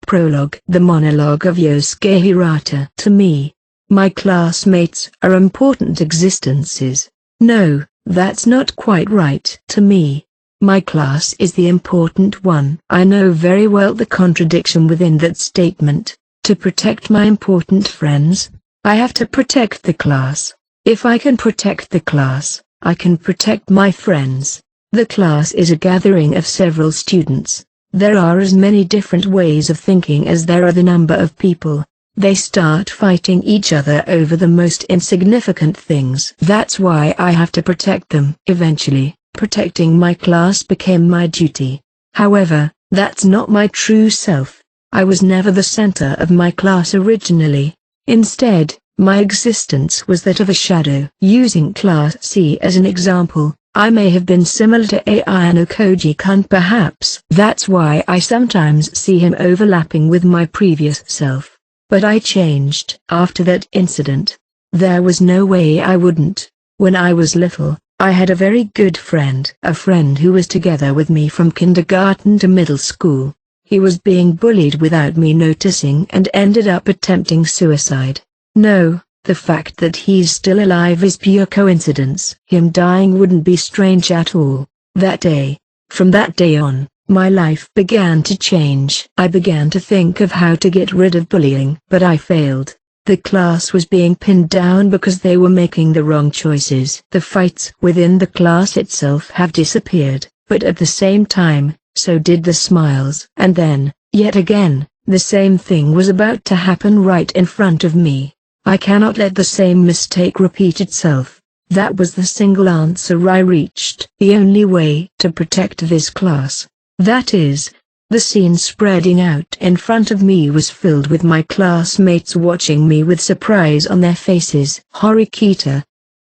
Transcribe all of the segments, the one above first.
Prologue the Monologue of Yosuke Hirata. To me, my classmates are important existences. No, that's not quite right. To me, my class is the important one. I know very well the contradiction within that statement. To protect my important friends, I have to protect the class. If I can protect the class, I can protect my friends. The class is a gathering of several students. There are as many different ways of thinking as there are the number of people. They start fighting each other over the most insignificant things. That's why I have to protect them. Eventually, protecting my class became my duty. However, that's not my true self. I was never the center of my class originally. Instead, my existence was that of a shadow. Using Class C as an example, I may have been similar to Ayano Koji-kun perhaps. That's why I sometimes see him overlapping with my previous self. But I changed after that incident. There was no way I wouldn't. When I was little, I had a very good friend. A friend who was together with me from kindergarten to middle school. He was being bullied without me noticing and ended up attempting suicide. No, the fact that he's still alive is pure coincidence. Him dying wouldn't be strange at all. That day, from that day on, my life began to change. I began to think of how to get rid of bullying. But I failed. The class was being pinned down because they were making the wrong choices. The fights within the class itself have disappeared, but at the same time, so did the smiles. And then, yet again, the same thing was about to happen right in front of me. I cannot let the same mistake repeat itself. That was the single answer I reached. The only way to protect this class. That is, the scene spreading out in front of me was filled with my classmates watching me with surprise on their faces. Horikita,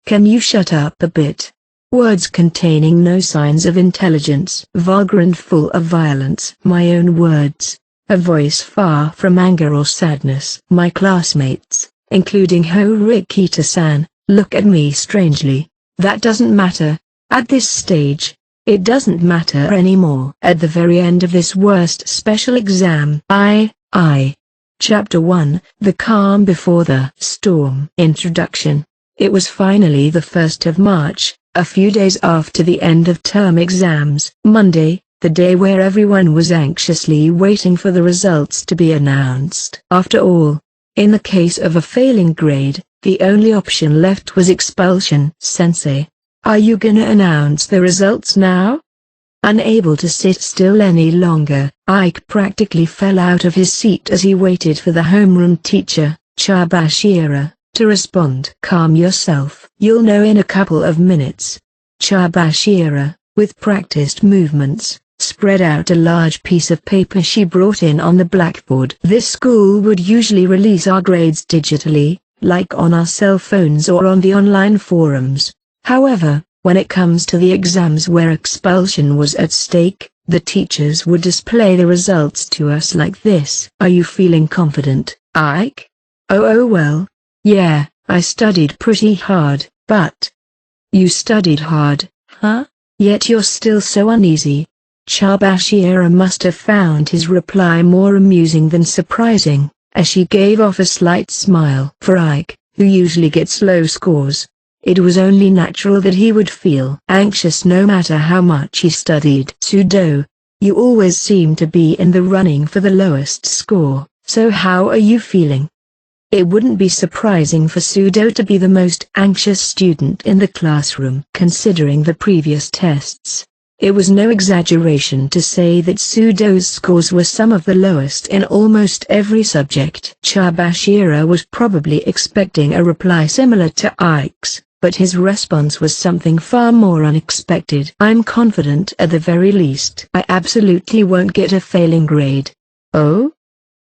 can you shut up a bit? Words containing no signs of intelligence. Vulgar and full of violence. My own words. A voice far from anger or sadness. My classmates, including Horikita-san, look at me strangely. That doesn't matter. At this stage, it doesn't matter anymore. At the very end of this worst special exam, Chapter 1, The Calm Before the Storm. Introduction. It was finally the 1st of March, a few days after the end of term exams. Monday, the day where everyone was anxiously waiting for the results to be announced. After all, in the case of a failing grade, the only option left was expulsion. Sensei, are you gonna announce the results now? Unable to sit still any longer, Ike practically fell out of his seat as he waited for the homeroom teacher, Chabashira, to respond. Calm yourself. You'll know in a couple of minutes. Chabashira, with practiced movements, spread out a large piece of paper she brought in on the blackboard. This school would usually release our grades digitally, like on our cell phones or on the online forums. However, when it comes to the exams where expulsion was at stake, the teachers would display the results to us like this. Are you feeling confident, Ike? Oh well. Yeah, I studied pretty hard. But you studied hard, huh? Yet you're still so uneasy. Chabashira must have found his reply more amusing than surprising, as she gave off a slight smile. For Ike, who usually gets low scores, it was only natural that he would feel anxious no matter how much he studied. Sudo, you always seem to be in the running for the lowest score, so how are you feeling? It wouldn't be surprising for Sudo to be the most anxious student in the classroom. Considering the previous tests, it was no exaggeration to say that Sudo's scores were some of the lowest in almost every subject. Chabashira was probably expecting a reply similar to Ike's, but his response was something far more unexpected. I'm confident at the very least. I absolutely won't get a failing grade. Oh?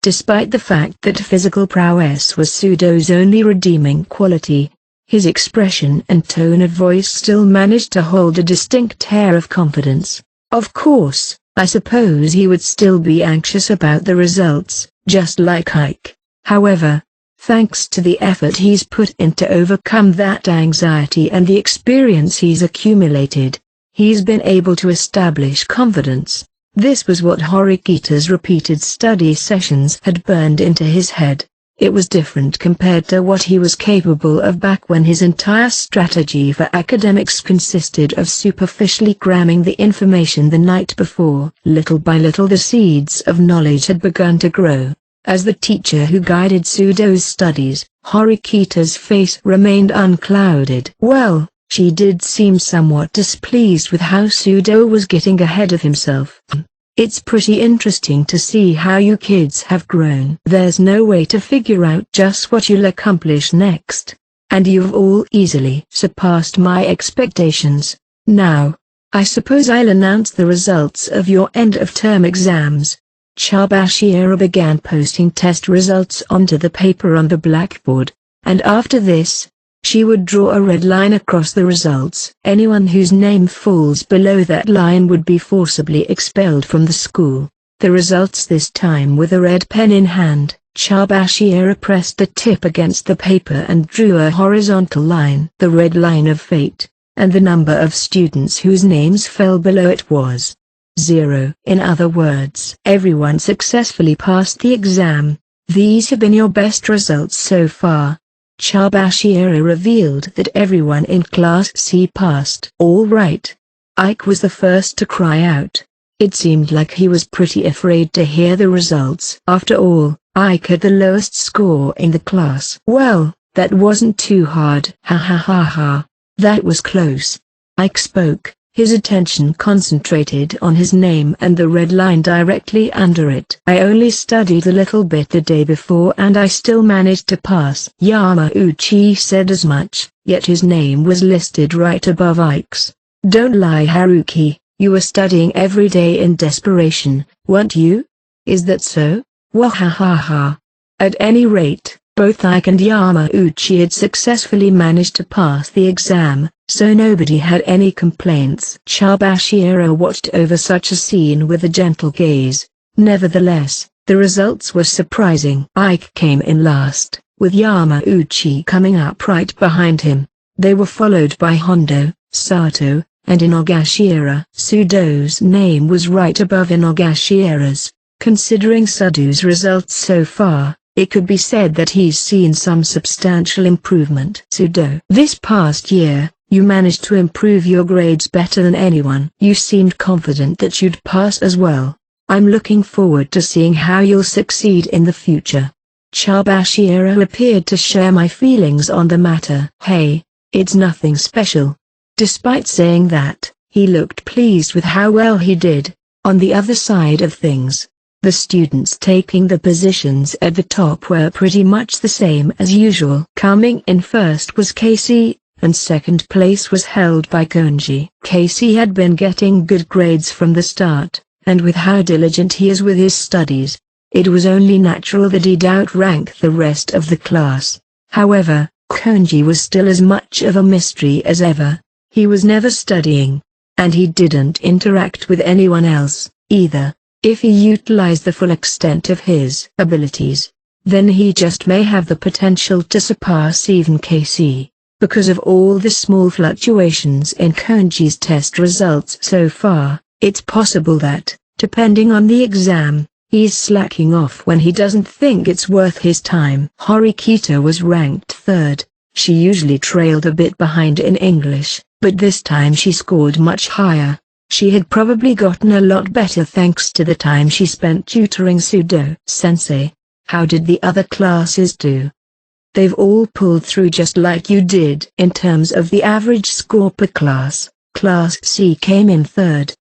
Despite the fact that physical prowess was Sudo's only redeeming quality, his expression and tone of voice still managed to hold a distinct air of confidence. Of course, I suppose he would still be anxious about the results, just like Ike. However, thanks to the effort he's put in to overcome that anxiety and the experience he's accumulated, he's been able to establish confidence. This was what Horikita's repeated study sessions had burned into his head. It was different compared to what he was capable of back when his entire strategy for academics consisted of superficially cramming the information the night before. Little by little the seeds of knowledge had begun to grow. As the teacher who guided Sudo's studies, Horikita's face remained unclouded. Well, she did seem somewhat displeased with how Sudo was getting ahead of himself. It's pretty interesting to see how you kids have grown. There's no way to figure out just what you'll accomplish next. And you've all easily surpassed my expectations. Now, I suppose I'll announce the results of your end-of-term exams. Chabashira began posting test results onto the paper on the blackboard, and after this, she would draw a red line across the results. Anyone whose name falls below that line would be forcibly expelled from the school. The results this time with a red pen in hand, Chabashira pressed the tip against the paper and drew a horizontal line. The red line of fate, and the number of students whose names fell below it was 0. In other words, everyone successfully passed the exam. These have been your best results so far. Chabashira revealed that everyone in Class C passed. All right. Ike was the first to cry out. It seemed like he was pretty afraid to hear the results. After all, Ike had the lowest score in the class. Well, that wasn't too hard. Ha ha ha ha. That was close. Ike spoke, his attention concentrated on his name and the red line directly under it. I only studied a little bit the day before and I still managed to pass. Yamauchi said as much, yet his name was listed right above Ike's. Don't lie, Haruki, you were studying every day in desperation, weren't you? Is that so? Wahahaha. At any rate, both Ike and Yamauchi had successfully managed to pass the exam, so nobody had any complaints. Chabashira watched over such a scene with a gentle gaze. Nevertheless, the results were surprising. Ike came in last, with Yamauchi coming up right behind him. They were followed by Hondo, Sato, and Inogashira. Sudo's name was right above Inogashira's. Considering Sudo's results so far, it could be said that he's seen some substantial improvement. Sudo, this past year, you managed to improve your grades better than anyone. You seemed confident that you'd pass as well. I'm looking forward to seeing how you'll succeed in the future. Chabashira appeared to share my feelings on the matter. Hey, it's nothing special. Despite saying that, he looked pleased with how well he did. On the other side of things, the students taking the positions at the top were pretty much the same as usual. Coming in first was Casey, and second place was held by Konji. Casey had been getting good grades from the start, and with how diligent he is with his studies, it was only natural that he'd outrank the rest of the class. However, Konji was still as much of a mystery as ever. He was never studying, and he didn't interact with anyone else, either. If he utilized the full extent of his abilities, then he just may have the potential to surpass even Casey. Because of all the small fluctuations in Konji's test results so far, it's possible that, depending on the exam, he's slacking off when he doesn't think it's worth his time. Horikita was ranked third. She usually trailed a bit behind in English, but this time she scored much higher. She had probably gotten a lot better thanks to the time she spent tutoring Sudo. Sensei, how did the other classes do? They've all pulled through just like you did. In terms of the average score per class, Class C came in third.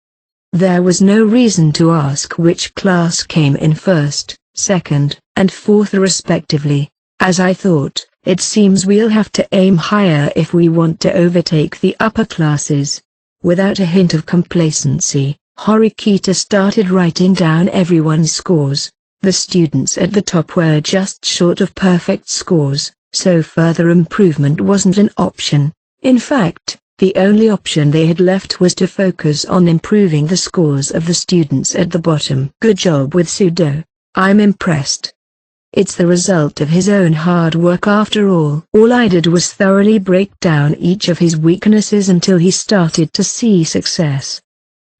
There was no reason to ask which class came in first, second, and fourth respectively. As I thought, it seems we'll have to aim higher if we want to overtake the upper classes. Without a hint of complacency, Horikita started writing down everyone's scores. The students at the top were just short of perfect scores, so further improvement wasn't an option. In fact, the only option they had left was to focus on improving the scores of the students at the bottom. Good job with Sudo. I'm impressed. It's the result of his own hard work after all. All I did was thoroughly break down each of his weaknesses until he started to see success.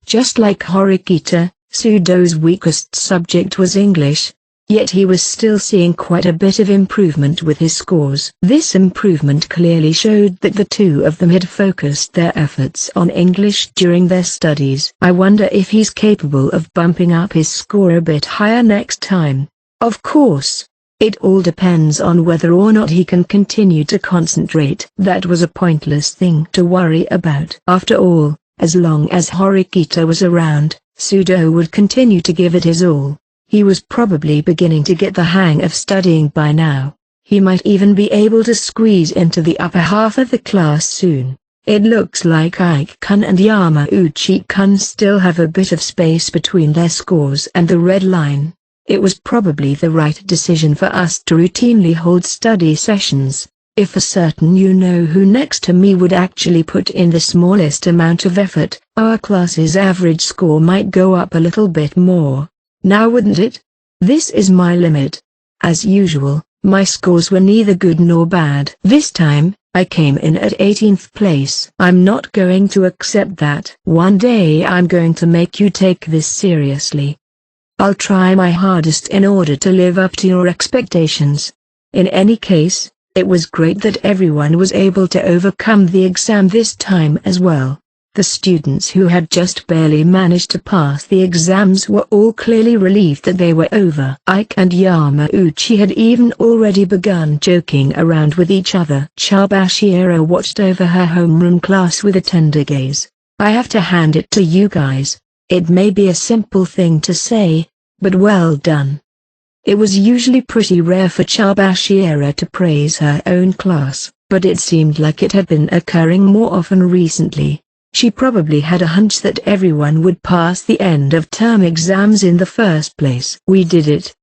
Just like Horikita, Pseudo's weakest subject was English, yet he was still seeing quite a bit of improvement with his scores. This improvement clearly showed that the two of them had focused their efforts on English during their studies. I wonder if he's capable of bumping up his score a bit higher next time. Of course, it all depends on whether or not he can continue to concentrate. That was a pointless thing to worry about. After all, as long as Horikita was around, Pseudo would continue to give it his all. He was probably beginning to get the hang of studying by now. He might even be able to squeeze into the upper half of the class soon. It looks like Ike-kun and Yamauchi-kun still have a bit of space between their scores and the red line. It was probably the right decision for us to routinely hold study sessions. If for certain you know who next to me would actually put in the smallest amount of effort, our class's average score might go up a little bit more. Now wouldn't it? This is my limit. As usual, my scores were neither good nor bad. This time, I came in at 18th place. I'm not going to accept that. One day I'm going to make you take this seriously. I'll try my hardest in order to live up to your expectations. In any case, it was great that everyone was able to overcome the exam this time as well. The students who had just barely managed to pass the exams were all clearly relieved that they were over. Ike and Yamauchi had even already begun joking around with each other. Chabashiro watched over her homeroom class with a tender gaze. I have to hand it to you guys. It may be a simple thing to say, but well done. It was usually pretty rare for Chabashiro to praise her own class, but it seemed like it had been occurring more often recently. She probably had a hunch that everyone would pass the end-of-term exams in the first place. We did it.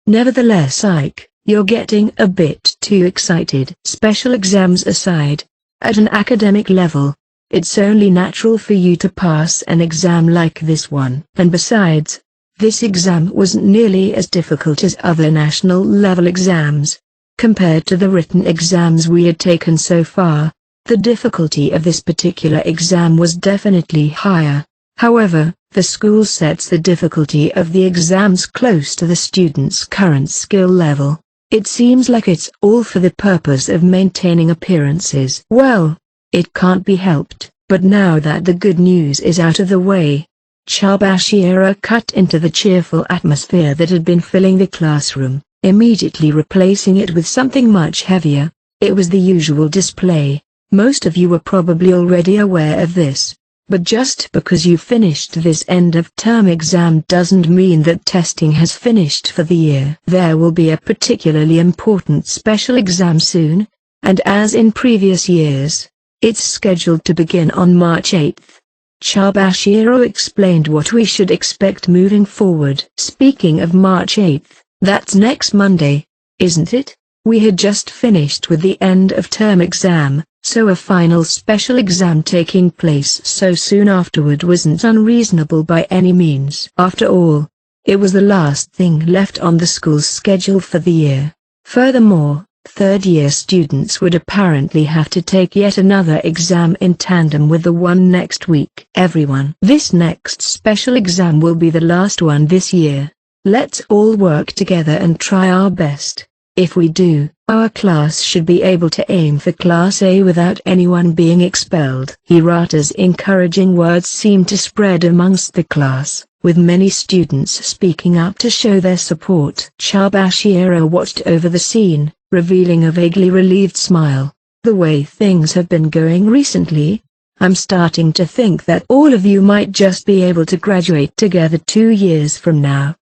Nevertheless, Ike, you're getting a bit too excited. Special exams aside, at an academic level, it's only natural for you to pass an exam like this one. And besides, this exam wasn't nearly as difficult as other national-level exams. Compared to the written exams we had taken so far, the difficulty of this particular exam was definitely higher. However, the school sets the difficulty of the exams close to the student's current skill level. It seems like it's all for the purpose of maintaining appearances. Well, it can't be helped. But now that the good news is out of the way, Chabashiro cut into the cheerful atmosphere that had been filling the classroom, immediately replacing it with something much heavier. It was the usual display. Most of you were probably already aware of this, but just because you finished this end-of-term exam doesn't mean that testing has finished for the year. There will be a particularly important special exam soon, and as in previous years, it's scheduled to begin on March 8th. Chabashiro explained what we should expect moving forward. Speaking of March 8th, that's next Monday, isn't it? We had just finished with the end-of-term exam, so a final special exam taking place so soon afterward wasn't unreasonable by any means. After all, it was the last thing left on the school's schedule for the year. Furthermore, third-year students would apparently have to take yet another exam in tandem with the one next week. Everyone, this next special exam will be the last one this year. Let's all work together and try our best. If we do, our class should be able to aim for Class A without anyone being expelled. Hirata's encouraging words seemed to spread amongst the class, with many students speaking up to show their support. Chabashiro watched over the scene, revealing a vaguely relieved smile. The way things have been going recently, I'm starting to think that all of you might just be able to graduate together 2 years from now.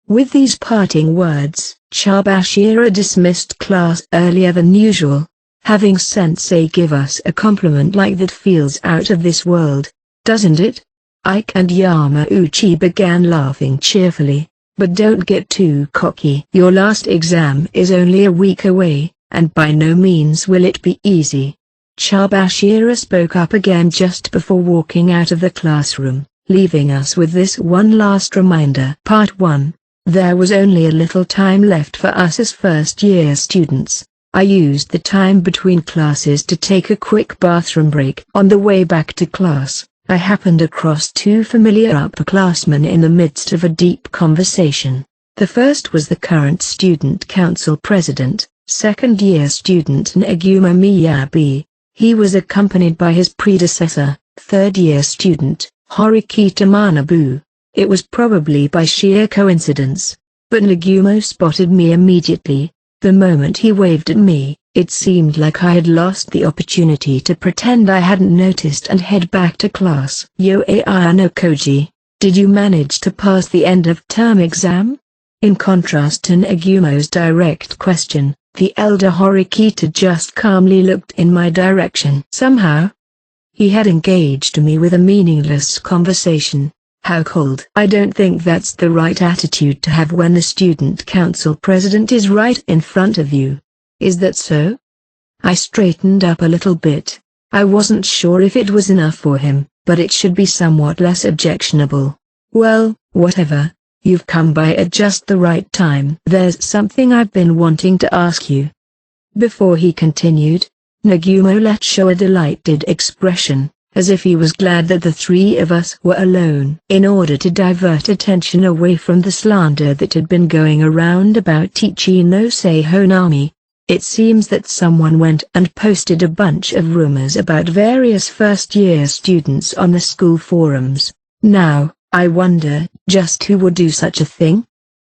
With these parting words, Chabashiro dismissed class earlier than usual. Having Sensei give us a compliment like that feels out of this world, doesn't it? Ike and Yamauchi began laughing cheerfully. But don't get too cocky. Your last exam is only a week away, and by no means will it be easy. Chabashiro spoke up again just before walking out of the classroom, leaving us with this one last reminder. Part 1. There was only a little time left for us as first-year students. I used the time between classes to take a quick bathroom break. On the way back to class, I happened across two familiar upperclassmen in the midst of a deep conversation. The first was the current student council president, second-year student Nagumo Miyabi. He was accompanied by his predecessor, third-year student, Horikita Manabu. It was probably by sheer coincidence, but Nagumo spotted me immediately. The moment he waved at me, it seemed like I had lost the opportunity to pretend I hadn't noticed and head back to class. Yo no Koji, did you manage to pass the end-of-term exam? In contrast to Nagumo's direct question, the elder Horikita just calmly looked in my direction. Somehow, he had engaged me with a meaningless conversation. How cold. I don't think that's the right attitude to have when the student council president is right in front of you. Is that so? I straightened up a little bit. I wasn't sure if it was enough for him, but it should be somewhat less objectionable. Well, whatever. You've come by at just the right time. There's something I've been wanting to ask you. Before he continued, Nagumo let show a delighted expression, as if he was glad that the three of us were alone. In order to divert attention away from the slander that had been going around about Teachino no Honami, it seems that someone went and posted a bunch of rumors about various first-year students on the school forums. Now, I wonder just who would do such a thing?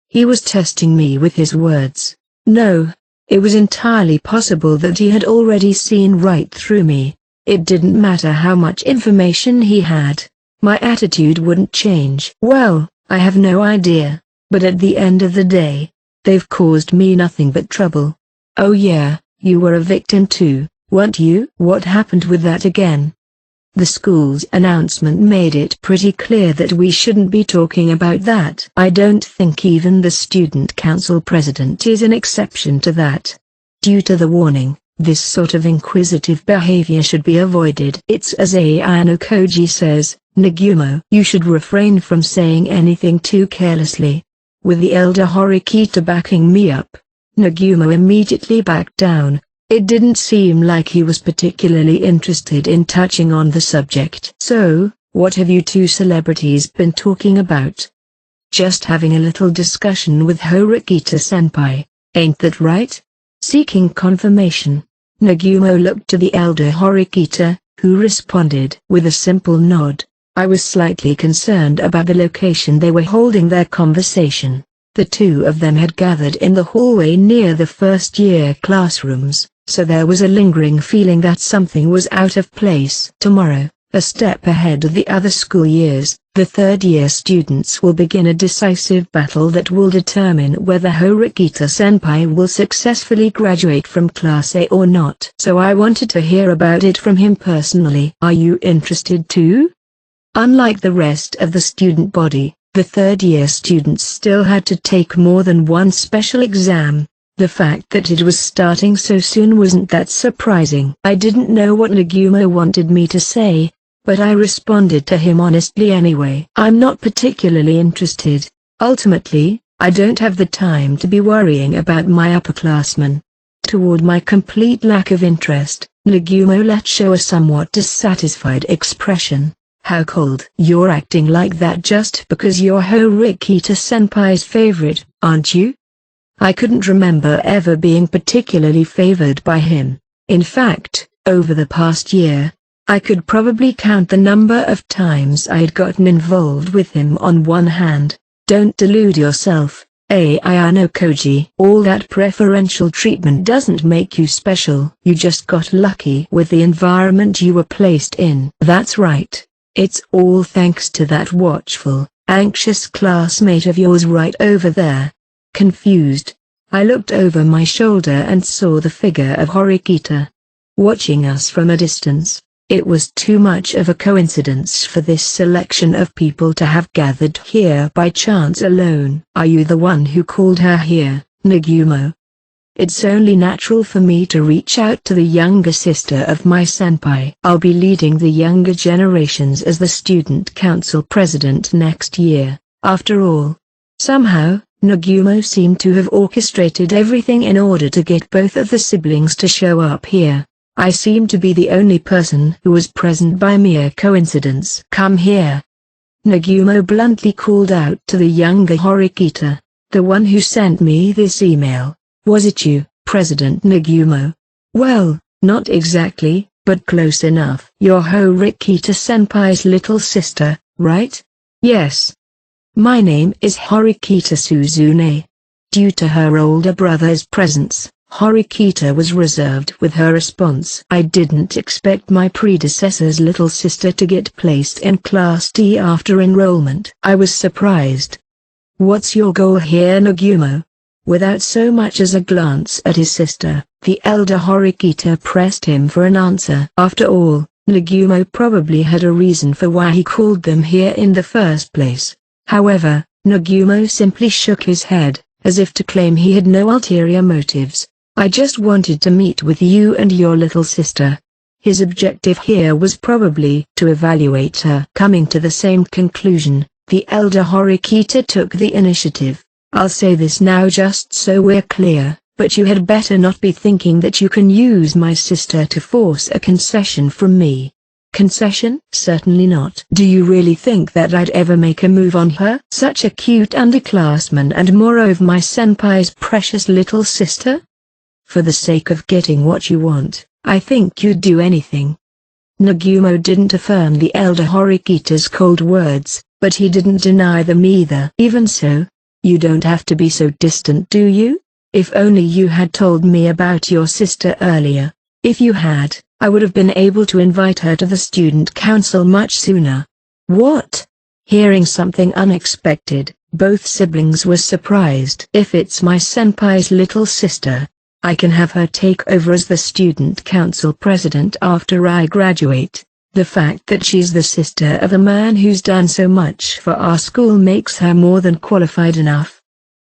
He was testing me with his words. No, it was entirely possible that he had already seen right through me. It didn't matter how much information he had. My attitude wouldn't change. Well, I have no idea, but at the end of the day, they've caused me nothing but trouble. Oh yeah, you were a victim too, weren't you? What happened with that again? The school's announcement made it pretty clear that we shouldn't be talking about that. I don't think even the student council president is an exception to that. Due to the warning, this sort of inquisitive behavior should be avoided. It's as Ayano Koji says, Nagumo. You should refrain from saying anything too carelessly. With the elder Horikita backing me up, Nagumo immediately backed down. It didn't seem like he was particularly interested in touching on the subject. So, what have you two celebrities been talking about? Just having a little discussion with Horikita-senpai, ain't that right? Seeking confirmation, Nagumo looked to the elder Horikita, who responded with a simple nod. I was slightly concerned about the location they were holding their conversation. The two of them had gathered in the hallway near the first-year classrooms, so there was a lingering feeling that something was out of place. Tomorrow, a step ahead of the other school years, the third-year students will begin a decisive battle that will determine whether Horikita-senpai will successfully graduate from Class A or not. So I wanted to hear about it from him personally. Are you interested too? Unlike the rest of the student body, the third-year students still had to take more than one special exam. The fact that it was starting so soon wasn't that surprising. I didn't know what Nagumo wanted me to say, but I responded to him honestly anyway. I'm not particularly interested. Ultimately, I don't have the time to be worrying about my upperclassmen. Toward my complete lack of interest, Nagumo let show a somewhat dissatisfied expression. How cold. You're acting like that just because you're Horikita-senpai's favorite, aren't you? I couldn't remember ever being particularly favored by him. In fact, over the past year, I could probably count the number of times I had gotten involved with him on one hand. Don't delude yourself, Ayano Koji. All that preferential treatment doesn't make you special. You just got lucky with the environment you were placed in. That's right. It's all thanks to that watchful, anxious classmate of yours right over there. Confused, I looked over my shoulder and saw the figure of Horikita, watching us from a distance. It was too much of a coincidence for this selection of people to have gathered here by chance alone. Are you the one who called her here, Nagumo? It's only natural for me to reach out to the younger sister of my senpai. I'll be leading the younger generations as the student council president next year. After all, somehow, Nagumo seemed to have orchestrated everything in order to get both of the siblings to show up here. I seem to be the only person who was present by mere coincidence. Come here. Nagumo bluntly called out to the younger Horikita. The one who sent me this email. Was it you, President Nagumo? Well, not exactly, but close enough. You're Horikita-senpai's little sister, right? Yes. My name is Horikita Suzune. Due to her older brother's presence, Horikita was reserved with her response. I didn't expect my predecessor's little sister to get placed in Class D after enrollment. I was surprised. What's your goal here, Nagumo? Without so much as a glance at his sister, the elder Horikita pressed him for an answer. After all, Nagumo probably had a reason for why he called them here in the first place. However, Nagumo simply shook his head, as if to claim he had no ulterior motives. I just wanted to meet with you and your little sister. His objective here was probably to evaluate her. Coming to the same conclusion, the elder Horikita took the initiative. I'll say this now just so we're clear, but you had better not be thinking that you can use my sister to force a concession from me. Concession? Certainly not. Do you really think that I'd ever make a move on her? Such a cute underclassman and moreover my senpai's precious little sister? For the sake of getting what you want, I think you'd do anything. Nagumo didn't affirm the elder Horikita's cold words, but he didn't deny them either. Even so, you don't have to be so distant, do you? If only you had told me about your sister earlier. If you had, I would have been able to invite her to the student council much sooner. What? Hearing something unexpected, both siblings were surprised. If it's my senpai's little sister, I can have her take over as the student council president after I graduate. The fact that she's the sister of a man who's done so much for our school makes her more than qualified enough.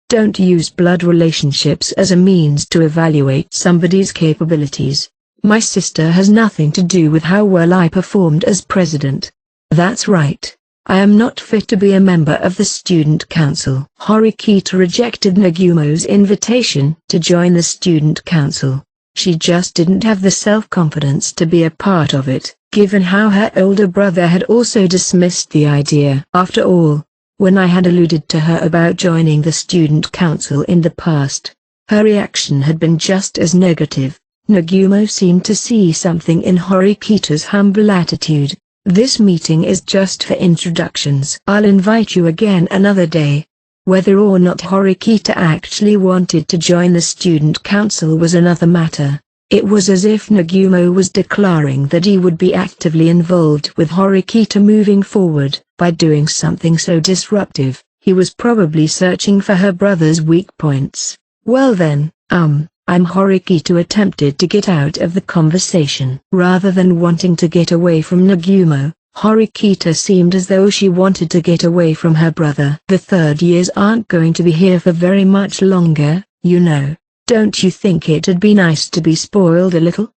Don't use blood relationships as a means to evaluate somebody's capabilities. My sister has nothing to do with how well I performed as president. That's right. I am not fit to be a member of the student council. Horikita rejected Nagumo's invitation to join the student council. She just didn't have the self-confidence to be a part of it, given how her older brother had also dismissed the idea. After all, when I had alluded to her about joining the student council in the past, her reaction had been just as negative. Nagumo seemed to see something in Horikita's humble attitude. This meeting is just for introductions. I'll invite you again another day. Whether or not Horikita actually wanted to join the student council was another matter. It was as if Nagumo was declaring that he would be actively involved with Horikita moving forward. By doing something so disruptive, he was probably searching for her brother's weak points. Well then, Horikita attempted to get out of the conversation. Rather than wanting to get away from Nagumo, Horikita seemed as though she wanted to get away from her brother. The third years aren't going to be here for very much longer, you know. Don't you think it'd be nice to be spoiled a little?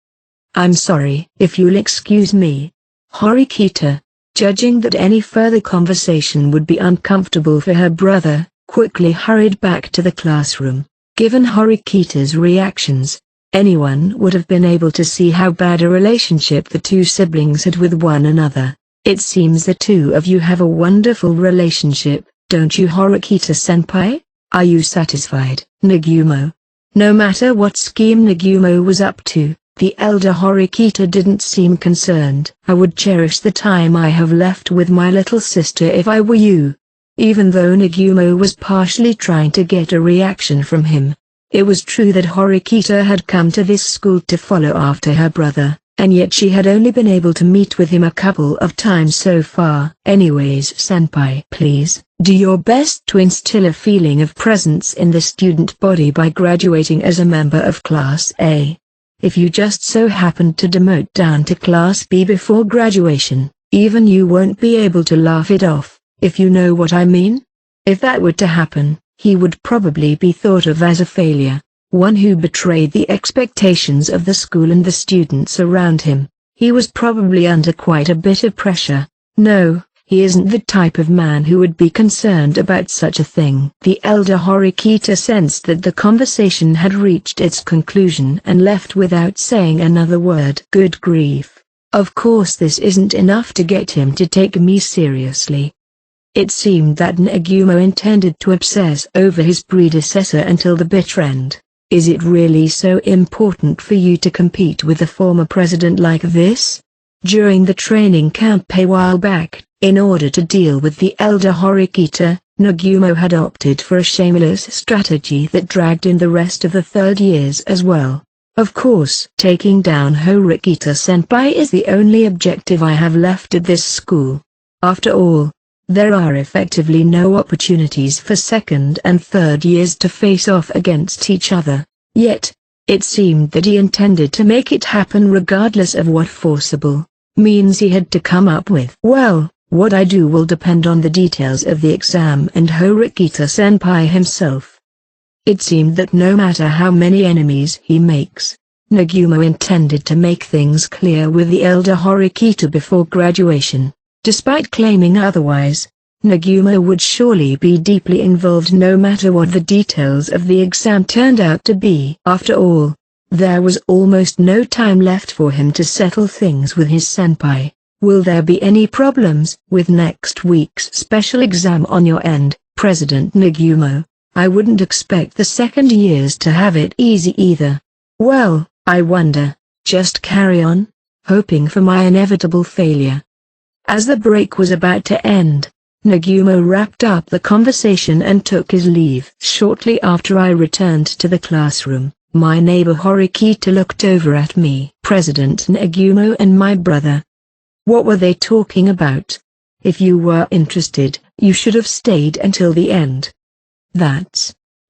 I'm sorry. If you'll excuse me. Horikita, judging that any further conversation would be uncomfortable for her brother, quickly hurried back to the classroom. Given Horikita's reactions, anyone would have been able to see how bad a relationship the two siblings had with one another. It seems the two of you have a wonderful relationship, don't you, Horikita-senpai? Are you satisfied? Nagumo. No matter what scheme Nagumo was up to, the elder Horikita didn't seem concerned. I would cherish the time I have left with my little sister if I were you. Even though Nagumo was partially trying to get a reaction from him, it was true that Horikita had come to this school to follow after her brother, and yet she had only been able to meet with him a couple of times so far. Anyways, senpai, please, do your best to instill a feeling of presence in the student body by graduating as a member of Class A. If you just so happened to demote down to Class B before graduation, even you won't be able to laugh it off. If you know what I mean? If that were to happen, he would probably be thought of as a failure, one who betrayed the expectations of the school and the students around him. He was probably under quite a bit of pressure. No, He isn't the type of man who would be concerned about such a thing. The elder Horikita sensed that the conversation had reached its conclusion and left without saying another word. Good grief. Of course this isn't enough to get him to take me seriously. It seemed that Nagumo intended to obsess over his predecessor until the bitter end. Is it really so important for you to compete with a former president like this? During the training camp a while back, in order to deal with the elder Horikita, Nagumo had opted for a shameless strategy that dragged in the rest of the third years as well. Of course, taking down Horikita-senpai is the only objective I have left at this school. After all, there are effectively no opportunities for second and third years to face off against each other. Yet, it seemed that he intended to make it happen regardless of what forcible means he had to come up with. Well, what I do will depend on the details of the exam and Horikita-senpai himself. It seemed that no matter how many enemies he makes, Nagumo intended to make things clear with the elder Horikita before graduation. Despite claiming otherwise, Nagumo would surely be deeply involved no matter what the details of the exam turned out to be. After all, there was almost no time left for him to settle things with his senpai. Will there be any problems with next week's special exam on your end, President Nagumo? I wouldn't expect the second years to have it easy either. Well, I wonder. Just carry on, hoping for my inevitable failure. As the break was about to end, Nagumo wrapped up the conversation and took his leave. Shortly after I returned to the classroom, my neighbor Horikita looked over at me. President Nagumo and my brother. What were they talking about? If you were interested, you should have stayed until the end.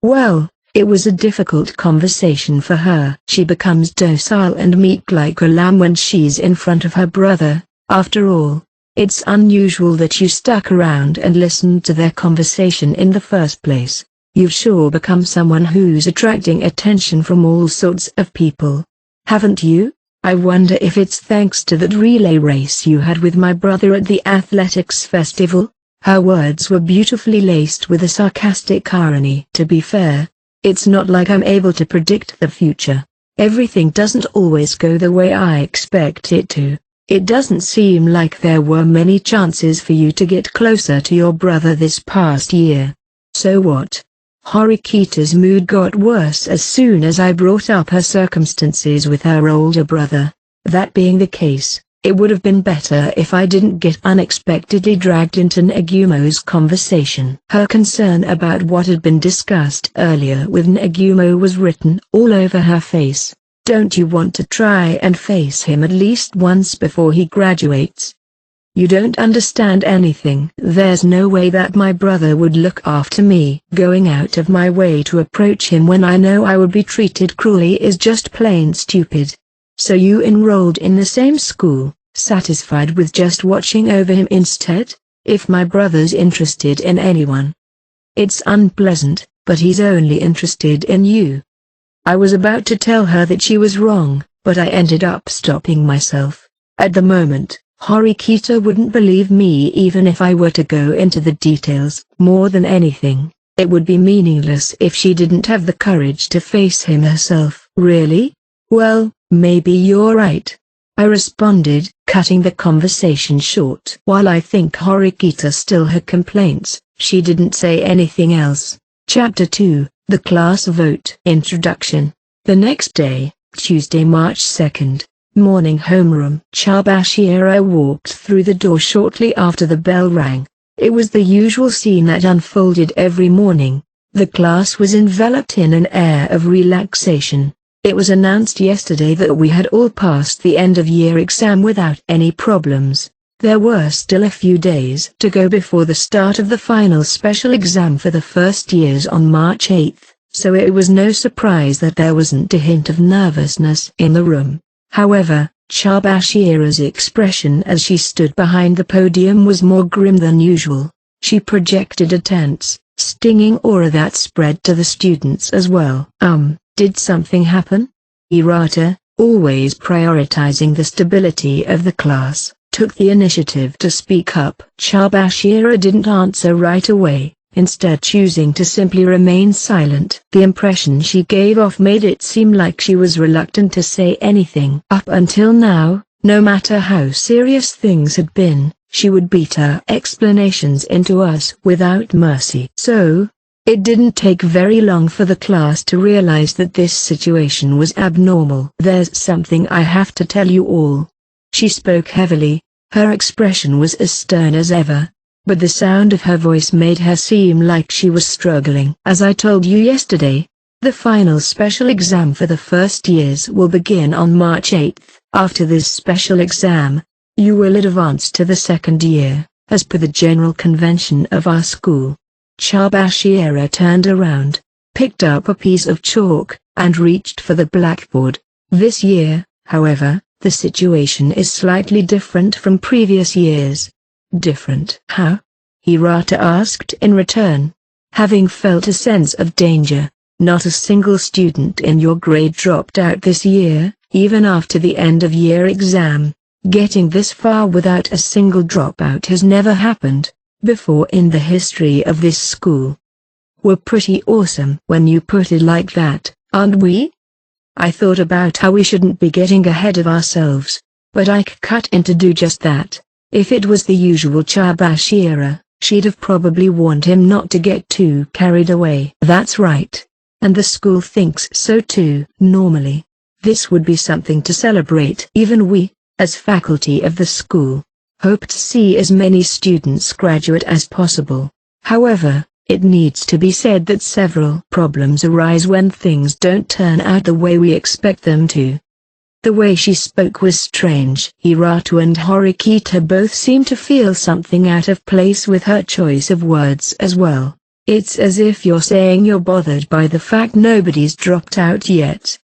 Well, it was a difficult conversation for her. She becomes docile and meek like a lamb when she's in front of her brother. After all, it's unusual that you stuck around and listened to their conversation in the first place. You've sure become someone who's attracting attention from all sorts of people. Haven't you? I wonder if it's thanks to that relay race you had with my brother at the athletics festival? Her words were beautifully laced with a sarcastic irony. To be fair, it's not like I'm able to predict the future. Everything doesn't always go the way I expect it to. It doesn't seem like there were many chances for you to get closer to your brother this past year. So what? Horikita's mood got worse as soon as I brought up her circumstances with her older brother. That being the case, it would have been better if I didn't get unexpectedly dragged into Nagumo's conversation. Her concern about what had been discussed earlier with Nagumo was written all over her face. Don't you want to try and face him at least once before he graduates? You don't understand anything. There's no way that my brother would look after me. Going out of my way to approach him when I know I would be treated cruelly is just plain stupid. So you enrolled in the same school, satisfied with just watching over him instead? If my brother's interested in anyone, it's unpleasant, but he's only interested in you. I was about to tell her that she was wrong, but I ended up stopping myself. At the moment, Horikita wouldn't believe me even if I were to go into the details. More than anything, it would be meaningless if she didn't have the courage to face him herself. Really? Well, maybe you're right, I responded, cutting the conversation short. While I think Horikita still had complaints, she didn't say anything else. Chapter 2, The Class Vote. Introduction. The next day, Tuesday, March 2nd. Morning homeroom. Chabashiro walked through the door shortly after the bell rang. It was the usual scene that unfolded every morning. The class was enveloped in an air of relaxation. It was announced yesterday that we had all passed the end-of-year exam without any problems. There were still a few days to go before the start of the final special exam for the first years on March 8th, so it was no surprise that there wasn't a hint of nervousness in the room. However, Chabashiro's expression as she stood behind the podium was more grim than usual. She projected a tense, stinging aura that spread to the students as well. Did something happen? Hirata, always prioritizing the stability of the class, took the initiative to speak up. Chabashira didn't answer right away, instead choosing to simply remain silent. The impression she gave off made it seem like she was reluctant to say anything. Up until now, no matter how serious things had been, she would beat her explanations into us without mercy. So, it didn't take very long for the class to realize that this situation was abnormal. "There's something I have to tell you all." She spoke heavily, her expression was as stern as ever, but the sound of her voice made her seem like she was struggling. "As I told you yesterday, the final special exam for the first years will begin on March 8th. After this special exam, you will advance to the second year, as per the general convention of our school." Chabashira turned around, picked up a piece of chalk, and reached for the blackboard. "This year, however, the situation is slightly different from previous years." "Different? How?" Hirata asked in return. "Having felt a sense of danger, not a single student in your grade dropped out this year, even after the end-of-year exam. Getting this far without a single dropout has never happened before in the history of this school. We're pretty awesome when you put it like that, aren't we?" I thought about how we shouldn't be getting ahead of ourselves, but I cut in to do just that. If it was the usual Chabashira, she'd have probably warned him not to get too carried away. "That's right. And the school thinks so too. Normally, this would be something to celebrate. Even we, as faculty of the school, hope to see as many students graduate as possible. However, it needs to be said that several problems arise when things don't turn out the way we expect them to." The way she spoke was strange. Hirata and Horikita both seemed to feel something out of place with her choice of words as well. "It's as if you're saying you're bothered by the fact nobody's dropped out yet."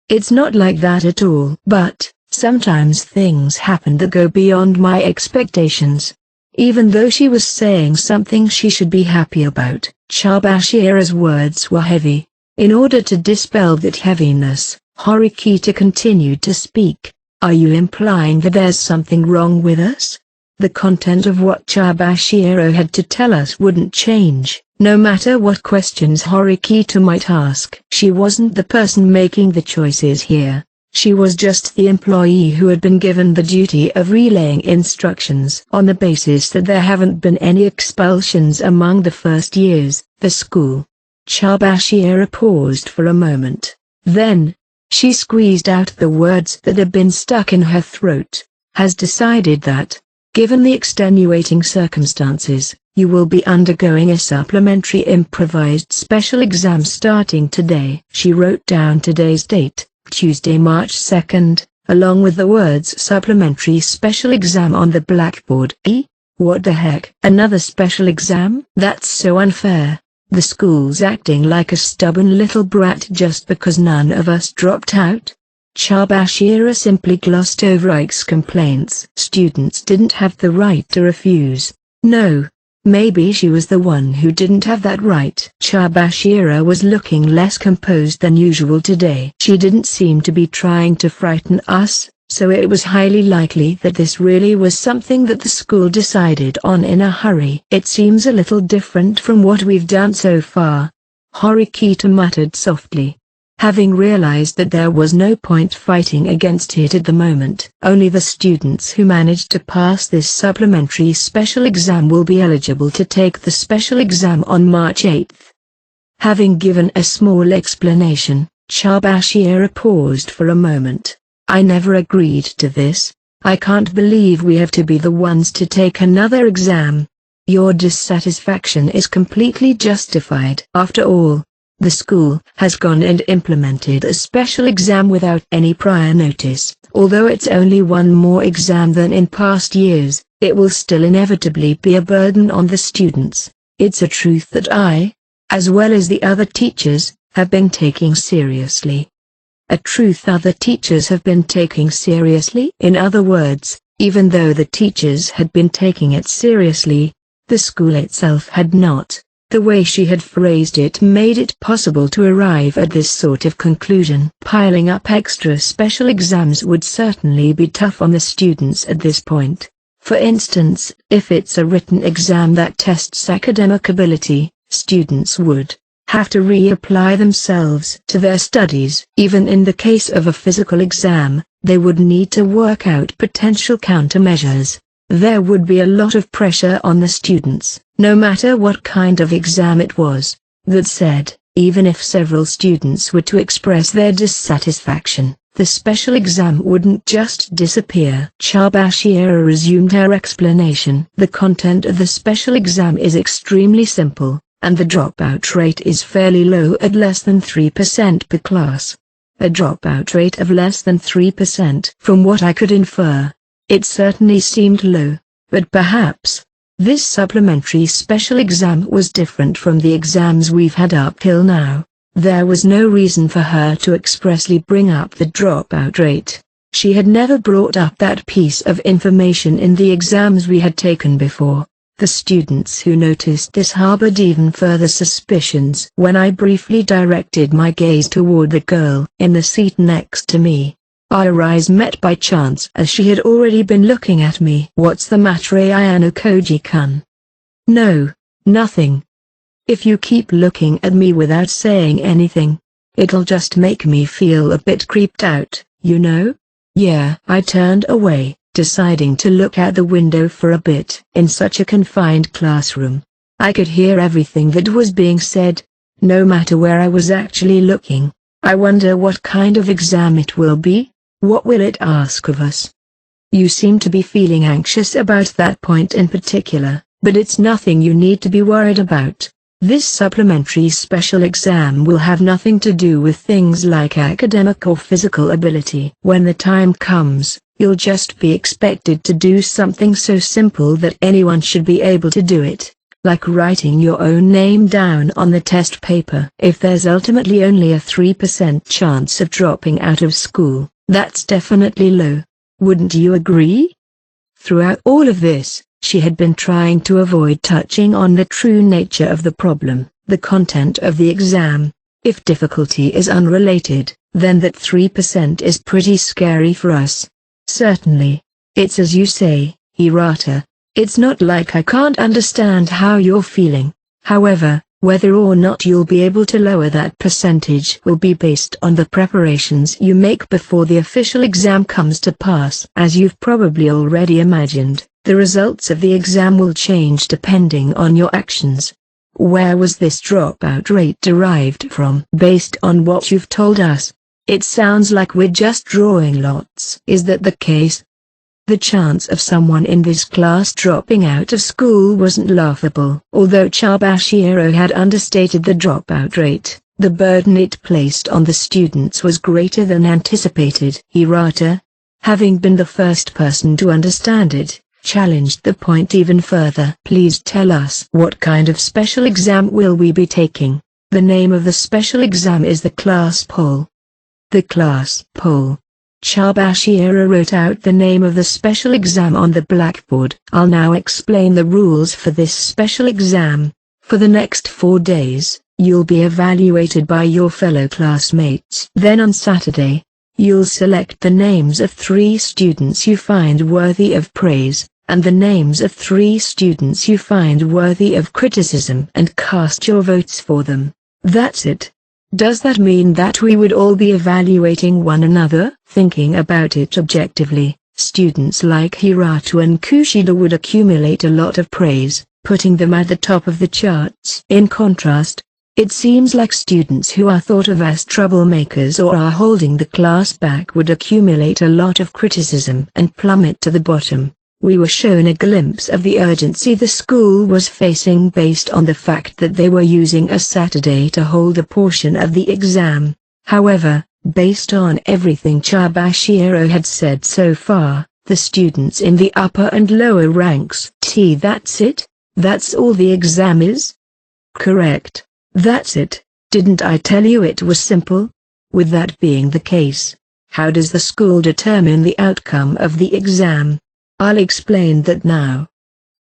"It's not like that at all. But sometimes things happen that go beyond my expectations." Even though she was saying something she should be happy about, Chabashira's words were heavy. In order to dispel that heaviness, Horikita continued to speak. "Are you implying that there's something wrong with us?" The content of what Chabashira had to tell us wouldn't change, no matter what questions Horikita might ask. She wasn't the person making the choices here. She was just the employee who had been given the duty of relaying instructions. On the basis that there haven't been any expulsions among the first years, the school. Chabashira paused for a moment. Then, she squeezed out the words that had been stuck in her throat. "Has decided that, given the extenuating circumstances, you will be undergoing a supplementary improvised special exam starting today." She wrote down today's date, Tuesday, March 2nd, along with the words supplementary special exam on the blackboard. What the heck? Another special exam? That's so unfair. The school's acting like a stubborn little brat just because none of us dropped out. Chabashira simply glossed over Ike's complaints. Students didn't have the right to refuse. No. Maybe she was the one who didn't have that right. Chabashira was looking less composed than usual today. She didn't seem to be trying to frighten us, so it was highly likely that this really was something that the school decided on in a hurry. "It seems a little different from what we've done so far," Horikita muttered softly. Having realized that there was no point fighting against it at the moment. Only the students who managed to pass this supplementary special exam will be eligible to take the special exam on March 8th. Having given a small explanation, Chabashira paused for a moment. "I never agreed to this. I can't believe we have to be the ones to take another exam. Your dissatisfaction is completely justified. After all, the school has gone and implemented a special exam without any prior notice. Although it's only one more exam than in past years, it will still inevitably be a burden on the students. It's a truth that I, as well as the other teachers, have been taking seriously." A truth other teachers have been taking seriously? In other words, even though the teachers had been taking it seriously, the school itself had not. The way she had phrased it made it possible to arrive at this sort of conclusion. Piling up extra special exams would certainly be tough on the students at this point. For instance, if it's a written exam that tests academic ability, students would have to reapply themselves to their studies. Even in the case of a physical exam, they would need to work out potential countermeasures. There would be a lot of pressure on the students, no matter what kind of exam it was. That said, even if several students were to express their dissatisfaction, the special exam wouldn't just disappear. Chabashira resumed her explanation. The content of the special exam is extremely simple, and the dropout rate is fairly low at less than 3% per class. A dropout rate of less than 3%. From what I could infer, it certainly seemed low, but perhaps this supplementary special exam was different from the exams we've had up till now. There was no reason for her to expressly bring up the dropout rate. She had never brought up that piece of information in the exams we had taken before. The students who noticed this harbored even further suspicions when I briefly directed my gaze toward the girl in the seat next to me. Our eyes met by chance as she had already been looking at me. "What's the matter, Ayano Koji-kun?" "No, nothing. If you keep looking at me without saying anything, it'll just make me feel a bit creeped out, you know?" "Yeah." I turned away, deciding to look out the window for a bit. In such a confined classroom, I could hear everything that was being said, no matter where I was actually looking. I wonder what kind of exam it will be. What will it ask of us? You seem to be feeling anxious about that point in particular, but it's nothing you need to be worried about. This supplementary special exam will have nothing to do with things like academic or physical ability. When the time comes, you'll just be expected to do something so simple that anyone should be able to do it, like writing your own name down on the test paper. If there's ultimately only a 3% chance of dropping out of school, that's definitely low. Wouldn't you agree? Throughout all of this, she had been trying to avoid touching on the true nature of the problem, the content of the exam. If difficulty is unrelated, then that 3% is pretty scary for us. Certainly. It's as you say, Hirata. It's not like I can't understand how you're feeling. However, whether or not you'll be able to lower that percentage will be based on the preparations you make before the official exam comes to pass. As you've probably already imagined, the results of the exam will change depending on your actions. Where was this dropout rate derived from? Based on what you've told us, it sounds like we're just drawing lots. Is that the case? The chance of someone in this class dropping out of school wasn't laughable. Although Chabashiro had understated the dropout rate, the burden it placed on the students was greater than anticipated. Hirata, having been the first person to understand it, challenged the point even further. "Please tell us, what kind of special exam will we be taking?" "The name of the special exam is the class poll." "The class poll." Chabashiro wrote out the name of the special exam on the blackboard. "I'll now explain the rules for this special exam. For the next 4 days, you'll be evaluated by your fellow classmates. Then on Saturday, you'll select the names of 3 students you find worthy of praise, and the names of 3 students you find worthy of criticism, and cast your votes for them. That's it." "Does that mean that we would all be evaluating one another?" Thinking about it objectively, students like Hirata and Kushida would accumulate a lot of praise, putting them at the top of the charts. In contrast, it seems like students who are thought of as troublemakers or are holding the class back would accumulate a lot of criticism and plummet to the bottom. We were shown a glimpse of the urgency the school was facing based on the fact that they were using a Saturday to hold a portion of the exam. However, based on everything Chabashiro had said so far, the students in the upper and lower ranks. That's it? That's all the exam is? Correct. That's it. Didn't I tell you it was simple? With that being the case, how does the school determine the outcome of the exam? I'll explain that now.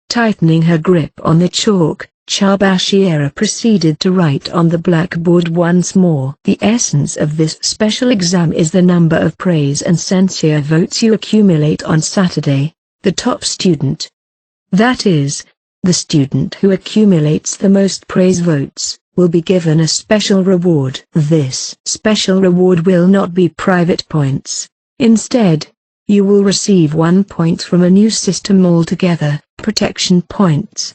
Tightening her grip on the chalk, Chabashira proceeded to write on the blackboard once more. The essence of this special exam is the number of praise and censure votes you accumulate on Saturday. The top student, that is, the student who accumulates the most praise votes, will be given a special reward. This special reward will not be private points. Instead, you will receive 1 point from a new system altogether, protection points.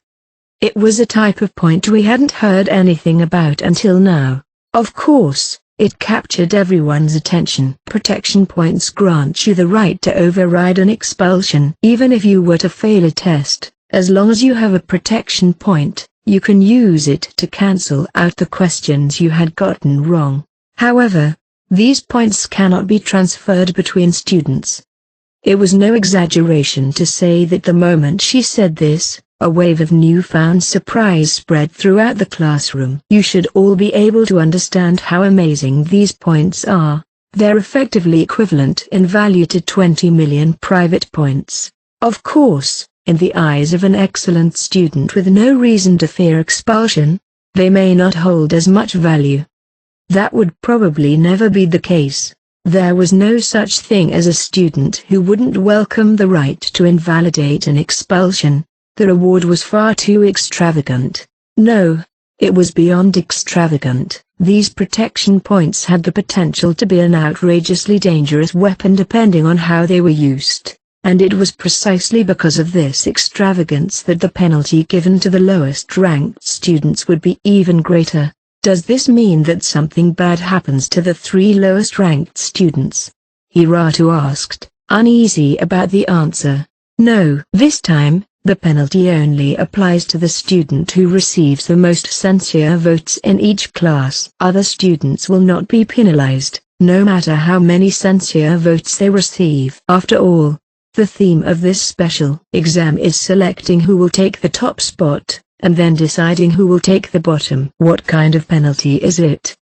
It was a type of point we hadn't heard anything about until now. Of course, it captured everyone's attention. Protection points grant you the right to override an expulsion. Even if you were to fail a test, as long as you have a protection point, you can use it to cancel out the questions you had gotten wrong. However, these points cannot be transferred between students. It was no exaggeration to say that the moment she said this, a wave of newfound surprise spread throughout the classroom. You should all be able to understand how amazing these points are. They're effectively equivalent in value to 20 million private points. Of course, in the eyes of an excellent student with no reason to fear expulsion, they may not hold as much value. That would probably never be the case. There was no such thing as a student who wouldn't welcome the right to invalidate an expulsion. The reward was far too extravagant. No, it was beyond extravagant. These protection points had the potential to be an outrageously dangerous weapon depending on how they were used, and it was precisely because of this extravagance that the penalty given to the lowest-ranked students would be even greater. Does this mean that something bad happens to the 3 lowest-ranked students? Hiratu asked, uneasy about the answer. No. This time, the penalty only applies to the student who receives the most censure votes in each class. Other students will not be penalized, no matter how many censure votes they receive. After all, the theme of this special exam is selecting who will take the top spot, and then deciding who will take the bottom. What kind of penalty is it?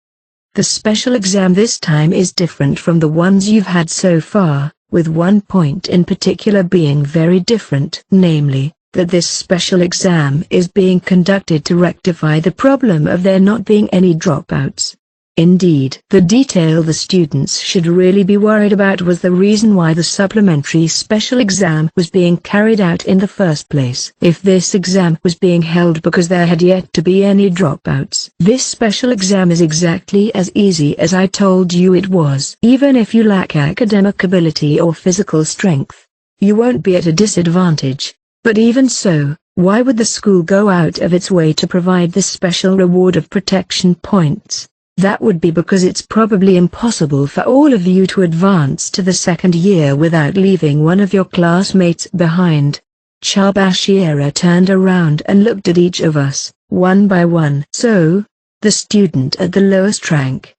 The special exam this time is different from the ones you've had so far, with one point in particular being very different, namely, that this special exam is being conducted to rectify the problem of there not being any dropouts. Indeed, the detail the students should really be worried about was the reason why the supplementary special exam was being carried out in the first place. If this exam was being held because there had yet to be any dropouts, this special exam is exactly as easy as I told you it was. Even if you lack academic ability or physical strength, you won't be at a disadvantage. But even so, why would the school go out of its way to provide this special reward of protection points? That would be because it's probably impossible for all of you to advance to the second year without leaving one of your classmates behind. Chabashira turned around and looked at each of us, one by one. So, the student at the lowest rank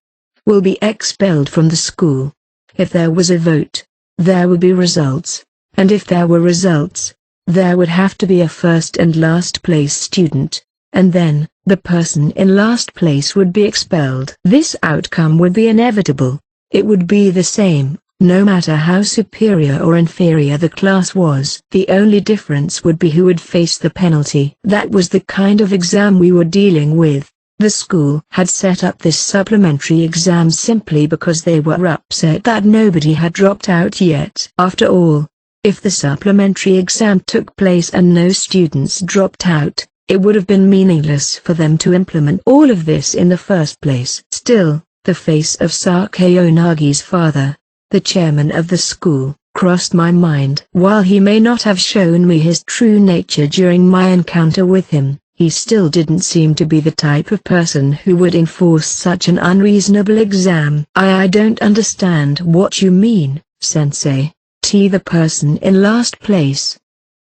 will be expelled from the school. If there was a vote, there would be results, and if there were results, there would have to be a first and last place student, and then, the person in last place would be expelled. This outcome would be inevitable. It would be the same, no matter how superior or inferior the class was. The only difference would be who would face the penalty. That was the kind of exam we were dealing with. The school had set up this supplementary exam simply because they were upset that nobody had dropped out yet. After all, if the supplementary exam took place and no students dropped out, it would have been meaningless for them to implement all of this in the first place. Still, the face of Sakayonagi's father, the chairman of the school, crossed my mind. While he may not have shown me his true nature during my encounter with him, he still didn't seem to be the type of person who would enforce such an unreasonable exam. I don't understand what you mean, Sensei. The person in last place.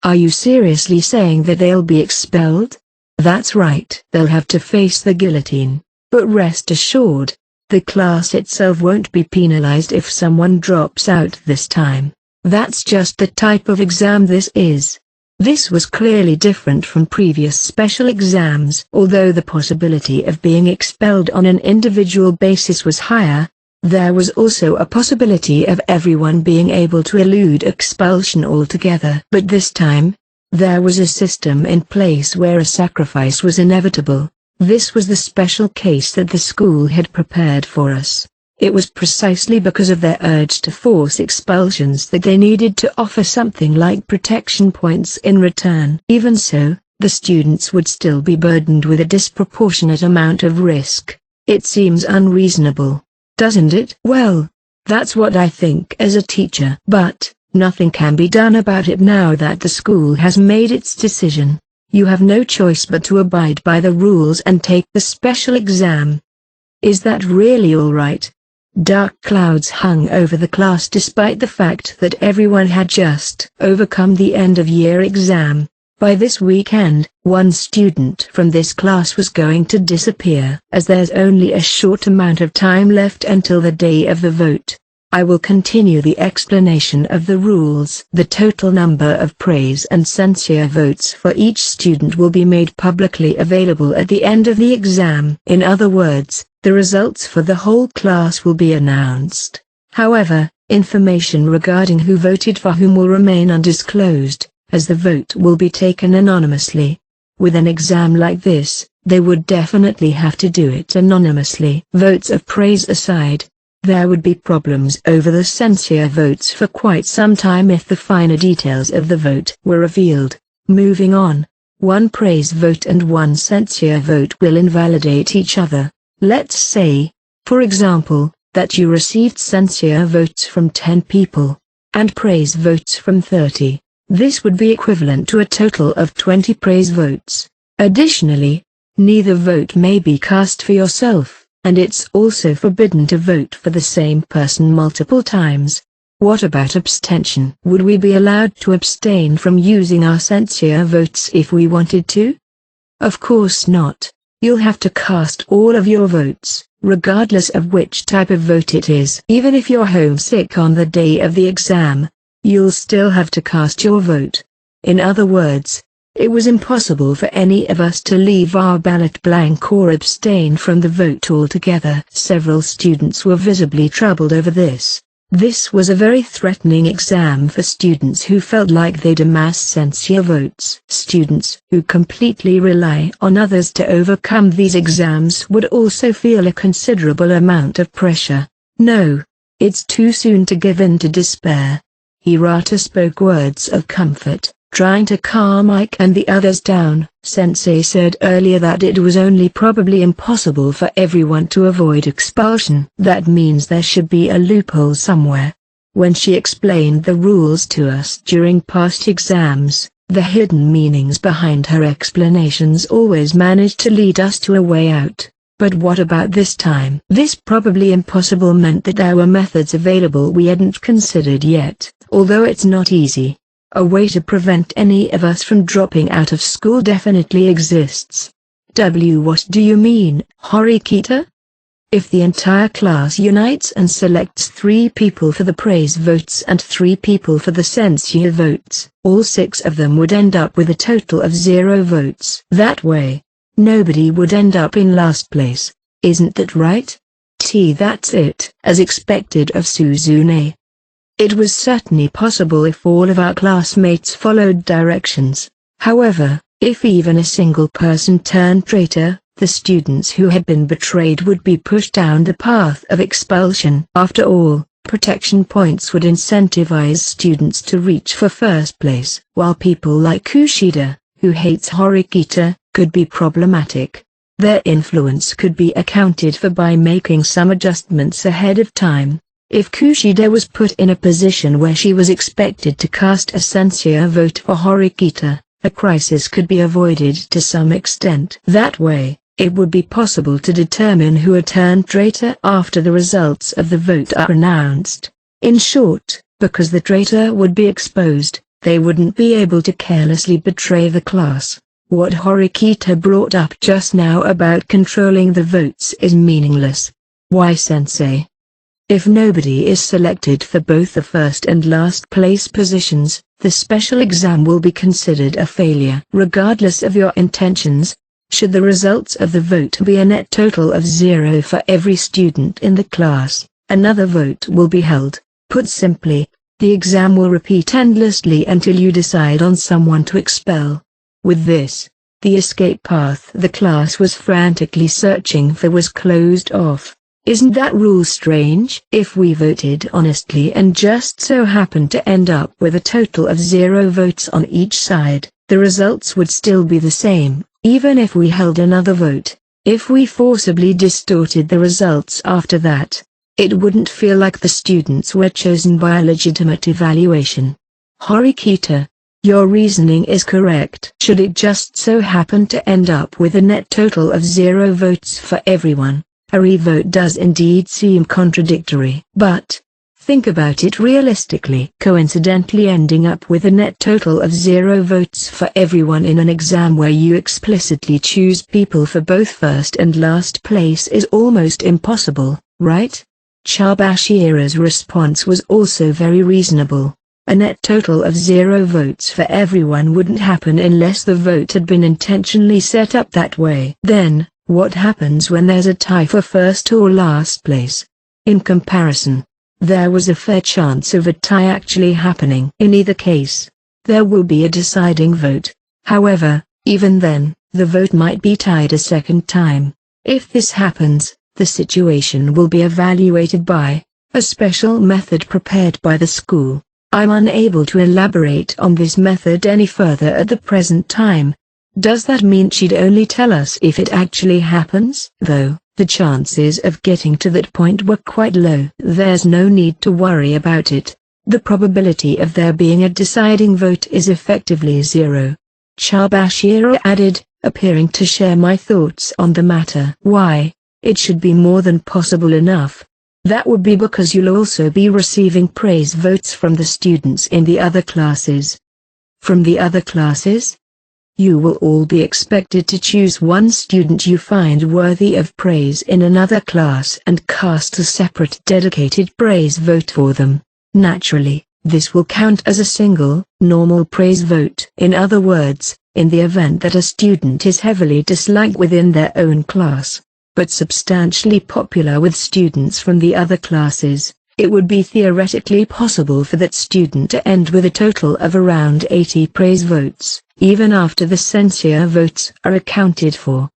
Are you seriously saying that they'll be expelled? That's right. They'll have to face the guillotine, but rest assured, the class itself won't be penalized if someone drops out this time. That's just the type of exam this is. This was clearly different from previous special exams. Although the possibility of being expelled on an individual basis was higher, there was also a possibility of everyone being able to elude expulsion altogether. But this time, There was a system in place where a sacrifice was inevitable. This was the special case that the school had prepared for us. It was precisely because of their urge to force expulsions that they needed to offer something like protection points in return. Even so, the students would still be burdened with a disproportionate amount of risk. It seems unreasonable, doesn't it? Well, that's what I think as a teacher. But nothing can be done about it now that the school has made its decision. You have no choice but to abide by the rules and take the special exam. Is that really all right? Dark clouds hung over the class despite the fact that everyone had just overcome the end-of-year exam. By this weekend, one student from this class was going to disappear, as there's only a short amount of time left until the day of the vote. I will continue the explanation of the rules. The total number of praise and censure votes for each student will be made publicly available at the end of the exam. In other words, the results for the whole class will be announced. However, information regarding who voted for whom will remain undisclosed, as the vote will be taken anonymously. With an exam like this, they would definitely have to do it anonymously. Votes of praise aside, there would be problems over the censure votes for quite some time if the finer details of the vote were revealed. Moving on, one praise vote and one censure vote will invalidate each other. Let's say, for example, that you received censure votes from 10 people, and praise votes from 30. This would be equivalent to a total of 20 praise votes. Additionally, neither vote may be cast for yourself, and it's also forbidden to vote for the same person multiple times. What about abstention? Would we be allowed to abstain from using our censure votes if we wanted to? Of course not. You'll have to cast all of your votes, regardless of which type of vote it is. Even if you're homesick on the day of the exam, you'll still have to cast your vote. In other words, it was impossible for any of us to leave our ballot blank or abstain from the vote altogether. Several students were visibly troubled over this. This was a very threatening exam for students who felt like they'd amass censure votes. Students who completely rely on others to overcome these exams would also feel a considerable amount of pressure. No, it's too soon to give in to despair. Hirata spoke words of comfort, trying to calm Ike and the others down. Sensei said earlier that it was only probably impossible for everyone to avoid expulsion. That means there should be a loophole somewhere. When she explained the rules to us during past exams, the hidden meanings behind her explanations always managed to lead us to a way out. But what about this time? This probably impossible meant that there were methods available we hadn't considered yet, although it's not easy. A way to prevent any of us from dropping out of school definitely exists. What do you mean, Horikita? If the entire class unites and selects 3 people for the praise votes and 3 people for the censure votes, all 6 of them would end up with a total of 0 votes. That way, nobody would end up in last place. Isn't that right? That's it. As expected of Suzune. It was certainly possible if all of our classmates followed directions. However, if even a single person turned traitor, the students who had been betrayed would be pushed down the path of expulsion. After all, protection points would incentivize students to reach for first place, while people like Kushida, who hates Horikita, could be problematic. Their influence could be accounted for by making some adjustments ahead of time. If Kushida was put in a position where she was expected to cast a censure vote for Horikita, a crisis could be avoided to some extent. That way, it would be possible to determine who a turned traitor after the results of the vote are announced. In short, because the traitor would be exposed, they wouldn't be able to carelessly betray the class. What Horikita brought up just now about controlling the votes is meaningless. Why, Sensei? If nobody is selected for both the first and last place positions, the special exam will be considered a failure. Regardless of your intentions, should the results of the vote be a net total of 0 for every student in the class, another vote will be held. Put simply, The exam will repeat endlessly until you decide on someone to expel. With this, the escape path the class was frantically searching for was closed off. Isn't that rule strange? If we voted honestly and just so happened to end up with a total of 0 votes on each side, the results would still be the same, even if we held another vote. If we forcibly distorted the results after that, it wouldn't feel like the students were chosen by a legitimate evaluation. Horikita, your reasoning is correct. Should it just so happen to end up with a net total of 0 votes for everyone, a revote does indeed seem contradictory. But, think about it realistically. Coincidentally ending up with a net total of 0 votes for everyone in an exam where you explicitly choose people for both first and last place is almost impossible, right? Chabashira's response was also very reasonable. A net total of 0 votes for everyone wouldn't happen unless the vote had been intentionally set up that way. Then, what happens when there's a tie for first or last place? In comparison, there was a fair chance of a tie actually happening. In either case, there will be a deciding vote. However, even then, the vote might be tied a second time. If this happens, the situation will be evaluated by a special method prepared by the school. I'm unable to elaborate on this method any further at the present time. Does that mean she'd only tell us if it actually happens? Though, the chances of getting to that point were quite low. There's no need to worry about it. The probability of there being a deciding vote is effectively 0. Chabashira added, appearing to share my thoughts on the matter. Why? It should be more than possible enough. That would be because you'll also be receiving praise votes from the students in the other classes. From the other classes? You will all be expected to choose one student you find worthy of praise in another class and cast a separate dedicated praise vote for them. Naturally, this will count as a single, normal praise vote. In other words, in the event that a student is heavily disliked within their own class, but substantially popular with students from the other classes, it would be theoretically possible for that student to end with a total of around 80 praise votes, even after the censure votes are accounted for.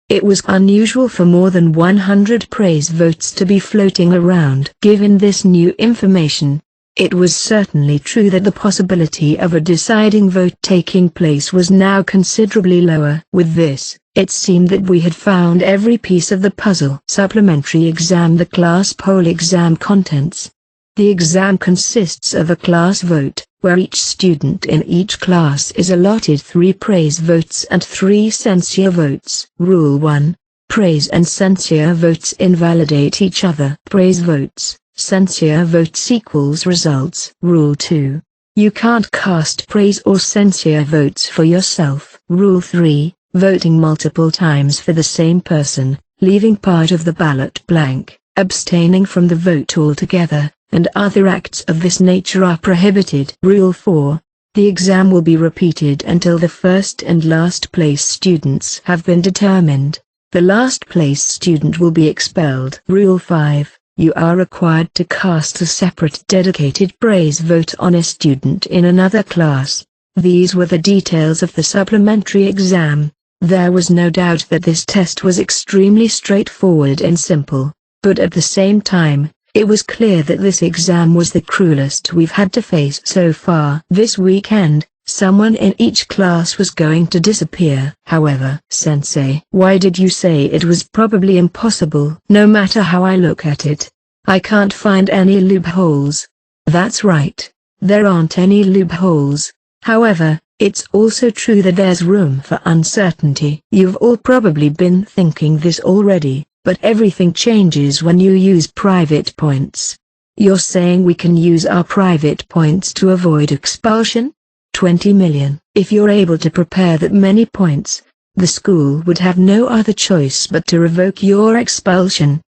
It was unusual for more than 100 praise votes to be floating around. Given this new information, it was certainly true that the possibility of a deciding vote taking place was now considerably lower. With this, it seemed that we had found every piece of the puzzle. Supplementary exam. The class poll exam contents. The exam consists of a class vote, where each student in each class is allotted 3 praise votes and 3 censure votes. Rule 1. Praise and censure votes invalidate each other. Praise votes, censure votes equals results. Rule 2. You can't cast praise or censure votes for yourself. Rule 3. Voting multiple times for the same person, leaving part of the ballot blank, abstaining from the vote altogether, and other acts of this nature are prohibited. Rule 4. The exam will be repeated until the first and last place students have been determined. The last place student will be expelled. Rule 5. You are required to cast a separate dedicated praise vote on a student in another class. These were the details of the supplementary exam. There was no doubt that this test was extremely straightforward and simple, but at the same time, it was clear that this exam was the cruelest we've had to face so far. This weekend, someone in each class was going to disappear. However, Sensei, why did you say it was probably impossible? No matter how I look at it, I can't find any loopholes. That's right, there aren't any loopholes. However, it's also true that there's room for uncertainty. You've all probably been thinking this already, but everything changes when you use private points. You're saying we can use our private points to avoid expulsion? 20 million. If you're able to prepare that many points, the school would have no other choice but to revoke your expulsion.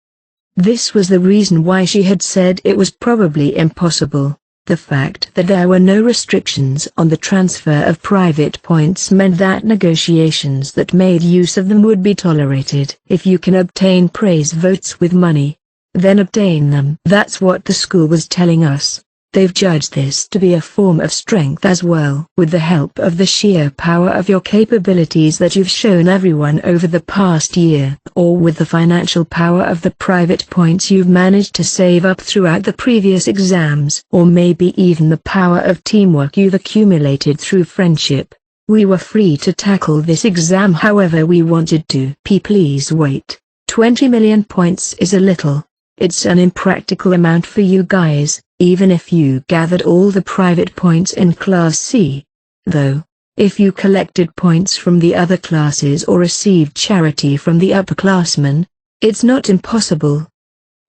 This was the reason why she had said it was probably impossible. The fact that there were no restrictions on the transfer of private points meant that negotiations that made use of them would be tolerated. If you can obtain praise votes with money, then obtain them. That's what the school was telling us. They've judged this to be a form of strength as well. With the help of the sheer power of your capabilities that you've shown everyone over the past year, or with the financial power of the private points you've managed to save up throughout the previous exams, or maybe even the power of teamwork you've accumulated through friendship, we were free to tackle this exam however we wanted to. Please wait. 20 million points is a little. It's an impractical amount for you guys, even if you gathered all the private points in Class C. Though, if you collected points from the other classes or received charity from the upperclassmen, it's not impossible.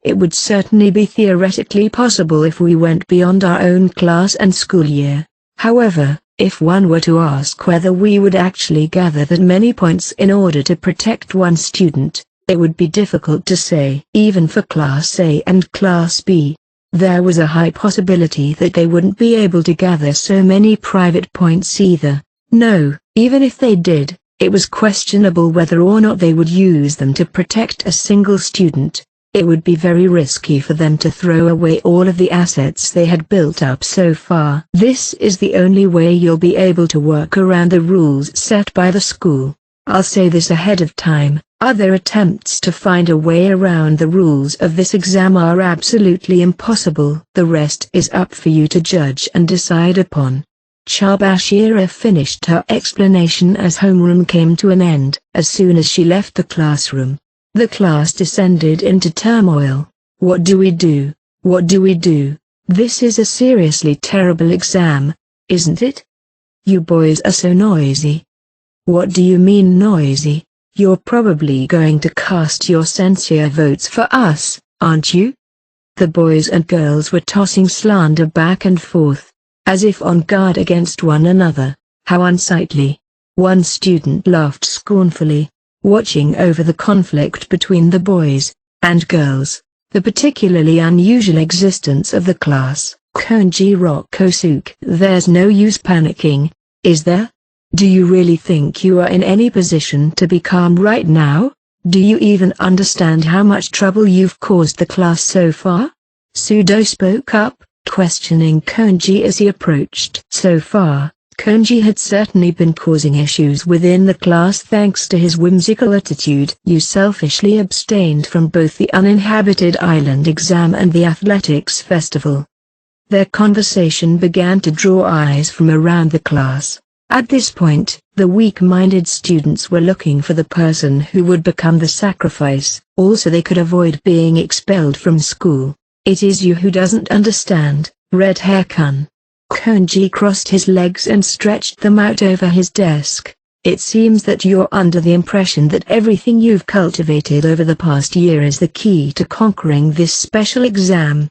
It would certainly be theoretically possible if we went beyond our own class and school year. However, if one were to ask whether we would actually gather that many points in order to protect one student, it would be difficult to say. Even for Class A and Class B, there was a high possibility that they wouldn't be able to gather so many private points either. No, even if they did, it was questionable whether or not they would use them to protect a single student. It would be very risky for them to throw away all of the assets they had built up so far. This is the only way you'll be able to work around the rules set by the school. I'll say this ahead of time. Other attempts to find a way around the rules of this exam are absolutely impossible. The rest is up for you to judge and decide upon. Chabashira finished her explanation as homeroom came to an end. As soon as she left the classroom, the class descended into turmoil. What do we do? What do we do? This is a seriously terrible exam, isn't it? You boys are so noisy. What do you mean noisy? You're probably going to cast your censure votes for us, aren't you? The boys and girls were tossing slander back and forth, as if on guard against one another. How unsightly. One student laughed scornfully, watching over the conflict between the boys and girls, the particularly unusual existence of the class. Konji Rokosuke. There's no use panicking, is there? Do you really think you are in any position to be calm right now? Do you even understand how much trouble you've caused the class so far? Sudo spoke up, questioning Konji as he approached. So far, Konji had certainly been causing issues within the class thanks to his whimsical attitude. You selfishly abstained from both the uninhabited island exam and the athletics festival. Their conversation began to draw eyes from around the class. At this point, the weak-minded students were looking for the person who would become the sacrifice, also they could avoid being expelled from school. It is you who doesn't understand, Red Hair-kun. Konji crossed his legs and stretched them out over his desk. It seems that you're under the impression that everything you've cultivated over the past year is the key to conquering this special exam.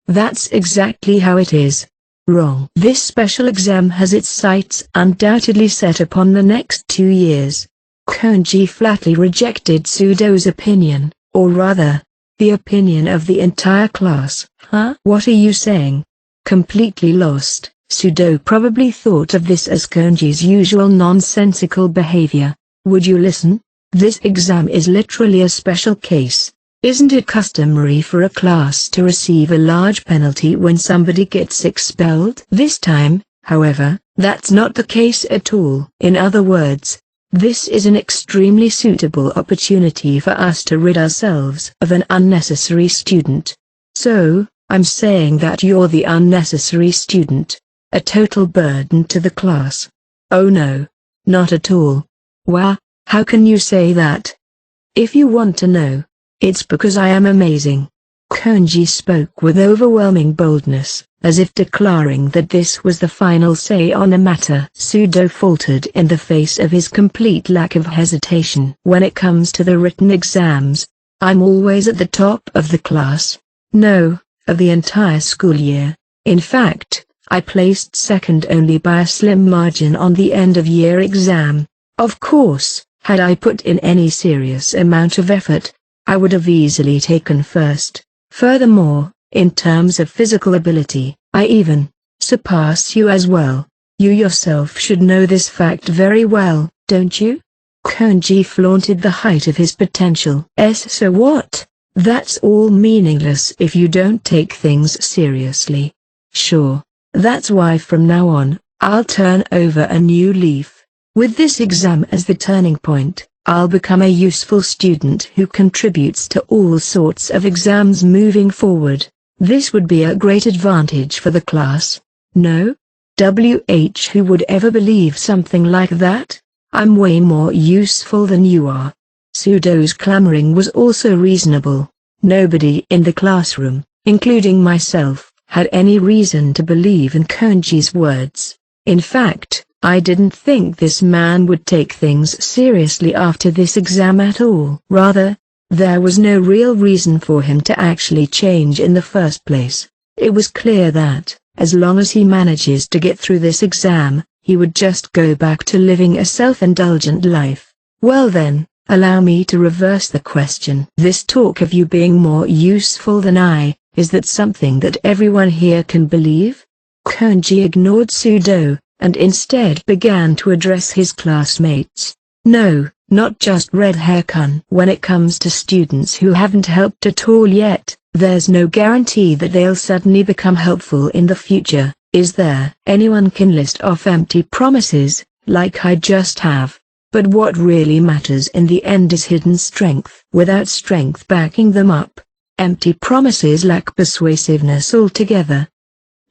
That's exactly how it is. Wrong. This special exam has its sights undoubtedly set upon the next 2 years. Konji flatly rejected Sudo's opinion, or rather, the opinion of the entire class. Huh? What are you saying? Completely lost, Sudo probably thought of this as Konji's usual nonsensical behavior. Would you listen? This exam is literally a special case. Isn't it customary for a class to receive a large penalty when somebody gets expelled? This time, however, that's not the case at all. In other words, this is an extremely suitable opportunity for us to rid ourselves of an unnecessary student. So, I'm saying that you're the unnecessary student, a total burden to the class. Oh no, not at all. Wah, how can you say that? If you want to know, it's because I am amazing. Konji spoke with overwhelming boldness, as if declaring that this was the final say on the matter. Sudo faltered in the face of his complete lack of hesitation. When it comes to the written exams, I'm always at the top of the class. No, of the entire school year. In fact, I placed second only by a slim margin on the end-of-year exam. Of course, had I put in any serious amount of effort, I would have easily taken first. Furthermore, in terms of physical ability, I even surpass you as well. You yourself should know this fact very well, don't you? Konji flaunted the height of his potential. So what? That's all meaningless if you don't take things seriously. Sure. That's why from now on, I'll turn over a new leaf. With this exam as the turning point, I'll become a useful student who contributes to all sorts of exams moving forward. This would be a great advantage for the class. No? Who would ever believe something like that? I'm way more useful than you are. Pseudo's clamoring was also reasonable. Nobody in the classroom, including myself, had any reason to believe in Konji's words. In fact, I didn't think this man would take things seriously after this exam at all. Rather, there was no real reason for him to actually change in the first place. It was clear that, as long as he manages to get through this exam, he would just go back to living a self-indulgent life. Well then, allow me to reverse the question. This talk of you being more useful than I, is that something that everyone here can believe? Konji ignored Pseudo, and instead began to address his classmates. No, not just Red Hair Kun. When it comes to students who haven't helped at all yet, there's no guarantee that they'll suddenly become helpful in the future, is there? Anyone can list off empty promises, like I just have. But what really matters in the end is hidden strength. Without strength backing them up, empty promises lack persuasiveness altogether.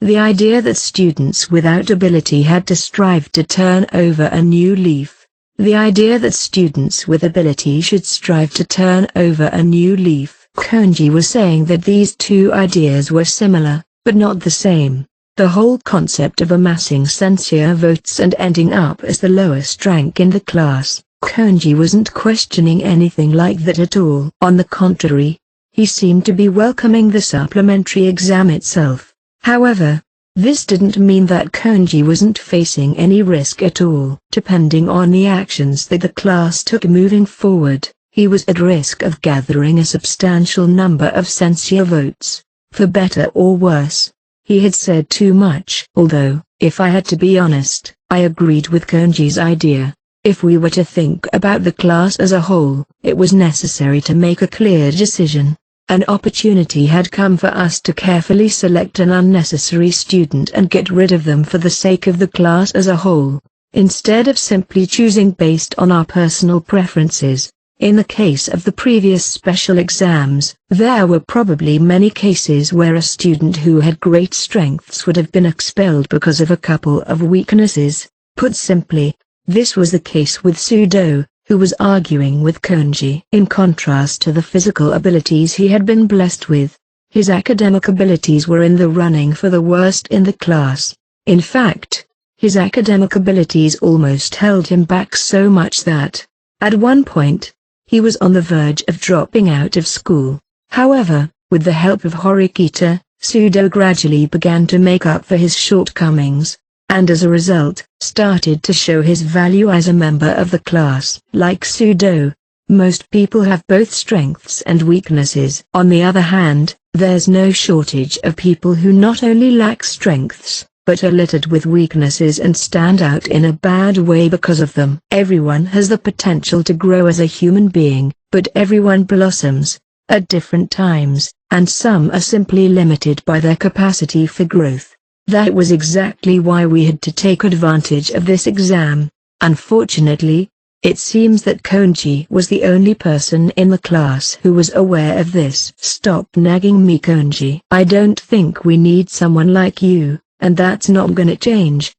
The idea that students without ability had to strive to turn over a new leaf. The idea that students with ability should strive to turn over a new leaf. Konji was saying that these two ideas were similar, but not the same. The whole concept of amassing censure votes and ending up as the lowest rank in the class. Konji wasn't questioning anything like that at all. On the contrary, he seemed to be welcoming the supplementary exam itself. However, this didn't mean that Konji wasn't facing any risk at all. Depending on the actions that the class took moving forward, he was at risk of gathering a substantial number of censure votes. For better or worse, he had said too much. Although, if I had to be honest, I agreed with Konji's idea. If we were to think about the class as a whole, it was necessary to make a clear decision. An opportunity had come for us to carefully select an unnecessary student and get rid of them for the sake of the class as a whole, instead of simply choosing based on our personal preferences. In the case of the previous special exams, there were probably many cases where a student who had great strengths would have been expelled because of a couple of weaknesses. Put simply, this was the case with Pseudo, who was arguing with Konji. In contrast to the physical abilities he had been blessed with, his academic abilities were in the running for the worst in the class. In fact, his academic abilities almost held him back so much that, at one point, he was on the verge of dropping out of school. However, with the help of Horikita, Pseudo gradually began to make up for his shortcomings, and as a result, started to show his value as a member of the class. Like Pseudo, most people have both strengths and weaknesses. On the other hand, there's no shortage of people who not only lack strengths, but are littered with weaknesses and stand out in a bad way because of them. Everyone has the potential to grow as a human being, but everyone blossoms, at different times, and some are simply limited by their capacity for growth. That was exactly why we had to take advantage of this exam. Unfortunately, it seems that Konji was the only person in the class who was aware of this. Stop nagging me, Konji. I don't think we need someone like you, and that's not gonna change.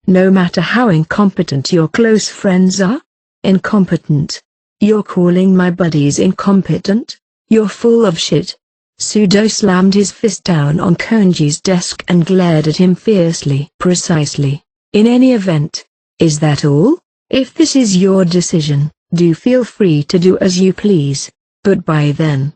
No matter how incompetent your close friends are? Incompetent? You're calling my buddies incompetent? You're full of shit. Pseudo slammed his fist down on Konji's desk and glared at him fiercely. Precisely. In any event, is that all? If this is your decision, do feel free to do as you please, but by then,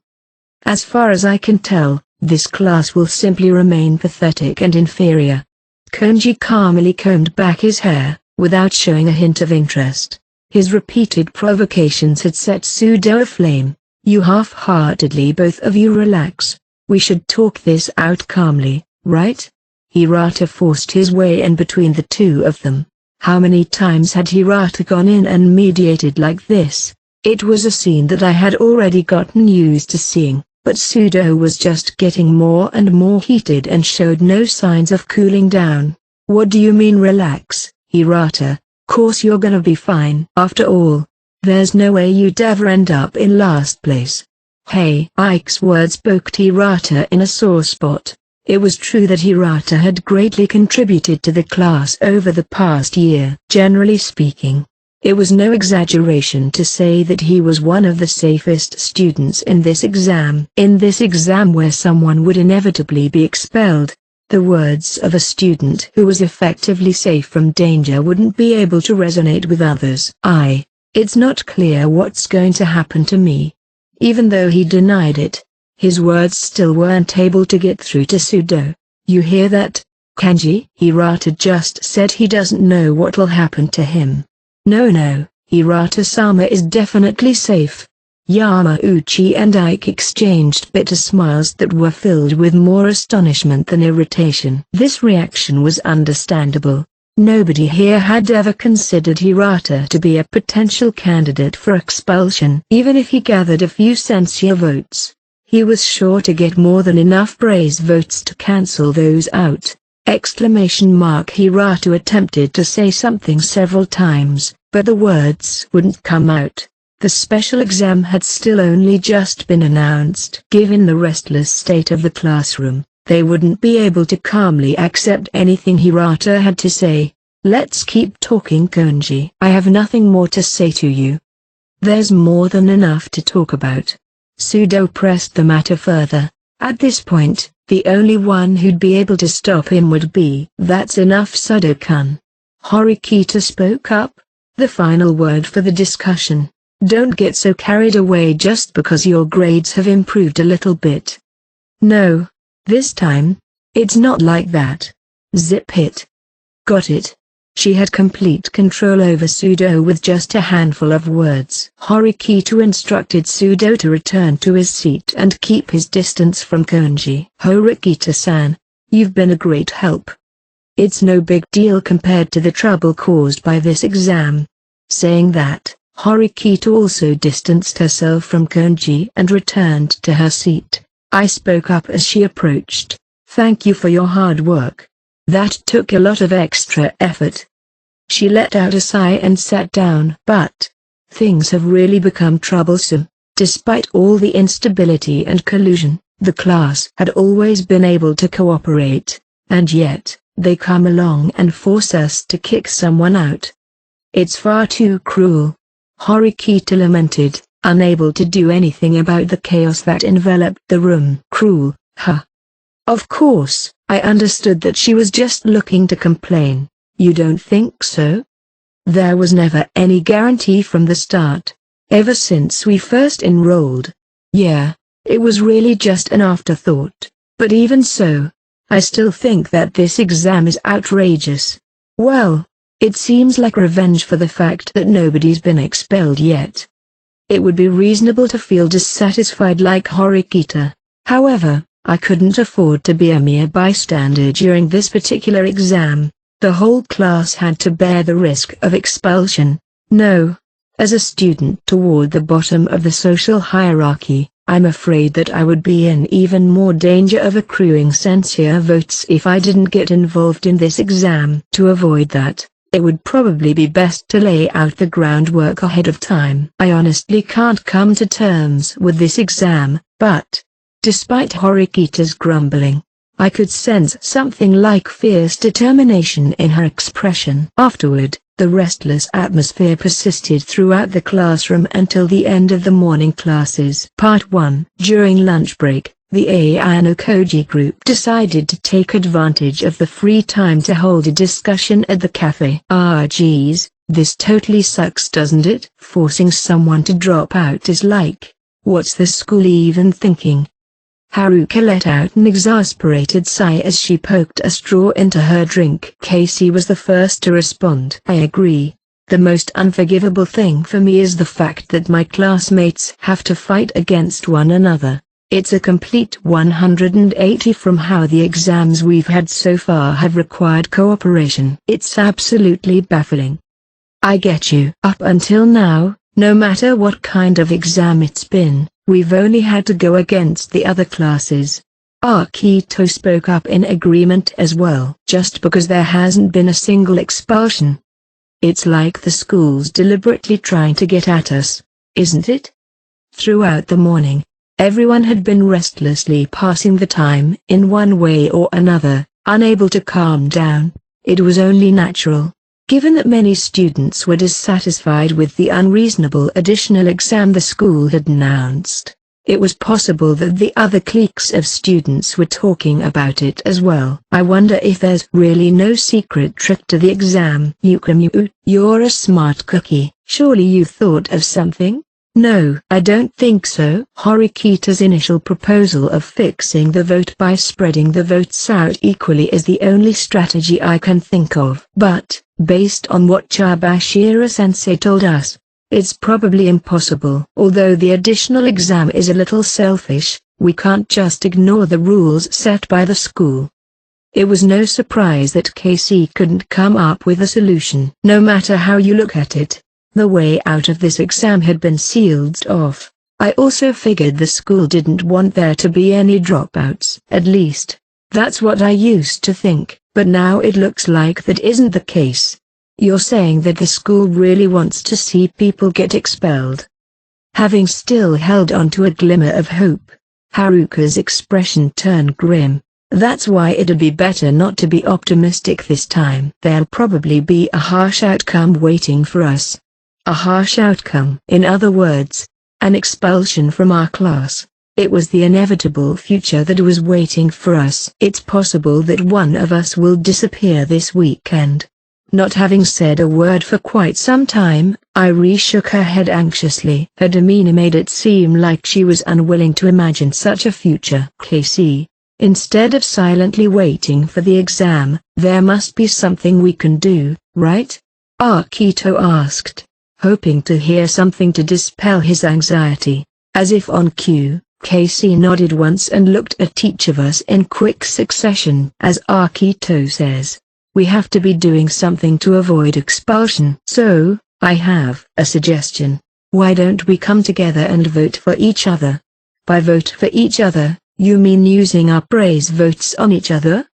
as far as I can tell, this class will simply remain pathetic and inferior. Konji calmly combed back his hair, without showing a hint of interest. His repeated provocations had set Pseudo aflame. You half-heartedly both of you relax. We should talk this out calmly, right? Hirata forced his way in between the two of them. How many times had Hirata gone in and mediated like this? It was a scene that I had already gotten used to seeing. But Pseudo was just getting more and more heated and showed no signs of cooling down. What do you mean relax, Hirata? Course you're gonna be fine. After all, there's no way you'd ever end up in last place. Hey. Ike's words poked Hirata in a sore spot. It was true that Hirata had greatly contributed to the class over the past year. Generally speaking, it was no exaggeration to say that he was one of the safest students in this exam. In this exam where someone would inevitably be expelled, the words of a student who was effectively safe from danger wouldn't be able to resonate with others. It's not clear what's going to happen to me. Even though he denied it, his words still weren't able to get through to Pseudo. You hear that, Kanji? Hirata just said he doesn't know what'll happen to him. No, Hirata-sama is definitely safe. Yamauchi and Ike exchanged bitter smiles that were filled with more astonishment than irritation. This reaction was understandable. Nobody here had ever considered Hirata to be a potential candidate for expulsion. Even if he gathered a few censure votes, he was sure to get more than enough praise votes to cancel those out. Hirata attempted to say something several times, but the words wouldn't come out. The special exam had still only just been announced. Given the restless state of the classroom, they wouldn't be able to calmly accept anything Hirata had to say. Let's keep talking, Konji. I have nothing more to say to you. There's more than enough to talk about. Pseudo pressed the matter further. At this point, the only one who'd be able to stop him would be. That's enough, Sudo-kun. Horikita spoke up. The final word for the discussion. Don't get so carried away just because your grades have improved a little bit. No. This time, it's not like that. Zip it. Got it. She had complete control over Pseudo with just a handful of words. Horikita instructed Pseudo to return to his seat and keep his distance from Konji. Horikita-san, you've been a great help. It's no big deal compared to the trouble caused by this exam. Saying that, Horikita also distanced herself from Konji and returned to her seat. I spoke up as she approached. Thank you for your hard work. That took a lot of extra effort. She let out a sigh and sat down. But things have really become troublesome. Despite all the instability and collusion, the class had always been able to cooperate, and yet, they come along and force us to kick someone out. It's far too cruel. Horikita lamented, unable to do anything about the chaos that enveloped the room. Cruel, huh? Of course, I understood that she was just looking to complain. You don't think so? There was never any guarantee from the start. Ever since we first enrolled. Yeah, it was really just an afterthought. But even so, I still think that this exam is outrageous. Well, it seems like revenge for the fact that nobody's been expelled yet. It would be reasonable to feel dissatisfied like Horikita. However, I couldn't afford to be a mere bystander during this particular exam. The whole class had to bear the risk of expulsion. No. As a student toward the bottom of the social hierarchy, I'm afraid that I would be in even more danger of accruing censure votes if I didn't get involved in this exam. To avoid that, it would probably be best to lay out the groundwork ahead of time. I honestly can't come to terms with this exam, but despite Horikita's grumbling, I could sense something like fierce determination in her expression. Afterward, the restless atmosphere persisted throughout the classroom until the end of the morning classes. Part 1. During lunch break, the Ayano Koji group decided to take advantage of the free time to hold a discussion at the cafe. Ah geez, this totally sucks, doesn't it? Forcing someone to drop out is like, what's the school even thinking? Haruka let out an exasperated sigh as she poked a straw into her drink. Casey was the first to respond. I agree. The most unforgivable thing for me is the fact that my classmates have to fight against one another. It's a complete 180 from how the exams we've had so far have required cooperation. It's absolutely baffling. I get you. Up until now, no matter what kind of exam it's been, We've only had to go against the other classes. Akito spoke up in agreement as well. Just because there hasn't been a single expulsion. It's like the school's deliberately trying to get at us, isn't it? Throughout the morning, everyone had been restlessly passing the time in one way or another, unable to calm down. It was only natural, given that many students were dissatisfied with the unreasonable additional exam the school had announced. It was possible that the other cliques of students were talking about it as well. I wonder if there's really no secret trick to the exam. You're a smart cookie. Surely you thought of something? No, I don't think so. Horikita's initial proposal of fixing the vote by spreading the votes out equally is the only strategy I can think of. But, based on what Chabashira-sensei told us, it's probably impossible. Although the additional exam is a little selfish, we can't just ignore the rules set by the school. It was no surprise that Casey couldn't come up with a solution. No matter how you look at it, the way out of this exam had been sealed off. I also figured the school didn't want there to be any dropouts. At least, that's what I used to think, but now it looks like that isn't the case. You're saying that the school really wants to see people get expelled. Having still held on to a glimmer of hope, Haruka's expression turned grim. That's why it'd be better not to be optimistic this time. There'll probably be a harsh outcome waiting for us. A harsh outcome. In other words, an expulsion from our class. It was the inevitable future that was waiting for us. It's possible that one of us will disappear this weekend. Not having said a word for quite some time, Irie shook her head anxiously. Her demeanor made it seem like she was unwilling to imagine such a future. Casey, instead of silently waiting for the exam, there must be something we can do, right? Akito asked, hoping to hear something to dispel his anxiety. As if on cue, Casey nodded once and looked at each of us in quick succession. As Akito says, we have to be doing something to avoid expulsion. So, I have a suggestion. Why don't we come together and vote for each other? By vote for each other, you mean using our praise votes on each other?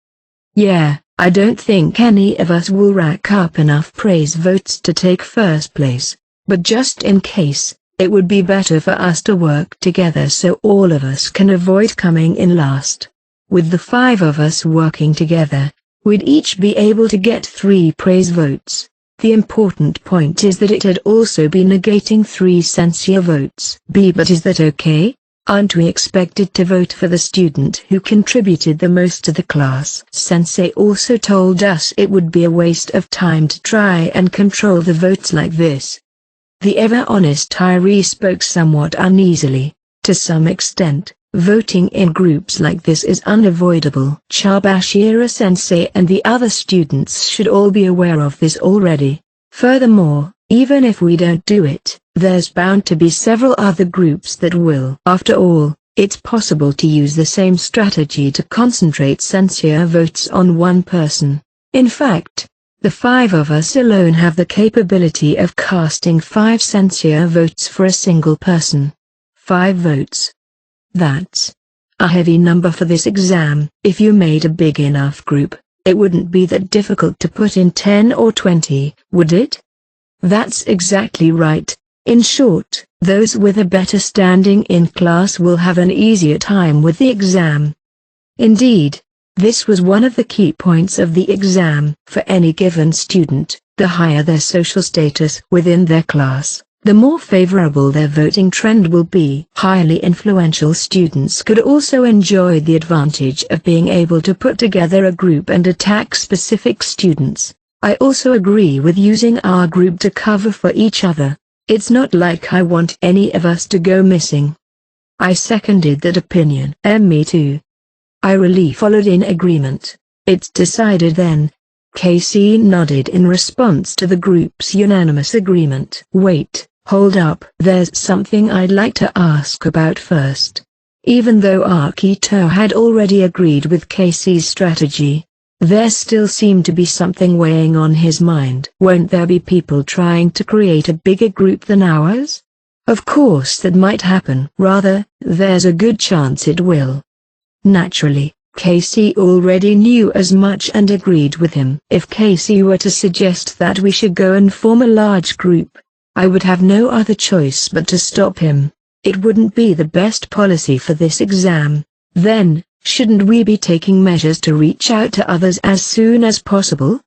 Yeah, I don't think any of us will rack up enough praise votes to take first place, but just in case, it would be better for us to work together so all of us can avoid coming in last. With the 5 of us working together, we'd each be able to get 3 praise votes. The important point is that it'd also be negating 3 censure votes. But is that okay? Aren't we expected to vote for the student who contributed the most to the class? Sensei also told us it would be a waste of time to try and control the votes like this. The ever-honest Irie spoke somewhat uneasily. To some extent, voting in groups like this is unavoidable. Chabashira-sensei and the other students should all be aware of this already. Furthermore, even if we don't do it, there's bound to be several other groups that will. After all, it's possible to use the same strategy to concentrate censure votes on one person. In fact, the 5 of us alone have the capability of casting 5 censure votes for a single person. 5 votes. That's a heavy number for this exam. If you made a big enough group, it wouldn't be that difficult to put in 10 or 20, would it? That's exactly right. In short, those with a better standing in class will have an easier time with the exam. Indeed, this was one of the key points of the exam. For any given student, the higher their social status within their class, the more favorable their voting trend will be. Highly influential students could also enjoy the advantage of being able to put together a group and attack specific students. I also agree with using our group to cover for each other. It's not like I want any of us to go missing. I seconded that opinion. Me too. Irie followed in agreement. It's decided then. Casey nodded in response to the group's unanimous agreement. Wait, hold up. There's something I'd like to ask about first. Even though Akito had already agreed with Casey's strategy, there still seemed to be something weighing on his mind. Won't there be people trying to create a bigger group than ours? Of course that might happen. Rather, there's a good chance it will. Naturally, Casey already knew as much and agreed with him. If Casey were to suggest that we should go and form a large group, I would have no other choice but to stop him. It wouldn't be the best policy for this exam. Then, shouldn't we be taking measures to reach out to others as soon as possible?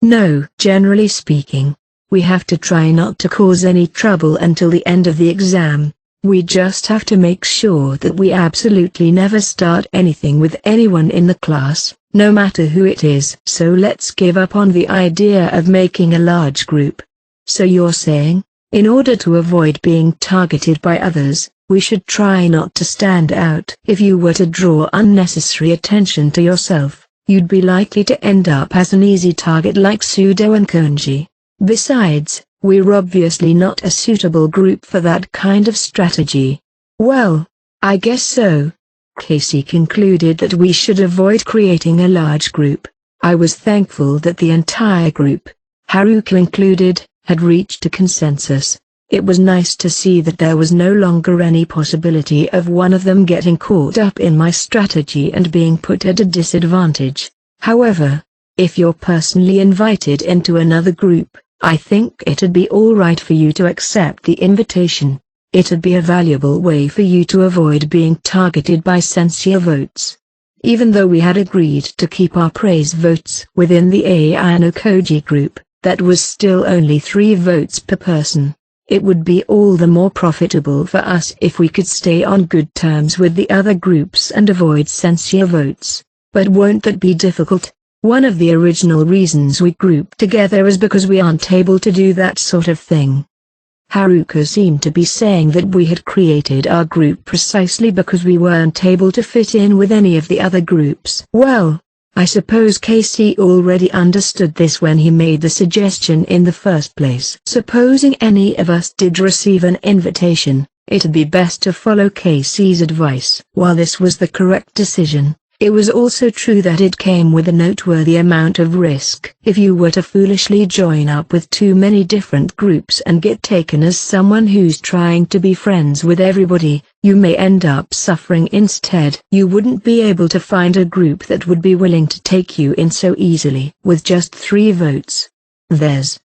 No. Generally speaking, we have to try not to cause any trouble until the end of the exam. We just have to make sure that we absolutely never start anything with anyone in the class, no matter who it is. So let's give up on the idea of making a large group. So you're saying, in order to avoid being targeted by others, we should try not to stand out. If you were to draw unnecessary attention to yourself, you'd be likely to end up as an easy target like Sudo and Konji. Besides, we're obviously not a suitable group for that kind of strategy. Well, I guess so. Casey concluded that we should avoid creating a large group. I was thankful that the entire group, Haruka included, had reached a consensus. It was nice to see that there was no longer any possibility of one of them getting caught up in my strategy and being put at a disadvantage. However, if you're personally invited into another group, I think it'd be alright for you to accept the invitation. It'd be a valuable way for you to avoid being targeted by censure votes. Even though we had agreed to keep our praise votes within the Ayano Koji group, that was still only 3 votes per person. It would be all the more profitable for us if we could stay on good terms with the other groups and avoid censure votes. But won't that be difficult? One of the original reasons we grouped together was because we aren't able to do that sort of thing. Haruka seemed to be saying that we had created our group precisely because we weren't able to fit in with any of the other groups. Well, I suppose Casey already understood this when he made the suggestion in the first place. Supposing any of us did receive an invitation, it'd be best to follow Casey's advice. While this was the correct decision, it was also true that it came with a noteworthy amount of risk. If you were to foolishly join up with too many different groups and get taken as someone who's trying to be friends with everybody, you may end up suffering instead. You wouldn't be able to find a group that would be willing to take you in so easily. With just 3 votes, there's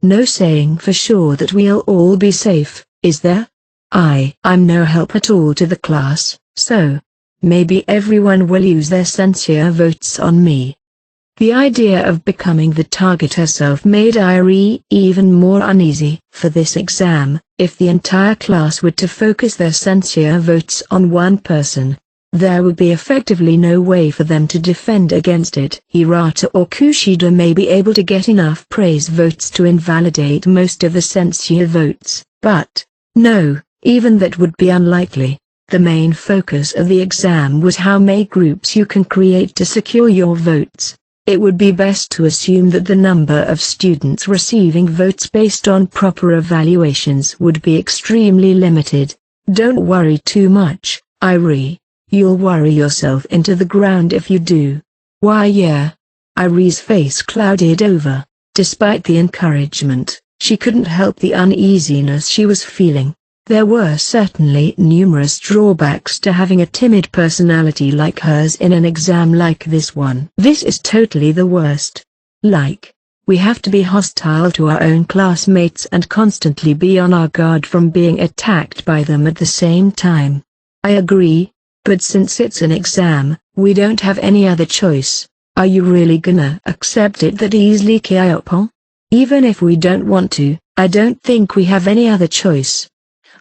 no saying for sure that we'll all be safe, is there? I'm no help at all to the class, so maybe everyone will use their censure votes on me. The idea of becoming the target herself made Irie even more uneasy. For this exam, if the entire class were to focus their censure votes on one person, there would be effectively no way for them to defend against it. Hirata or Kushida may be able to get enough praise votes to invalidate most of the censure votes, but no, even that would be unlikely. The main focus of the exam was how many groups you can create to secure your votes. It would be best to assume that the number of students receiving votes based on proper evaluations would be extremely limited. Don't worry too much, Irie. You'll worry yourself into the ground if you do. Why yeah. Irie's face clouded over. Despite the encouragement, she couldn't help the uneasiness she was feeling. There were certainly numerous drawbacks to having a timid personality like hers in an exam like this one. This is totally the worst. Like, we have to be hostile to our own classmates and constantly be on our guard from being attacked by them at the same time. I agree, but since it's an exam, we don't have any other choice. Are you really gonna accept it that easily, Kyopo? Even if we don't want to, I don't think we have any other choice.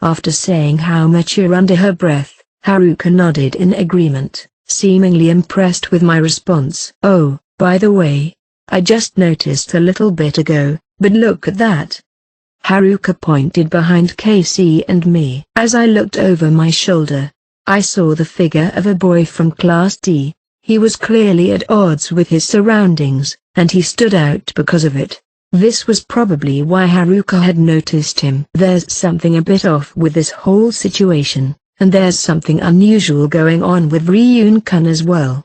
After saying how mature under her breath, Haruka nodded in agreement, seemingly impressed with my response. Oh, by the way, I just noticed a little bit ago, but look at that. Haruka pointed behind Casey and me. As I looked over my shoulder, I saw the figure of a boy from Class D. He was clearly at odds with his surroundings, and he stood out because of it. This was probably why Haruka had noticed him. There's something a bit off with this whole situation, and there's something unusual going on with Ryun-kun as well.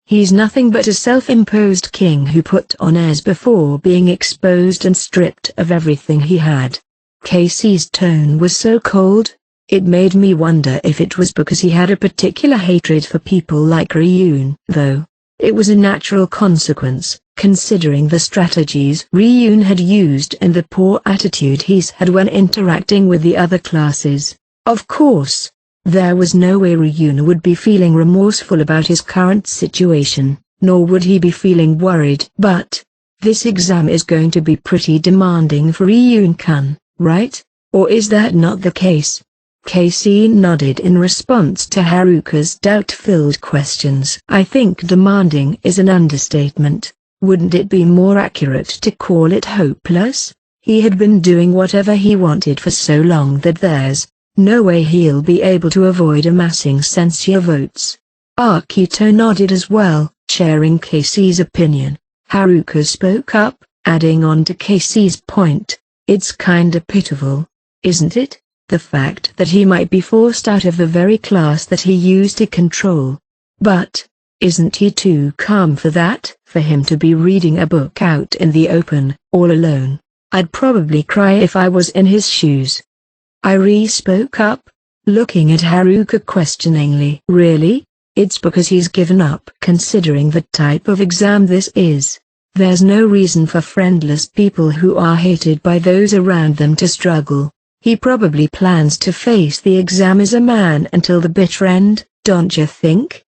He's nothing but a self-imposed king who put on airs before being exposed and stripped of everything he had. Casey's tone was so cold, it made me wonder if it was because he had a particular hatred for people like Ryun. Though, it was a natural consequence, considering the strategies Ryun had used and the poor attitude he's had when interacting with the other classes. Of course, there was no way Ryun would be feeling remorseful about his current situation, nor would he be feeling worried. But, this exam is going to be pretty demanding for Ryun-kun, right? Or is that not the case? Casey nodded in response to Haruka's doubt-filled questions. I think demanding is an understatement. Wouldn't it be more accurate to call it hopeless? He had been doing whatever he wanted for so long that there's no way he'll be able to avoid amassing censure votes. Akito nodded as well, sharing Casey's opinion. Haruka spoke up, adding on to Casey's point. It's kinda pitiful, isn't it? The fact that he might be forced out of the very class that he used to control. But, isn't he too calm for that? For him to be reading a book out in the open, all alone. I'd probably cry if I was in his shoes. Irie spoke up, looking at Haruka questioningly. Really? It's because he's given up. Considering the type of exam this is, there's no reason for friendless people who are hated by those around them to struggle. He probably plans to face the exam as a man until the bitter end, don't you think?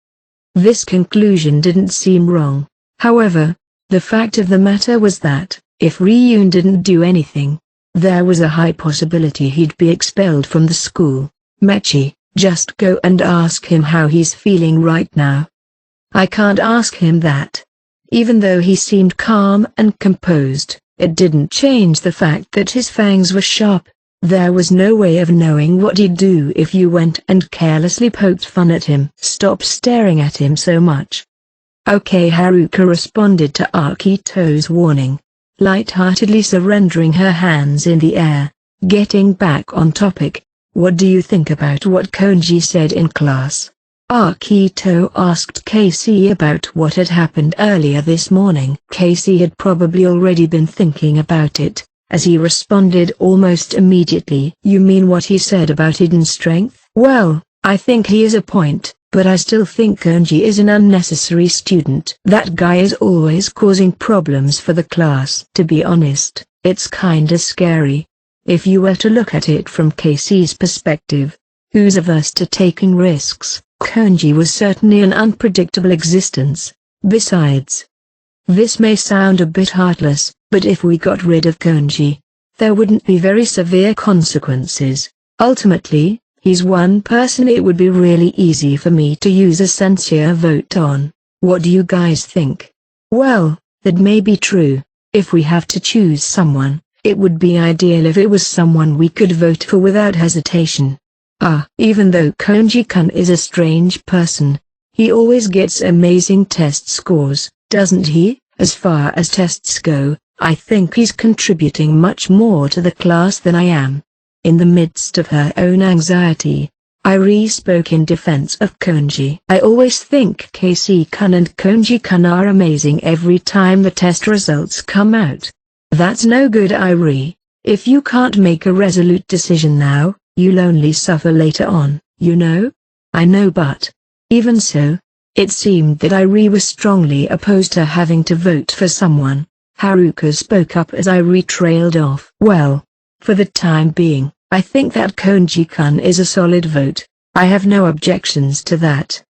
This conclusion didn't seem wrong. However, the fact of the matter was that, if Ryun didn't do anything, there was a high possibility he'd be expelled from the school. Mechi, just go and ask him how he's feeling right now. I can't ask him that. Even though he seemed calm and composed, it didn't change the fact that his fangs were sharp. There was no way of knowing what he'd do if you went and carelessly poked fun at him. Stop staring at him so much. Okay, Haruka responded to Akito's warning, light-heartedly surrendering her hands in the air. Getting back on topic, what do you think about what Konji said in class? Akito asked Casey about what had happened earlier this morning. Casey had probably already been thinking about it, as he responded almost immediately. You mean what he said about hidden strength? Well, I think he has a point, but I still think Konji is an unnecessary student. That guy is always causing problems for the class. To be honest, it's kinda scary. If you were to look at it from Casey's perspective, who's averse to taking risks? Konji was certainly an unpredictable existence. Besides, this may sound a bit heartless, but if we got rid of Konji, there wouldn't be very severe consequences. Ultimately, he's one person it would be really easy for me to use a censure vote on. What do you guys think? Well, that may be true. If we have to choose someone, it would be ideal if it was someone we could vote for without hesitation. Even though Konji-kun is a strange person, he always gets amazing test scores, doesn't he? As far as tests go, I think he's contributing much more to the class than I am. In the midst of her own anxiety, Irie spoke in defense of Konji. I always think Casey-kun and Konji-kun are amazing every time the test results come out. That's no good, Irie. If you can't make a resolute decision now, you'll only suffer later on, you know? I know, but even so, it seemed that Irie was strongly opposed to having to vote for someone. Haruka spoke up as Irie trailed off. Well, for the time being, I think that Konji-kun is a solid vote. I have no objections to that.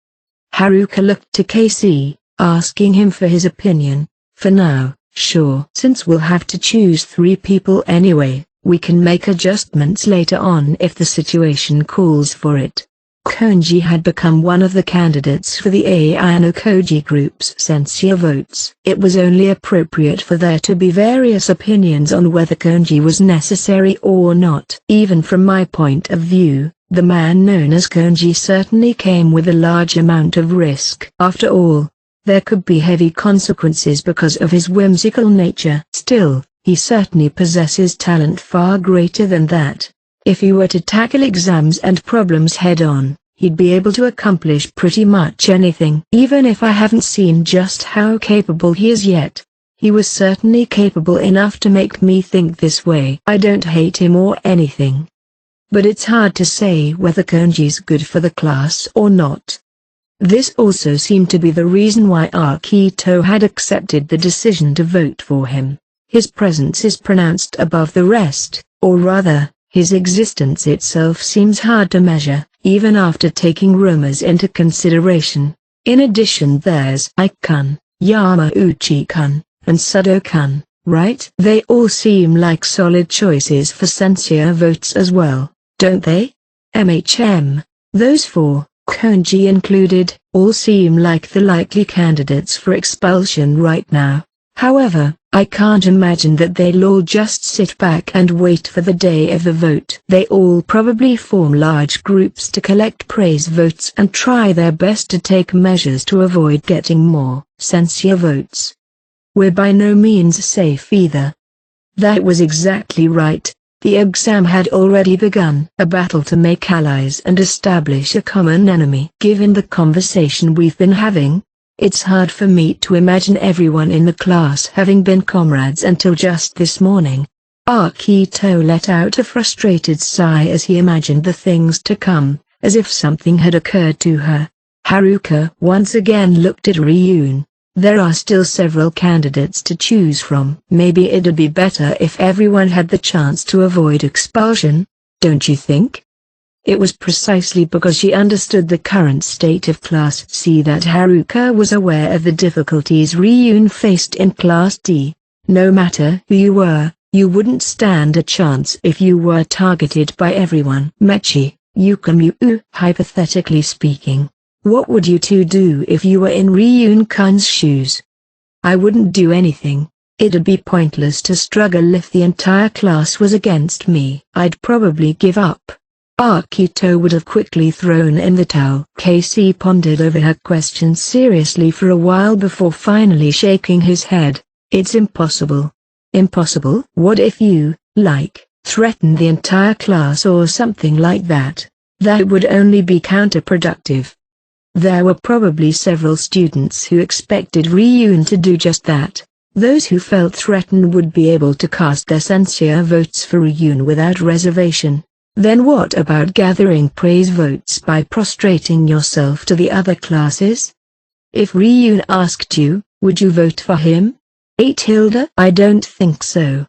Haruka looked to Casey, asking him for his opinion. For now, sure. Since we'll have to choose 3 people anyway, we can make adjustments later on if the situation calls for it. Konji had become one of the candidates for the Ayano Koji group's censure votes. It was only appropriate for there to be various opinions on whether Konji was necessary or not. Even from my point of view, the man known as Konji certainly came with a large amount of risk. After all, there could be heavy consequences because of his whimsical nature. Still, he certainly possesses talent far greater than that. If he were to tackle exams and problems head-on, he'd be able to accomplish pretty much anything. Even if I haven't seen just how capable he is yet, He was certainly capable enough to make me think this way. I don't hate him or anything. But it's hard to say whether Konji's good for the class or not. This also seemed to be the reason why Akito had accepted the decision to vote for him. His presence is pronounced above the rest, or rather, his existence itself seems hard to measure, even after taking rumors into consideration. In addition there's Ike-kun, Yamauchi-kun, and Sado-kun, right? They all seem like solid choices for censure votes as well, don't they? Those four, Konji included, all seem like the likely candidates for expulsion right now. However, I can't imagine that they'll all just sit back and wait for the day of the vote. They all probably form large groups to collect praise votes and try their best to take measures to avoid getting more censure votes. We're by no means safe either. That was exactly right. The exam had already begun. A battle to make allies and establish a common enemy. Given the conversation we've been having, it's hard for me to imagine everyone in the class having been comrades until just this morning. Akito let out a frustrated sigh as he imagined the things to come, as if something had occurred to her. Haruka once again looked at Ryun. There are still several candidates to choose from. Maybe it'd be better if everyone had the chance to avoid expulsion, don't you think? It was precisely because she understood the current state of Class C that Haruka was aware of the difficulties Ryun faced in Class D. No matter who you were, you wouldn't stand a chance if you were targeted by everyone. Mechi, Yukamu, hypothetically speaking. What would you two do if you were in Ryun-kun's shoes? I wouldn't do anything. It'd be pointless to struggle if the entire class was against me. I'd probably give up. Akito would have quickly thrown in the towel. Casey pondered over her question seriously for a while before finally shaking his head. It's impossible. Impossible? What if you, threaten the entire class or something like that? That would only be counterproductive. There were probably several students who expected Ryun to do just that. Those who felt threatened would be able to cast their censure votes for Ryun without reservation. Then what about gathering praise votes by prostrating yourself to the other classes? If Ryun asked you, would you vote for him? Hilda? I don't think so.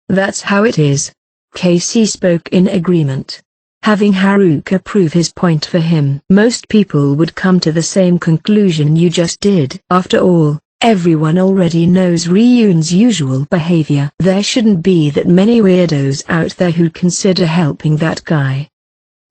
That's how it is. Casey spoke in agreement. Having Haruka prove his point for him. Most people would come to the same conclusion you just did. After all, everyone already knows Ryun's usual behavior. There shouldn't be that many weirdos out there who'd consider helping that guy.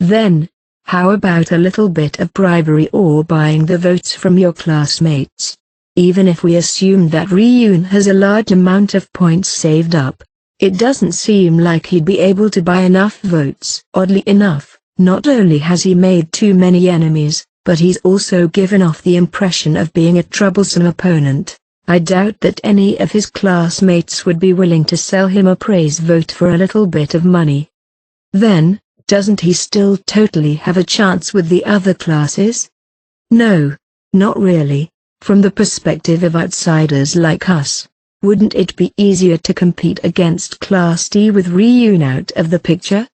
Then, how about a little bit of bribery or buying the votes from your classmates? Even if we assume that Ryun has a large amount of points saved up, it doesn't seem like he'd be able to buy enough votes. Oddly enough, not only has he made too many enemies, but he's also given off the impression of being a troublesome opponent. I doubt that any of his classmates would be willing to sell him a praise vote for a little bit of money. Then, doesn't he still totally have a chance with the other classes? No, not really. From the perspective of outsiders like us, wouldn't it be easier to compete against Class D with Ryun out of the picture?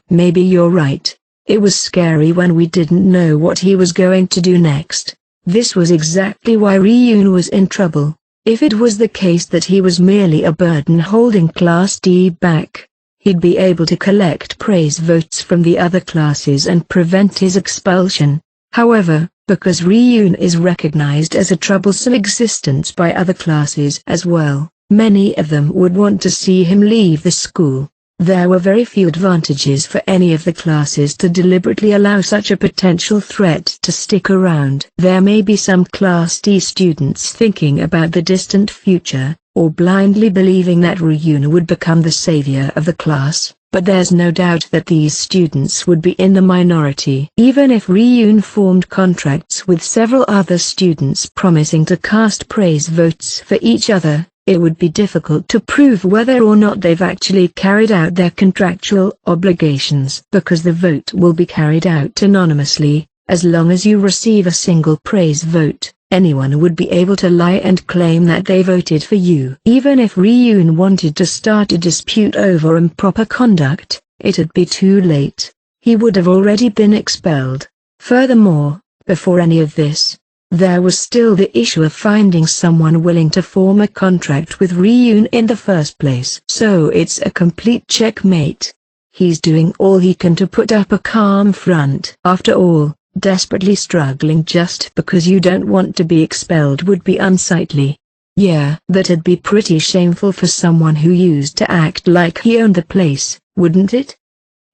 Maybe you're right. It was scary when we didn't know what he was going to do next. This was exactly why Ryun was in trouble. If it was the case that he was merely a burden holding Class D back, he'd be able to collect praise votes from the other classes and prevent his expulsion. However, because Ryun is recognized as a troublesome existence by other classes as well, many of them would want to see him leave the school. There were very few advantages for any of the classes to deliberately allow such a potential threat to stick around. There may be some Class D students thinking about the distant future, or blindly believing that Ryun would become the savior of the class, but there's no doubt that these students would be in the minority. Even if Ryun formed contracts with several other students promising to cast praise votes for each other, it would be difficult to prove whether or not they've actually carried out their contractual obligations. Because the vote will be carried out anonymously, as long as you receive a single praise vote, Anyone would be able to lie and claim that they voted for you. Even if Ryun wanted to start a dispute over improper conduct, it'd be too late. He would have already been expelled. Furthermore, before any of this, there was still the issue of finding someone willing to form a contract with Ryun in the first place. So it's a complete checkmate. He's doing all he can to put up a calm front. After all, desperately struggling just because you don't want to be expelled would be unsightly. Yeah, that'd be pretty shameful for someone who used to act like he owned the place, wouldn't it?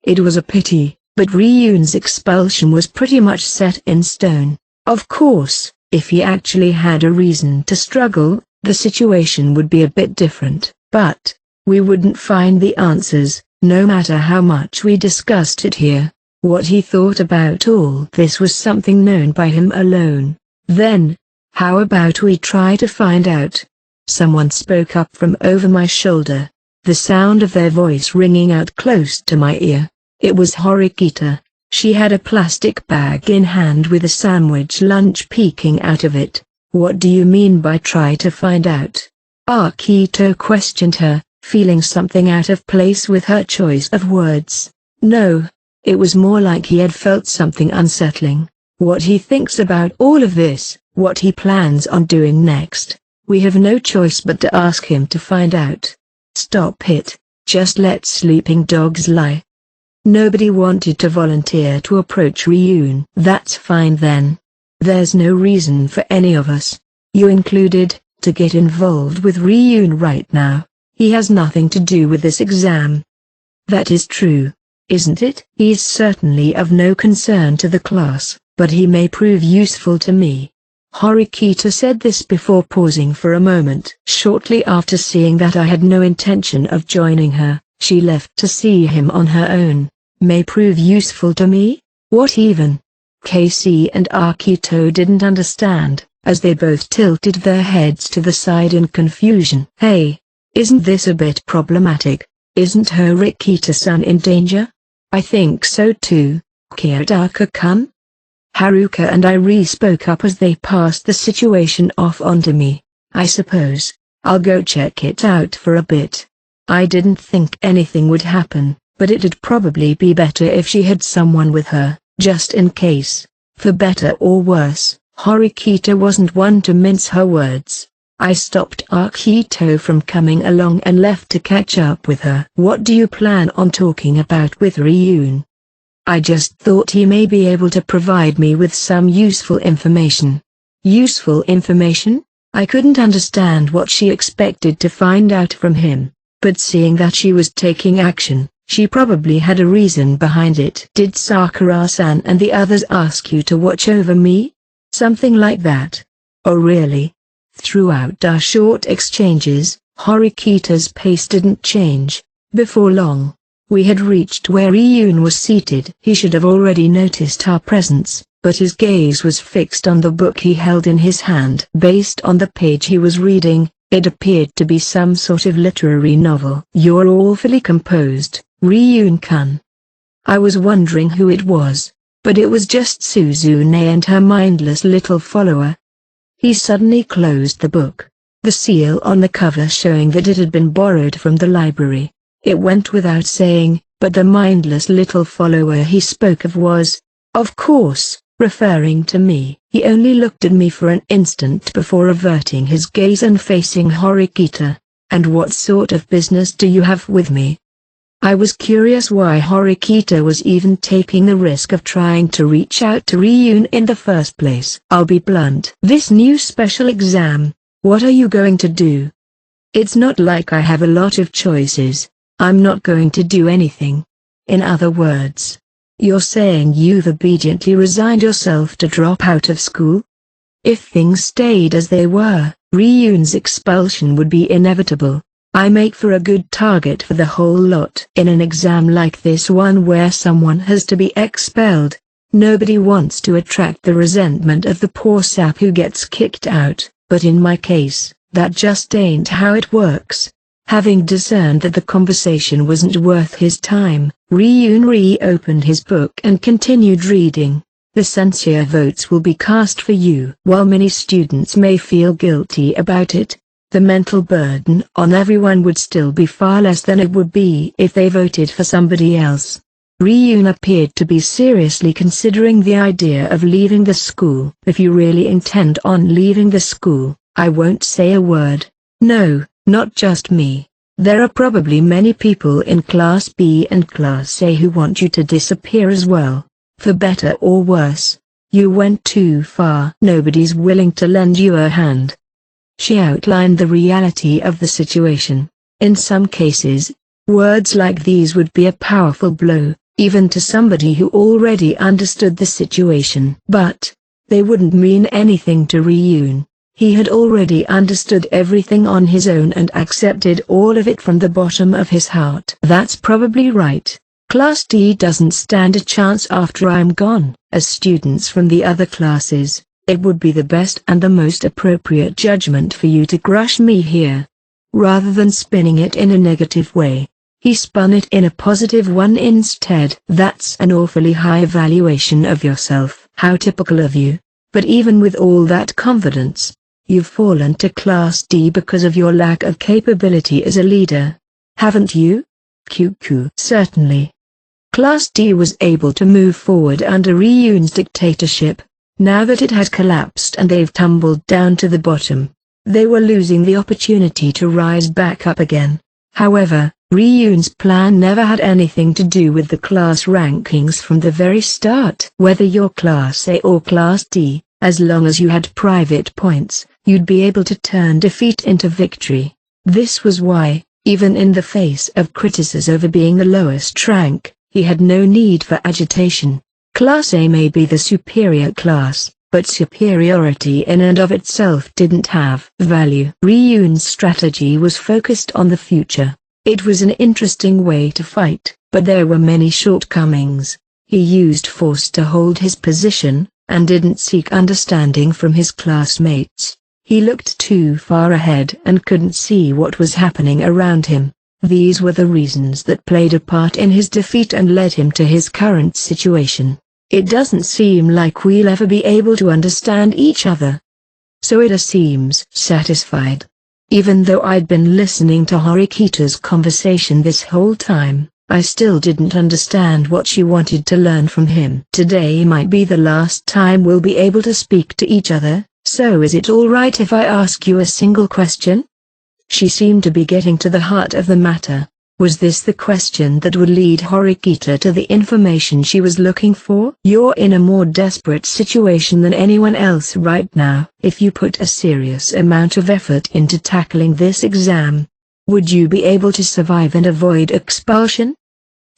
It was a pity, but Ryun's expulsion was pretty much set in stone. Of course, if he actually had a reason to struggle, the situation would be a bit different. But we wouldn't find the answers, no matter how much we discussed it here. What he thought about all this was something known by him alone. Then, how about we try to find out? Someone spoke up from over my shoulder, the sound of their voice ringing out close to my ear. It was Horikita. She had a plastic bag in hand with a sandwich lunch peeking out of it. What do you mean by try to find out? Akito questioned her, feeling something out of place with her choice of words. No, it was more like he had felt something unsettling. What he thinks about all of this, what he plans on doing next. We have no choice but to ask him to find out. Stop it, just let sleeping dogs lie. Nobody wanted to volunteer to approach Ryun. That's fine then. There's no reason for any of us, you included, to get involved with Ryun right now. He has nothing to do with this exam. That is true, isn't it? He's certainly of no concern to the class, but he may prove useful to me. Horikita said this before pausing for a moment. Shortly after seeing that I had no intention of joining her, she left to see him on her own. May prove useful to me? What even? Casey and Akito didn't understand, as they both tilted their heads to the side in confusion. Hey, isn't this a bit problematic? Isn't Horikita-san in danger? I think so too, Kiyotaka-kun. Haruka and Irie spoke up as they passed the situation off onto me. I suppose I'll go check it out for a bit. I didn't think anything would happen, but it'd probably be better if she had someone with her, just in case. For better or worse, Horikita wasn't one to mince her words. I stopped Akito from coming along and left to catch up with her. What do you plan on talking about with Ryun? I just thought he may be able to provide me with some useful information. Useful information? I couldn't understand what she expected to find out from him, but seeing that she was taking action, she probably had a reason behind it. Did Sakura-san and the others ask you to watch over me? Something like that. Oh really? Throughout our short exchanges, Horikita's pace didn't change. Before long, we had reached where Ryun was seated. He should have already noticed our presence, but his gaze was fixed on the book he held in his hand. Based on the page he was reading, it appeared to be some sort of literary novel. You're awfully composed, Ryun-kun. I was wondering who it was, but it was just Suzune and her mindless little follower. He suddenly closed the book, the seal on the cover showing that it had been borrowed from the library. It went without saying, but the mindless little follower he spoke of was, of course, referring to me. He only looked at me for an instant before averting his gaze and facing Horikita. And what sort of business do you have with me? I was curious why Horikita was even taking the risk of trying to reach out to Ryun in the first place. I'll be blunt. This new special exam, what are you going to do? It's not like I have a lot of choices. I'm not going to do anything. In other words, you're saying you've obediently resigned yourself to drop out of school? If things stayed as they were, Ryun's expulsion would be inevitable. I make for a good target for the whole lot. In an exam like this one where someone has to be expelled, nobody wants to attract the resentment of the poor sap who gets kicked out, but in my case, that just ain't how it works. Having discerned that the conversation wasn't worth his time, Ryun reopened his book and continued reading. the censure votes will be cast for you. While many students may feel guilty about it, the mental burden on everyone would still be far less than it would be if they voted for somebody else. Ryun appeared to be seriously considering the idea of leaving the school. If you really intend on leaving the school, I won't say a word. No, not just me. There are probably many people in Class B and Class A who want you to disappear as well. For better or worse. You went too far. Nobody's willing to lend you a hand. She outlined the reality of the situation. In some cases, words like these would be a powerful blow, even to somebody who already understood the situation. But they wouldn't mean anything to Ryun. He had already understood everything on his own and accepted all of it from the bottom of his heart. That's probably right. Class D doesn't stand a chance after I'm gone. As students from the other classes, it would be the best and the most appropriate judgment for you to crush me here. Rather than spinning it in a negative way, he spun it in a positive one instead. That's an awfully high evaluation of yourself. How typical of you. But even with all that confidence, you've fallen to Class D because of your lack of capability as a leader. Haven't you? QQ. Certainly. Class D was able to move forward under Ryun's dictatorship. Now that it had collapsed and they've tumbled down to the bottom, they were losing the opportunity to rise back up again. However, Ryun's plan never had anything to do with the class rankings from the very start. Whether you're Class A or Class D, as long as you had private points, you'd be able to turn defeat into victory. This was why, even in the face of criticism over being the lowest rank, he had no need for agitation. Class A may be the superior class, but superiority in and of itself didn't have value. Ryun's strategy was focused on the future. It was an interesting way to fight, but there were many shortcomings. He used force to hold his position, and didn't seek understanding from his classmates. He looked too far ahead and couldn't see what was happening around him. These were the reasons that played a part in his defeat and led him to his current situation. It doesn't seem like we'll ever be able to understand each other. Soida seems satisfied. Even though I'd been listening to Horikita's conversation this whole time, I still didn't understand what she wanted to learn from him. Today might be the last time we'll be able to speak to each other, so is it all right if I ask you a single question? She seemed to be getting to the heart of the matter. Was this the question that would lead Horikita to the information she was looking for? You're in a more desperate situation than anyone else right now. If you put a serious amount of effort into tackling this exam, would you be able to survive and avoid expulsion?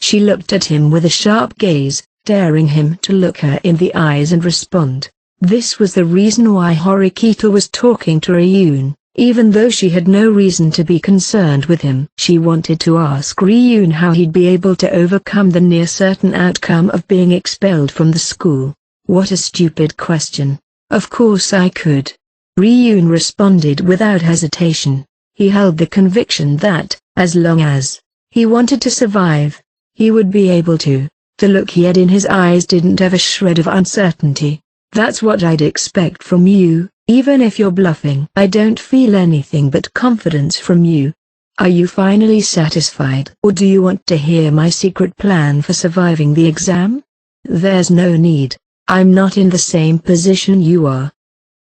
She looked at him with a sharp gaze, daring him to look her in the eyes and respond. This was the reason why Horikita was talking to Ryun. Even though she had no reason to be concerned with him. She wanted to ask Ryun how he'd be able to overcome the near-certain outcome of being expelled from the school. What a stupid question. Of course I could. Ryun responded without hesitation. He held the conviction that, as long as he wanted to survive, he would be able to. The look he had in his eyes didn't have a shred of uncertainty. That's what I'd expect from you. Even if you're bluffing. I don't feel anything but confidence from you. Are you finally satisfied? Or do you want to hear my secret plan for surviving the exam? There's no need. I'm not in the same position you are.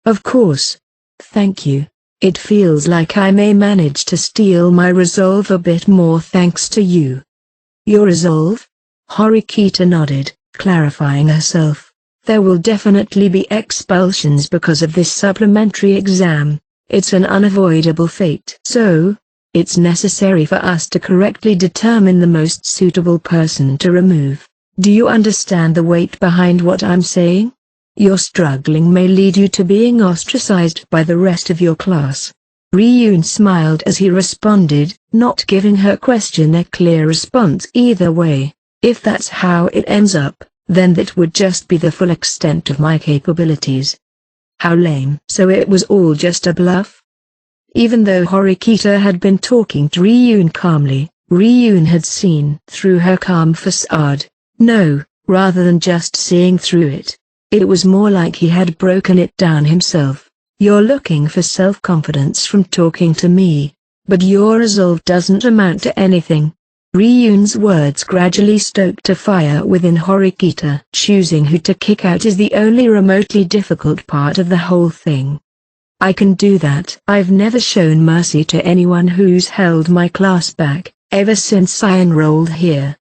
Of course. Thank you. It feels like I may manage to steel my resolve a bit more thanks to you. Your resolve? Horikita nodded, clarifying herself. There will definitely be expulsions because of this supplementary exam. It's an unavoidable fate. So, it's necessary for us to correctly determine the most suitable person to remove. Do you understand the weight behind what I'm saying? Your struggling may lead you to being ostracized by the rest of your class. Ryun smiled as he responded, not giving her question a clear response either way. If that's how it ends up, then that would just be the full extent of my capabilities. How lame. So it was all just a bluff? Even though Horikita had been talking to Ryun calmly, Ryun had seen through her calm facade. No, rather than just seeing through it, It was more like he had broken it down himself. You're looking for self-confidence from talking to me, but your resolve doesn't amount to anything. Ryun's words gradually stoked a fire within Horikita. Choosing who to kick out is the only remotely difficult part of the whole thing. I can do that. I've never shown mercy to anyone who's held my class back, ever since I enrolled here.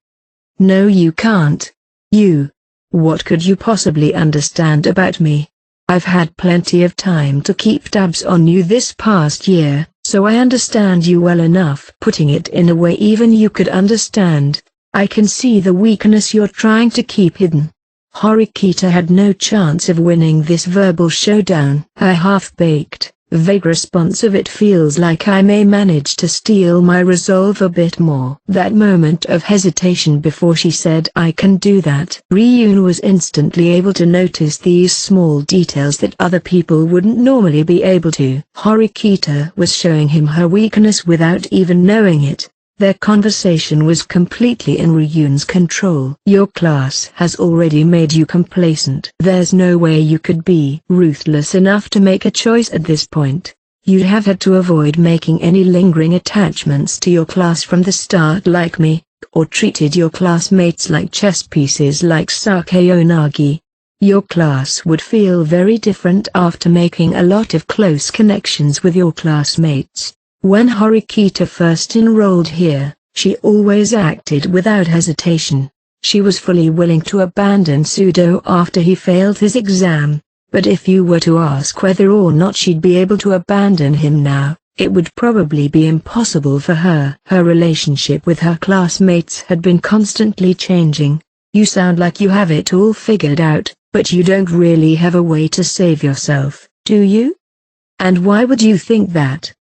No, you can't. What could you possibly understand about me? I've had plenty of time to keep tabs on you this past year, so I understand you well enough. Putting it in a way even you could understand, I can see the weakness you're trying to keep hidden. Horikita had no chance of winning this verbal showdown. Her half-baked, vague response of "it feels like I may manage to steal my resolve a bit more." That moment of hesitation before she said "I can do that." Ryun was instantly able to notice these small details that other people wouldn't normally be able to. Horikita was showing him her weakness without even knowing it. Their conversation was completely in Ryun's control. Your class has already made you complacent. There's no way you could be ruthless enough to make a choice at this point. You'd have had to avoid making any lingering attachments to your class from the start like me, or treated your classmates like chess pieces like Sakeonagi. Your class would feel very different after making a lot of close connections with your classmates. When Horikita first enrolled here, she always acted without hesitation. She was fully willing to abandon Sudo after he failed his exam, but if you were to ask whether or not she'd be able to abandon him now, it would probably be impossible for her. Her relationship with her classmates had been constantly changing. You sound like you have it all figured out, but you don't really have a way to save yourself, do you? And why would you think that?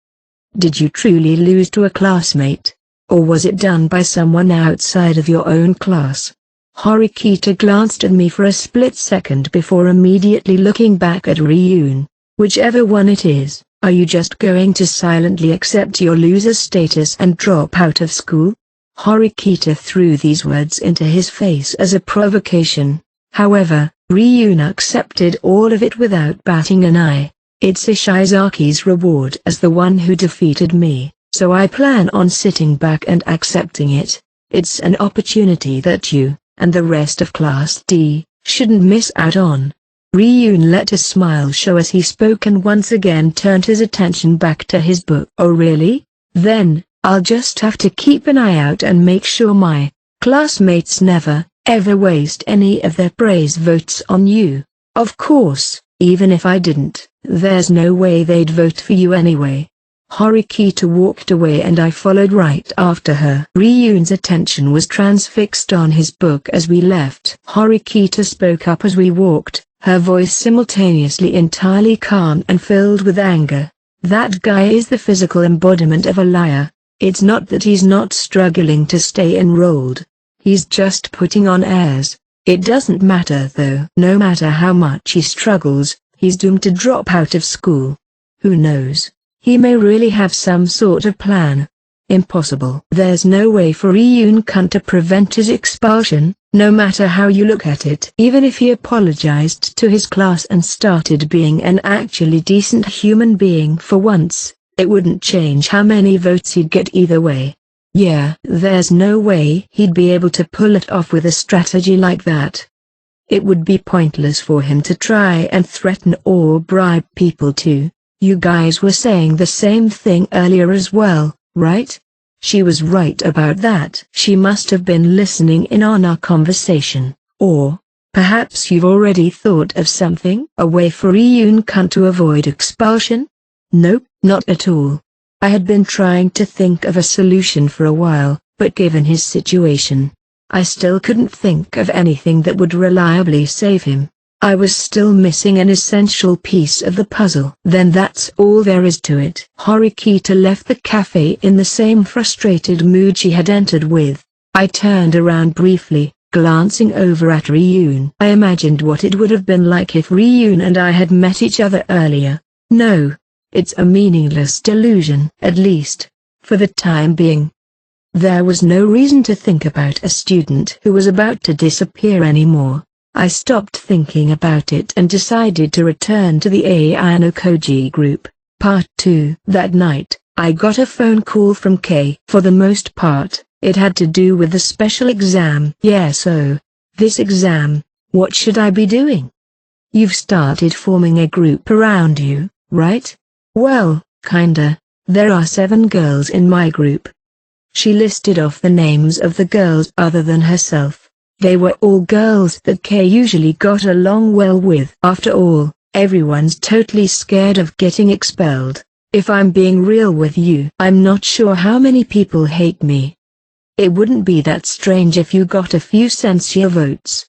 Did you truly lose to a classmate? Or was it done by someone outside of your own class? Horikita glanced at me for a split second before immediately looking back at Ryun. Whichever one it is, are you just going to silently accept your loser status and drop out of school? Horikita threw these words into his face as a provocation. However, Ryun accepted all of it without batting an eye. It's Ishizaki's reward as the one who defeated me, so I plan on sitting back and accepting it. It's an opportunity that you, and the rest of Class D, shouldn't miss out on. Ryun let a smile show as he spoke and once again turned his attention back to his book. Oh really? Then, I'll just have to keep an eye out and make sure my classmates never, ever waste any of their praise votes on you. Of course, even if I didn't, there's no way they'd vote for you anyway. Horikita walked away and I followed right after her. Ryun's attention was transfixed on his book as we left. Horikita spoke up as we walked, her voice simultaneously entirely calm and filled with anger. That guy is the physical embodiment of a liar. It's not that he's not struggling to stay enrolled. He's just putting on airs. It doesn't matter though. No matter how much he struggles, he's doomed to drop out of school. Who knows? He may really have some sort of plan. Impossible. There's no way for Ryun-kun to prevent his expulsion, no matter how you look at it. Even if he apologized to his class and started being an actually decent human being for once, it wouldn't change how many votes he'd get either way. Yeah, there's no way he'd be able to pull it off with a strategy like that. It would be pointless for him to try and threaten or bribe people too. You guys were saying the same thing earlier as well, right? She was right about that. She must have been listening in on our conversation. Or, perhaps you've already thought of something? A way for Ryun-kun to avoid expulsion? Nope, not at all. I had been trying to think of a solution for a while, but given his situation, I still couldn't think of anything that would reliably save him. I was still missing an essential piece of the puzzle. Then that's all there is to it. Horikita left the cafe in the same frustrated mood she had entered with. I turned around briefly, glancing over at Ryun. I imagined what it would have been like if Ryun and I had met each other earlier. No. It's a meaningless delusion, at least, for the time being. There was no reason to think about a student who was about to disappear anymore. I stopped thinking about it and decided to return to the Ayano Koji group. Part 2. That night, I got a phone call from Kay. For the most part, it had to do with the special exam. Yeah, so, this exam, what should I be doing? You've started forming a group around you, right? Well, kinda. There are 7 girls in my group. She listed off the names of the girls other than herself. They were all girls that Kay usually got along well with. After all, everyone's totally scared of getting expelled. If I'm being real with you, I'm not sure how many people hate me. It wouldn't be that strange if you got a few censure votes.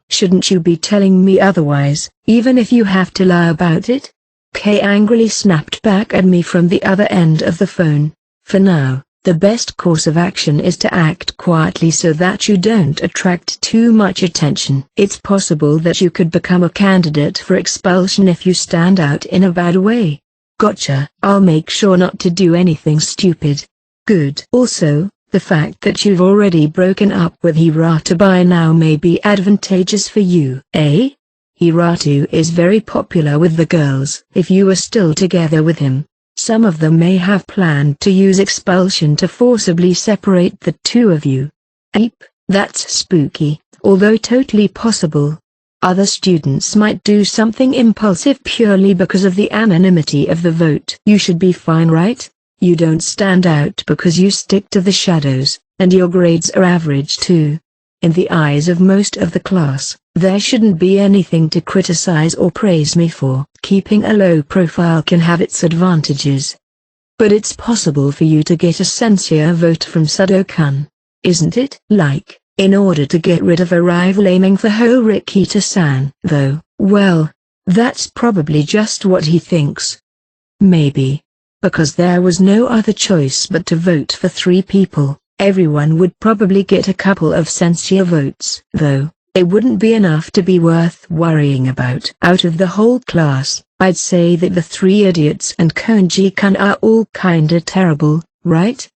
Shouldn't you be telling me otherwise, even if you have to lie about it? Kay angrily snapped back at me from the other end of the phone. For now, the best course of action is to act quietly so that you don't attract too much attention. It's possible that you could become a candidate for expulsion if you stand out in a bad way. Gotcha. I'll make sure not to do anything stupid. Good. Also, the fact that you've already broken up with Hirata by now may be advantageous for you. Eh? Hirata is very popular with the girls. If you are still together with him, some of them may have planned to use expulsion to forcibly separate the two of you. Ape, that's spooky, although totally possible. Other students might do something impulsive purely because of the anonymity of the vote. You should be fine, right? You don't stand out because you stick to the shadows, and your grades are average too. In the eyes of most of the class, there shouldn't be anything to criticize or praise me for. Keeping a low profile can have its advantages. But it's possible for you to get a censure vote from Sudo-kun, isn't it? Like, in order to get rid of a rival aiming for Horikita-san. Though, well, that's probably just what he thinks. Maybe. Because there was no other choice but to vote for 3 people, everyone would probably get a couple of censure votes. Though, it wouldn't be enough to be worth worrying about. Out of the whole class, I'd say that the 3 idiots and Konji-kun are all kinda terrible, right?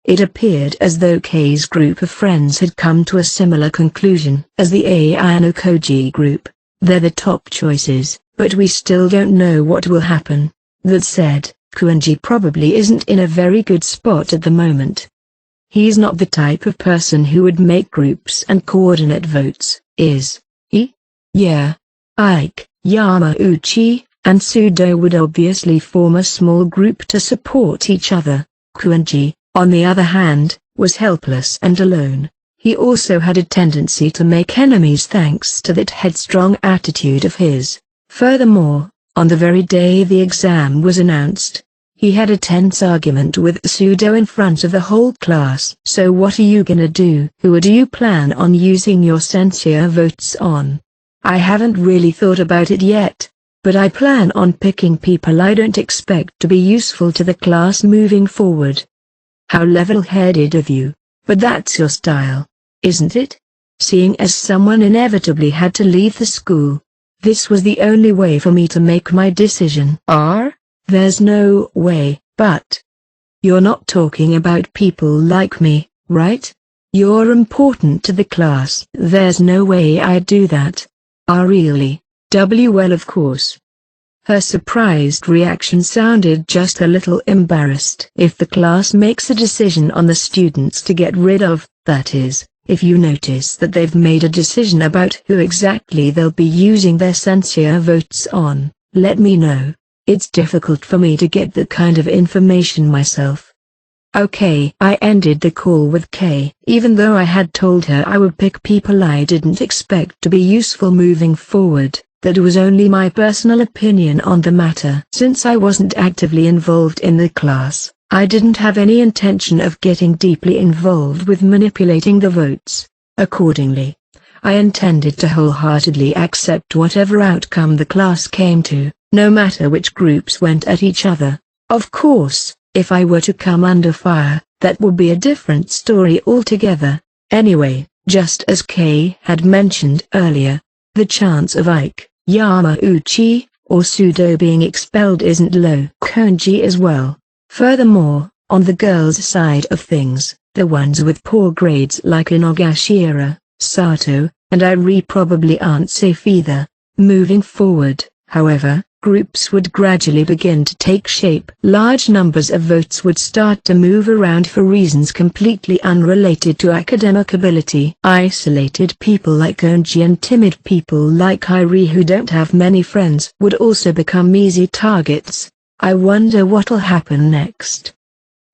It appeared as though Kay's group of friends had come to a similar conclusion as the Ayano Koji group. They're the top choices, but we still don't know what will happen. That said, Konji probably isn't in a very good spot at the moment. He's not the type of person who would make groups and coordinate votes, is he? Yeah. Ike, Yamauchi, and Sudo would obviously form a small group to support each other. Konji, on the other hand, was helpless and alone. He also had a tendency to make enemies thanks to that headstrong attitude of his. Furthermore, on the very day the exam was announced, he had a tense argument with Sudo in front of the whole class. So what are you gonna do? Who do you plan on using your censure votes on? I haven't really thought about it yet, but I plan on picking people I don't expect to be useful to the class moving forward. How level-headed of you, but that's your style, isn't it? Seeing as someone inevitably had to leave the school, this was the only way for me to make my decision. There's no way, but you're not talking about people like me, right? You're important to the class. There's no way I'd do that. Really? Well, of course. Her surprised reaction sounded just a little embarrassed. If the class makes a decision on the students to get rid of, that is, if you notice that they've made a decision about who exactly they'll be using their censure votes on, let me know. It's difficult for me to get that kind of information myself. Okay. I ended the call with Kay. Even though I had told her I would pick people I didn't expect to be useful moving forward, that was only my personal opinion on the matter. Since I wasn't actively involved in the class, I didn't have any intention of getting deeply involved with manipulating the votes. Accordingly, I intended to wholeheartedly accept whatever outcome the class came to, no matter which groups went at each other. Of course, if I were to come under fire, that would be a different story altogether. Anyway, just as Kay had mentioned earlier, the chance of Ike, Yamauchi, or Sudo being expelled isn't low. Konji as well. Furthermore, on the girls' side of things, the ones with poor grades like Inogashira, Sato, and I probably aren't safe either. Moving forward, however, groups would gradually begin to take shape. Large numbers of votes would start to move around for reasons completely unrelated to academic ability. Isolated people like Onji and timid people like Irie who don't have many friends would also become easy targets. I wonder what'll happen next.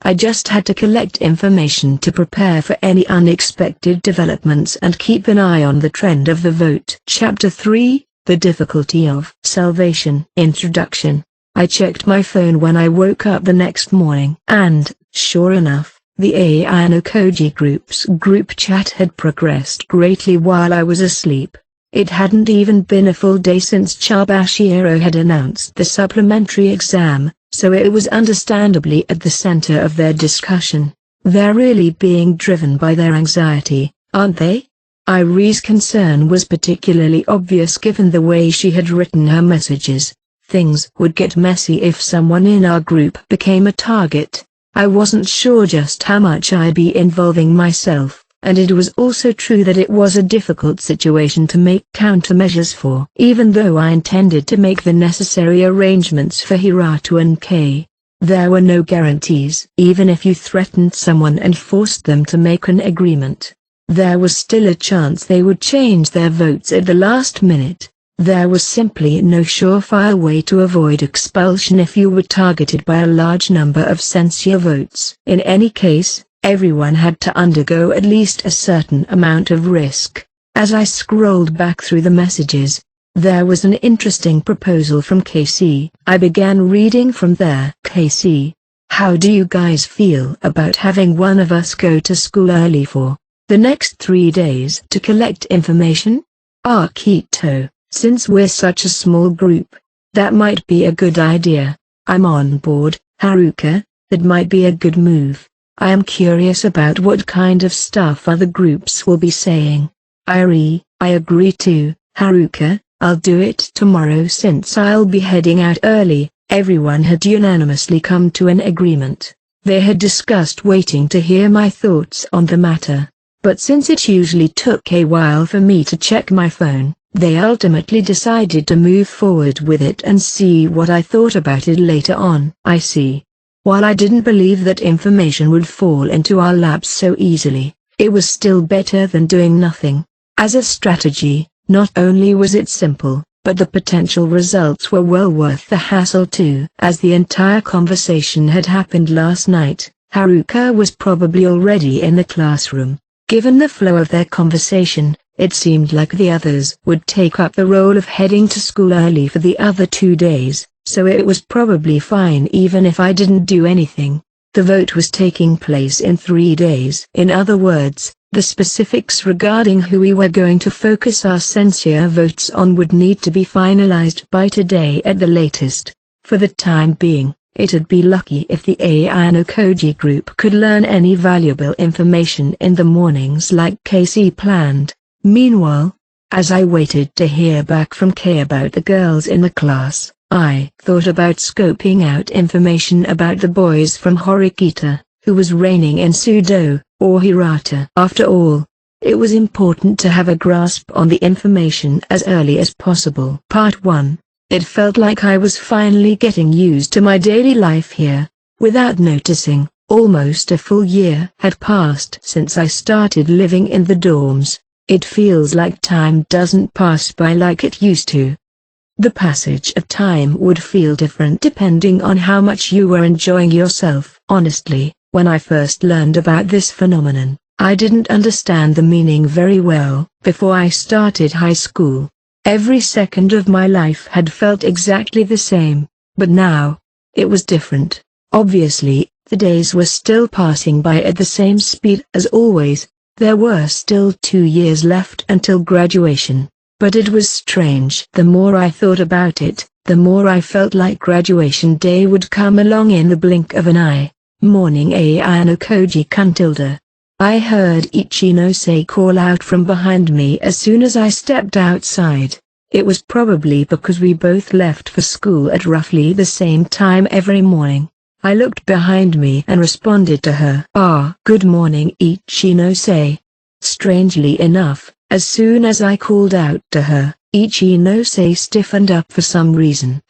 I just had to collect information to prepare for any unexpected developments and keep an eye on the trend of the vote. Chapter 3, The Difficulty of Salvation. Introduction. I checked my phone when I woke up the next morning, and, sure enough, the AI no Koji group's group chat had progressed greatly while I was asleep. It hadn't even been a full day since Chabashiro had announced the supplementary exam, so it was understandably at the center of their discussion. They're really being driven by their anxiety, aren't they? Irie's concern was particularly obvious given the way she had written her messages. Things would get messy if someone in our group became a target. I wasn't sure just how much I'd be involving myself, and it was also true that it was a difficult situation to make countermeasures for. Even though I intended to make the necessary arrangements for Hirata and Kei, there were no guarantees. Even if you threatened someone and forced them to make an agreement, there was still a chance they would change their votes at the last minute. There was simply no surefire way to avoid expulsion if you were targeted by a large number of censure votes. In any case, everyone had to undergo at least a certain amount of risk. As I scrolled back through the messages, there was an interesting proposal from KC. I began reading from there. KC, how do you guys feel about having one of us go to school early for the next 3 days to collect information? Akito, since we're such a small group, that might be a good idea. I'm on board. Haruka, that might be a good move. I am curious about what kind of stuff other groups will be saying. Irie, I agree too. Haruka, I'll do it tomorrow since I'll be heading out early. Everyone had unanimously come to an agreement. They had discussed waiting to hear my thoughts on the matter, but since it usually took a while for me to check my phone, they ultimately decided to move forward with it and see what I thought about it later on. I see. While I didn't believe that information would fall into our laps so easily, it was still better than doing nothing. As a strategy, not only was it simple, but the potential results were well worth the hassle too. As the entire conversation had happened last night, Haruka was probably already in the classroom. Given the flow of their conversation, it seemed like the others would take up the role of heading to school early for the other 2 days. So it was probably fine even if I didn't do anything. The vote was taking place in 3 days. In other words, the specifics regarding who we were going to focus our censure votes on would need to be finalized by today at the latest. For the time being, it'd be lucky if the AI no Koji group could learn any valuable information in the mornings like Casey planned. Meanwhile, as I waited to hear back from Kei about the girls in the class, I thought about scoping out information about the boys from Horikita, who was reigning in Sudo, or Hirata. After all, it was important to have a grasp on the information as early as possible. Part 1. It felt like I was finally getting used to my daily life here. Without noticing, almost a full year had passed since I started living in the dorms. It feels like time doesn't pass by like it used to. The passage of time would feel different depending on how much you were enjoying yourself. Honestly, when I first learned about this phenomenon, I didn't understand the meaning very well. Before I started high school, every second of my life had felt exactly the same, but now, it was different. Obviously, the days were still passing by at the same speed as always. There were still 2 years left until graduation. But it was strange. The more I thought about it, the more I felt like graduation day would come along in the blink of an eye. Morning AI no Koji Kuntilda. I heard Ichino-sei call out from behind me as soon as I stepped outside. It was probably because we both left for school at roughly the same time every morning. I looked behind me and responded to her. Good morning Ichino-sei. Strangely enough, As soon as I called out to her, Ichinose stiffened up for some reason.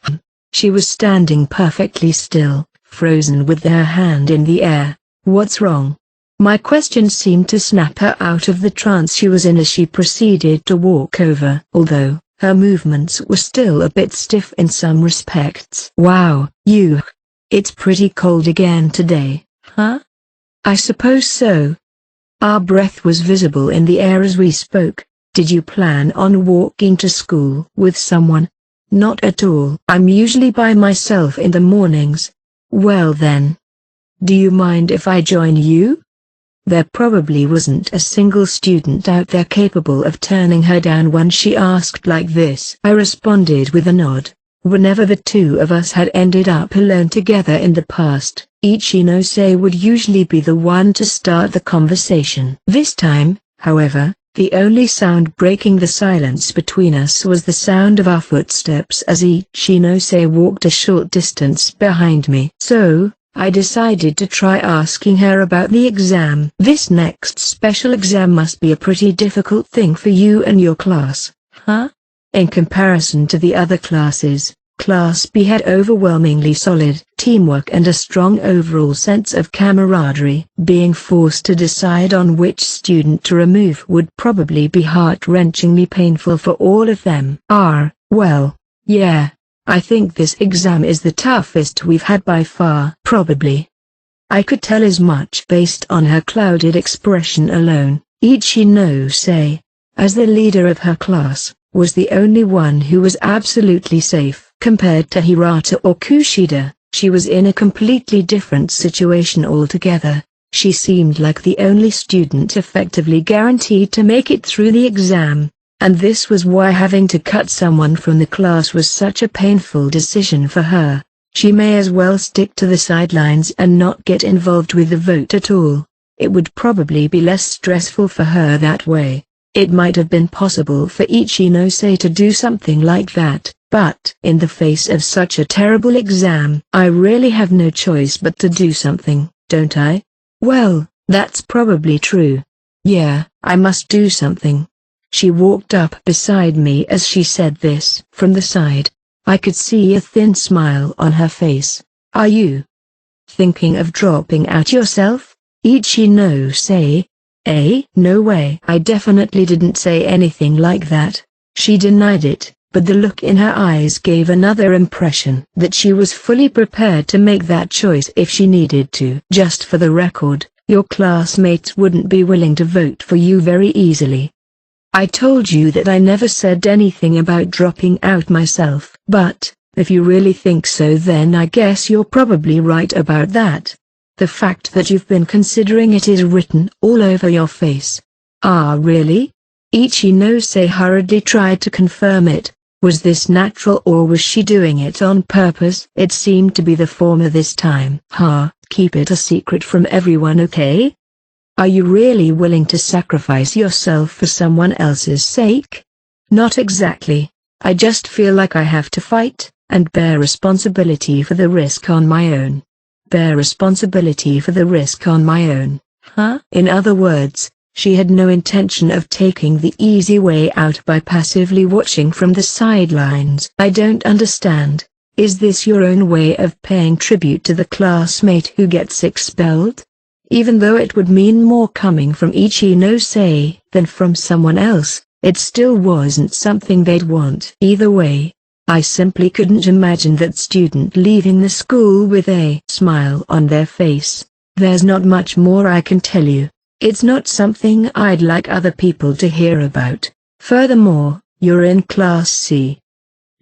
She was standing perfectly still, frozen with her hand in the air. "What's wrong?" My question seemed to snap her out of the trance she was in as she proceeded to walk over, although her movements were still a bit stiff in some respects. "Wow, it's pretty cold again today, huh?" "I suppose so." Our breath was visible in the air as we spoke. "Did you plan on walking to school with someone?" "Not at all. I'm usually by myself in the mornings." "Well then. Do you mind if I join you?" There probably wasn't a single student out there capable of turning her down when she asked like this. I responded with a nod. Whenever the two of us had ended up alone together in the past, Ichinose would usually be the one to start the conversation. This time, however, the only sound breaking the silence between us was the sound of our footsteps as Ichinose walked a short distance behind me. So, I decided to try asking her about the exam. "This next special exam must be a pretty difficult thing for you and your class, huh?" In comparison to the other classes, Class B had overwhelmingly solid teamwork and a strong overall sense of camaraderie. Being forced to decide on which student to remove would probably be heart-wrenchingly painful for all of them. Well, yeah. I think this exam is the toughest we've had by far. Probably. I could tell as much based on her clouded expression alone. Ichinose, as the leader of her class, was the only one who was absolutely safe. Compared to Hirata or Kushida, she was in a completely different situation altogether. She seemed like the only student effectively guaranteed to make it through the exam. And this was why having to cut someone from the class was such a painful decision for her. She may as well stick to the sidelines and not get involved with the vote at all. It would probably be less stressful for her that way. It might have been possible for Ichinose to do something like that, but in the face of such a terrible exam, I really have no choice but to do something, don't I? Well, that's probably true. Yeah, I must do something. She walked up beside me as she said this. From the side, I could see a thin smile on her face. "Are you thinking of dropping out yourself, Ichinose?" No way. I definitely didn't say anything like that. She denied it, but the look in her eyes gave another impression that she was fully prepared to make that choice if she needed to. "Just for the record, your classmates wouldn't be willing to vote for you very easily. I told you that I never said anything about dropping out myself. But, if you really think so, then I guess you're probably right about that. The fact that you've been considering it is written all over your face." Really?" Ichinose hurriedly tried to confirm it. Was this natural or was she doing it on purpose? It seemed to be the former this time. Keep it a secret from everyone, okay? Are you really willing to sacrifice yourself for someone else's sake? Not exactly. I just feel like I have to fight, and bear responsibility for the risk on my own. Bear responsibility for the risk on my own. In other words, she had no intention of taking the easy way out by passively watching from the sidelines. "I don't understand. Is this your own way of paying tribute to the classmate who gets expelled? Even though it would mean more coming from Ichinose than from someone else, it still wasn't something they'd want. Either way, I simply couldn't imagine that student leaving the school with a smile on their face. There's not much more I can tell you. It's not something I'd like other people to hear about. Furthermore, you're in Class C.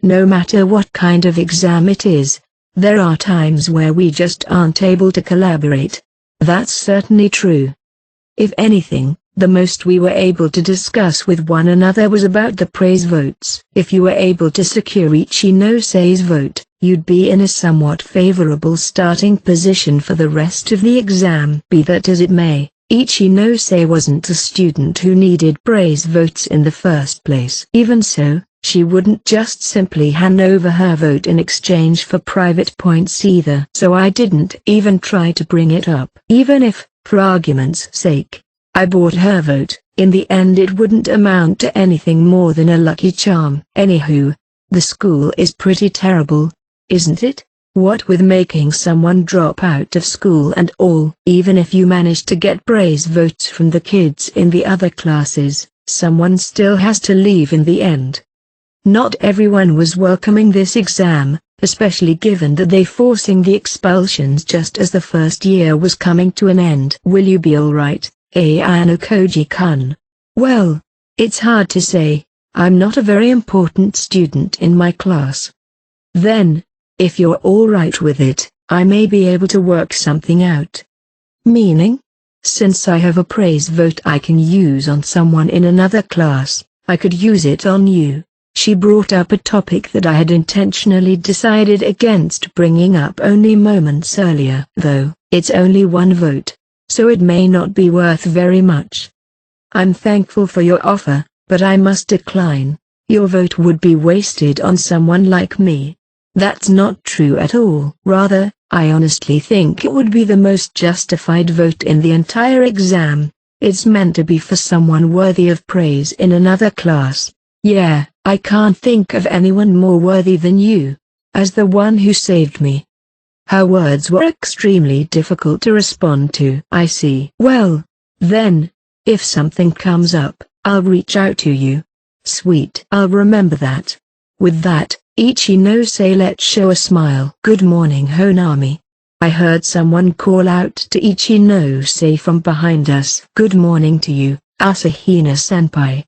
No matter what kind of exam it is, there are times where we just aren't able to collaborate. That's certainly true. If anything, the most we were able to discuss with one another was about the praise votes. If you were able to secure Ichinose's vote, you'd be in a somewhat favorable starting position for the rest of the exam. Be that as it may, Ichinose wasn't a student who needed praise votes in the first place. Even so, she wouldn't just simply hand over her vote in exchange for private points either. So I didn't even try to bring it up. Even if, for argument's sake, I bought her vote. In the end it wouldn't amount to anything more than a lucky charm. Anywho, the school is pretty terrible, isn't it? What with making someone drop out of school and all. Even if you manage to get praise votes from the kids in the other classes, someone still has to leave in the end. Not everyone was welcoming this exam, especially given that they forcing the expulsions just as the first year was coming to an end. Will you be alright, Ayano-koji-kun? Well, it's hard to say. I'm not a very important student in my class. Then, if you're alright with it, I may be able to work something out. Meaning? Since I have a praise vote I can use on someone in another class, I could use it on you. She brought up a topic that I had intentionally decided against bringing up only moments earlier. Though, it's only one vote, so it may not be worth very much. I'm thankful for your offer, but I must decline. Your vote would be wasted on someone like me. That's not true at all. Rather, I honestly think it would be the most justified vote in the entire exam. It's meant to be for someone worthy of praise in another class. Yeah, I can't think of anyone more worthy than you, as the one who saved me. Her words were extremely difficult to respond to. I see. Well, then, if something comes up, I'll reach out to you. Sweet. I'll remember that. With that, Ichinose let show a smile. Good morning, Honami. I heard someone call out to Ichinose from behind us. Good morning to you, Asahina-senpai.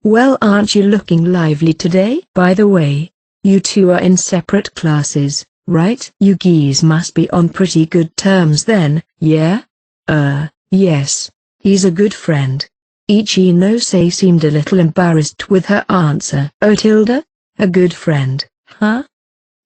Well, aren't you looking lively today? By the way, you two are in separate classes, right? You geese must be on pretty good terms then, yeah? Yes. He's a good friend. Ichinose seemed a little embarrassed with her answer. Oh Tilda? A good friend, huh?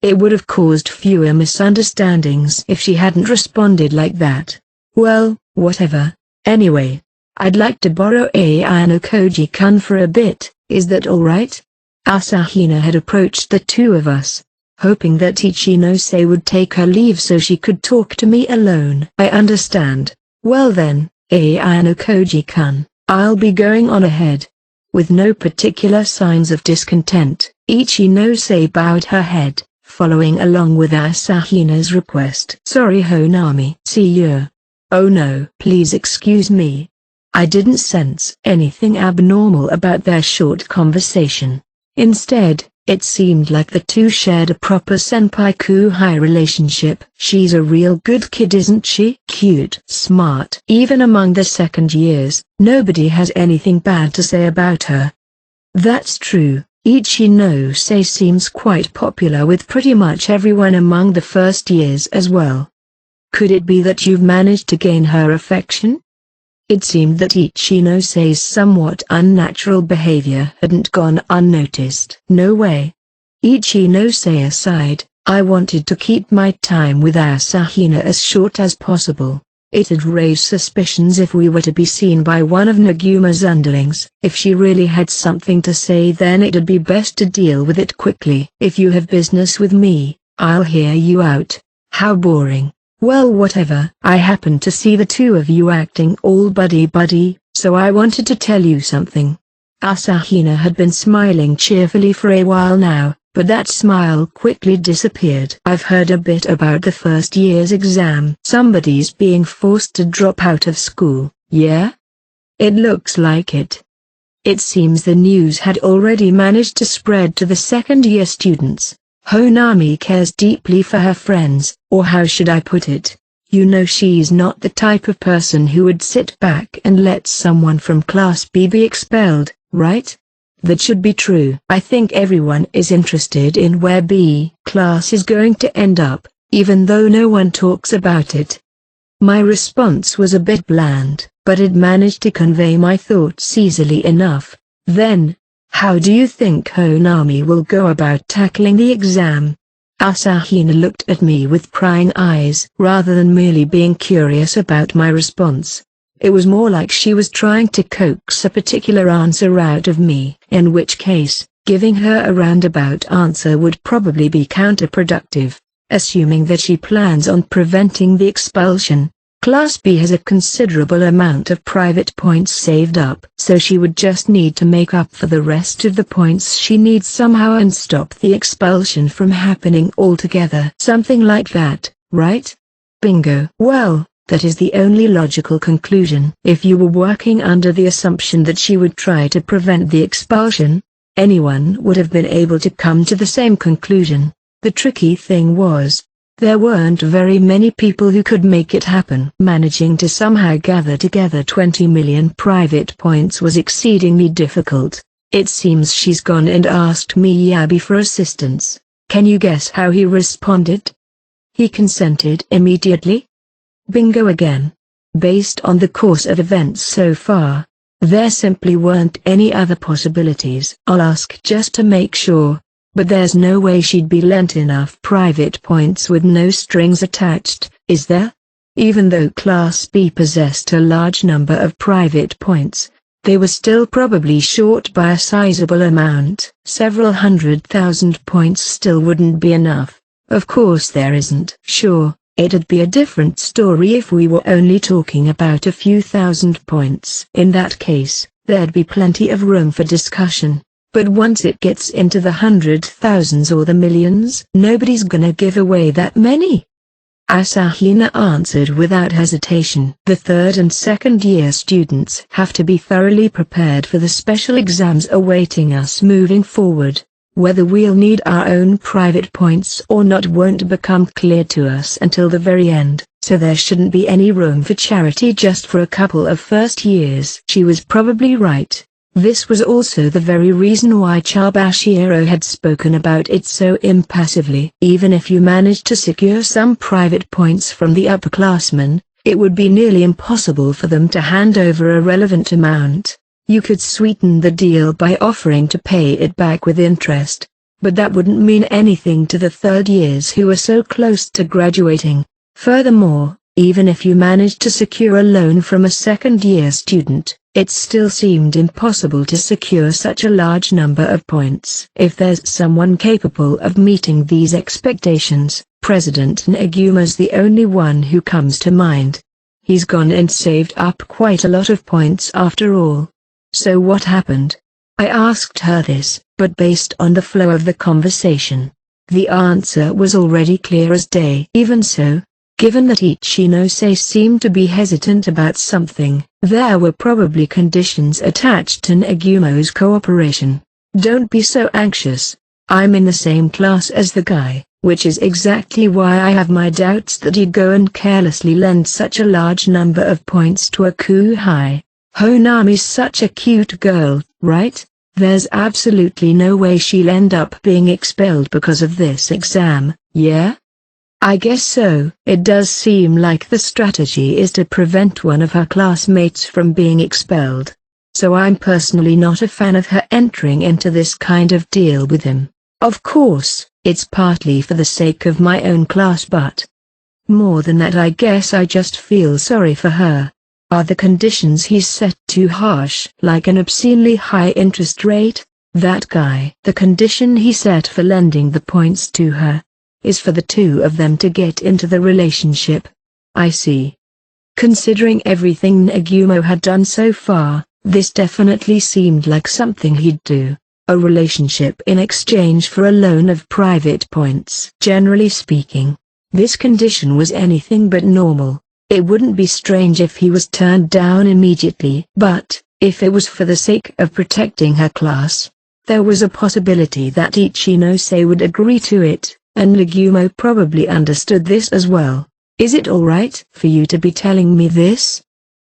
It would have caused fewer misunderstandings if she hadn't responded like that. Well, whatever. Anyway, I'd like to borrow Ayano-koji-kun for a bit, is that alright? Asahina had approached the two of us, hoping that Ichinose would take her leave so she could talk to me alone. I understand. Well then, Ayano-koji-kun, I'll be going on ahead. With no particular signs of discontent, Ichinose bowed her head, following along with Asahina's request. Sorry Honami. See you. Oh no. Please excuse me. I didn't sense anything abnormal about their short conversation. Instead, it seemed like the two shared a proper senpai-kuhai relationship. She's a real good kid, isn't she? Cute, smart. Even among the second years, nobody has anything bad to say about her. That's true. Ichinose seems quite popular with pretty much everyone among the first years as well. Could it be that you've managed to gain her affection? It seemed that Ichinose somewhat unnatural behavior hadn't gone unnoticed. No way. Ichinose aside, I wanted to keep my time with Asahina as short as possible. It'd raise suspicions if we were to be seen by one of Naguma's underlings. If she really had something to say, then it'd be best to deal with it quickly. If you have business with me, I'll hear you out. How boring. Well, whatever. I happened to see the two of you acting all buddy-buddy, so I wanted to tell you something. Asahina had been smiling cheerfully for a while now, but that smile quickly disappeared. I've heard a bit about the first year's exam. Somebody's being forced to drop out of school, yeah? It looks like it. It seems the news had already managed to spread to the second-year students. Honami cares deeply for her friends, or how should I put it? You know, she's not the type of person who would sit back and let someone from Class B be expelled, right? That should be true. I think everyone is interested in where B class is going to end up, even though no one talks about it. My response was a bit bland, but it managed to convey my thoughts easily enough. Then, how do you think Honami will go about tackling the exam? Asahina looked at me with prying eyes. Rather than merely being curious about my response, it was more like she was trying to coax a particular answer out of me, in which case, giving her a roundabout answer would probably be counterproductive. Assuming that she plans on preventing the expulsion, Class B has a considerable amount of private points saved up, so she would just need to make up for the rest of the points she needs somehow and stop the expulsion from happening altogether. Something like that, right? Bingo. Well, that is the only logical conclusion. If you were working under the assumption that she would try to prevent the expulsion, anyone would have been able to come to the same conclusion. The tricky thing was, there weren't very many people who could make it happen. Managing to somehow gather together 20 million private points was exceedingly difficult. It seems she's gone and asked Miyabi for assistance. Can you guess how he responded? He consented immediately? Bingo again. Based on the course of events so far, there simply weren't any other possibilities. I'll ask just to make sure. But there's no way she'd be lent enough private points with no strings attached, is there? Even though Class B possessed a large number of private points, they were still probably short by a sizable amount. Several 100,000 points still wouldn't be enough. Of course there isn't. Sure, it'd be a different story if we were only talking about a few thousand points. In that case, there'd be plenty of room for discussion. But once it gets into the 100,000s or the millions, nobody's gonna give away that many. Asahina answered without hesitation. The third and second year students have to be thoroughly prepared for the special exams awaiting us moving forward. Whether we'll need our own private points or not won't become clear to us until the very end, so there shouldn't be any room for charity just for a couple of first years. She was probably right. This was also the very reason why Chabashiro had spoken about it so impassively. Even if you managed to secure some private points from the upperclassmen, it would be nearly impossible for them to hand over a relevant amount. You could sweeten the deal by offering to pay it back with interest, but that wouldn't mean anything to the third years who were so close to graduating. Furthermore, even if you managed to secure a loan from a second-year student, it still seemed impossible to secure such a large number of points. If there's someone capable of meeting these expectations, President Nagumo's the only one who comes to mind. He's gone and saved up quite a lot of points after all. So what happened? I asked her this, but based on the flow of the conversation, the answer was already clear as day. Even so, given that Ichinose seemed to be hesitant about something, there were probably conditions attached to Nagumo's cooperation. Don't be so anxious. I'm in the same class as the guy, which is exactly why I have my doubts that he'd go and carelessly lend such a large number of points to a kuhai. Honami's such a cute girl, right? There's absolutely no way she'll end up being expelled because of this exam, yeah? I guess so. It does seem like the strategy is to prevent one of her classmates from being expelled. So I'm personally not a fan of her entering into this kind of deal with him. Of course, it's partly for the sake of my own class, but more than that, I guess I just feel sorry for her. Are the conditions he's set too harsh? Like an obscenely high interest rate? That guy. The condition he set for lending the points to her is for the two of them to get into the relationship. I see. Considering everything Nagumo had done so far, this definitely seemed like something he'd do. A relationship in exchange for a loan of private points. Generally speaking, this condition was anything but normal. It wouldn't be strange if he was turned down immediately. But, if it was for the sake of protecting her class, there was a possibility that Ichinose would agree to it. And Nagumo probably understood this as well. Is it alright for you to be telling me this?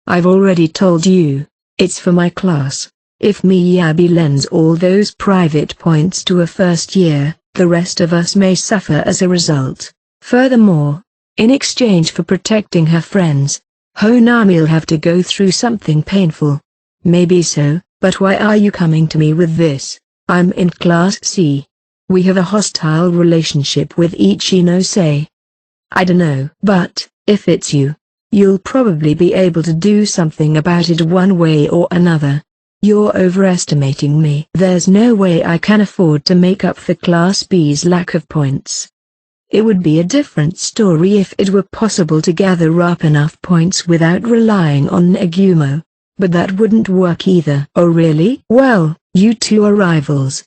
I've already told you, it's for my class. If Miyabi lends all those private points to a first year, the rest of us may suffer as a result. Furthermore, in exchange for protecting her friends, Honami'll have to go through something painful. Maybe so, but why are you coming to me with this? I'm in Class C. We have a hostile relationship with Ichinose. I dunno. But, if it's you, you'll probably be able to do something about it one way or another. You're overestimating me. There's no way I can afford to make up for Class B's lack of points. It would be a different story if it were possible to gather up enough points without relying on Nagumo. But that wouldn't work either. Oh really? Well, you two are rivals.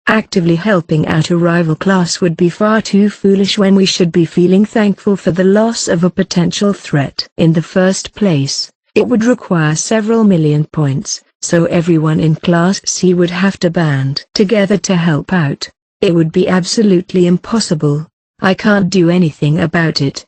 Actively helping out a rival class would be far too foolish when we should be feeling thankful for the loss of a potential threat. In the first place, it would require several million points, so everyone in Class C would have to band together to help out. It would be absolutely impossible. I can't do anything about it.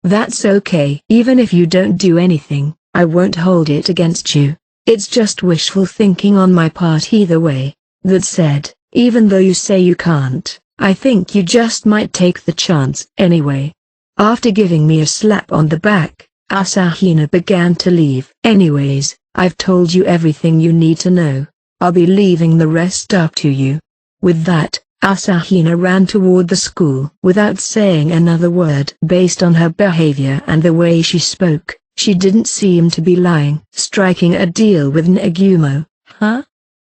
That's okay. Even if you don't do anything, I won't hold it against you. It's just wishful thinking on my part either way. That said, even though you say you can't, I think you just might take the chance anyway. After giving me a slap on the back, Asahina began to leave. Anyways, I've told you everything you need to know. I'll be leaving the rest up to you. With that, Asahina ran toward the school without saying another word. Based on her behavior and the way she spoke, she didn't seem to be lying. Striking a deal with Nagumo, huh?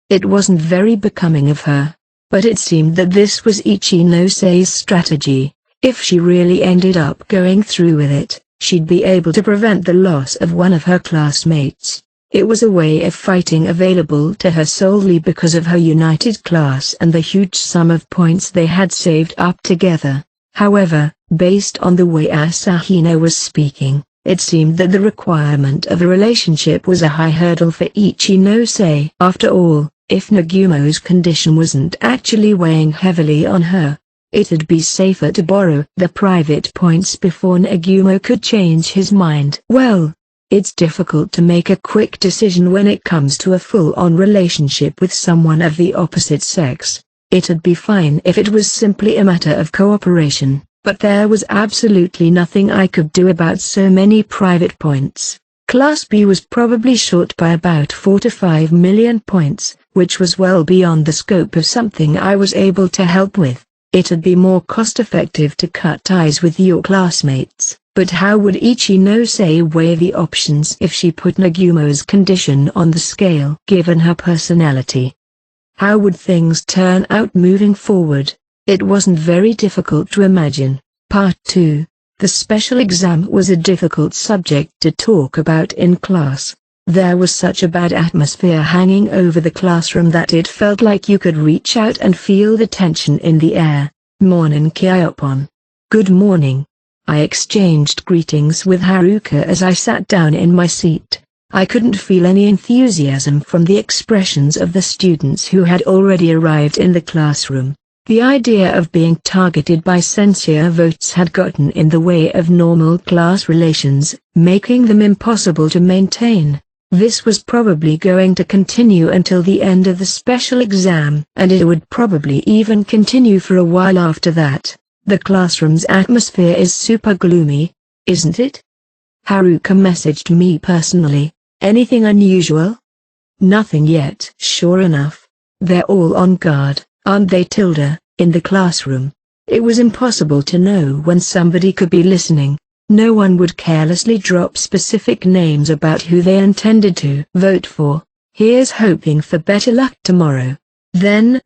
It wasn't very becoming of her. But it seemed that this was Ichinose-sei's strategy. If she really ended up going through with it, she'd be able to prevent the loss of one of her classmates. It was a way of fighting available to her solely because of her united class and the huge sum of points they had saved up together. However, based on the way Asahina was speaking, it seemed that the requirement of a relationship was a high hurdle for Ichinose. After all, if Nagumo's condition wasn't actually weighing heavily on her, it'd be safer to borrow the private points before Nagumo could change his mind. Well, it's difficult to make a quick decision when it comes to a full-on relationship with someone of the opposite sex. It'd be fine if it was simply a matter of cooperation, but there was absolutely nothing I could do about so many private points. Class B was probably short by about 4 to 5 million points, which was well beyond the scope of something I was able to help with. It'd be more cost-effective to cut ties with your classmates, but how would Ichinose weigh the options if she put Nagumo's condition on the scale? Given her personality, how would things turn out moving forward? It wasn't very difficult to imagine. Part 2. The special exam was a difficult subject to talk about in class. There was such a bad atmosphere hanging over the classroom that it felt like you could reach out and feel the tension in the air. Morning Kyopon. Good morning. I exchanged greetings with Haruka as I sat down in my seat. I couldn't feel any enthusiasm from the expressions of the students who had already arrived in the classroom. The idea of being targeted by censure votes had gotten in the way of normal class relations, making them impossible to maintain. This was probably going to continue until the end of the special exam, and it would probably even continue for a while after that. The classroom's atmosphere is super gloomy, isn't it? Haruka messaged me personally. Anything unusual? Nothing yet. Sure enough, they're all on guard, aren't they? In the classroom. It was impossible to know when somebody could be listening. No one would carelessly drop specific names about who they intended to vote for. Here's hoping for better luck tomorrow. Then,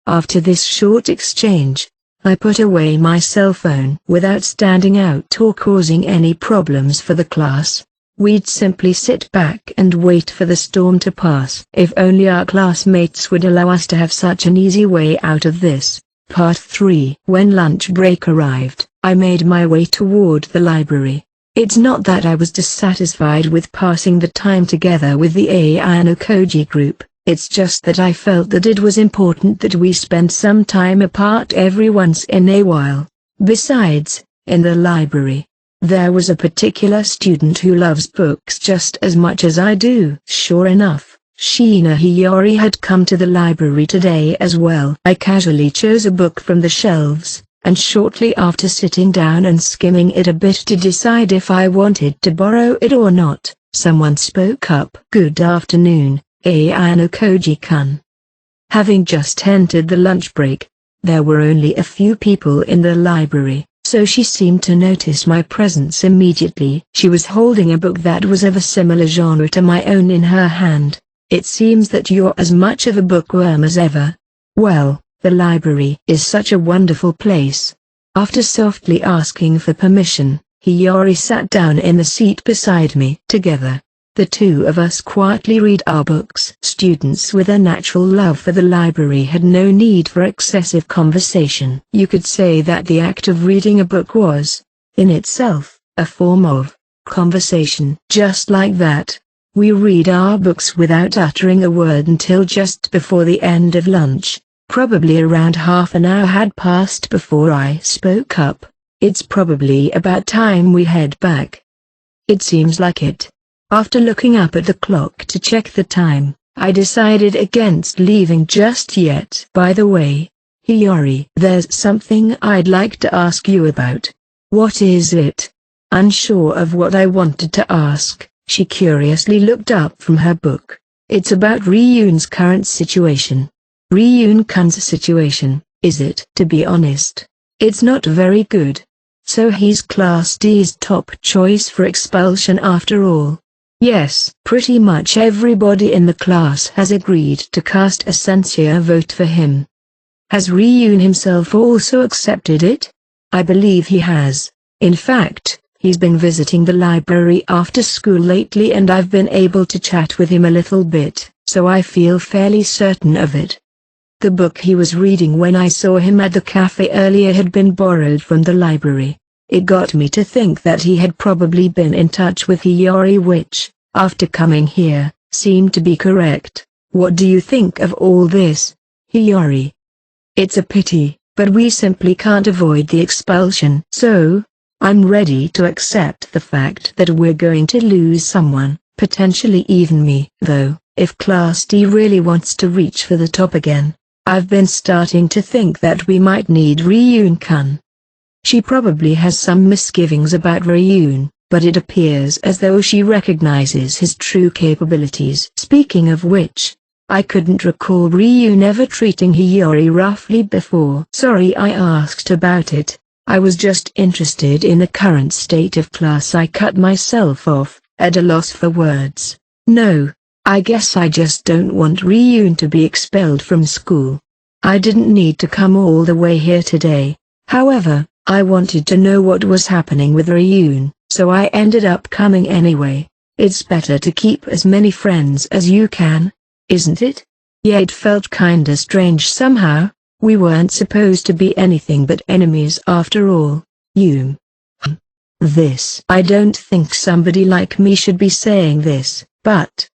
after this short exchange, I put away my cell phone without standing out or causing any problems for the class. We'd simply sit back and wait for the storm to pass. If only our classmates would allow us to have such an easy way out of this. Part 3. When lunch break arrived, I made my way toward the library. It's not that I was dissatisfied with passing the time together with the Ayanokoji group, it's just that I felt that it was important that we spend some time apart every once in a while. Besides, in the library, there was a particular student who loves books just as much as I do. Sure enough, Shiina Hiyori had come to the library today as well. I casually chose a book from the shelves, and shortly after sitting down and skimming it a bit to decide if I wanted to borrow it or not, someone spoke up. Good afternoon, Ayanokoji-kun. Having just entered the lunch break, there were only a few people in the library, so she seemed to notice my presence immediately. She was holding a book that was of a similar genre to my own in her hand. It seems that you're as much of a bookworm as ever. Well, the library is such a wonderful place. After softly asking for permission, Hiyori sat down in the seat beside me. Together, the two of us quietly read our books. Students with a natural love for the library had no need for excessive conversation. You could say that the act of reading a book was, in itself, a form of conversation. Just like that, we read our books without uttering a word until just before the end of lunch. Probably around half an hour had passed before I spoke up. It's probably about time we head back. It seems like it. After looking up at the clock to check the time, I decided against leaving just yet. By the way, Hiyori, there's something I'd like to ask you about. What is it? Unsure of what I wanted to ask, she curiously looked up from her book. It's about Ryun's current situation. Ryun-kun's situation, is it? To be honest, it's not very good. So he's Class D's top choice for expulsion after all. Yes, pretty much everybody in the class has agreed to cast a censure vote for him. Has Ryun himself also accepted it? I believe he has. In fact, he's been visiting the library after school lately and I've been able to chat with him a little bit, so I feel fairly certain of it. The book he was reading when I saw him at the cafe earlier had been borrowed from the library. It got me to think that he had probably been in touch with Hiyori, which, after coming here, seemed to be correct. What do you think of all this, Hiyori? It's a pity, but we simply can't avoid the expulsion. So, I'm ready to accept the fact that we're going to lose someone, potentially even me. Though, if Class D really wants to reach for the top again, I've been starting to think that we might need Ryun-kun. She probably has some misgivings about Ryun, but it appears as though she recognizes his true capabilities. Speaking of which, I couldn't recall Ryun ever treating Hiyori roughly before. Sorry I asked about it, I was just interested in the current state of class. I cut myself off, at a loss for words. No, I guess I just don't want Ryun to be expelled from school. I didn't need to come all the way here today. However, I wanted to know what was happening with Ryun, so I ended up coming anyway. It's better to keep as many friends as you can, isn't it? Yeah, it felt kinda strange somehow. We weren't supposed to be anything but enemies after all. This. I don't think somebody like me should be saying this, but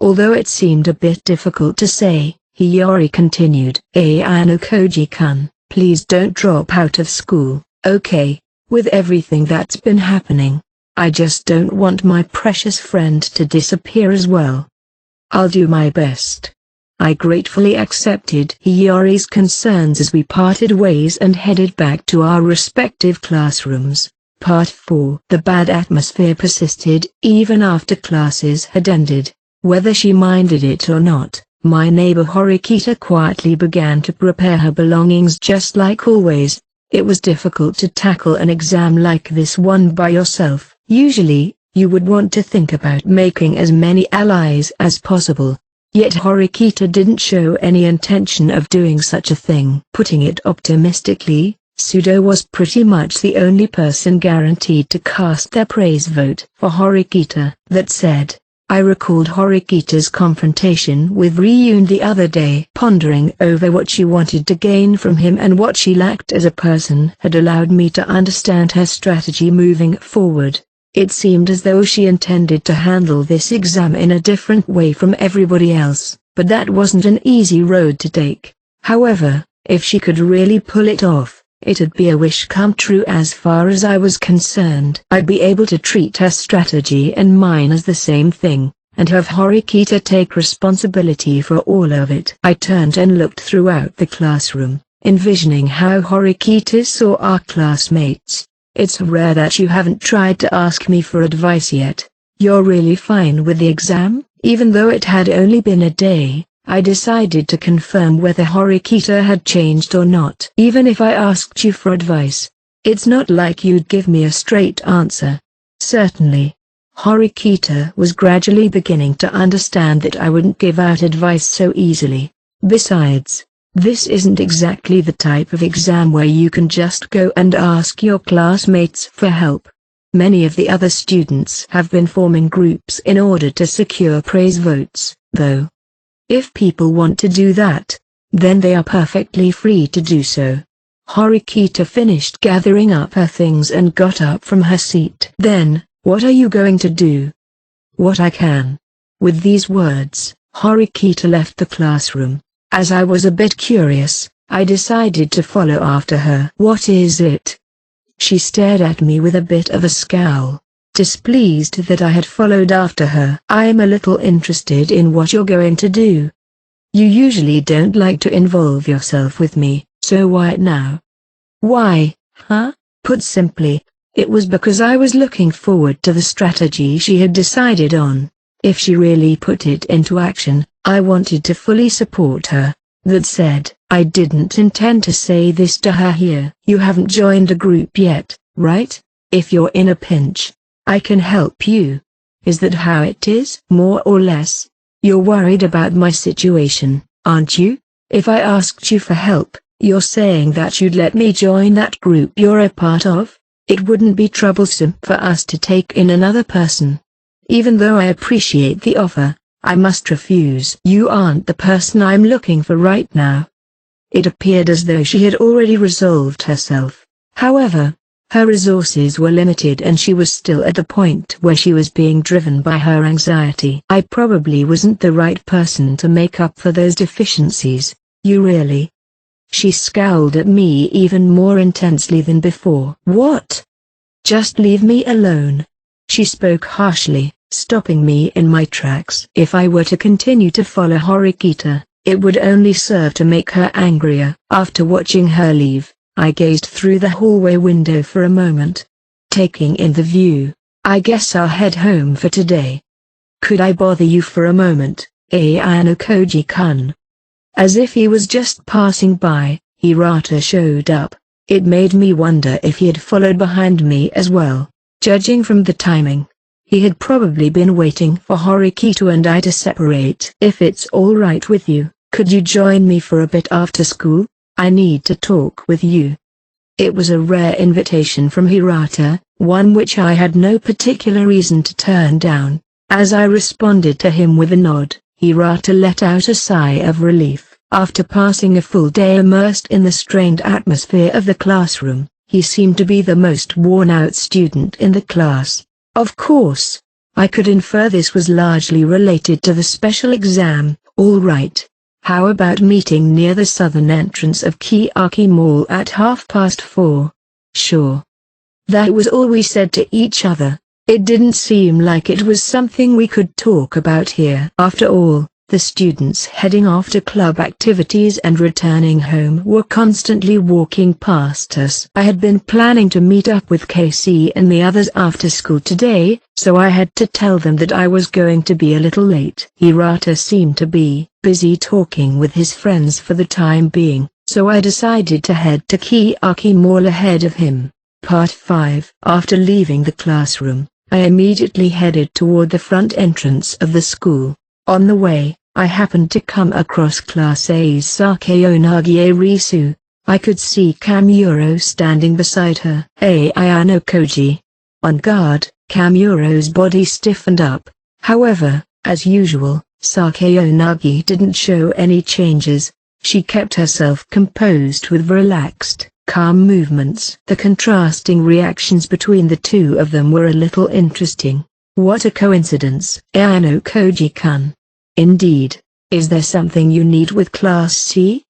although it seemed a bit difficult to say, Hiyori continued. Ayano Koji-kun, please don't drop out of school, okay? With everything that's been happening, I just don't want my precious friend to disappear as well. I'll do my best. I gratefully accepted Hiyori's concerns as we parted ways and headed back to our respective classrooms. Part 4. The bad atmosphere persisted even after classes had ended. Whether she minded it or not, my neighbor Horikita quietly began to prepare her belongings just like always. It was difficult to tackle an exam like this one by yourself. Usually, you would want to think about making as many allies as possible. Yet Horikita didn't show any intention of doing such a thing. Putting it optimistically, Sudo was pretty much the only person guaranteed to cast their praise vote for Horikita. That said, I recalled Horikita's confrontation with Ryun the other day. Pondering over what she wanted to gain from him and what she lacked as a person had allowed me to understand her strategy moving forward. It seemed as though she intended to handle this exam in a different way from everybody else, but that wasn't an easy road to take. However, if she could really pull it off, it'd be a wish come true as far as I was concerned. I'd be able to treat her strategy and mine as the same thing, and have Horikita take responsibility for all of it. I turned and looked throughout the classroom, envisioning how Horikita saw our classmates. It's rare that you haven't tried to ask me for advice yet. You're really fine with the exam? Even though it had only been a day, I decided to confirm whether Horikita had changed or not. Even if I asked you for advice, it's not like you'd give me a straight answer. Certainly. Horikita was gradually beginning to understand that I wouldn't give out advice so easily. Besides, This isn't exactly the type of exam where you can just go and ask your classmates for help. Many of the other students have been forming groups in order to secure praise votes, though. If people want to do that, then they are perfectly free to do so. Horikita finished gathering up her things and got up from her seat. Then, what are you going to do? What I can. With these words, Horikita left the classroom. As I was a bit curious, I decided to follow after her. What is it? She stared at me with a bit of a scowl, displeased that I had followed after her. I'm a little interested in what you're going to do. You usually don't like to involve yourself with me, so why now? Why, huh? Put simply, it was because I was looking forward to the strategy she had decided on. If she really put it into action, I wanted to fully support her. That said, I didn't intend to say this to her here. You haven't joined a group yet, right? If you're in a pinch, I can help you. Is that how it is? More or less. You're worried about my situation, aren't you? If I asked you for help, you're saying that you'd let me join that group you're a part of? It wouldn't be troublesome for us to take in another person. Even though I appreciate the offer, I must refuse. You aren't the person I'm looking for right now. It appeared as though she had already resolved herself. However, her resources were limited and she was still at the point where she was being driven by her anxiety. I probably wasn't the right person to make up for those deficiencies. You really? She scowled at me even more intensely than before. What? Just leave me alone. She spoke harshly, stopping me in my tracks. If I were to continue to follow Horikita, it would only serve to make her angrier. After watching her leave, I gazed through the hallway window for a moment. Taking in the view, I guess I'll head home for today. Could I bother you for a moment, Ayano Koji-kun? As if he was just passing by, Hirata showed up. It made me wonder if he had followed behind me as well. Judging from the timing, he had probably been waiting for Horikita and I to separate. If it's all right with you, could you join me for a bit after school? I need to talk with you. It was a rare invitation from Hirata, one which I had no particular reason to turn down. As I responded to him with a nod, Hirata let out a sigh of relief. After passing a full day immersed in the strained atmosphere of the classroom, he seemed to be the most worn-out student in the class. Of course, I could infer this was largely related to the special exam. All right. How about meeting near the southern entrance of Kiyaki Mall at 4:30? Sure. That was all we said to each other. It didn't seem like it was something we could talk about here. After all, the students heading off to club activities and returning home were constantly walking past us. I had been planning to meet up with Casey and the others after school today, so I had to tell them that I was going to be a little late. Hirata seemed to be busy talking with his friends for the time being, so I decided to head to Kiyaki Mall ahead of him. Part 5. After leaving the classroom, I immediately headed toward the front entrance of the school. On the way, I happened to come across Class A's Sakeonagi Arisu. I could see Kamuro standing beside her. Ayano Koji. On guard, Kamuro's body stiffened up. However, as usual, Sakeonagi didn't show any changes. She kept herself composed with relaxed, calm movements. The contrasting reactions between the two of them were a little interesting. What a coincidence. Ayano Koji-kun. Indeed. Is there something you need with Class C?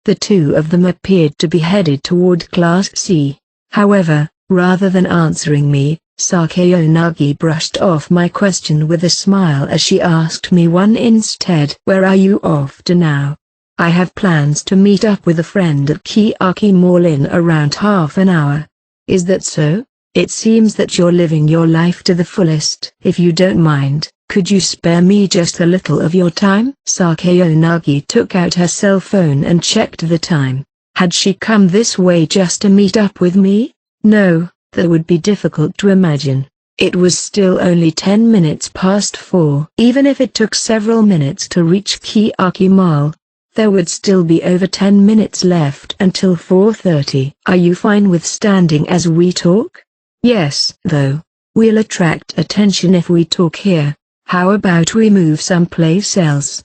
The two of them appeared to be headed toward Class C. However, rather than answering me, Sakeonagi brushed off my question with a smile as she asked me one instead. Where are you off to now? I have plans to meet up with a friend at Kiyaki Mall in around half an hour. Is that so? It seems that you're living your life to the fullest. If you don't mind, could you spare me just a little of your time? Sakeonagi took out her cell phone and checked the time. Had she come this way just to meet up with me? No, that would be difficult to imagine. It was still only 10 minutes past 4. Even if it took several minutes to reach Kiyaki Mall, There would still be over 10 minutes left until 4:30. Are you fine with standing as we talk? Yes. Though, we'll attract attention if we talk here. How about we move someplace else?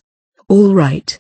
All right.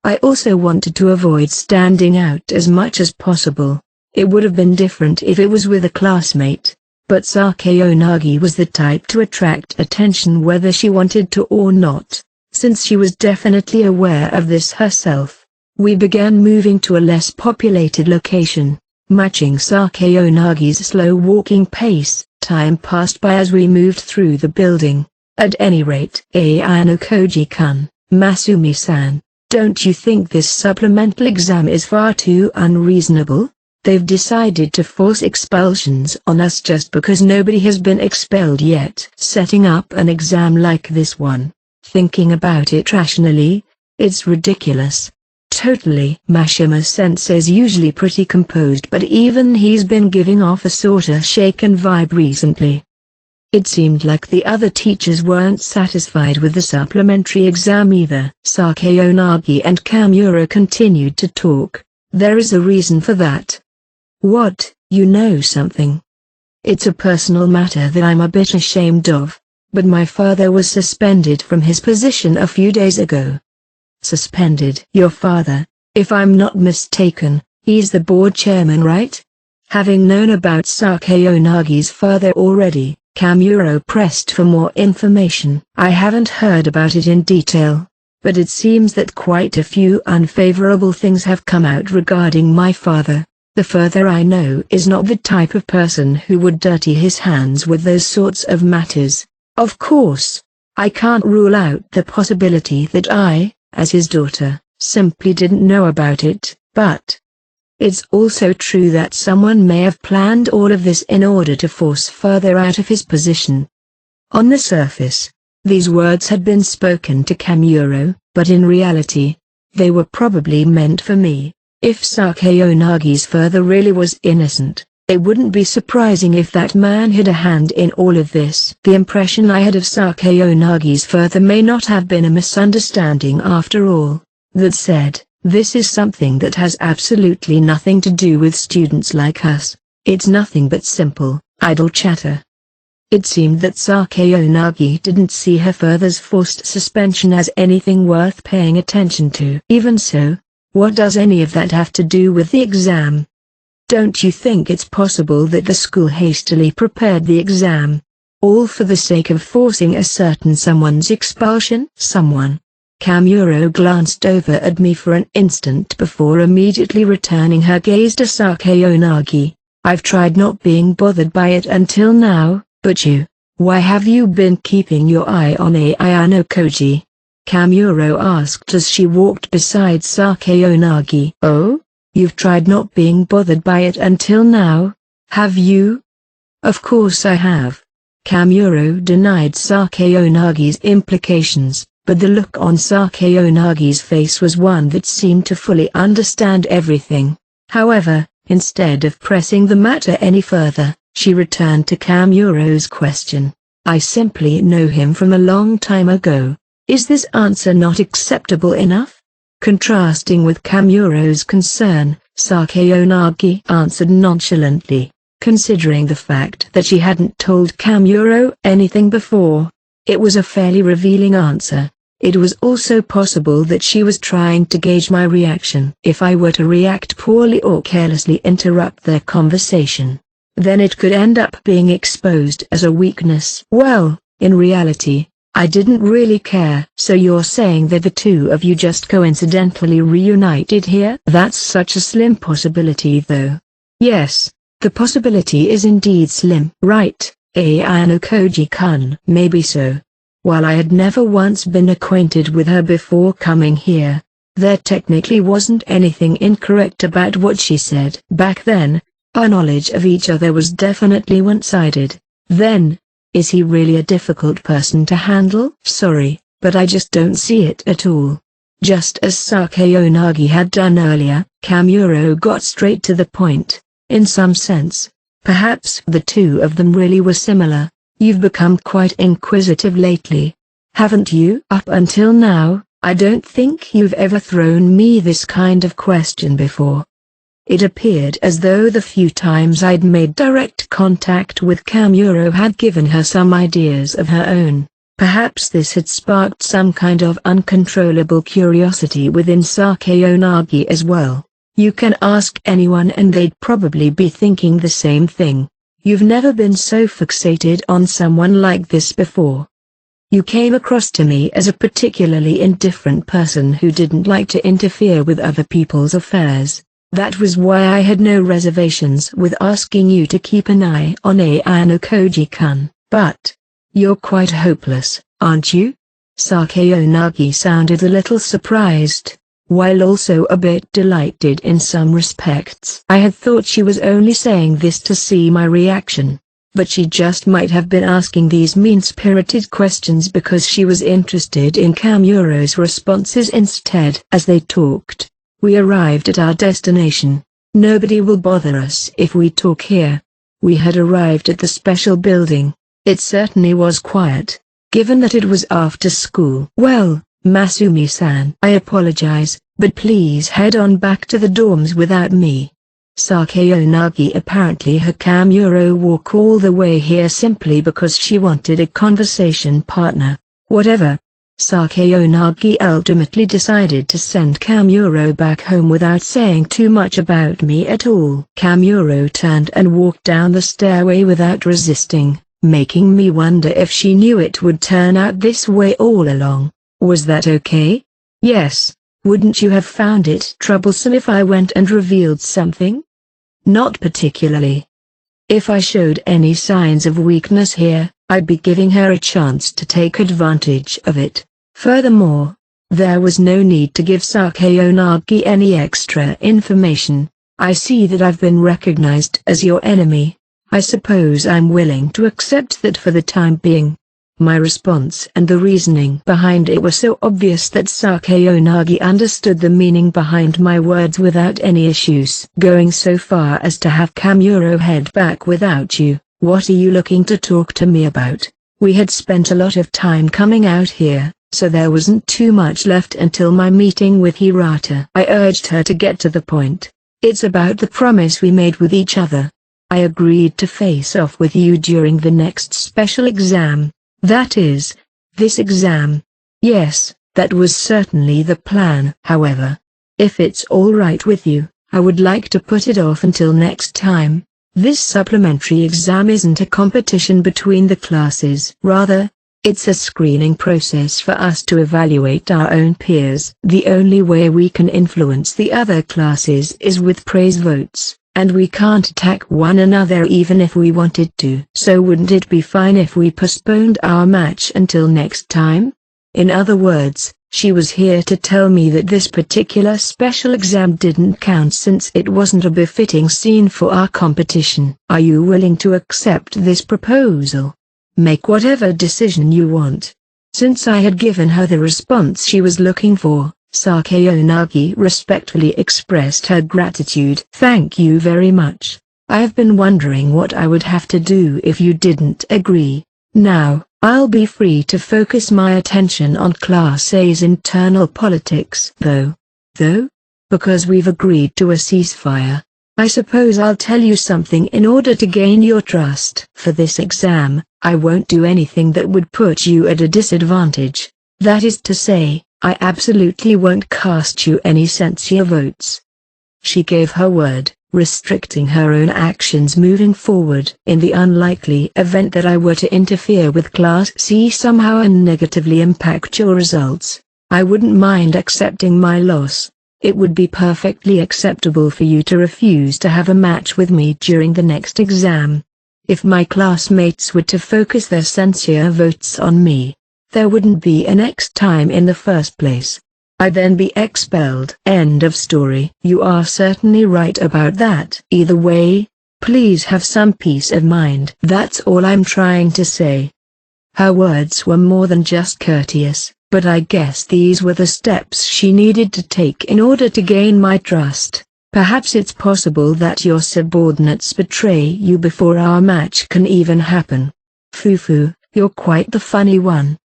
I also wanted to avoid standing out as much as possible. It would have been different if it was with a classmate, but Sakayanagi was the type to attract attention whether she wanted to or not. Since she was definitely aware of this herself, we began moving to a less populated location, matching Sakayanagi's slow walking pace. Time passed by as we moved through the building. At any rate, Ayano Koji-kun, Masumi-san, don't you think this supplemental exam is far too unreasonable? They've decided to force expulsions on us just because nobody has been expelled yet. Setting up an exam like this one, thinking about it rationally, it's ridiculous. Totally. Mashima-sensei's usually pretty composed, but even he's been giving off a sorta shaken vibe recently. It seemed like the other teachers weren't satisfied with the supplementary exam either. Sakayanagi and Kamura continued to talk. There is a reason for that. What? You know something? It's a personal matter that I'm a bit ashamed of, but my father was suspended from his position a few days ago. Suspended? Your father? If I'm not mistaken, he's the board chairman, right? Having known about Sakayanagi's father already, Kamuro pressed for more information. I haven't heard about it in detail, but it seems that quite a few unfavorable things have come out regarding my father. The father I know is not the type of person who would dirty his hands with those sorts of matters. Of course, I can't rule out the possibility that I, as his daughter, simply didn't know about it, but it's also true that someone may have planned all of this in order to force father out of his position. On the surface, these words had been spoken to Kamuro, but in reality, they were probably meant for me. If Sakayanagi's father really was innocent, it wouldn't be surprising if that man had a hand in all of this. The impression I had of Sakayanagi's father may not have been a misunderstanding after all. That said, this is something that has absolutely nothing to do with students like us. It's nothing but simple, idle chatter. It seemed that Sakayanagi didn't see her father's forced suspension as anything worth paying attention to. Even so, what does any of that have to do with the exam? Don't you think it's possible that the school hastily prepared the exam, all for the sake of forcing a certain someone's expulsion? Someone. Kamuro glanced over at me for an instant before immediately returning her gaze to Sakayanagi. I've tried not being bothered by it until now, but you, why have you been keeping your eye on Ayano Koji? Kamuro asked as she walked beside Sakayanagi. Oh? You've tried not being bothered by it until now, have you? Of course I have. Kamuro denied Sakayanagi's implications, but the look on Sakayanagi's face was one that seemed to fully understand everything. However, instead of pressing the matter any further, she returned to Kamuro's question. I simply know him from a long time ago. Is this answer not acceptable enough? Contrasting with Kamuro's concern, Sakayanagi answered nonchalantly, considering the fact that she hadn't told Kamuro anything before. It was a fairly revealing answer. It was also possible that she was trying to gauge my reaction. If I were to react poorly or carelessly interrupt their conversation, then it could end up being exposed as a weakness. Well, in reality, I didn't really care. So you're saying that the two of you just coincidentally reunited here? That's such a slim possibility though. Yes, the possibility is indeed slim. Right, Ayano Koji-kun. Maybe so. While I had never once been acquainted with her before coming here, there technically wasn't anything incorrect about what she said. Back then, our knowledge of each other was definitely one-sided. Then, is he really a difficult person to handle? Sorry, but I just don't see it at all. Just as Sakayanagi had done earlier, Kamuro got straight to the point. In some sense, perhaps the two of them really were similar. You've become quite inquisitive lately, haven't you? Up until now, I don't think you've ever thrown me this kind of question before. It appeared as though the few times I'd made direct contact with Kamuro had given her some ideas of her own. Perhaps this had sparked some kind of uncontrollable curiosity within Sakayanagi as well. You can ask anyone and they'd probably be thinking the same thing. You've never been so fixated on someone like this before. You came across to me as a particularly indifferent person who didn't like to interfere with other people's affairs. That was why I had no reservations with asking you to keep an eye on Ayano Koji-kun. But you're quite hopeless, aren't you? Sakayanagi sounded a little surprised, while also a bit delighted in some respects. I had thought she was only saying this to see my reaction, but she just might have been asking these mean-spirited questions because she was interested in Kamuro's responses instead. As they talked, we arrived at our destination. Nobody will bother us if we talk here. We had arrived at the special building. It certainly was quiet, given that it was after school. Well, Masumi-san, I apologize, but please head on back to the dorms without me. Sakayanagi apparently had Kamuro walk all the way here simply because she wanted a conversation partner. Whatever. Sakayanagi ultimately decided to send Kamuro back home without saying too much about me at all. Kamuro turned and walked down the stairway without resisting, making me wonder if she knew it would turn out this way all along. Was that okay? Yes. Wouldn't you have found it troublesome if I went and revealed something? Not particularly. If I showed any signs of weakness here, I'd be giving her a chance to take advantage of it. Furthermore, there was no need to give Sakayanagi any extra information. I see that I've been recognized as your enemy. I suppose I'm willing to accept that for the time being. My response and the reasoning behind it were so obvious that Sakayanagi understood the meaning behind my words without any issues. Going so far as to have Kamuro head back without you. What are you looking to talk to me about? We had spent a lot of time coming out here, so there wasn't too much left until my meeting with Hirata. I urged her to get to the point. It's about the promise we made with each other. I agreed to face off with you during the next special exam. That is, this exam. Yes, that was certainly the plan. However, if it's all right with you, I would like to put it off until next time. This supplementary exam isn't a competition between the classes. Rather, it's a screening process for us to evaluate our own peers. The only way we can influence the other classes is with praise votes, and we can't attack one another even if we wanted to. So wouldn't it be fine if we postponed our match until next time? In other words, she was here to tell me that this particular special exam didn't count since it wasn't a befitting scene for our competition. Are you willing to accept this proposal? Make whatever decision you want. Since I had given her the response she was looking for, Sakayanagi respectfully expressed her gratitude. Thank you very much. I've been wondering what I would have to do if you didn't agree. Now, I'll be free to focus my attention on Class A's internal politics. Though, because we've agreed to a ceasefire, I suppose I'll tell you something in order to gain your trust. For this exam, I won't do anything that would put you at a disadvantage. That is to say, I absolutely won't cast you any censure votes. She gave her word, restricting her own actions moving forward. In the unlikely event that I were to interfere with Class C somehow and negatively impact your results, I wouldn't mind accepting my loss. It would be perfectly acceptable for you to refuse to have a match with me during the next exam. If my classmates were to focus their censure votes on me, there wouldn't be a next time in the first place. I'd then be expelled. End of story. You are certainly right about that. Either way, please have some peace of mind. That's all I'm trying to say. Her words were more than just courteous, but I guess these were the steps she needed to take in order to gain my trust. Perhaps it's possible that your subordinates betray you before our match can even happen. Fufu, you're quite the funny one.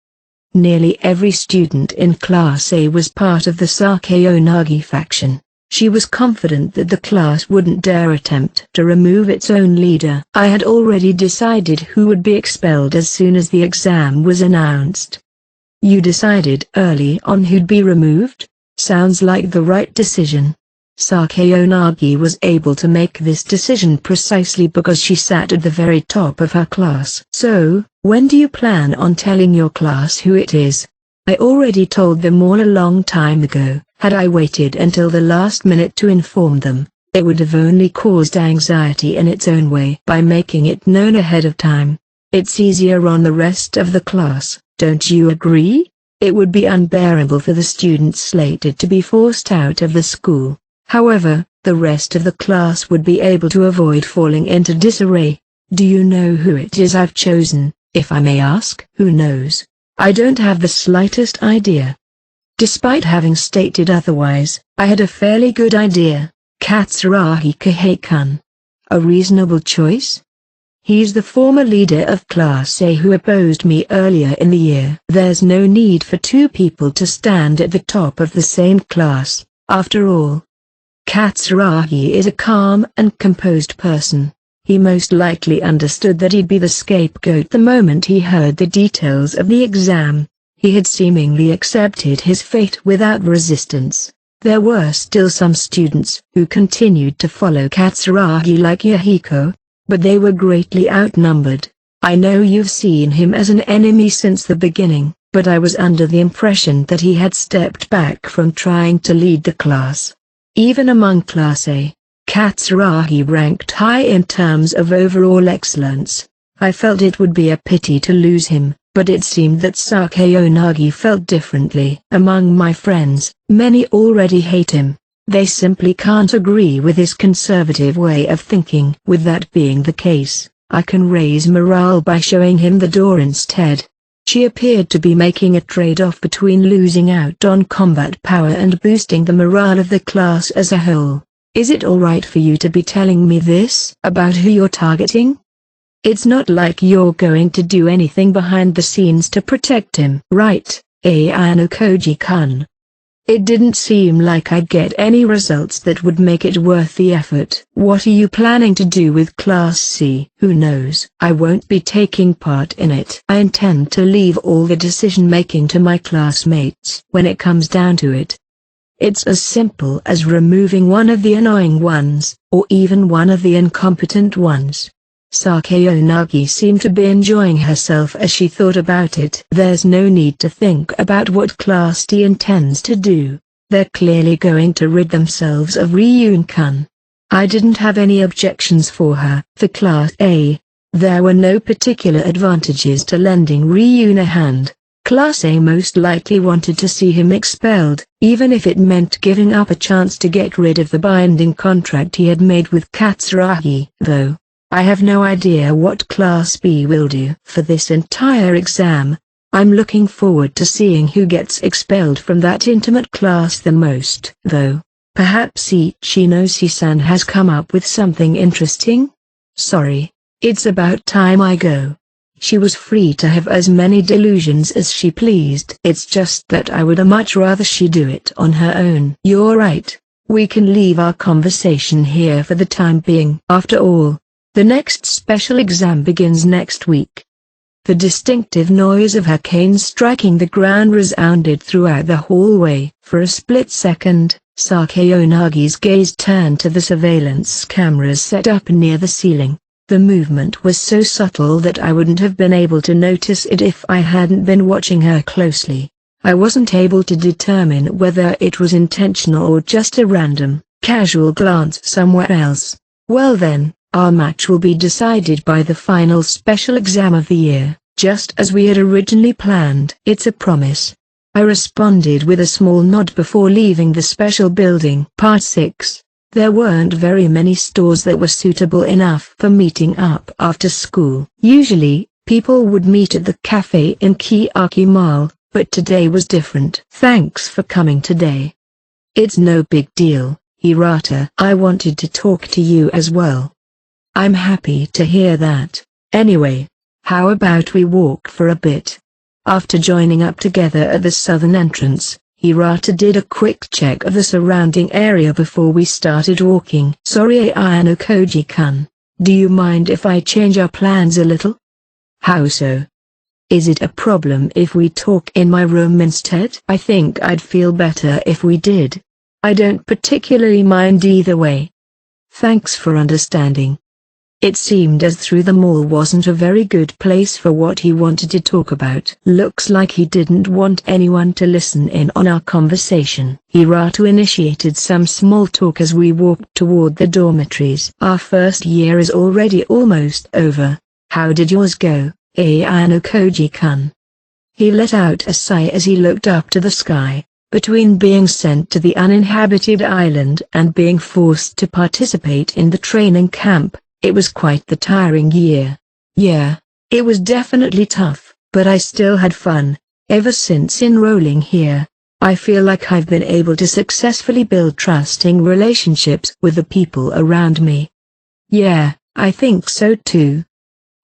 Nearly every student in Class A was part of the Sakayanagi faction. She was confident that the class wouldn't dare attempt to remove its own leader. I had already decided who would be expelled as soon as the exam was announced. You decided early on who'd be removed? Sounds like the right decision. Sakayanagi was able to make this decision precisely because she sat at the very top of her class. So, when do you plan on telling your class who it is? I already told them all a long time ago. Had I waited until the last minute to inform them, it would have only caused anxiety in its own way. By making it known ahead of time, it's easier on the rest of the class, don't you agree? It would be unbearable for the students slated to be forced out of the school. However, the rest of the class would be able to avoid falling into disarray. Do you know who it is I've chosen, if I may ask? Who knows? I don't have the slightest idea. Despite having stated otherwise, I had a fairly good idea. Katsuragi Kihei-kun. A reasonable choice? He's the former leader of Class A who opposed me earlier in the year. There's no need for two people to stand at the top of the same class, after all. Katsuragi is a calm and composed person. He most likely understood that he'd be the scapegoat the moment he heard the details of the exam. He had seemingly accepted his fate without resistance. There were still some students who continued to follow Katsuragi like Yahiko, but they were greatly outnumbered. I know you've seen him as an enemy since the beginning, but I was under the impression that he had stepped back from trying to lead the class. Even among Class A, Katsuragi ranked high in terms of overall excellence. I felt it would be a pity to lose him, but it seemed that Sakayanagi felt differently. Among my friends, many already hate him. They simply can't agree with his conservative way of thinking. With that being the case, I can raise morale by showing him the door instead. She appeared to be making a trade-off between losing out on combat power and boosting the morale of the class as a whole. Is it alright for you to be telling me this about who you're targeting? It's not like you're going to do anything behind the scenes to protect him, right, Ayano Koji-kun? It didn't seem like I'd get any results that would make it worth the effort. What are you planning to do with Class C? Who knows? I won't be taking part in it. I intend to leave all the decision-making to my classmates. When it comes down to it, it's as simple as removing one of the annoying ones, or even one of the incompetent ones. Sakayanagi seemed to be enjoying herself as she thought about it. There's no need to think about what Class D intends to do. They're clearly going to rid themselves of Ryun-kun. I didn't have any objections for her. For Class A, there were no particular advantages to lending Ryun a hand. Class A most likely wanted to see him expelled, even if it meant giving up a chance to get rid of the binding contract he had made with Katsuragi. Though, I have no idea what Class B will do. For this entire exam, I'm looking forward to seeing who gets expelled from that intimate class the most. Though, perhaps Ichinoshi-san has come up with something interesting? Sorry, it's about time I go. She was free to have as many delusions as she pleased. It's just that I would much rather she do it on her own. You're right, we can leave our conversation here for the time being. After all, the next special exam begins next week. The distinctive noise of her cane striking the ground resounded throughout the hallway. For a split second, Sakayanagi's gaze turned to the surveillance cameras set up near the ceiling. The movement was so subtle that I wouldn't have been able to notice it if I hadn't been watching her closely. I wasn't able to determine whether it was intentional or just a random, casual glance somewhere else. Well then, our match will be decided by the final special exam of the year, just as we had originally planned. It's a promise. I responded with a small nod before leaving the special building. Part 6. There weren't very many stores that were suitable enough for meeting up after school. Usually, people would meet at the cafe in Kiyaki Mall, but today was different. Thanks for coming today. It's no big deal, Hirata. I wanted to talk to you as well. I'm happy to hear that. Anyway, how about we walk for a bit? After joining up together at the southern entrance, Hirata did a quick check of the surrounding area before we started walking. Sorry Ayano Koji-kun, do you mind if I change our plans a little? How so? Is it a problem if we talk in my room instead? I think I'd feel better if we did. I don't particularly mind either way. Thanks for understanding. It seemed as though the mall wasn't a very good place for what he wanted to talk about. Looks like he didn't want anyone to listen in on our conversation. Hirata initiated some small talk as we walked toward the dormitories. Our first year is already almost over. How did yours go, Ayano Koji-kun? He let out a sigh as he looked up to the sky. Between being sent to the uninhabited island and being forced to participate in the training camp, it was quite the tiring year. Yeah, it was definitely tough, but I still had fun. Ever since enrolling here, I feel like I've been able to successfully build trusting relationships with the people around me. Yeah, I think so too.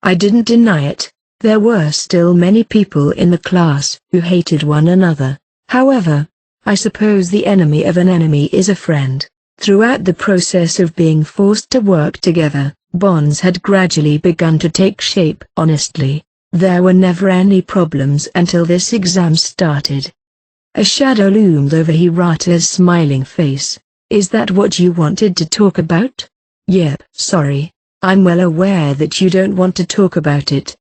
I didn't deny it. There were still many people in the class who hated one another. However, I suppose the enemy of an enemy is a friend. Throughout the process of being forced to work together, bonds had gradually begun to take shape. Honestly, there were never any problems until this exam started. A shadow loomed over Hirata's smiling face. Is that what you wanted to talk about? Yep. Sorry, I'm well aware that you don't want to talk about it.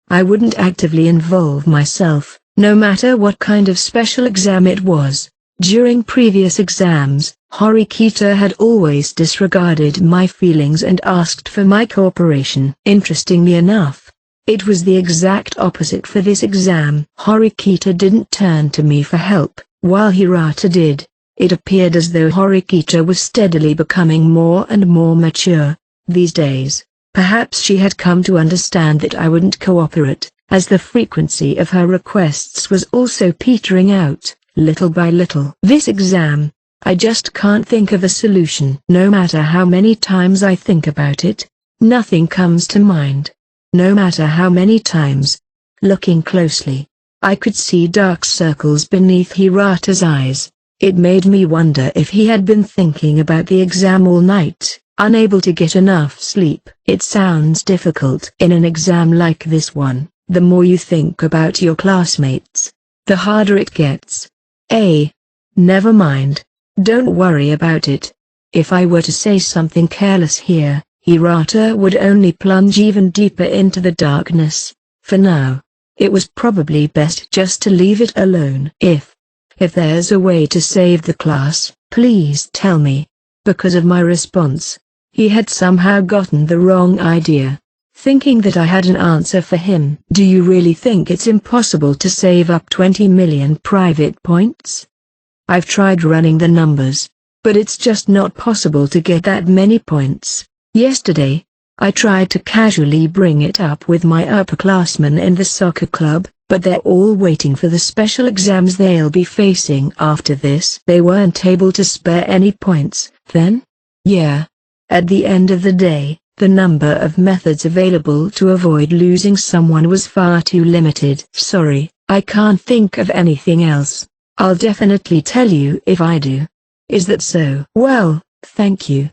I wouldn't actively involve myself, no matter what kind of special exam it was. During previous exams, Horikita had always disregarded my feelings and asked for my cooperation. Interestingly enough, it was the exact opposite for this exam. Horikita didn't turn to me for help, while Hirata did. It appeared as though Horikita was steadily becoming more and more mature these days. Perhaps she had come to understand that I wouldn't cooperate, as the frequency of her requests was also petering out. Little by little. This exam, I just can't think of a solution. No matter how many times I think about it, nothing comes to mind. No matter how many times. Looking closely, I could see dark circles beneath Hirata's eyes. It made me wonder if he had been thinking about the exam all night, unable to get enough sleep. It sounds difficult. In an exam like this one, the more you think about your classmates, the harder it gets. Never mind. Don't worry about it. If I were to say something careless here, Hirata would only plunge even deeper into the darkness. For now, it was probably best just to leave it alone. If there's a way to save the class, please tell me. Because of my response, he had somehow gotten the wrong idea, thinking that I had an answer for him. Do you really think it's impossible to save up 20 million private points? I've tried running the numbers, but it's just not possible to get that many points. Yesterday, I tried to casually bring it up with my upperclassmen in the soccer club, but they're all waiting for the special exams they'll be facing after this. They weren't able to spare any points, then? Yeah. At the end of the day, the number of methods available to avoid losing someone was far too limited. Sorry, I can't think of anything else. I'll definitely tell you if I do. Is that so? Well, thank you.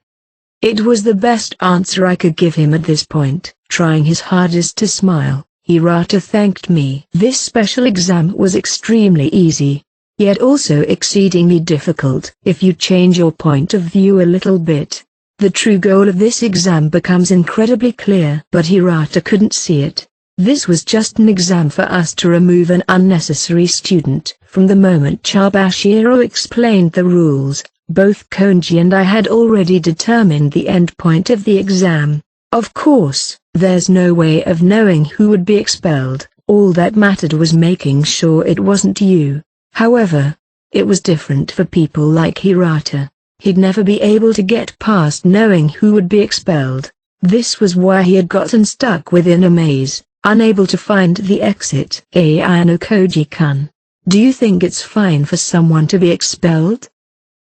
It was the best answer I could give him at this point. Trying his hardest to smile, Hirata thanked me. This special exam was extremely easy, yet also exceedingly difficult. If you change your point of view a little bit, the true goal of this exam becomes incredibly clear. But Hirata couldn't see it. This was just an exam for us to remove an unnecessary student. From the moment Chabashiro explained the rules, both Konji and I had already determined the end point of the exam. Of course, there's no way of knowing who would be expelled. All that mattered was making sure it wasn't you. However, it was different for people like Hirata. He'd never be able to get past knowing who would be expelled. This was why he had gotten stuck within a maze, unable to find the exit. Ayano Koji-kun, do you think it's fine for someone to be expelled?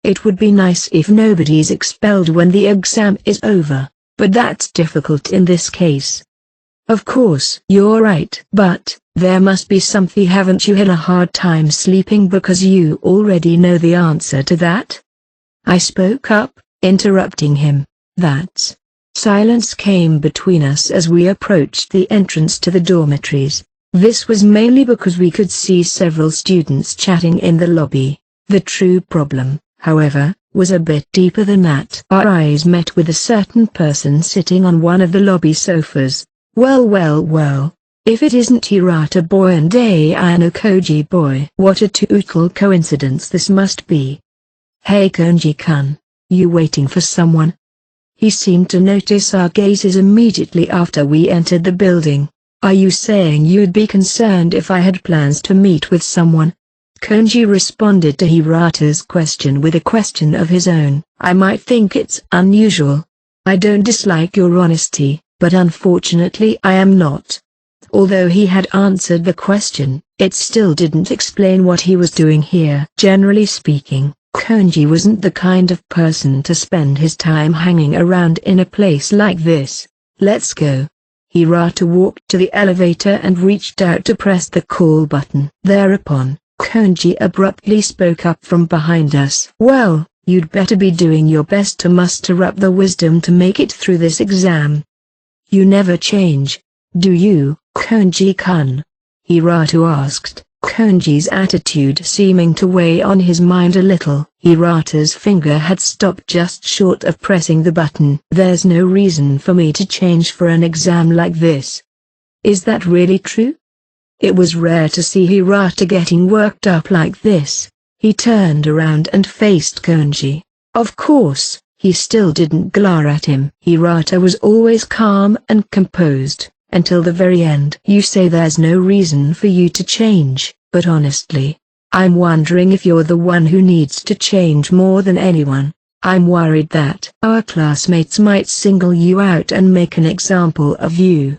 It would be nice if nobody's expelled when the exam is over, but that's difficult in this case. Of course, you're right. But, There must be something. Haven't you had a hard time sleeping because you already know the answer to that? I spoke up, interrupting him. That's. Silence came between us as we approached the entrance to the dormitories. This was mainly because we could see several students chatting in the lobby. The true problem, however, was a bit deeper than that. Our eyes met with a certain person sitting on one of the lobby sofas. Well, if it isn't Hirata boy and Ayano Koji boy. What a total coincidence this must be. Hey Konji-kun, you waiting for someone? He seemed to notice our gazes immediately after we entered the building. Are you saying you'd be concerned if I had plans to meet with someone? Konji responded to Hirata's question with a question of his own. I might think it's unusual. I don't dislike your honesty, but unfortunately I am not. Although he had answered the question, it still didn't explain what he was doing here. Generally speaking, Konji wasn't the kind of person to spend his time hanging around in a place like this. Let's go. Hirata walked to the elevator and reached out to press the call button. Thereupon, Konji abruptly spoke up from behind us. Well, you'd better be doing your best to muster up the wisdom to make it through this exam. You never change, do you, Konji-kun? Hirata asked, Konji's attitude seeming to weigh on his mind a little. Hirata's finger had stopped just short of pressing the button. There's no reason for me to change for an exam like this. Is that really true? It was rare to see Hirata getting worked up like this. He turned around and faced Konji. Of course, he still didn't glare at him. Hirata was always calm and composed, until the very end. You say there's no reason for you to change, but honestly, I'm wondering if you're the one who needs to change more than anyone. I'm worried that our classmates might single you out and make an example of you.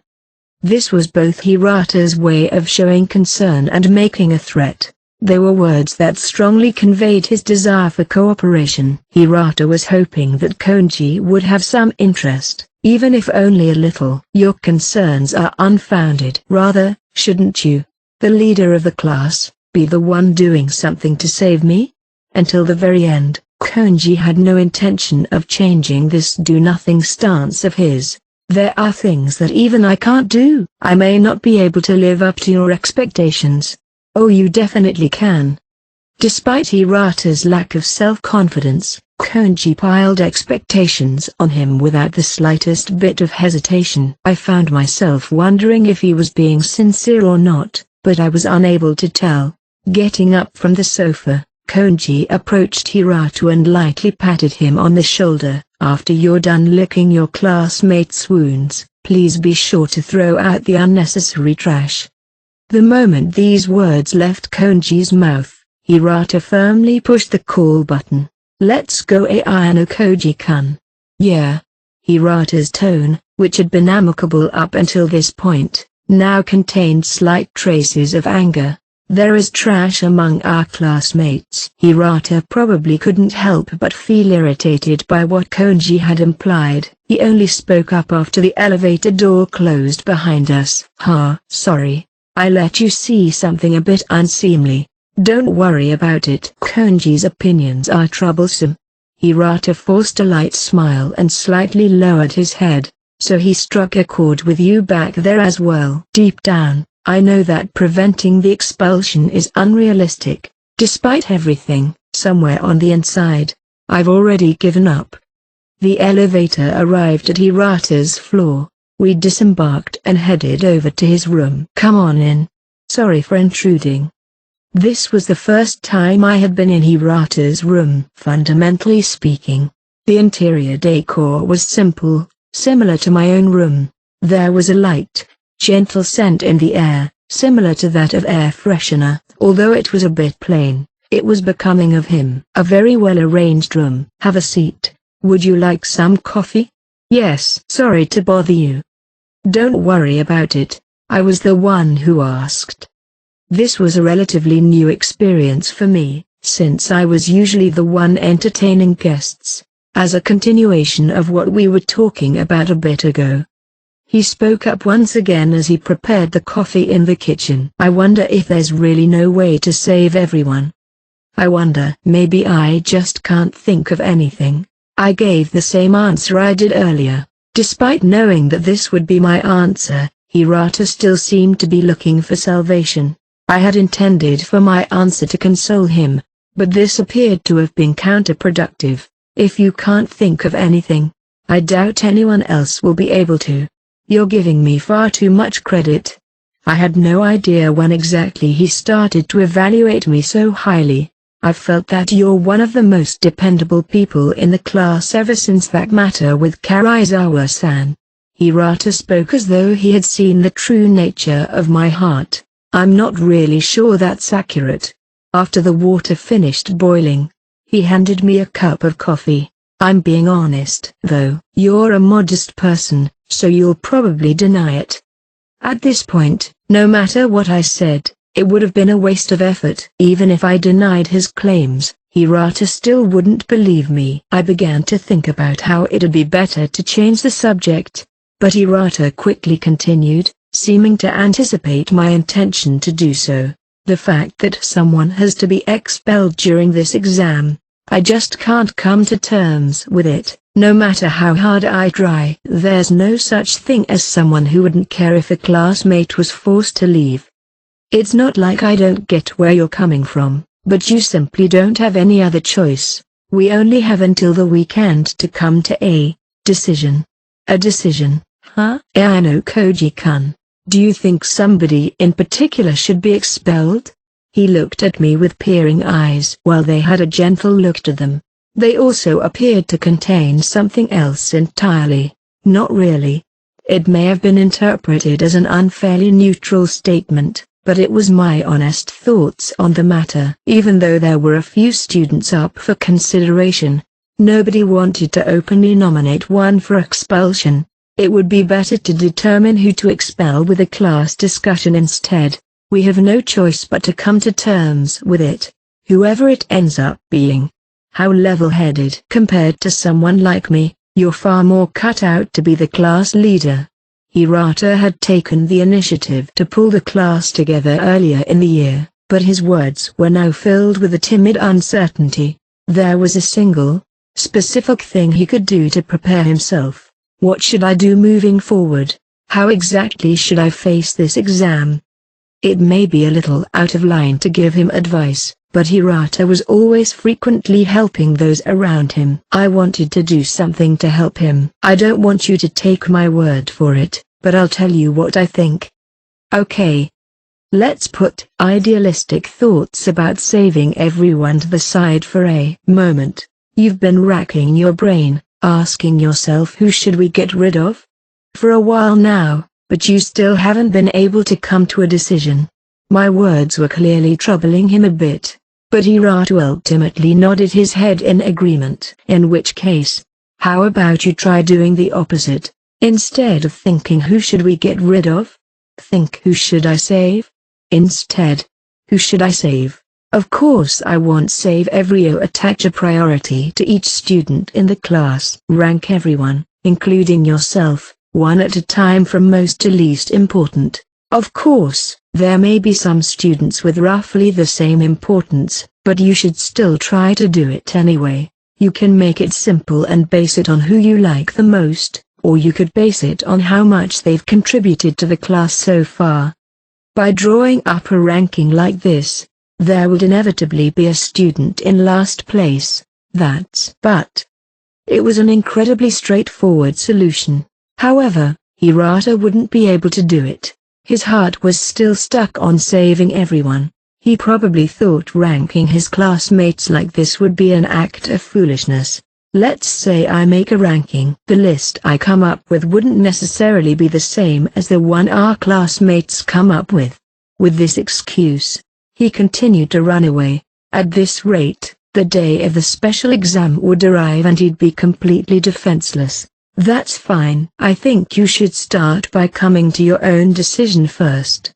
This was both Hirata's way of showing concern and making a threat. They were words that strongly conveyed his desire for cooperation. Hirata was hoping that Konji would have some interest, even if only a little. Your concerns are unfounded. Rather, shouldn't you, the leader of the class, be the one doing something to save me? Until the very end, Konji had no intention of changing this do-nothing stance of his. There are things that even I can't do. I may not be able to live up to your expectations. Oh, you definitely can. Despite Hirata's lack of self-confidence, Konji piled expectations on him without the slightest bit of hesitation. I found myself wondering if he was being sincere or not, but I was unable to tell. Getting up from the sofa, Konji approached Hirata and lightly patted him on the shoulder. After you're done licking your classmates' wounds, please be sure to throw out the unnecessary trash. The moment these words left Konji's mouth, Hirata firmly pushed the call button. Let's go, Ayano Koji-kun. Yeah. Hirata's tone, which had been amicable up until this point, now contained slight traces of anger. There is trash among our classmates. Hirata probably couldn't help but feel irritated by what Konji had implied. He only spoke up after the elevator door closed behind us. Sorry. I let you see something a bit unseemly. Don't worry about it. Konji's opinions are troublesome. Hirata forced a light smile and slightly lowered his head. So he struck a chord with you back there as well. Deep down, I know that preventing the expulsion is unrealistic. Despite everything, somewhere on the inside, I've already given up. The elevator arrived at Hirata's floor. We disembarked and headed over to his room. Come on in. Sorry for intruding. This was the first time I had been in Hirata's room. Fundamentally speaking, the interior decor was simple, similar to my own room. There was a light, gentle scent in the air, similar to that of air freshener. Although it was a bit plain, it was becoming of him. A very well-arranged room. Have a seat. Would you like some coffee? Yes. Sorry to bother you. Don't worry about it. I was the one who asked. This was a relatively new experience for me, since I was usually the one entertaining guests. As a continuation of what we were talking about a bit ago, He spoke up once again as he prepared the coffee in the kitchen. I wonder if there's really no way to save everyone. I wonder, maybe I just can't think of anything. I gave the same answer I did earlier. Despite knowing that this would be my answer, Hirata still seemed to be looking for salvation. I had intended for my answer to console him, but this appeared to have been counterproductive. If you can't think of anything, I doubt anyone else will be able to. You're giving me far too much credit. I had no idea when exactly he started to evaluate me so highly. I've felt that you're one of the most dependable people in the class ever since that matter with Karizawa-san. Hirata spoke as though he had seen the true nature of my heart. I'm not really sure that's accurate. After the water finished boiling, he handed me a cup of coffee. I'm being honest, though. You're a modest person, so you'll probably deny it. At this point, no matter what I said, it would have been a waste of effort. Even if I denied his claims, Hirata still wouldn't believe me. I began to think about how it'd be better to change the subject, but Hirata quickly continued, seeming to anticipate my intention to do so. The fact that someone has to be expelled during this exam, I just can't come to terms with it. No matter how hard I try, there's no such thing as someone who wouldn't care if a classmate was forced to leave. It's not like I don't get where you're coming from, but you simply don't have any other choice. We only have until the weekend to come to a decision. A decision, huh? I know Koji-kun. Do you think somebody in particular should be expelled? He looked at me with peering eyes. While they had a gentle look to them, they also appeared to contain something else entirely. Not really. It may have been interpreted as an unfairly neutral statement, but it was my honest thoughts on the matter. Even though there were a few students up for consideration, nobody wanted to openly nominate one for expulsion. It would be better to determine who to expel with a class discussion instead. We have no choice but to come to terms with it, whoever it ends up being. How level-headed. Compared to someone like me, you're far more cut out to be the class leader. Hirata had taken the initiative to pull the class together earlier in the year, but his words were now filled with a timid uncertainty. There was a single, specific thing he could do to prepare himself. What should I do moving forward? How exactly should I face this exam? It may be a little out of line to give him advice, but Hirata was always frequently helping those around him. I wanted to do something to help him. I don't want you to take my word for it, but I'll tell you what I think. Okay. Let's put idealistic thoughts about saving everyone to the side for a moment. You've been racking your brain, asking yourself who should we get rid of? For a while now, but you still haven't been able to come to a decision. My words were clearly troubling him a bit, but Hirata ultimately nodded his head in agreement. In which case, how about you try doing the opposite? Instead of thinking who should we get rid of, think who should I save? Instead, who should I save? Of course I won't save everyone. Attach a priority to each student in the class. Rank everyone, including yourself, one at a time from most to least important. Of course, there may be some students with roughly the same importance, but you should still try to do it anyway. You can make it simple and base it on who you like the most, or you could base it on how much they've contributed to the class so far. By drawing up a ranking like this, there would inevitably be a student in last place. But it was an incredibly straightforward solution. However, Hirata wouldn't be able to do it. His heart was still stuck on saving everyone. He probably thought ranking his classmates like this would be an act of foolishness. Let's say I make a ranking. The list I come up with wouldn't necessarily be the same as the one our classmates come up with. With this excuse, he continued to run away. At this rate, the day of the special exam would arrive and he'd be completely defenseless. That's fine. I think you should start by coming to your own decision first.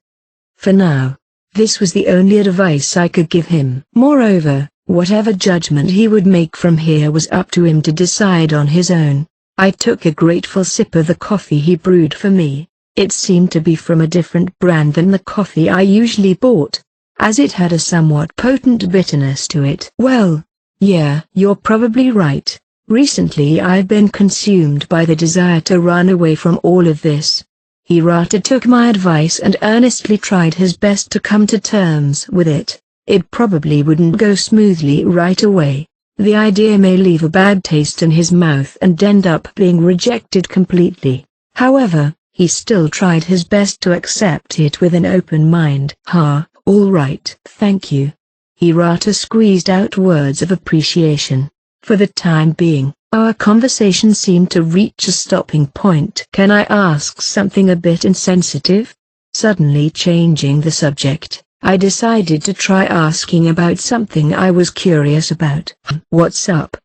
For now, this was the only advice I could give him. Moreover, whatever judgment he would make from here was up to him to decide on his own. I took a grateful sip of the coffee he brewed for me. It seemed to be from a different brand than the coffee I usually bought, as it had a somewhat potent bitterness to it. Well, yeah, you're probably right. Recently I've been consumed by the desire to run away from all of this. Hirata took my advice and earnestly tried his best to come to terms with it. It probably wouldn't go smoothly right away. The idea may leave a bad taste in his mouth and end up being rejected completely. However, he still tried his best to accept it with an open mind. All right. Thank you. Hirata squeezed out words of appreciation. For the time being, our conversation seemed to reach a stopping point. Can I ask something a bit insensitive? Suddenly changing the subject, I decided to try asking about something I was curious about. What's up?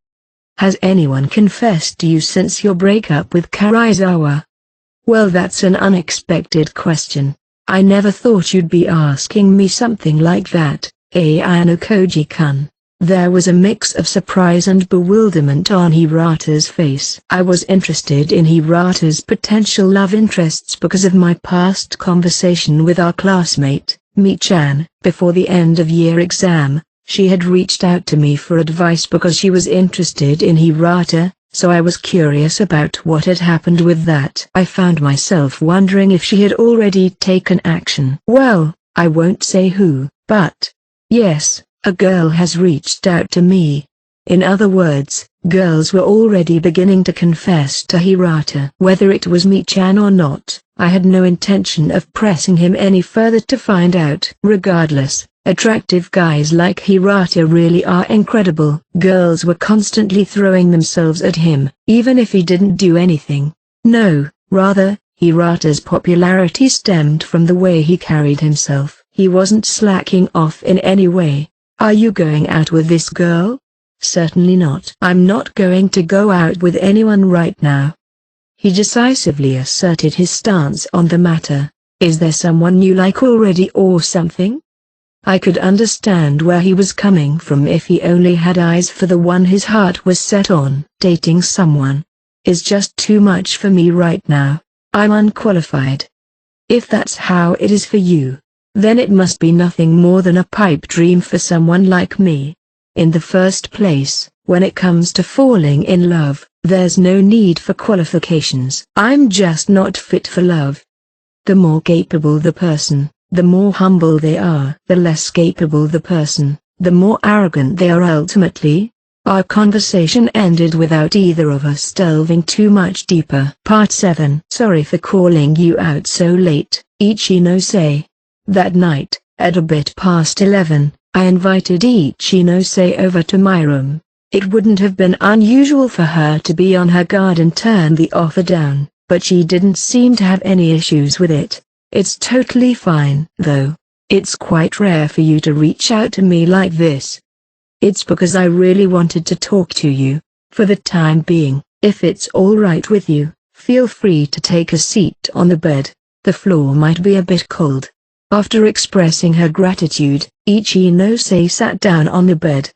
Has anyone confessed to you since your breakup with Karizawa? Well, that's an unexpected question. I never thought you'd be asking me something like that, Ayano-koji-kun. There was a mix of surprise and bewilderment on Hirata's face. I was interested in Hirata's potential love interests because of my past conversation with our classmate, Mi-chan. Before the end-of-year exam, she had reached out to me for advice because she was interested in Hirata, so I was curious about what had happened with that. I found myself wondering if she had already taken action. Well, I won't say who, but yes, a girl has reached out to me. In other words, girls were already beginning to confess to Hirata. Whether it was Mi-chan or not, I had no intention of pressing him any further to find out. Regardless, attractive guys like Hirata really are incredible. Girls were constantly throwing themselves at him, even if he didn't do anything. No, rather, Hirata's popularity stemmed from the way he carried himself. He wasn't slacking off in any way. Are you going out with this girl? Certainly not. I'm not going to go out with anyone right now. He decisively asserted his stance on the matter. Is there someone you like already or something? I could understand where he was coming from if he only had eyes for the one his heart was set on. Dating someone is just too much for me right now. I'm unqualified. If that's how it is for you, then it must be nothing more than a pipe dream for someone like me. In the first place, when it comes to falling in love, there's no need for qualifications. I'm just not fit for love. The more capable the person, the more humble they are. The less capable the person, the more arrogant they are ultimately. Our conversation ended without either of us delving too much deeper. Part 7. Sorry for calling you out so late, Ichinose. That night, at a bit past 11, I invited Ichinose over to my room. It wouldn't have been unusual for her to be on her guard and turn the offer down, but she didn't seem to have any issues with it. It's totally fine, though. It's quite rare for you to reach out to me like this. It's because I really wanted to talk to you. For the time being, if it's all right with you, feel free to take a seat on the bed. The floor might be a bit cold. After expressing her gratitude, Ichinose sat down on the bed.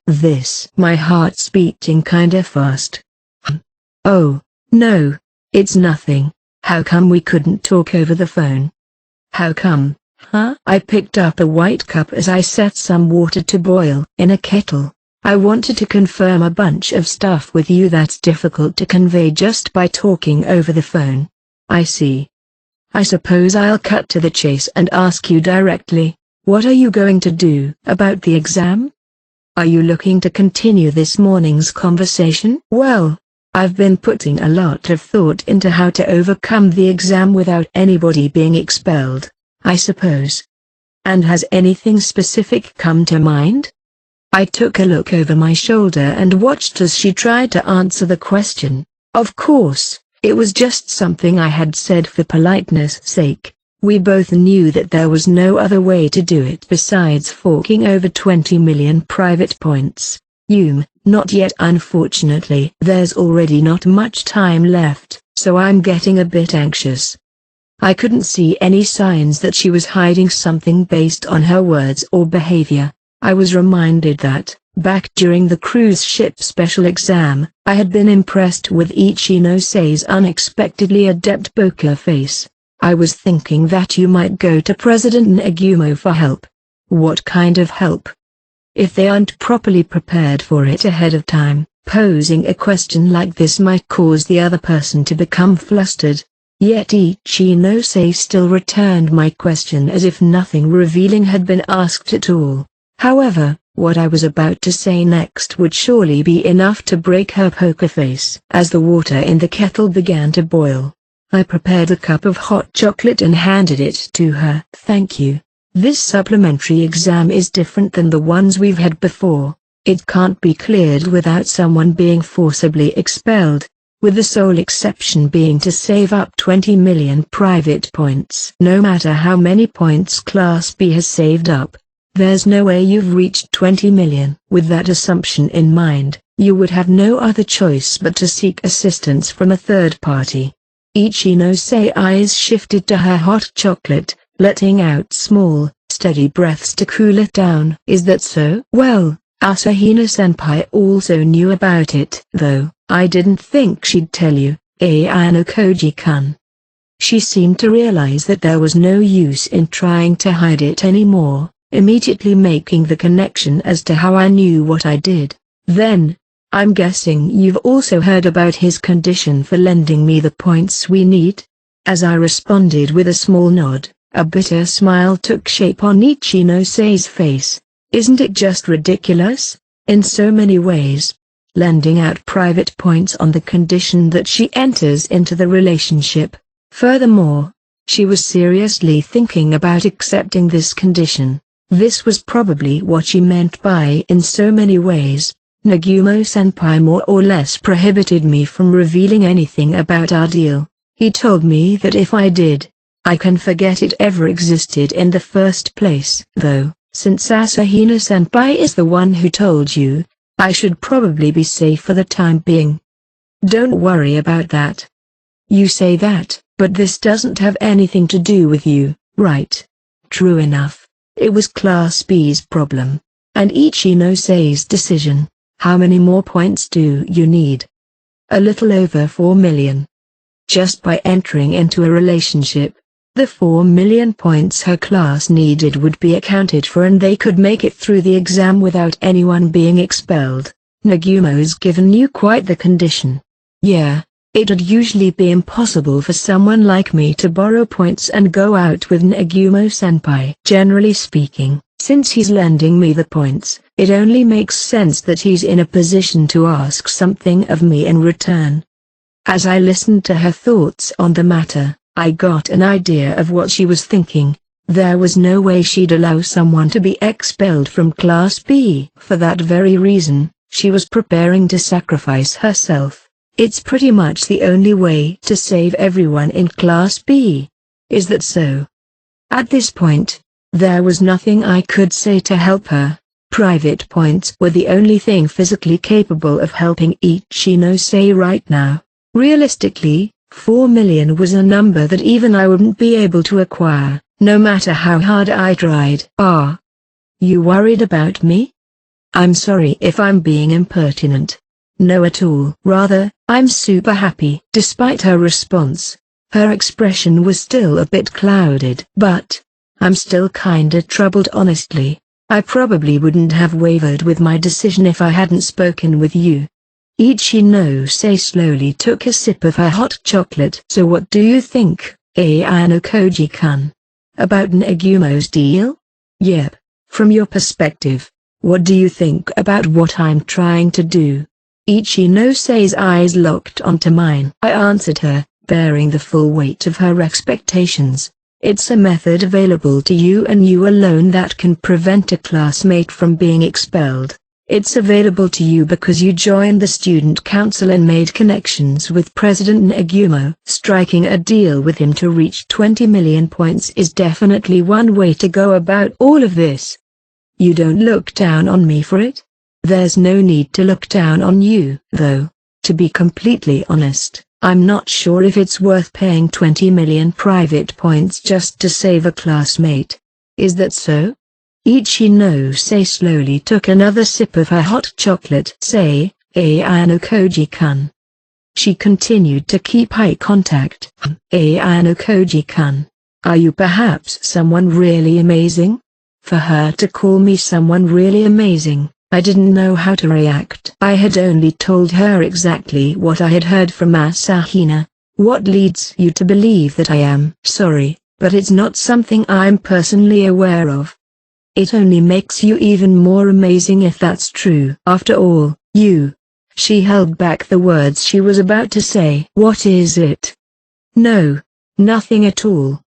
My heart's beating kinda fast. Oh, no, it's nothing. How come we couldn't talk over the phone? How come, huh? I picked up a white cup as I set some water to boil in a kettle. I wanted to confirm a bunch of stuff with you that's difficult to convey just by talking over the phone. I see. I suppose I'll cut to the chase and ask you directly, what are you going to do about the exam? Are you looking to continue this morning's conversation? Well, I've been putting a lot of thought into how to overcome the exam without anybody being expelled, I suppose. And has anything specific come to mind? I took a look over my shoulder and watched as she tried to answer the question. Of course, it was just something I had said for politeness' sake. We both knew that there was no other way to do it besides forking over 20 million private points. Not yet, unfortunately. There's already not much time left, so I'm getting a bit anxious. I couldn't see any signs that she was hiding something based on her words or behavior. I was reminded that, back during the cruise ship special exam, I had been impressed with Ichinose-sei's unexpectedly adept poker face. I was thinking that you might go to President Nagumo for help. What kind of help? If they aren't properly prepared for it ahead of time, posing a question like this might cause the other person to become flustered. Yet Ichinose still returned my question as if nothing revealing had been asked at all. However, what I was about to say next would surely be enough to break her poker face. As the water in the kettle began to boil, I prepared a cup of hot chocolate and handed it to her. Thank you. This supplementary exam is different than the ones we've had before. It can't be cleared without someone being forcibly expelled, with the sole exception being to save up 20 million private points. No matter how many points Class B has saved up, there's no way you've reached 20 million. With that assumption in mind, you would have no other choice but to seek assistance from a third party. Ichinose eyes shifted to her hot chocolate, letting out small, steady breaths to cool it down. Is that so? Well, Asahina-senpai also knew about it, though I didn't think she'd tell you, Ayano Koji-kun. She seemed to realize that there was no use in trying to hide it anymore, immediately making the connection as to how I knew what I did. Then, I'm guessing you've also heard about his condition for lending me the points we need? As I responded with a small nod, a bitter smile took shape on Ichinose-sei's face. Isn't it just ridiculous? In so many ways. Lending out private points on the condition that she enters into the relationship. Furthermore, she was seriously thinking about accepting this condition. This was probably what she meant by "in so many ways." Nagumo-senpai more or less prohibited me from revealing anything about our deal. He told me that if I did, I can forget it ever existed in the first place. Though, since Asahina-senpai is the one who told you, I should probably be safe for the time being. Don't worry about that. You say that, but this doesn't have anything to do with you, right? True enough. It was Class B's problem, and Ichinose-sei's decision. How many more points do you need? A little over 4 million. Just by entering into a relationship, the 4 million points her class needed would be accounted for and they could make it through the exam without anyone being expelled. Nagumo's given you quite the condition. Yeah. It'd usually be impossible for someone like me to borrow points and go out with Nagumo-senpai. Generally speaking, since he's lending me the points, it only makes sense that he's in a position to ask something of me in return. As I listened to her thoughts on the matter, I got an idea of what she was thinking. There was no way she'd allow someone to be expelled from Class B. For that very reason, she was preparing to sacrifice herself. It's pretty much the only way to save everyone in Class B. Is that so? At this point, there was nothing I could say to help her. Private points were the only thing physically capable of helping Ichinose right now. Realistically, 4 million was a number that even I wouldn't be able to acquire, no matter how hard I tried. Ah. You worried about me? I'm sorry if I'm being impertinent. No at all. Rather, I'm super happy. Despite her response, her expression was still a bit clouded. But, I'm still kinda troubled honestly. I probably wouldn't have wavered with my decision if I hadn't spoken with you. Ichinose slowly took a sip of her hot chocolate. So what do you think, Ayano Koji-kun? About Nagumo's deal? Yep. From your perspective, what do you think about what I'm trying to do? Ichinose-sei's eyes locked onto mine. I answered her, bearing the full weight of her expectations. It's a method available to you and you alone that can prevent a classmate from being expelled. It's available to you because you joined the student council and made connections with President Nagumo. Striking a deal with him to reach 20 million points is definitely one way to go about all of this. You don't look down on me for it? There's no need to look down on you, though. To be completely honest, I'm not sure if it's worth paying 20 million private points just to save a classmate. Is that so? Ichinose slowly took another sip of her hot chocolate. Say, Ayano Koji-kun. She continued to keep eye contact. Ayano Koji-kun. Are you perhaps someone really amazing? For her to call me someone really amazing, I didn't know how to react. I had only told her exactly what I had heard from Asahina. What leads you to believe that I am? Sorry, but it's not something I'm personally aware of. It only makes you even more amazing if that's true. After all, you. She held back the words she was about to say. What is it? No, nothing at all.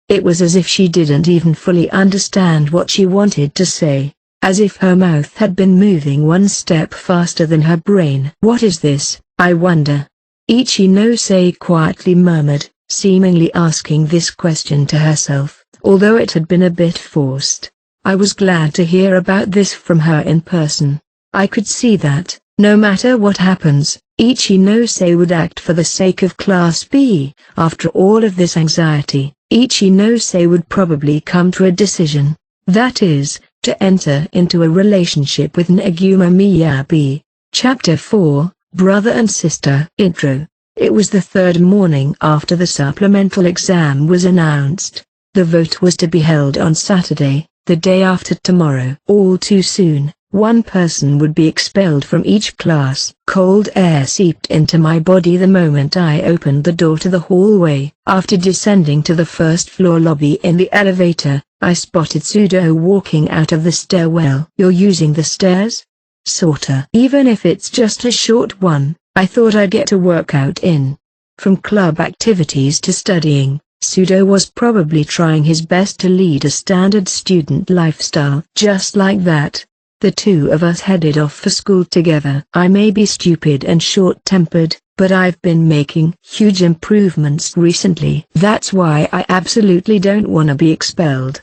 It was as if she didn't even fully understand what she wanted to say, as if her mouth had been moving one step faster than her brain. What is this, I wonder? Ichinose quietly murmured, seemingly asking this question to herself, although it had been a bit forced. I was glad to hear about this from her in person. I could see that, no matter what happens, Ichinose would act for the sake of Class B. After all of this anxiety, Ichinose would probably come to a decision. That is, to enter into a relationship with Neguma Miyabi. Chapter 4, Brother and Sister. Intro. It was the third morning after the supplemental exam was announced. The vote was to be held on Saturday, the day after tomorrow. All too soon, one person would be expelled from each class. Cold air seeped into my body the moment I opened the door to the hallway. After descending to the first floor lobby in the elevator, I spotted Sudo walking out of the stairwell. You're using the stairs? Sorta. Even if it's just a short one, I thought I'd get a workout in. From club activities to studying, Sudo was probably trying his best to lead a standard student lifestyle. Just like that, the two of us headed off for school together. I may be stupid and short-tempered, but I've been making huge improvements recently. That's why I absolutely don't want to be expelled.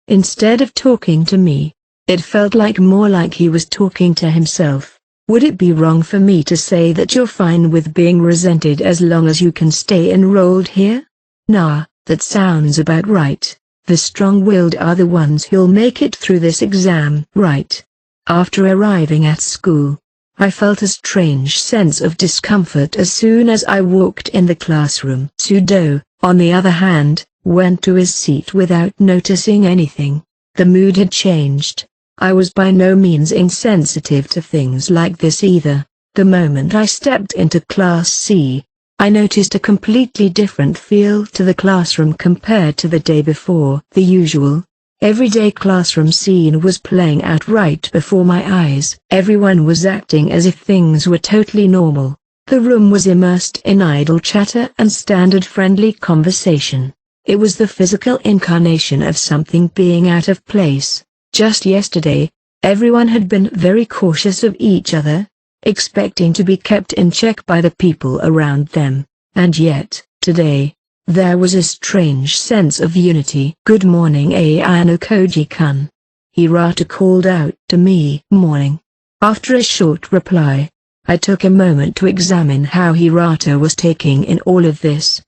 Instead of talking to me, it felt more like he was talking to himself. Would it be wrong for me to say that you're fine with being resented as long as you can stay enrolled here? Nah, that sounds about right. The strong-willed are the ones who'll make it through this exam. Right. After arriving at school, I felt a strange sense of discomfort as soon as I walked in the classroom. Sudo, on the other hand, went to his seat without noticing anything. The mood had changed. I was by no means insensitive to things like this either. The moment I stepped into Class C, I noticed a completely different feel to the classroom compared to the day before. The usual, everyday classroom scene was playing out right before my eyes. Everyone was acting as if things were totally normal. The room was immersed in idle chatter and standard friendly conversation. It was the physical incarnation of something being out of place. Just yesterday, everyone had been very cautious of each other, expecting to be kept in check by the people around them, and yet, today, there was a strange sense of unity. Good morning, Ayano Koji-kun. Hirata called out to me. Morning. After a short reply, I took a moment to examine how Hirata was taking in all of this.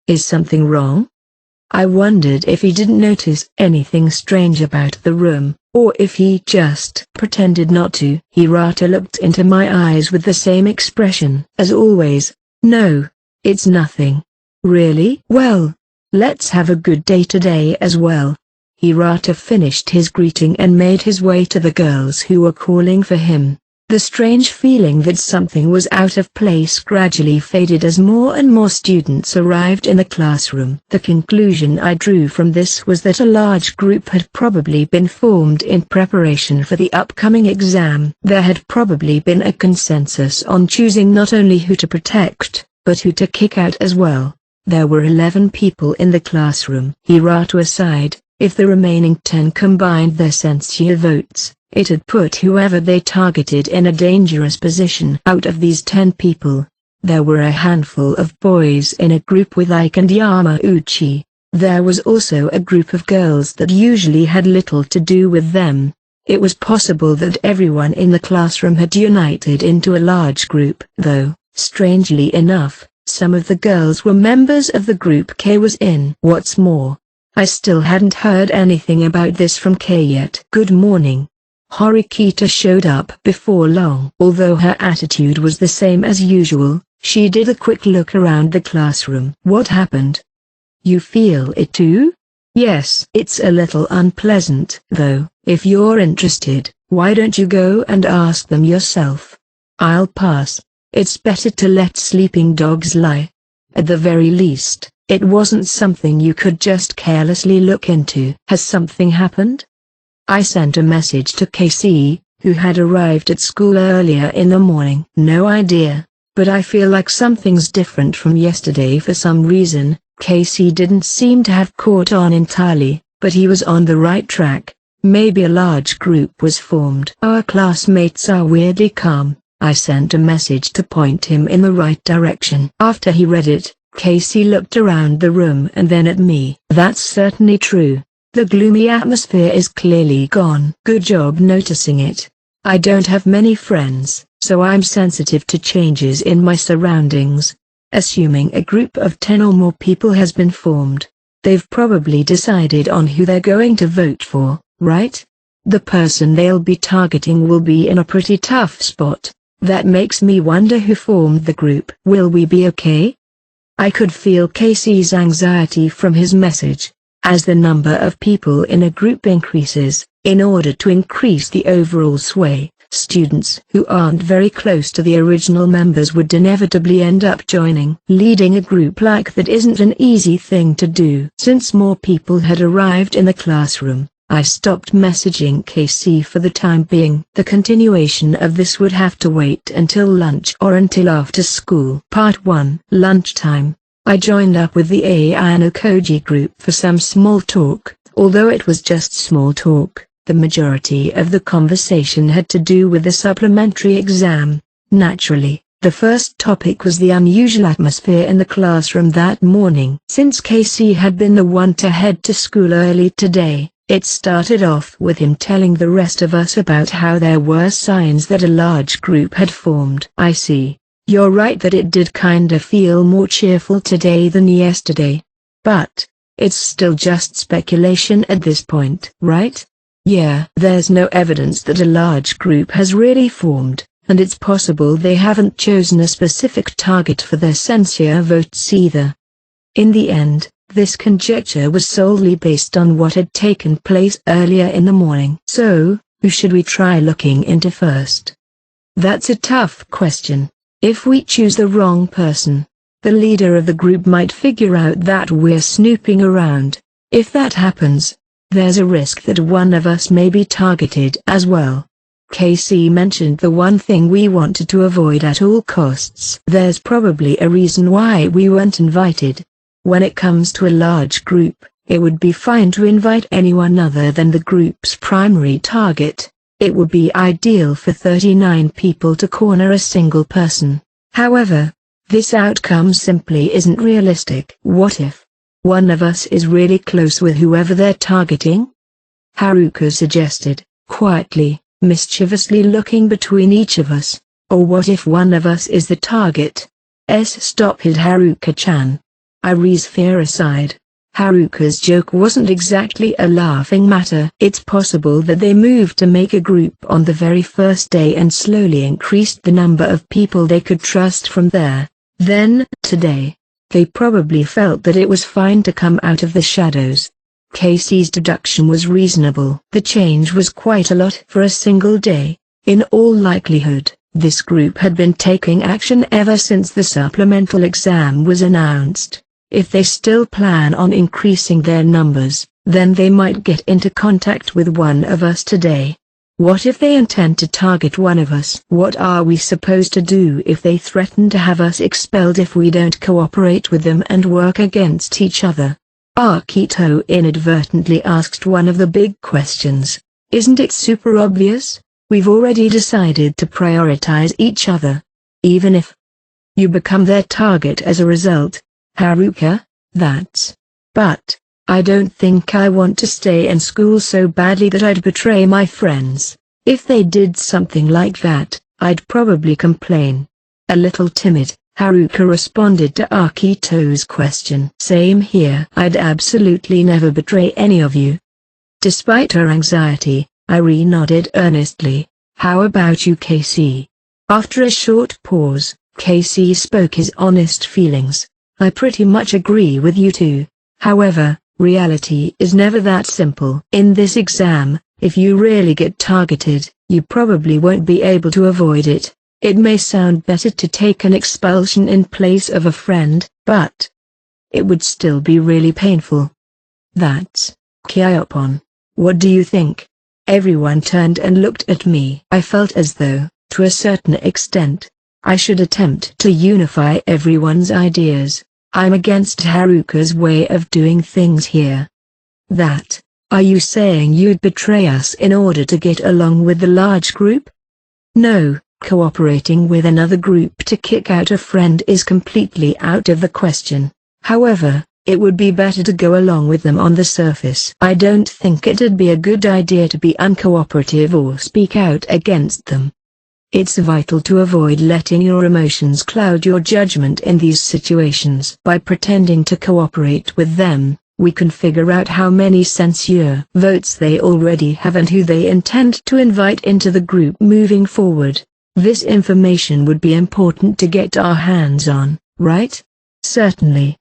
Is something wrong? I wondered if he didn't notice anything strange about the room, or if he just pretended not to. Hirata looked into my eyes with the same expression as always. No, it's nothing. Really? Well, let's have a good day today as well. Hirata finished his greeting and made his way to the girls who were calling for him. The strange feeling that something was out of place gradually faded as more and more students arrived in the classroom. The conclusion I drew from this was that a large group had probably been formed in preparation for the upcoming exam. There had probably been a consensus on choosing not only who to protect, but who to kick out as well. There were 11 people in the classroom. Hirata aside, if the remaining 10 combined their censure votes, it had put whoever they targeted in a dangerous position. Out of these 10 people, there were a handful of boys in a group with Ike and Yamauchi. There was also a group of girls that usually had little to do with them. It was possible that everyone in the classroom had united into a large group. Though, strangely enough, some of the girls were members of the group K was in. What's more, I still hadn't heard anything about this from Kay yet. Good morning. Horikita showed up before long. Although her attitude was the same as usual, she did a quick look around the classroom. What happened? You feel it too? Yes. It's a little unpleasant, though. If you're interested, why don't you go and ask them yourself? I'll pass. It's better to let sleeping dogs lie. At the very least, it wasn't something you could just carelessly look into. Has something happened? I sent a message to Casey, who had arrived at school earlier in the morning. No idea, but I feel like something's different from yesterday for some reason. Casey didn't seem to have caught on entirely, but he was on the right track. Maybe a large group was formed. Our classmates are weirdly calm. I sent a message to point him in the right direction. After he read it, Casey looked around the room and then at me. That's certainly true. The gloomy atmosphere is clearly gone. Good job noticing it. I don't have many friends, so I'm sensitive to changes in my surroundings. Assuming a group of 10 or more people has been formed, they've probably decided on who they're going to vote for, right? The person they'll be targeting will be in a pretty tough spot. That makes me wonder who formed the group. Will we be okay? I could feel Casey's anxiety from his message. As the number of people in a group increases, in order to increase the overall sway, students who aren't very close to the original members would inevitably end up joining. Leading a group like that isn't an easy thing to do. Since more people had arrived in the classroom, I stopped messaging Casey for the time being. The continuation of this would have to wait until lunch or until after school. Part 1. Lunchtime. I joined up with the Ayano Koji group for some small talk. Although it was just small talk, the majority of the conversation had to do with the supplementary exam. Naturally, the first topic was the unusual atmosphere in the classroom that morning. Since Casey had been the one to head to school early today, it started off with him telling the rest of us about how there were signs that a large group had formed. I see. You're right that it did kinda feel more cheerful today than yesterday. But it's still just speculation at this point, right? Yeah. There's no evidence that a large group has really formed, and it's possible they haven't chosen a specific target for their censure votes either. In the end, this conjecture was solely based on what had taken place earlier in the morning. So, who should we try looking into first? That's a tough question. If we choose the wrong person, the leader of the group might figure out that we're snooping around. If that happens, there's a risk that one of us may be targeted as well. Casey mentioned the one thing we wanted to avoid at all costs. There's probably a reason why we weren't invited. When it comes to a large group, it would be fine to invite anyone other than the group's primary target. It would be ideal for 39 people to corner a single person. However, this outcome simply isn't realistic. What if one of us is really close with whoever they're targeting? Haruka suggested, quietly, mischievously looking between each of us. Or what if one of us is the target? Stop it, Haruka-chan. I raised fear aside. Haruka's joke wasn't exactly a laughing matter. It's possible that they moved to make a group on the very first day and slowly increased the number of people they could trust from there. Then, today, they probably felt that it was fine to come out of the shadows. Casey's deduction was reasonable. The change was quite a lot for a single day. In all likelihood, this group had been taking action ever since the supplemental exam was announced. If they still plan on increasing their numbers, then they might get into contact with one of us today. What if they intend to target one of us? What are we supposed to do if they threaten to have us expelled if we don't cooperate with them and work against each other? Akito inadvertently asked one of the big questions. Isn't it super obvious? We've already decided to prioritize each other. Even if you become their target as a result. Haruka, but I don't think I want to stay in school so badly that I'd betray my friends. If they did something like that, I'd probably complain. A little timid, Haruka responded to Akito's question. Same here. I'd absolutely never betray any of you. Despite her anxiety, Irie nodded earnestly. How about you, Casey? After a short pause, Casey spoke his honest feelings. I pretty much agree with you too. However, reality is never that simple. In this exam, if you really get targeted, you probably won't be able to avoid it. It may sound better to take an expulsion in place of a friend, but it would still be really painful. That's Kyopon. What do you think? Everyone turned and looked at me. I felt as though, to a certain extent, I should attempt to unify everyone's ideas. I'm against Haruka's way of doing things here. Are you saying you'd betray us in order to get along with the large group? No, cooperating with another group to kick out a friend is completely out of the question. However, it would be better to go along with them on the surface. I don't think it'd be a good idea to be uncooperative or speak out against them. It's vital to avoid letting your emotions cloud your judgment in these situations. By pretending to cooperate with them, we can figure out how many censure votes they already have and who they intend to invite into the group moving forward. This information would be important to get our hands on, right? Certainly.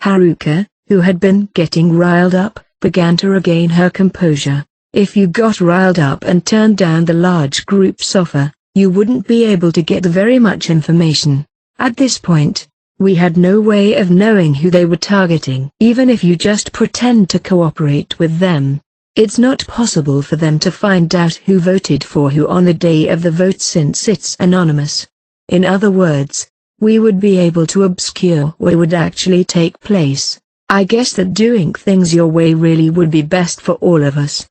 Haruka, who had been getting riled up, began to regain her composure. If you got riled up and turned down the large group's offer, you wouldn't be able to get very much information. At this point, we had no way of knowing who they were targeting. Even if you just pretend to cooperate with them, it's not possible for them to find out who voted for who on the day of the vote since it's anonymous. In other words, we would be able to obscure what would actually take place. I guess that doing things your way really would be best for all of us.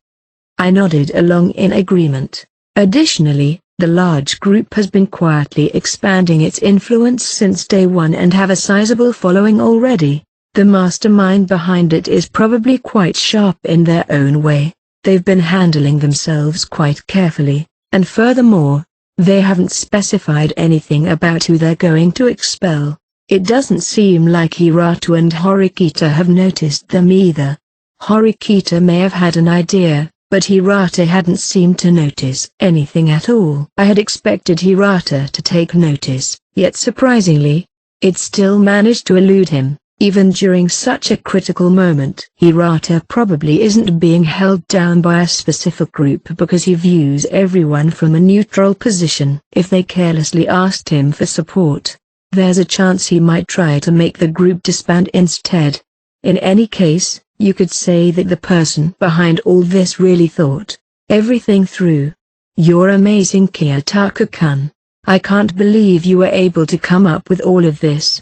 I nodded along in agreement. Additionally, the large group has been quietly expanding its influence since day one and have a sizable following already. The mastermind behind it is probably quite sharp in their own way. They've been handling themselves quite carefully, and furthermore, they haven't specified anything about who they're going to expel. It doesn't seem like Hirata and Horikita have noticed them either. Horikita may have had an idea, but Hirata hadn't seemed to notice anything at all. I had expected Hirata to take notice, yet surprisingly, it still managed to elude him, even during such a critical moment. Hirata probably isn't being held down by a specific group because he views everyone from a neutral position. If they carelessly asked him for support, there's a chance he might try to make the group disband instead. In any case, you could say that the person behind all this really thought everything through. You're amazing, Kiyotaka-kun. I can't believe you were able to come up with all of this.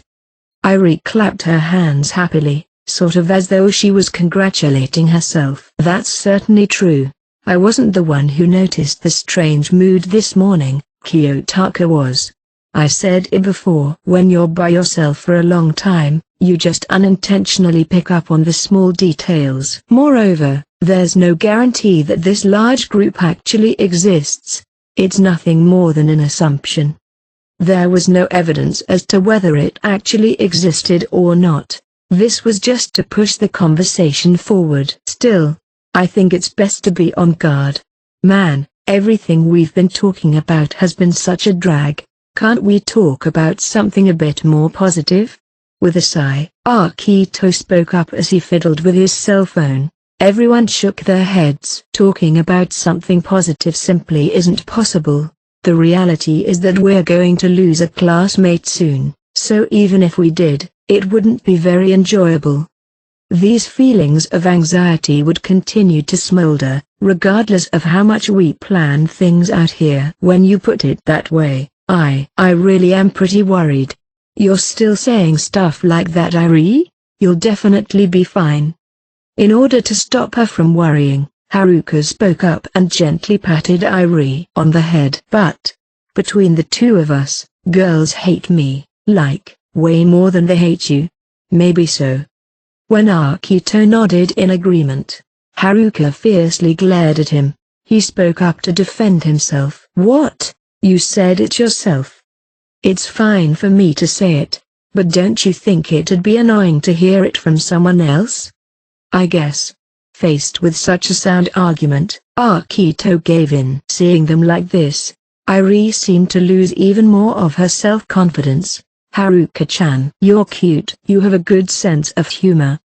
Irie clapped her hands happily, sort of as though she was congratulating herself. That's certainly true. I wasn't the one who noticed the strange mood this morning, Kiyotaka was. I said it before. When you're by yourself for a long time, you just unintentionally pick up on the small details. Moreover, there's no guarantee that this large group actually exists. It's nothing more than an assumption. There was no evidence as to whether it actually existed or not. This was just to push the conversation forward. Still, I think it's best to be on guard. Man, everything we've been talking about has been such a drag. Can't we talk about something a bit more positive? With a sigh, Akito spoke up as he fiddled with his cell phone. Everyone shook their heads. Talking about something positive simply isn't possible. The reality is that we're going to lose a classmate soon, so even if we did, it wouldn't be very enjoyable. These feelings of anxiety would continue to smolder, regardless of how much we plan things out here. When you put it that way, I really am pretty worried. You're still saying stuff like that, Irie? You'll definitely be fine. In order to stop her from worrying, Haruka spoke up and gently patted Irie on the head. But, between the two of us, girls hate me, like, way more than they hate you. Maybe so. When Akito nodded in agreement, Haruka fiercely glared at him. He spoke up to defend himself. What? You said it yourself. It's fine for me to say it, but don't you think it'd be annoying to hear it from someone else? I guess. Faced with such a sound argument, Akito gave in. Seeing them like this, Irie seemed to lose even more of her self-confidence. Haruka-chan, you're cute. You have a good sense of humor.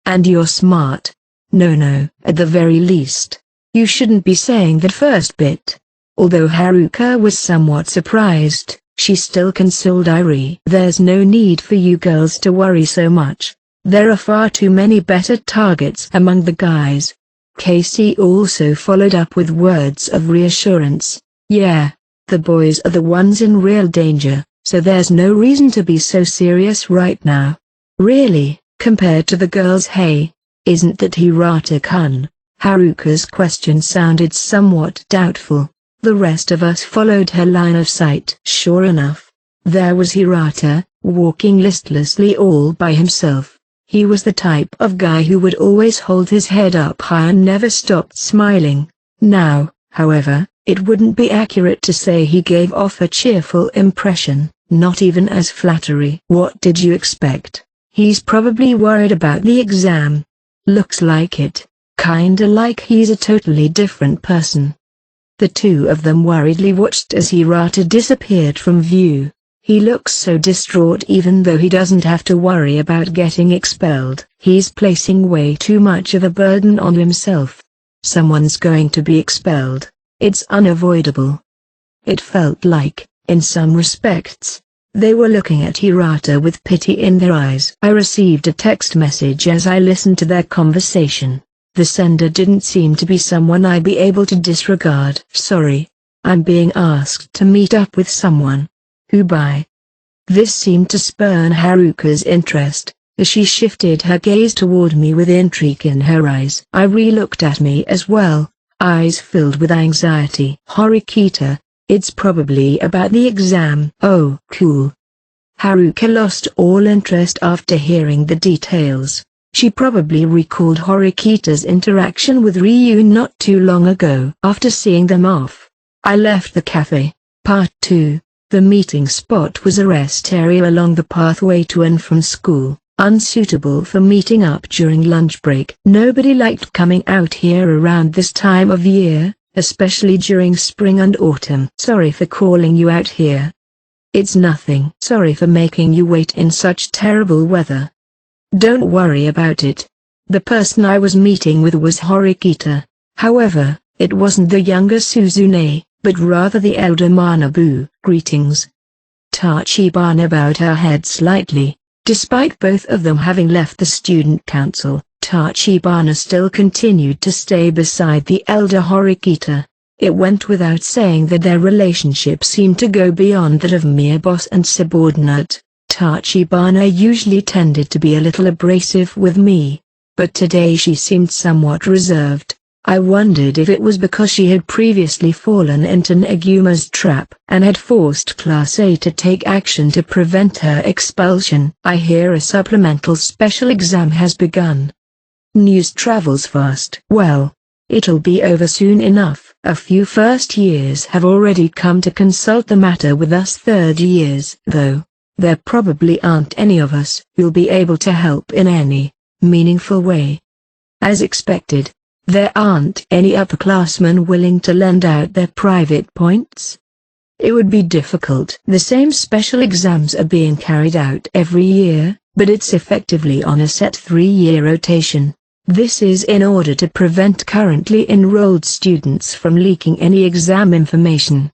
And you're smart. No, at the very least, you shouldn't be saying that first bit. Although Haruka was somewhat surprised, she still consoled Irie. There's no need for you girls to worry so much. There are far too many better targets among the guys. Casey also followed up with words of reassurance. Yeah, the boys are the ones in real danger, so there's no reason to be so serious right now. Really, compared to the girls, hey, isn't that Hirata-kun? Haruka's question sounded somewhat doubtful. The rest of us followed her line of sight. Sure enough, there was Hirata, walking listlessly all by himself. He was the type of guy who would always hold his head up high and never stopped smiling. Now, however, it wouldn't be accurate to say he gave off a cheerful impression, not even as flattery. What did you expect? He's probably worried about the exam. Looks like it. Kinda like he's a totally different person. The two of them worriedly watched as Hirata disappeared from view. He looks so distraught even though he doesn't have to worry about getting expelled. He's placing way too much of a burden on himself. Someone's going to be expelled. It's unavoidable. It felt like, in some respects, they were looking at Hirata with pity in their eyes. I received a text message as I listened to their conversation. The sender didn't seem to be someone I'd be able to disregard. Sorry, I'm being asked to meet up with someone. Who by? This seemed to spurn Haruka's interest, as she shifted her gaze toward me with intrigue in her eyes. Irie looked at me as well, eyes filled with anxiety. Horikita, it's probably about the exam. Oh, cool. Haruka lost all interest after hearing the details. She probably recalled Horikita's interaction with Ryu not too long ago. After seeing them off, I left the cafe. Part 2. The meeting spot was a rest area along the pathway to and from school, unsuitable for meeting up during lunch break. Nobody liked coming out here around this time of year, especially during spring and autumn. Sorry for calling you out here. It's nothing. Sorry for making you wait in such terrible weather. Don't worry about it. The person I was meeting with was Horikita. However, it wasn't the younger Suzune, but rather the elder Manabu. Greetings. Tachibana bowed her head slightly. Despite both of them having left the student council, Tachibana still continued to stay beside the elder Horikita. It went without saying that their relationship seemed to go beyond that of mere boss and subordinate. Tachibana usually tended to be a little abrasive with me, but today she seemed somewhat reserved. I wondered if it was because she had previously fallen into Naguma's trap and had forced Class A to take action to prevent her expulsion. I hear a supplemental special exam has begun. News travels fast. Well, it'll be over soon enough. A few first years have already come to consult the matter with us third years, though. There probably aren't any of us who'll be able to help in any meaningful way. As expected, there aren't any upperclassmen willing to lend out their private points. It would be difficult. The same special exams are being carried out every year, but it's effectively on a set 3-year rotation. This is in order to prevent currently enrolled students from leaking any exam information.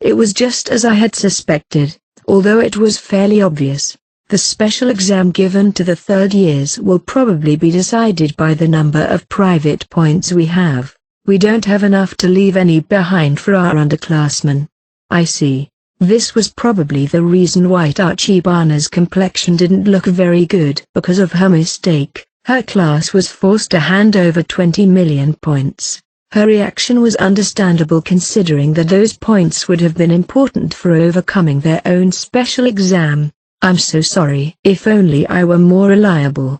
It was just as I had suspected. Although it was fairly obvious, the special exam given to the third years will probably be decided by the number of private points we have. We don't have enough to leave any behind for our underclassmen. I see. This was probably the reason why Tachibana's complexion didn't look very good. Because of her mistake, her class was forced to hand over 20 million points. Her reaction was understandable considering that those points would have been important for overcoming their own special exam. I'm so sorry. If only I were more reliable.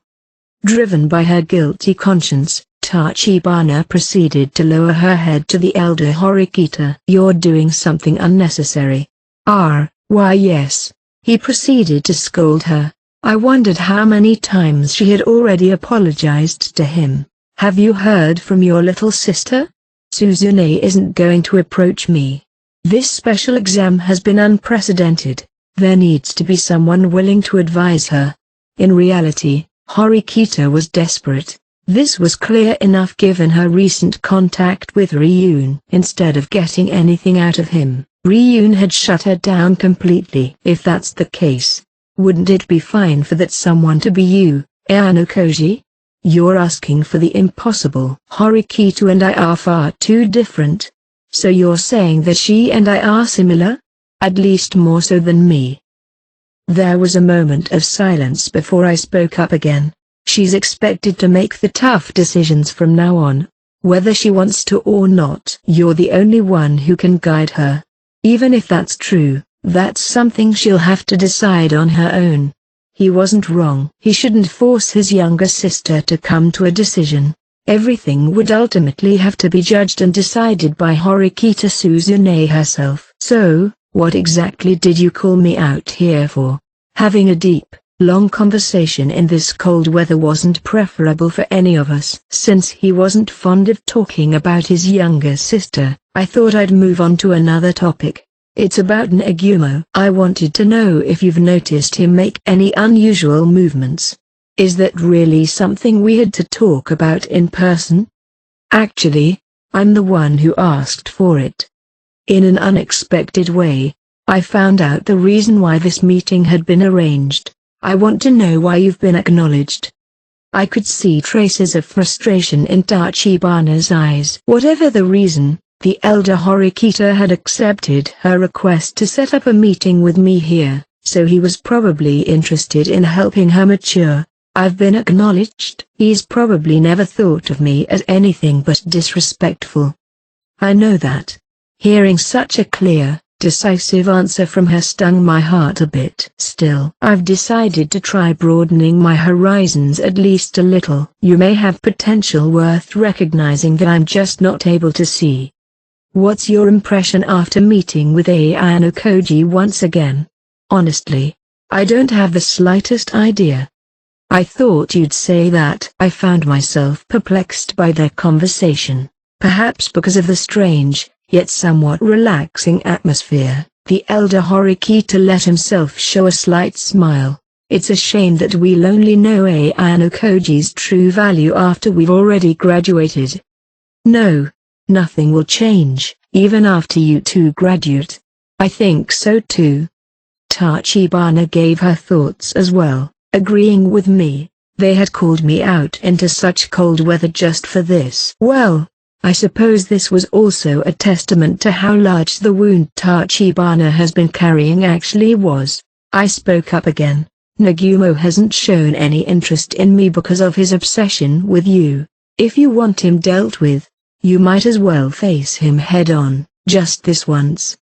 Driven by her guilty conscience, Tachibana proceeded to lower her head to the elder Horikita. You're doing something unnecessary. Why yes. He proceeded to scold her. I wondered how many times she had already apologized to him. Have you heard from your little sister? Suzune isn't going to approach me. This special exam has been unprecedented. There needs to be someone willing to advise her. In reality, Horikita was desperate. This was clear enough given her recent contact with Ryun. Instead of getting anything out of him, Ryun had shut her down completely. If that's the case, wouldn't it be fine for that someone to be you, Ayano Koji? You're asking for the impossible. Horikita and I are far too different. So you're saying that she and I are similar? At least more so than me. There was a moment of silence before I spoke up again. She's expected to make the tough decisions from now on, whether she wants to or not. You're the only one who can guide her. Even if that's true, that's something she'll have to decide on her own. He wasn't wrong. He shouldn't force his younger sister to come to a decision. Everything would ultimately have to be judged and decided by Horikita Suzune herself. So, what exactly did you call me out here for? Having a deep, long conversation in this cold weather wasn't preferable for any of us. Since he wasn't fond of talking about his younger sister, I thought I'd move on to another topic. It's about Nagumo. I wanted to know if you've noticed him make any unusual movements. Is that really something we had to talk about in person? Actually, I'm the one who asked for it. In an unexpected way, I found out the reason why this meeting had been arranged. I want to know why you've been acknowledged. I could see traces of frustration in Tachibana's eyes. Whatever the reason, the elder Horikita had accepted her request to set up a meeting with me here, so he was probably interested in helping her mature. I've been acknowledged. He's probably never thought of me as anything but disrespectful. I know that. Hearing such a clear, decisive answer from her stung my heart a bit. Still, I've decided to try broadening my horizons at least a little. You may have potential worth recognizing that I'm just not able to see. What's your impression after meeting with Ayano Koji once again? Honestly, I don't have the slightest idea. I thought you'd say that. I found myself perplexed by their conversation, perhaps because of the strange, yet somewhat relaxing atmosphere. The elder Horikita let himself show a slight smile. It's a shame that we'll only know Ayano Koji's true value after we've already graduated. No, nothing will change, even after you two graduate. I think so too. Tachibana gave her thoughts as well, agreeing with me. They had called me out into such cold weather just for this. Well, I suppose this was also a testament to how large the wound Tachibana has been carrying actually was. I spoke up again. Nagumo hasn't shown any interest in me because of his obsession with you. If you want him dealt with, you might as well face him head-on, just this once.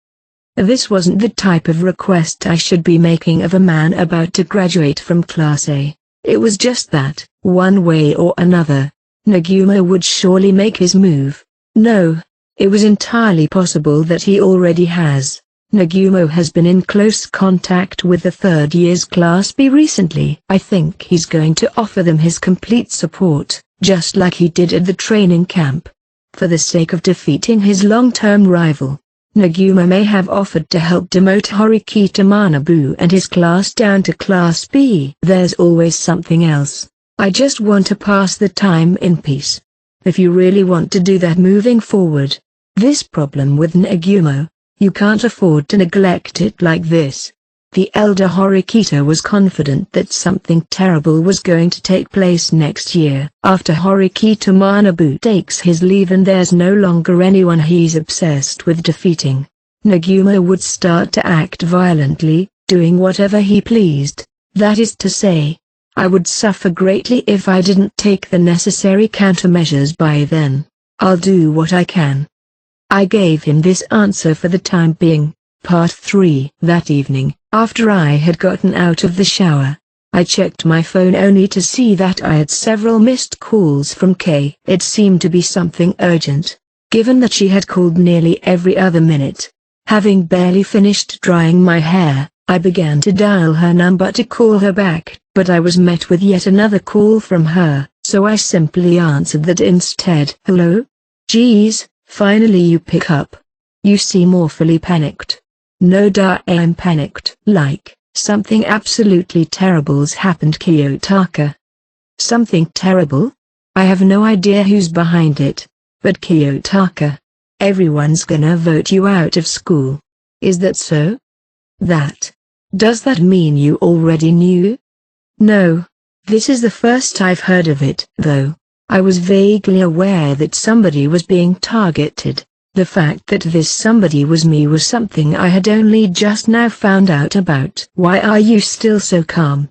This wasn't the type of request I should be making of a man about to graduate from Class A. It was just that, one way or another, Nagumo would surely make his move. No, it was entirely possible that he already has. Nagumo has been in close contact with the third year's Class B recently. I think he's going to offer them his complete support, just like he did at the training camp. For the sake of defeating his long-term rival, Nagumo may have offered to help demote Horikita Manabu and his class down to Class B. There's always something else. I just want to pass the time in peace. If you really want to do that moving forward, this problem with Nagumo, you can't afford to neglect it like this. The elder Horikita was confident that something terrible was going to take place next year. After Horikita Manabu takes his leave and there's no longer anyone he's obsessed with defeating, Nagumo would start to act violently, doing whatever he pleased. That is to say, I would suffer greatly if I didn't take the necessary countermeasures by then. I'll do what I can. I gave him this answer for the time being. Part 3. That evening, after I had gotten out of the shower, I checked my phone only to see that I had several missed calls from Kay. It seemed to be something urgent, given that she had called nearly every other minute. Having barely finished drying my hair, I began to dial her number to call her back, but I was met with yet another call from her, so I simply answered that instead. Hello? Geez, finally you pick up. You seem awfully panicked. No duh, I'm panicked. Like, something absolutely terrible's happened, Kiyotaka. Something terrible? I have no idea who's behind it, but Kiyotaka, everyone's gonna vote you out of school. Is that so? Does that mean you already knew? No. This is the first I've heard of it, though. I was vaguely aware that somebody was being targeted. The fact that this somebody was me was something I had only just now found out about. Why are you still so calm?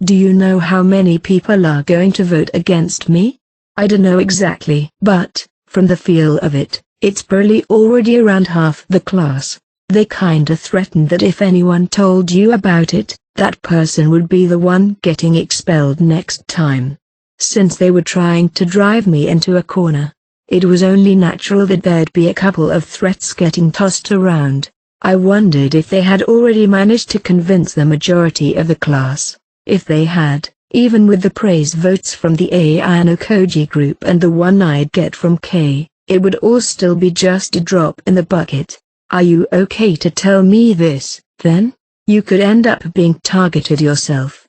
Do you know how many people are going to vote against me? I don't know exactly, but, from the feel of it, it's probably already around half the class. They kinda threatened that if anyone told you about it, that person would be the one getting expelled next time. Since they were trying to drive me into a corner, it was only natural that there'd be a couple of threats getting tossed around. I wondered if they had already managed to convince the majority of the class. If they had, even with the praise votes from the Ayano Koji group and the one I'd get from K, it would all still be just a drop in the bucket. Are you okay to tell me this, then? You could end up being targeted yourself.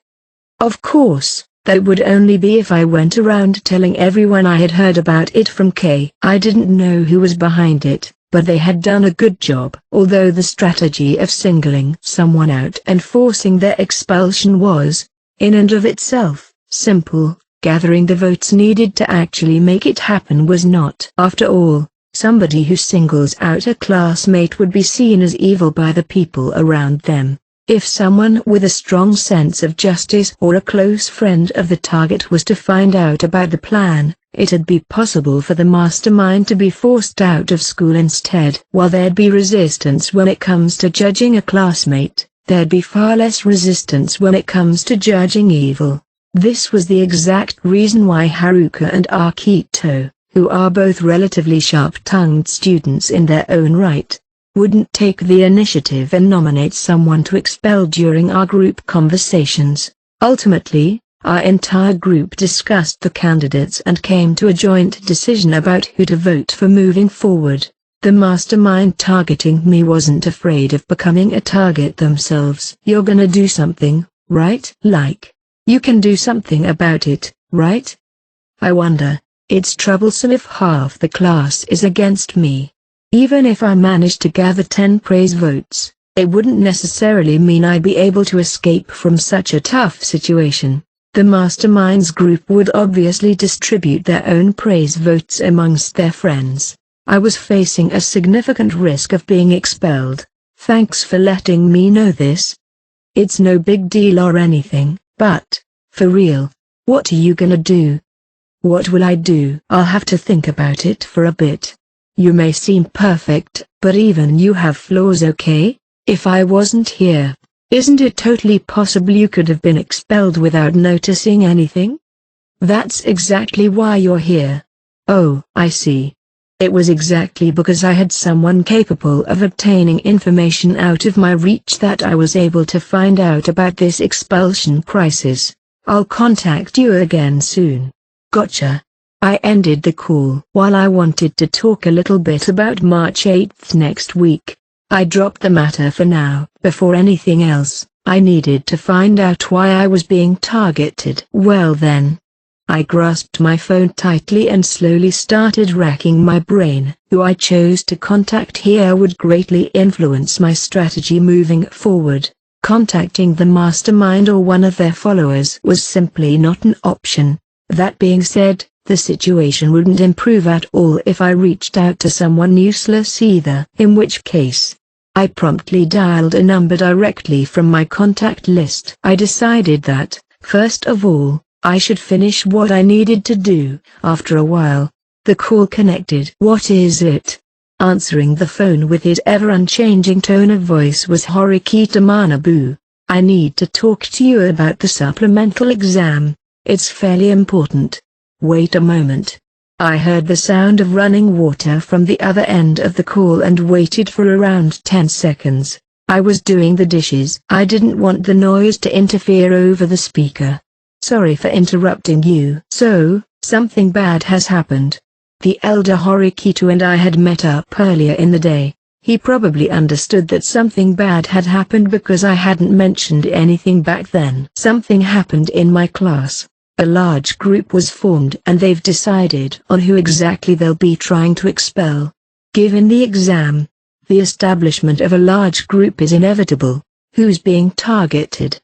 Of course, that would only be if I went around telling everyone I had heard about it from K. I didn't know who was behind it, but they had done a good job. Although the strategy of singling someone out and forcing their expulsion was, in and of itself, simple, gathering the votes needed to actually make it happen was not. After all, somebody who singles out a classmate would be seen as evil by the people around them. If someone with a strong sense of justice or a close friend of the target was to find out about the plan, it'd be possible for the mastermind to be forced out of school instead. While there'd be resistance when it comes to judging a classmate, there'd be far less resistance when it comes to judging evil. This was the exact reason why Haruka and Akito, who are both relatively sharp-tongued students in their own right, wouldn't take the initiative and nominate someone to expel during our group conversations. Ultimately, our entire group discussed the candidates and came to a joint decision about who to vote for moving forward. The mastermind targeting me wasn't afraid of becoming a target themselves. You're gonna do something, right? Like, you can do something about it, right? I wonder. It's troublesome if half the class is against me. Even if I managed to gather 10 praise votes, it wouldn't necessarily mean I'd be able to escape from such a tough situation. The mastermind's group would obviously distribute their own praise votes amongst their friends. I was facing a significant risk of being expelled. Thanks for letting me know this. It's no big deal or anything, but, for real, what are you gonna do? What will I do? I'll have to think about it for a bit. You may seem perfect, but even you have flaws, okay? If I wasn't here, isn't it totally possible you could have been expelled without noticing anything? That's exactly why you're here. Oh, I see. It was exactly because I had someone capable of obtaining information out of my reach that I was able to find out about this expulsion crisis. I'll contact you again soon. Gotcha. I ended the call. While I wanted to talk a little bit about March 8th next week, I dropped the matter for now. Before anything else, I needed to find out why I was being targeted. Well then, I grasped my phone tightly and slowly started racking my brain. Who I chose to contact here would greatly influence my strategy moving forward. Contacting the mastermind or one of their followers was simply not an option. That being said, the situation wouldn't improve at all if I reached out to someone useless either. In which case, I promptly dialed a number directly from my contact list. I decided that, first of all, I should finish what I needed to do. After a while, the call connected. What is it? Answering the phone with his ever-unchanging tone of voice was Horikita Manabu. I need to talk to you about the supplemental exam. It's fairly important. Wait a moment. I heard the sound of running water from the other end of the call and waited for around 10 seconds. I was doing the dishes. I didn't want the noise to interfere over the speaker. Sorry for interrupting you. So, something bad has happened. The elder Horikito and I had met up earlier in the day. He probably understood that something bad had happened because I hadn't mentioned anything back then. Something happened in my class. A large group was formed and they've decided on who exactly they'll be trying to expel. Given the exam, the establishment of a large group is inevitable. Who's being targeted?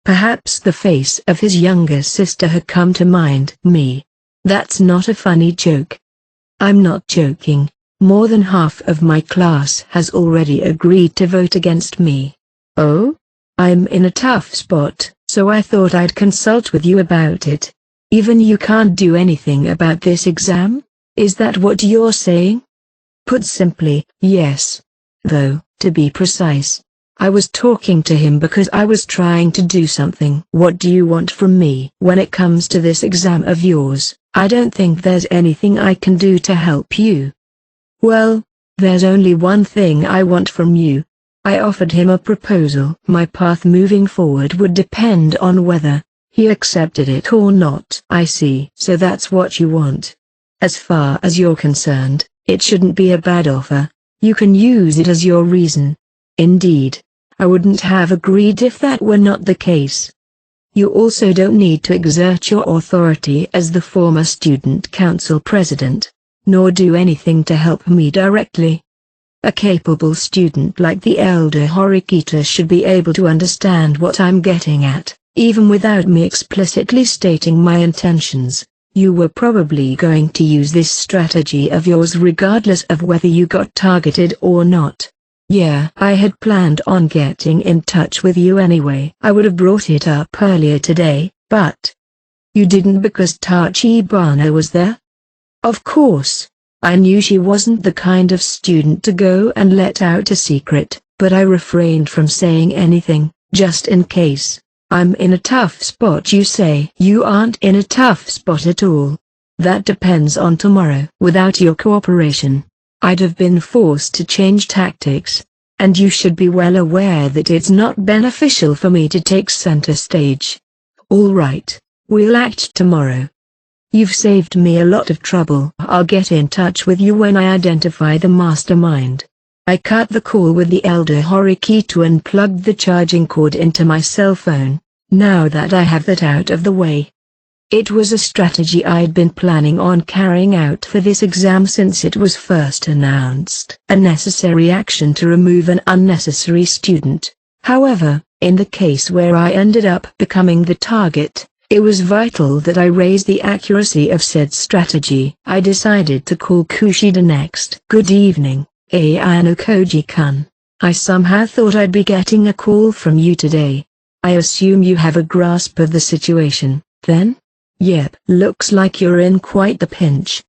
Perhaps the face of his younger sister had come to mind. Me. That's not a funny joke. I'm not joking. More than half of my class has already agreed to vote against me. Oh? I'm in a tough spot, so I thought I'd consult with you about it. Even you can't do anything about this exam? Is that what you're saying? Put simply, yes. Though, to be precise, I was talking to him because I was trying to do something. What do you want from me? When it comes to this exam of yours, I don't think there's anything I can do to help you. Well, there's only one thing I want from you. I offered him a proposal. My path moving forward would depend on whether he accepted it or not. I see. So that's what you want. As far as you're concerned, it shouldn't be a bad offer. You can use it as your reason. Indeed, I wouldn't have agreed if that were not the case. You also don't need to exert your authority as the former student council president, nor do anything to help me directly. A capable student like the elder Horikito should be able to understand what I'm getting at, even without me explicitly stating my intentions. You were probably going to use this strategy of yours regardless of whether you got targeted or not. Yeah, I had planned on getting in touch with you anyway. I would have brought it up earlier today, but you didn't because Tachibana was there? Of course. I knew she wasn't the kind of student to go and let out a secret, but I refrained from saying anything, just in case. I'm in a tough spot, you say. You aren't in a tough spot at all. That depends on tomorrow. Without your cooperation, I'd have been forced to change tactics, and you should be well aware that it's not beneficial for me to take center stage. All right, we'll act tomorrow. You've saved me a lot of trouble. I'll get in touch with you when I identify the mastermind. I cut the call with the elder Horikito and plugged the charging cord into my cell phone. Now that I have that out of the way. It was a strategy I'd been planning on carrying out for this exam since it was first announced. A necessary action to remove an unnecessary student. However, in the case where I ended up becoming the target, it was vital that I raise the accuracy of said strategy. I decided to call Kushida next. Good evening, Ayano Koji-kun. I somehow thought I'd be getting a call from you today. I assume you have a grasp of the situation, then? Yep. Looks like you're in quite the pinch.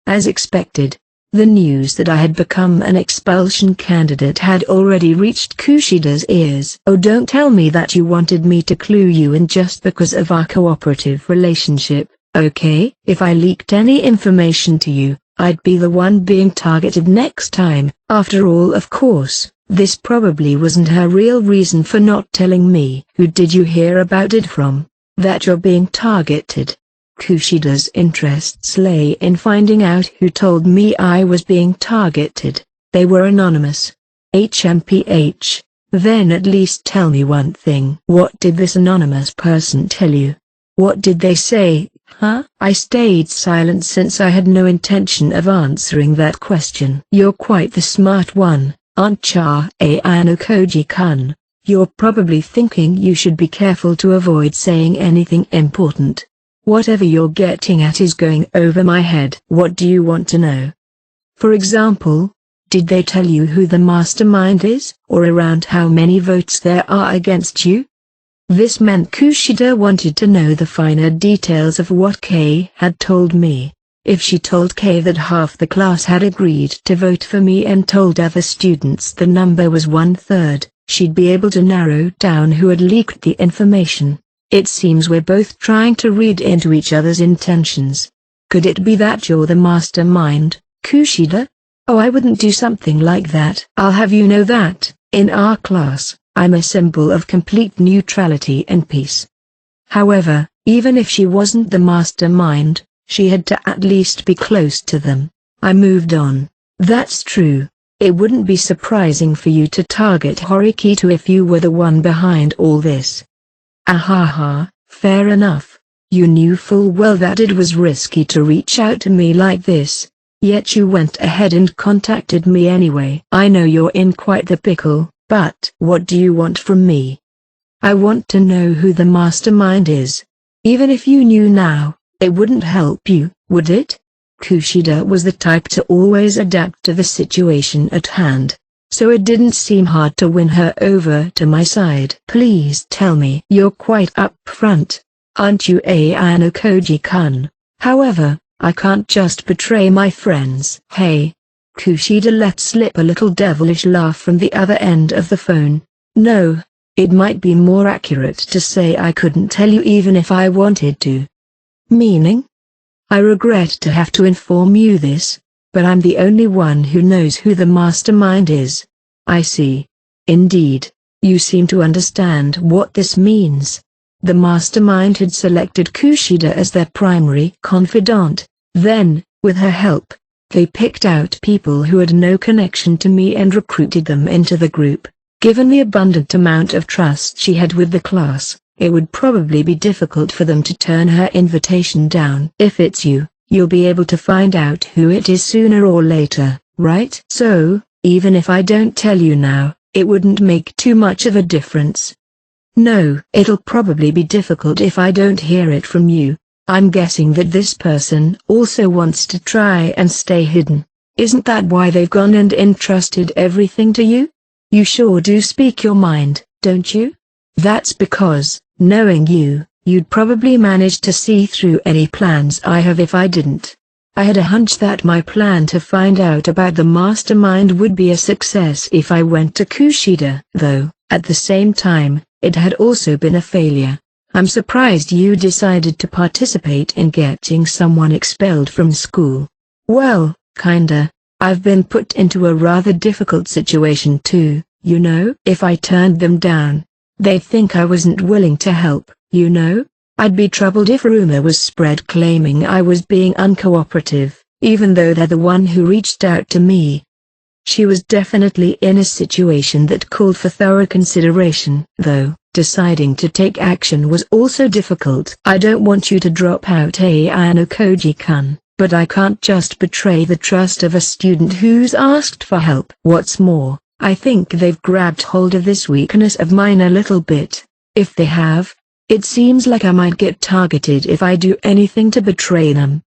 As expected, the news that I had become an expulsion candidate had already reached Kushida's ears. Oh, don't tell me that you wanted me to clue you in just because of our cooperative relationship, okay? If I leaked any information to you, I'd be the one being targeted next time. After all, of course, this probably wasn't her real reason for not telling me. Who did you hear about it from? That you're being targeted. Kushida's interests lay in finding out who told me I was being targeted. They were anonymous. HMPH. Then at least tell me one thing. What did this anonymous person tell you? What did they say, huh? I stayed silent since I had no intention of answering that question. You're quite the smart one, aren't you, Ayano Koji-kun? You're probably thinking you should be careful to avoid saying anything important. Whatever you're getting at is going over my head. What do you want to know? For example, did they tell you who the mastermind is, or around how many votes there are against you? This meant Kushida wanted to know the finer details of what Kei had told me. If she told Kei that half the class had agreed to vote for me and told other students the number was 1/3, she'd be able to narrow down who had leaked the information. It seems we're both trying to read into each other's intentions. Could it be that you're the mastermind, Kushida? Oh, I wouldn't do something like that. I'll have you know that, in our class, I'm a symbol of complete neutrality and peace. However, even if she wasn't the mastermind, she had to at least be close to them. I moved on. That's true. It wouldn't be surprising for you to target Horikito if you were the one behind all this. Ahaha, fair enough. You knew full well that it was risky to reach out to me like this, yet you went ahead and contacted me anyway. I know you're in quite the pickle, but what do you want from me? I want to know who the mastermind is. Even if you knew now, it wouldn't help you, would it? Kushida was the type to always adapt to the situation at hand, so it didn't seem hard to win her over to my side. Please tell me. You're quite upfront, aren't you, Ayano Koji-kun? However, I can't just betray my friends. Hey. Kushida let slip a little devilish laugh from the other end of the phone. No, it might be more accurate to say I couldn't tell you even if I wanted to. Meaning? I regret to have to inform you this, but I'm the only one who knows who the mastermind is. I see. Indeed, you seem to understand what this means. The mastermind had selected Kushida as their primary confidant. Then, with her help, they picked out people who had no connection to me and recruited them into the group. Given the abundant amount of trust she had with the class, it would probably be difficult for them to turn her invitation down. If it's you, you'll be able to find out who it is sooner or later, right? So, even if I don't tell you now, it wouldn't make too much of a difference. No, it'll probably be difficult if I don't hear it from you. I'm guessing that this person also wants to try and stay hidden. Isn't that why they've gone and entrusted everything to you? You sure do speak your mind, don't you? That's because, knowing you, you'd probably manage to see through any plans I have if I didn't. I had a hunch that my plan to find out about the mastermind would be a success if I went to Kushida, though, at the same time, it had also been a failure. I'm surprised you decided to participate in getting someone expelled from school. Well, kinda. I've been put into a rather difficult situation too, you know? If I turned them down, they'd think I wasn't willing to help, you know? I'd be troubled if rumor was spread claiming I was being uncooperative, even though they're the one who reached out to me. She was definitely in a situation that called for thorough consideration, though. Deciding to take action was also difficult. I don't want you to drop out, Ayano Koji-kun, but I can't just betray the trust of a student who's asked for help. What's more, I think they've grabbed hold of this weakness of mine a little bit. If they have, it seems like I might get targeted if I do anything to betray them.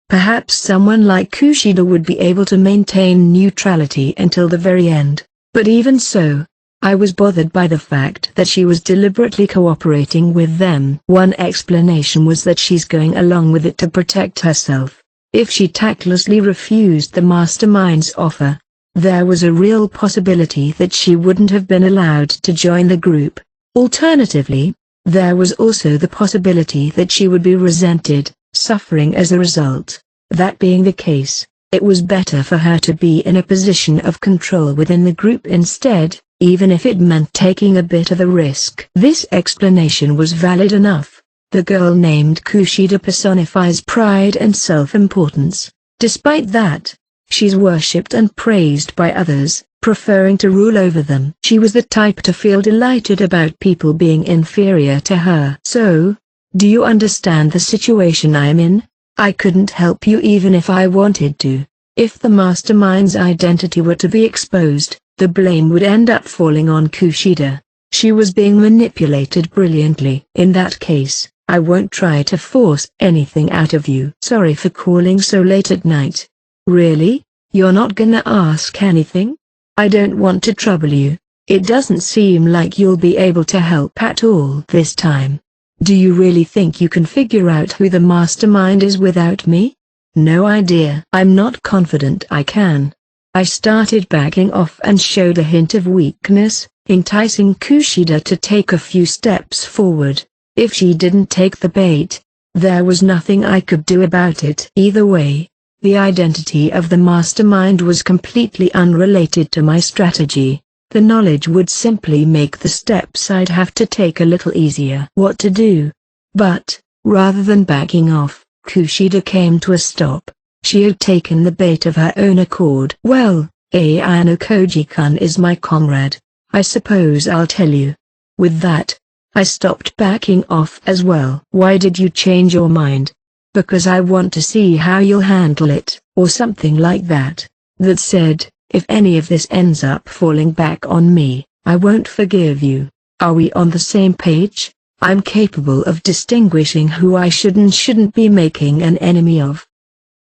Perhaps someone like Kushida would be able to maintain neutrality until the very end, but even so, I was bothered by the fact that she was deliberately cooperating with them. One explanation was that she's going along with it to protect herself. If she tactlessly refused the mastermind's offer, there was a real possibility that she wouldn't have been allowed to join the group. Alternatively, there was also the possibility that she would be resented, suffering as a result. That being the case, it was better for her to be in a position of control within the group instead, even if it meant taking a bit of a risk. This explanation was valid enough. The girl named Kushida personifies pride and self-importance. Despite that, she's worshipped and praised by others, preferring to rule over them. She was the type to feel delighted about people being inferior to her. So, do you understand the situation I'm in? I couldn't help you even if I wanted to. If the mastermind's identity were to be exposed, the blame would end up falling on Kushida. She was being manipulated brilliantly. In that case, I won't try to force anything out of you. Sorry for calling so late at night. Really? You're not gonna ask anything? I don't want to trouble you. It doesn't seem like you'll be able to help at all this time. Do you really think you can figure out who the mastermind is without me? No idea. I'm not confident I can. I started backing off and showed a hint of weakness, enticing Kushida to take a few steps forward. If she didn't take the bait, There was nothing I could do about it. Either way, the identity of the mastermind was completely unrelated to my strategy. The knowledge would simply make the steps I'd have to take a little easier. What to do? But, rather than backing off, Kushida came to a stop. She had taken the bait of her own accord. Well, Ayano Koji-kun is my comrade. I suppose I'll tell you. With that, I stopped backing off as well. Why did you change your mind? Because I want to see how you'll handle it, or something like that. That said, if any of this ends up falling back on me, I won't forgive you. Are we on the same page? I'm capable of distinguishing who I should and shouldn't be making an enemy of.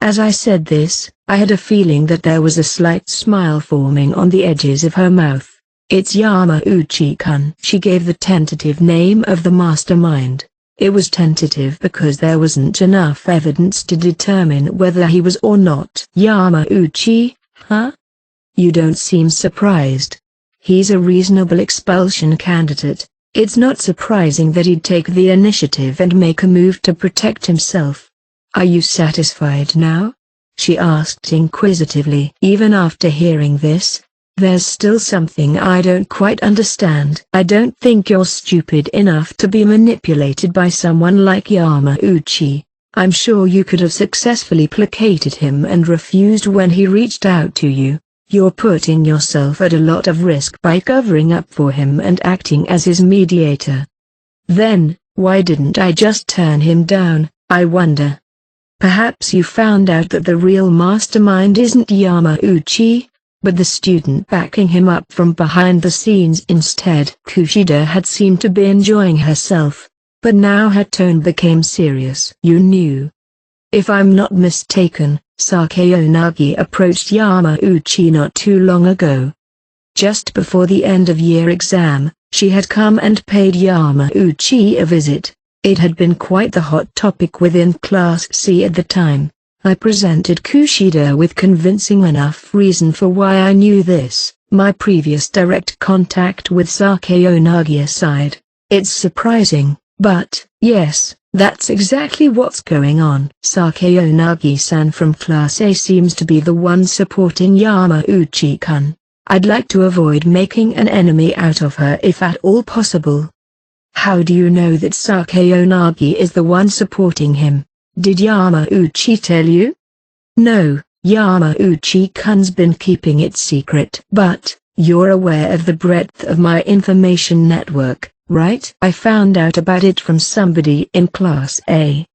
As I said this, I had a feeling that there was a slight smile forming on the edges of her mouth. It's Yamauchi-kun. She gave the tentative name of the mastermind. It was tentative because there wasn't enough evidence to determine whether he was or not. Yamauchi, huh? You don't seem surprised. He's a reasonable expulsion candidate. It's not surprising that he'd take the initiative and make a move to protect himself. Are you satisfied now? She asked inquisitively. Even after hearing this, there's still something I don't quite understand. I don't think you're stupid enough to be manipulated by someone like Yamauchi. I'm sure you could have successfully placated him and refused when he reached out to you. You're putting yourself at a lot of risk by covering up for him and acting as his mediator. Then, why didn't I just turn him down, I wonder? Perhaps you found out that the real mastermind isn't Yamauchi, but the student backing him up from behind the scenes instead. Kushida had seemed to be enjoying herself, but now her tone became serious. You knew. If I'm not mistaken, Sakeonagi approached Yamauchi not too long ago. Just before the end-of-year exam, she had come and paid Yamauchi a visit. It had been quite the hot topic within Class C at the time. I presented Kushida with convincing enough reason for why I knew this. My previous direct contact with Sakeonagi aside, it's surprising, but, yes, that's exactly what's going on. Sakeonagi-san from Class A seems to be the one supporting Yamauchi-kun. I'd like to avoid making an enemy out of her if at all possible. How do you know that Sakeonagi is the one supporting him? Did Yamauchi tell you? No, Yamauchi-kun's been keeping it secret. But, you're aware of the breadth of my information network, right? I found out about it from somebody in Class A.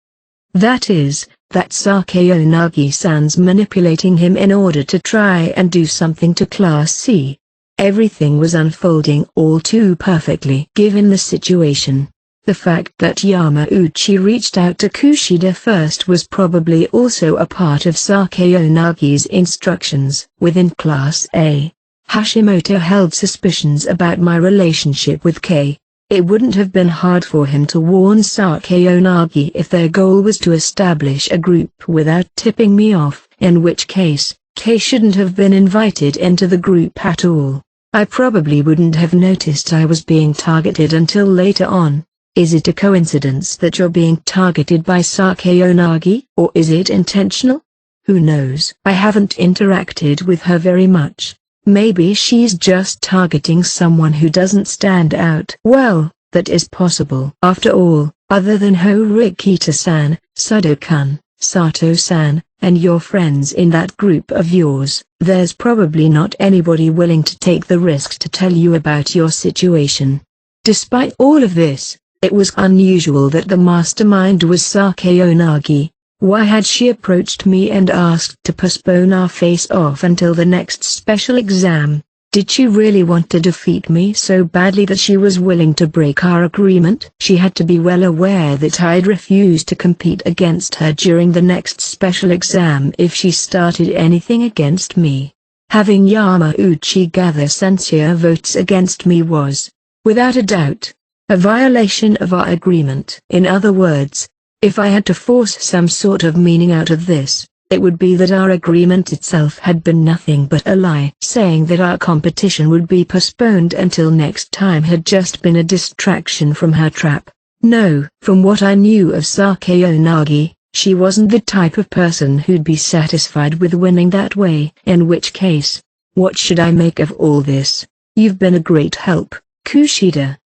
That is, that Sakeonagi-san's manipulating him in order to try and do something to Class C. Everything was unfolding all too perfectly. Given the situation, the fact that Yamauchi reached out to Kushida first was probably also a part of Sakeonagi's instructions. Within Class A, Hashimoto held suspicions about my relationship with Kei. It wouldn't have been hard for him to warn Sakeonagi if their goal was to establish a group without tipping me off, in which case, Kei shouldn't have been invited into the group at all. I probably wouldn't have noticed I was being targeted until later on. Is it a coincidence that you're being targeted by Sakeonagi, or is it intentional? Who knows? I haven't interacted with her very much. Maybe she's just targeting someone who doesn't stand out. Well, that is possible. After all, other than Horikita-san, Sado-kun, Sato-san, and your friends in that group of yours, there's probably not anybody willing to take the risk to tell you about your situation. Despite all of this, it was unusual that the mastermind was Sakeonagi. Why had she approached me and asked to postpone our face-off until the next special exam? Did she really want to defeat me so badly that she was willing to break our agreement? She had to be well aware that I'd refuse to compete against her during the next special exam if she started anything against me. Having Yamauchi gather censure votes against me was, without a doubt, a violation of our agreement. In other words, if I had to force some sort of meaning out of this, it would be that our agreement itself had been nothing but a lie. Saying that our competition would be postponed until next time had just been a distraction from her trap. No, from what I knew of Sakayanagi, she wasn't the type of person who'd be satisfied with winning that way. In which case, what should I make of all this? You've been a great help, Kushida.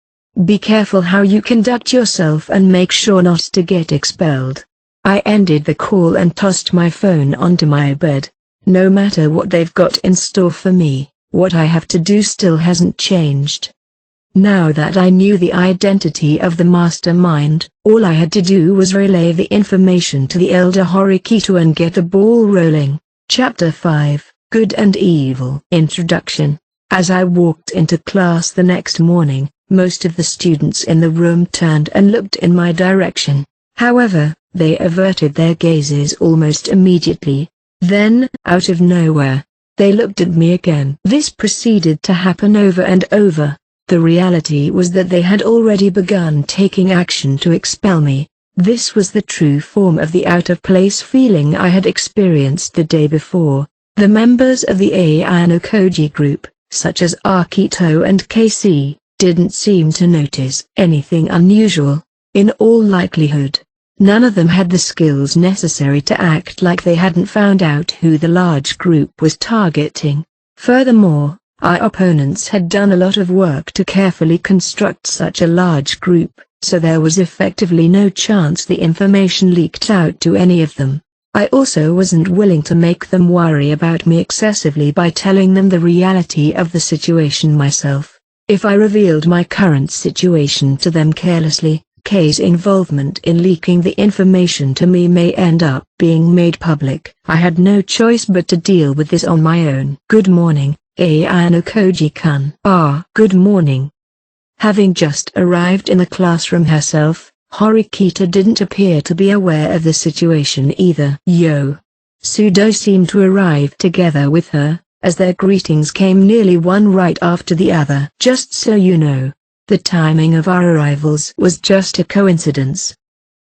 Be careful how you conduct yourself and make sure not to get expelled. I ended the call and tossed my phone onto my bed. No matter what they've got in store for me, what I have to do still hasn't changed. Now that I knew the identity of the mastermind, all I had to do was relay the information to the elder Horikito and get the ball rolling. Chapter 5, Good and Evil. Introduction. As I walked into class the next morning, most of the students in the room turned and looked in my direction. However, they averted their gazes almost immediately. Then, out of nowhere, they looked at me again. This proceeded to happen over and over. The reality was that they had already begun taking action to expel me. This was the true form of the out-of-place feeling I had experienced the day before. The members of the Ayanokoji group, such as Akito and KC, didn't seem to notice anything unusual. In all likelihood, none of them had the skills necessary to act like they hadn't found out who the large group was targeting. Furthermore, our opponents had done a lot of work to carefully construct such a large group, so there was effectively no chance the information leaked out to any of them. I also wasn't willing to make them worry about me excessively by telling them the reality of the situation myself. If I revealed my current situation to them carelessly, K's involvement in leaking the information to me may end up being made public. I had no choice but to deal with this on my own. Good morning, Ayanokoji-kun. Good morning. Having just arrived in the classroom herself, Horikita didn't appear to be aware of the situation either. Sudo seemed to arrive together with her, as their greetings came nearly one right after the other. Just so you know, the timing of our arrivals was just a coincidence.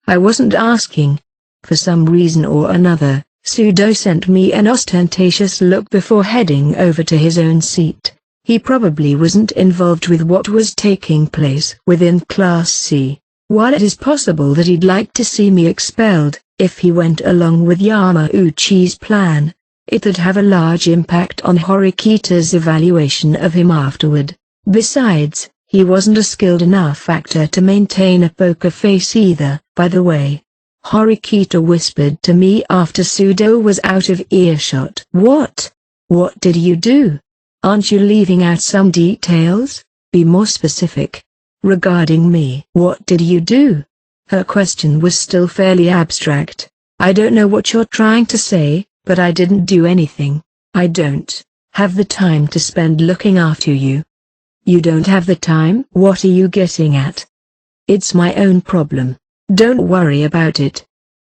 I wasn't asking. For some reason or another, Sudo sent me an ostentatious look before heading over to his own seat. He probably wasn't involved with what was taking place within Class C. While it is possible that he'd like to see me expelled, if he went along with Yamauchi's plan, it'd have a large impact on Horikita's evaluation of him afterward. Besides, he wasn't a skilled enough actor to maintain a poker face either. By the way, Horikita whispered to me after Sudo was out of earshot. What did you do? Aren't you leaving out some details? Be more specific. Regarding me. What did you do? Her question was still fairly abstract. I don't know what you're trying to say, but I didn't do anything. I don't have the time to spend looking after you. You don't have the time? What are you getting at? It's my own problem. Don't worry about it.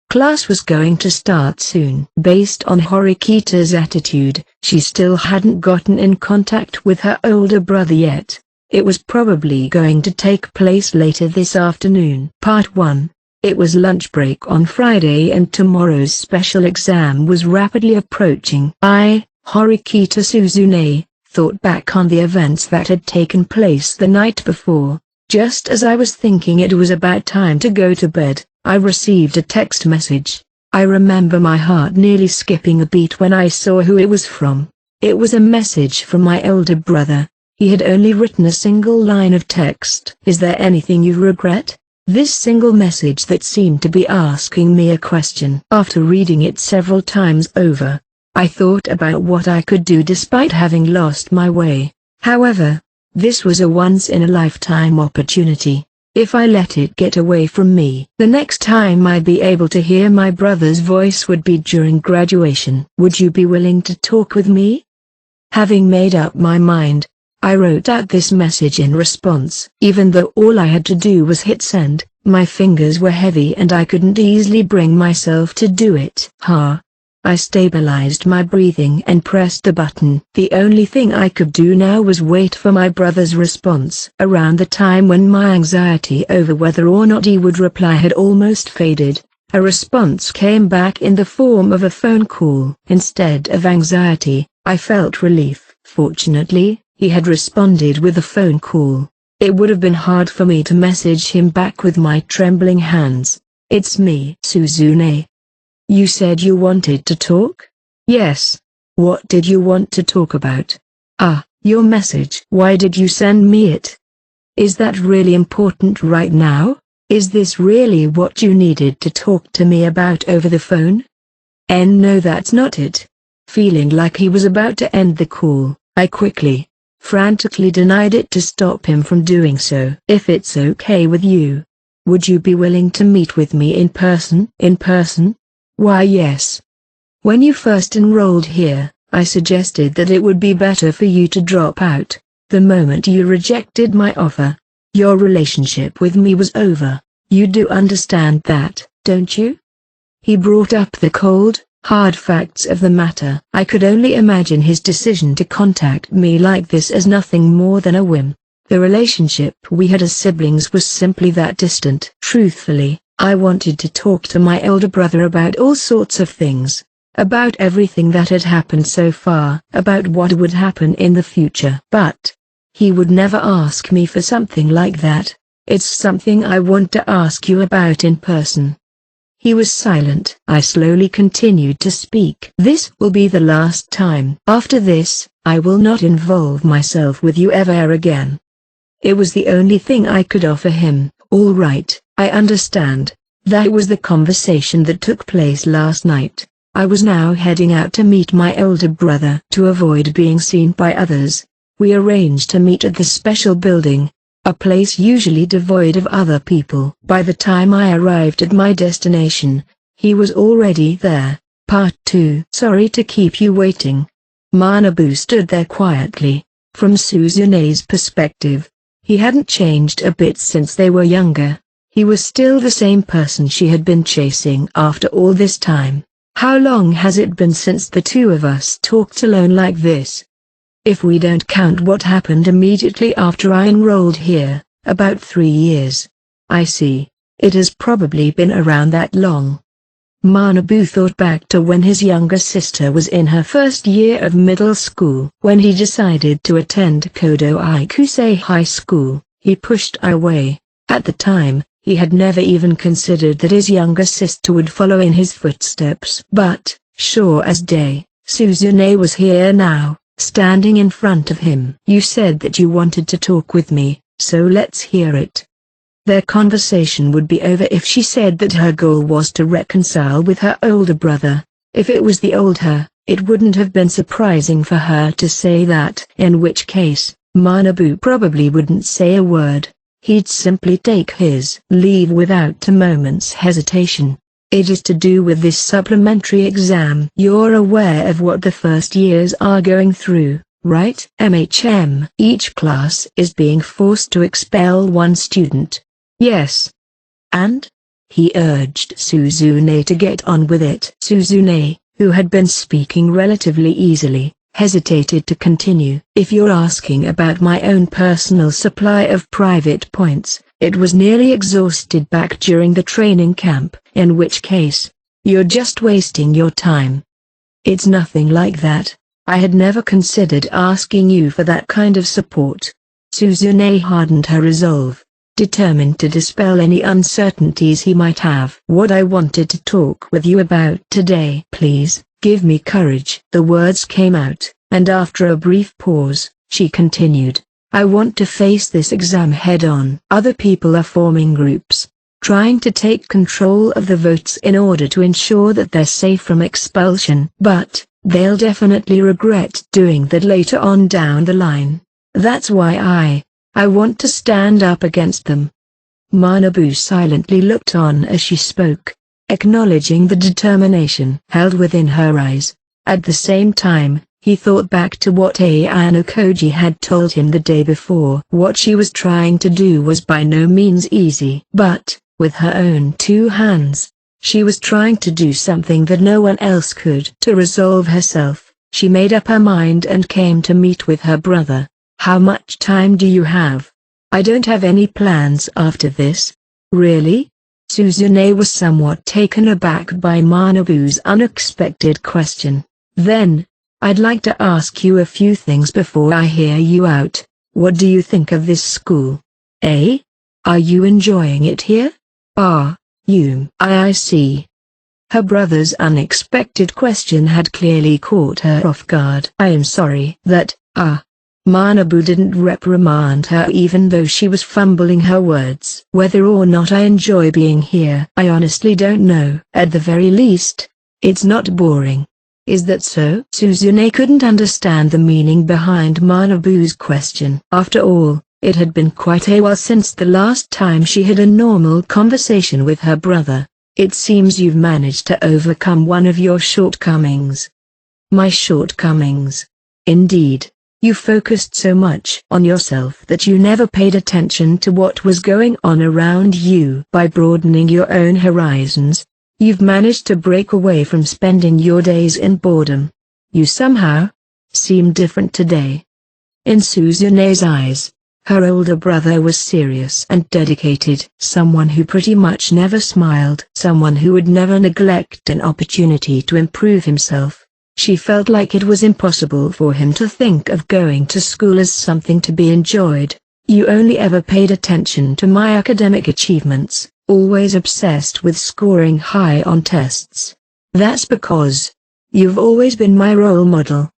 Class was going to start soon. Based on Horikita's attitude, she still hadn't gotten in contact with her older brother yet. It was probably going to take place later this afternoon. Part 1. It was lunch break on Friday and tomorrow's special exam was rapidly approaching. I, Horikita Suzune, thought back on the events that had taken place the night before. Just as I was thinking it was about time to go to bed, I received a text message. I remember my heart nearly skipping a beat when I saw who it was from. It was a message from my older brother. He had only written a single line of text. Is there anything you regret? This single message that seemed to be asking me a question. After reading it several times over, I thought about what I could do despite having lost my way. However, this was a once-in-a-lifetime opportunity. If I let it get away from me, the next time I'd be able to hear my brother's voice would be during graduation. Would you be willing to talk with me? Having made up my mind, I wrote out this message in response. Even though all I had to do was hit send, my fingers were heavy and I couldn't easily bring myself to do it. I stabilized my breathing and pressed the button. The only thing I could do now was wait for my brother's response. Around the time when my anxiety over whether or not he would reply had almost faded, a response came back in the form of a phone call. Instead of anxiety, I felt relief. Fortunately, he had responded with a phone call. It would have been hard for me to message him back with my trembling hands. "It's me, Suzune. You said you wanted to talk?" "Yes. What did you want to talk about?" "Ah, your message. Why did you send me it? Is that really important right now? Is this really what you needed to talk to me about over the phone?" No, that's not it." Feeling like he was about to end the call, I quickly, frantically denied it to stop him from doing so. "If it's okay with you, would you be willing to meet with me in person?" "In person? Why, yes. When you first enrolled here, I suggested that it would be better for you to drop out. The moment you rejected my offer, your relationship with me was over. You do understand that, don't you?" He brought up the cold, hard facts of the matter. I could only imagine his decision to contact me like this as nothing more than a whim. The relationship we had as siblings was simply that distant. Truthfully, I wanted to talk to my elder brother about all sorts of things. About everything that had happened so far, about what would happen in the future. But he would never ask me for something like that. "It's something I want to ask you about in person." He was silent. I slowly continued to speak. "This will be the last time. After this, I will not involve myself with you ever again." It was the only thing I could offer him. "All right, I understand." That was the conversation that took place last night. I was now heading out to meet my older brother. To avoid being seen by others, we arranged to meet at the special building, a place usually devoid of other people. By the time I arrived at my destination, he was already there. Part 2. "Sorry to keep you waiting." Manabu stood there quietly. From Suzune's perspective, he hadn't changed a bit since they were younger. He was still the same person she had been chasing after all this time. How long has it been since the two of us talked alone like this? If we don't count what happened immediately after I enrolled here, about 3 years. I see. It has probably been around that long. Manabu thought back to when his younger sister was in her first year of middle school. When he decided to attend Kodo Ikusei High School, he pushed I away. At the time, he had never even considered that his younger sister would follow in his footsteps. But, sure as day, Suzune was here now, standing in front of him. "You said that you wanted to talk with me, so let's hear it." Their conversation would be over if she said that her goal was to reconcile with her older brother. If it was the old her, it wouldn't have been surprising for her to say that. In which case, Manabu probably wouldn't say a word. He'd simply take his leave without a moment's hesitation. "It is to do with this supplementary exam. You're aware of what the first years are going through, right?" Each class is being forced to expel one student." "Yes." "And?" He urged Suzune to get on with it. Suzune, who had been speaking relatively easily, hesitated to continue. "If you're asking about my own personal supply of private points, it was nearly exhausted back during the training camp, in which case, you're just wasting your time." "It's nothing like that. I had never considered asking you for that kind of support." Suzune hardened her resolve, determined to dispel any uncertainties he might have. "What I wanted to talk with you about today. Please, give me courage." The words came out, and after a brief pause, she continued. "I want to face this exam head-on. Other people are forming groups, trying to take control of the votes in order to ensure that they're safe from expulsion. But, they'll definitely regret doing that later on down the line. That's why I want to stand up against them." Manabu silently looked on as she spoke, acknowledging the determination held within her eyes. At the same time, he thought back to what Ayano Koji had told him the day before. What she was trying to do was by no means easy. But, with her own two hands, she was trying to do something that no one else could. To resolve herself, she made up her mind and came to meet with her brother. "How much time do you have?" "I don't have any plans after this." "Really?" Suzune was somewhat taken aback by Manabu's unexpected question. "Then, I'd like to ask you a few things before I hear you out. What do you think of this school?" Eh? Are you enjoying it here? Ah, you. I see. Her brother's unexpected question had clearly caught her off guard. I am sorry that, Manabu didn't reprimand her even though she was fumbling her words. Whether or not I enjoy being here, I honestly don't know. At the very least, it's not boring. Is that so? Suzune couldn't understand the meaning behind Manabu's question. After all, it had been quite a while since the last time she had a normal conversation with her brother. It seems you've managed to overcome one of your shortcomings. My shortcomings? Indeed. You focused so much on yourself that you never paid attention to what was going on around you. By broadening your own horizons, you've managed to break away from spending your days in boredom. You somehow seem different today. In Suzune's eyes, her older brother was serious and dedicated. Someone who pretty much never smiled. Someone who would never neglect an opportunity to improve himself. She felt like it was impossible for him to think of going to school as something to be enjoyed. You only ever paid attention to my academic achievements, always obsessed with scoring high on tests. That's because you've always been my role model.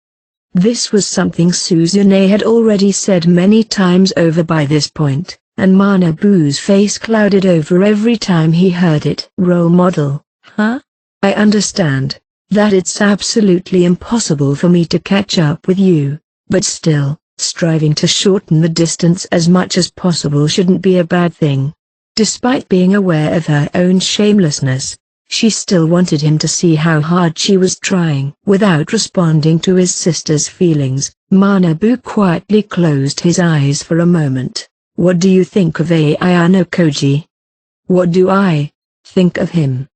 This was something Suzune had already said many times over by this point, and Manabu's face clouded over every time he heard it. Role model, huh? I understand that it's absolutely impossible for me to catch up with you, but still, striving to shorten the distance as much as possible shouldn't be a bad thing. Despite being aware of her own shamelessness, she still wanted him to see how hard she was trying. Without responding to his sister's feelings, Manabu quietly closed his eyes for a moment. What do you think of Ayano Koji? What do I think of him?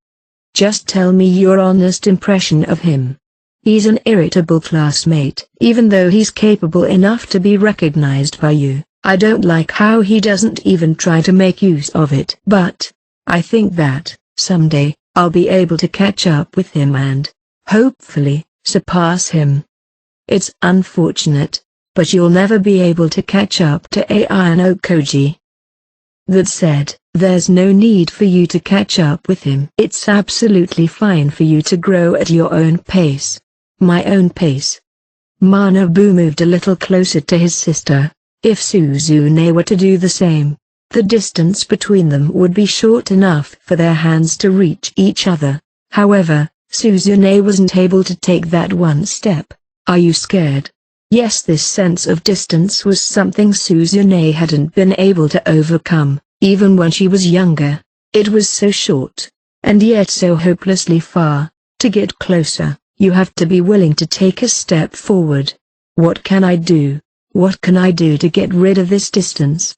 Just tell me your honest impression of him. He's an irritable classmate. Even though he's capable enough to be recognized by you, I don't like how he doesn't even try to make use of it. But I think that, someday, I'll be able to catch up with him and, hopefully, surpass him. It's unfortunate, but you'll never be able to catch up to Ayano Koji. That said, there's no need for you to catch up with him. It's absolutely fine for you to grow at your own pace. My own pace. Manabu moved a little closer to his sister. If Suzune were to do the same, the distance between them would be short enough for their hands to reach each other. However, Suzune wasn't able to take that one step. Are you scared? Yes, this sense of distance was something Suzune hadn't been able to overcome, even when she was younger. It was so short, and yet so hopelessly far. To get closer, you have to be willing to take a step forward. What can I do? What can I do to get rid of this distance?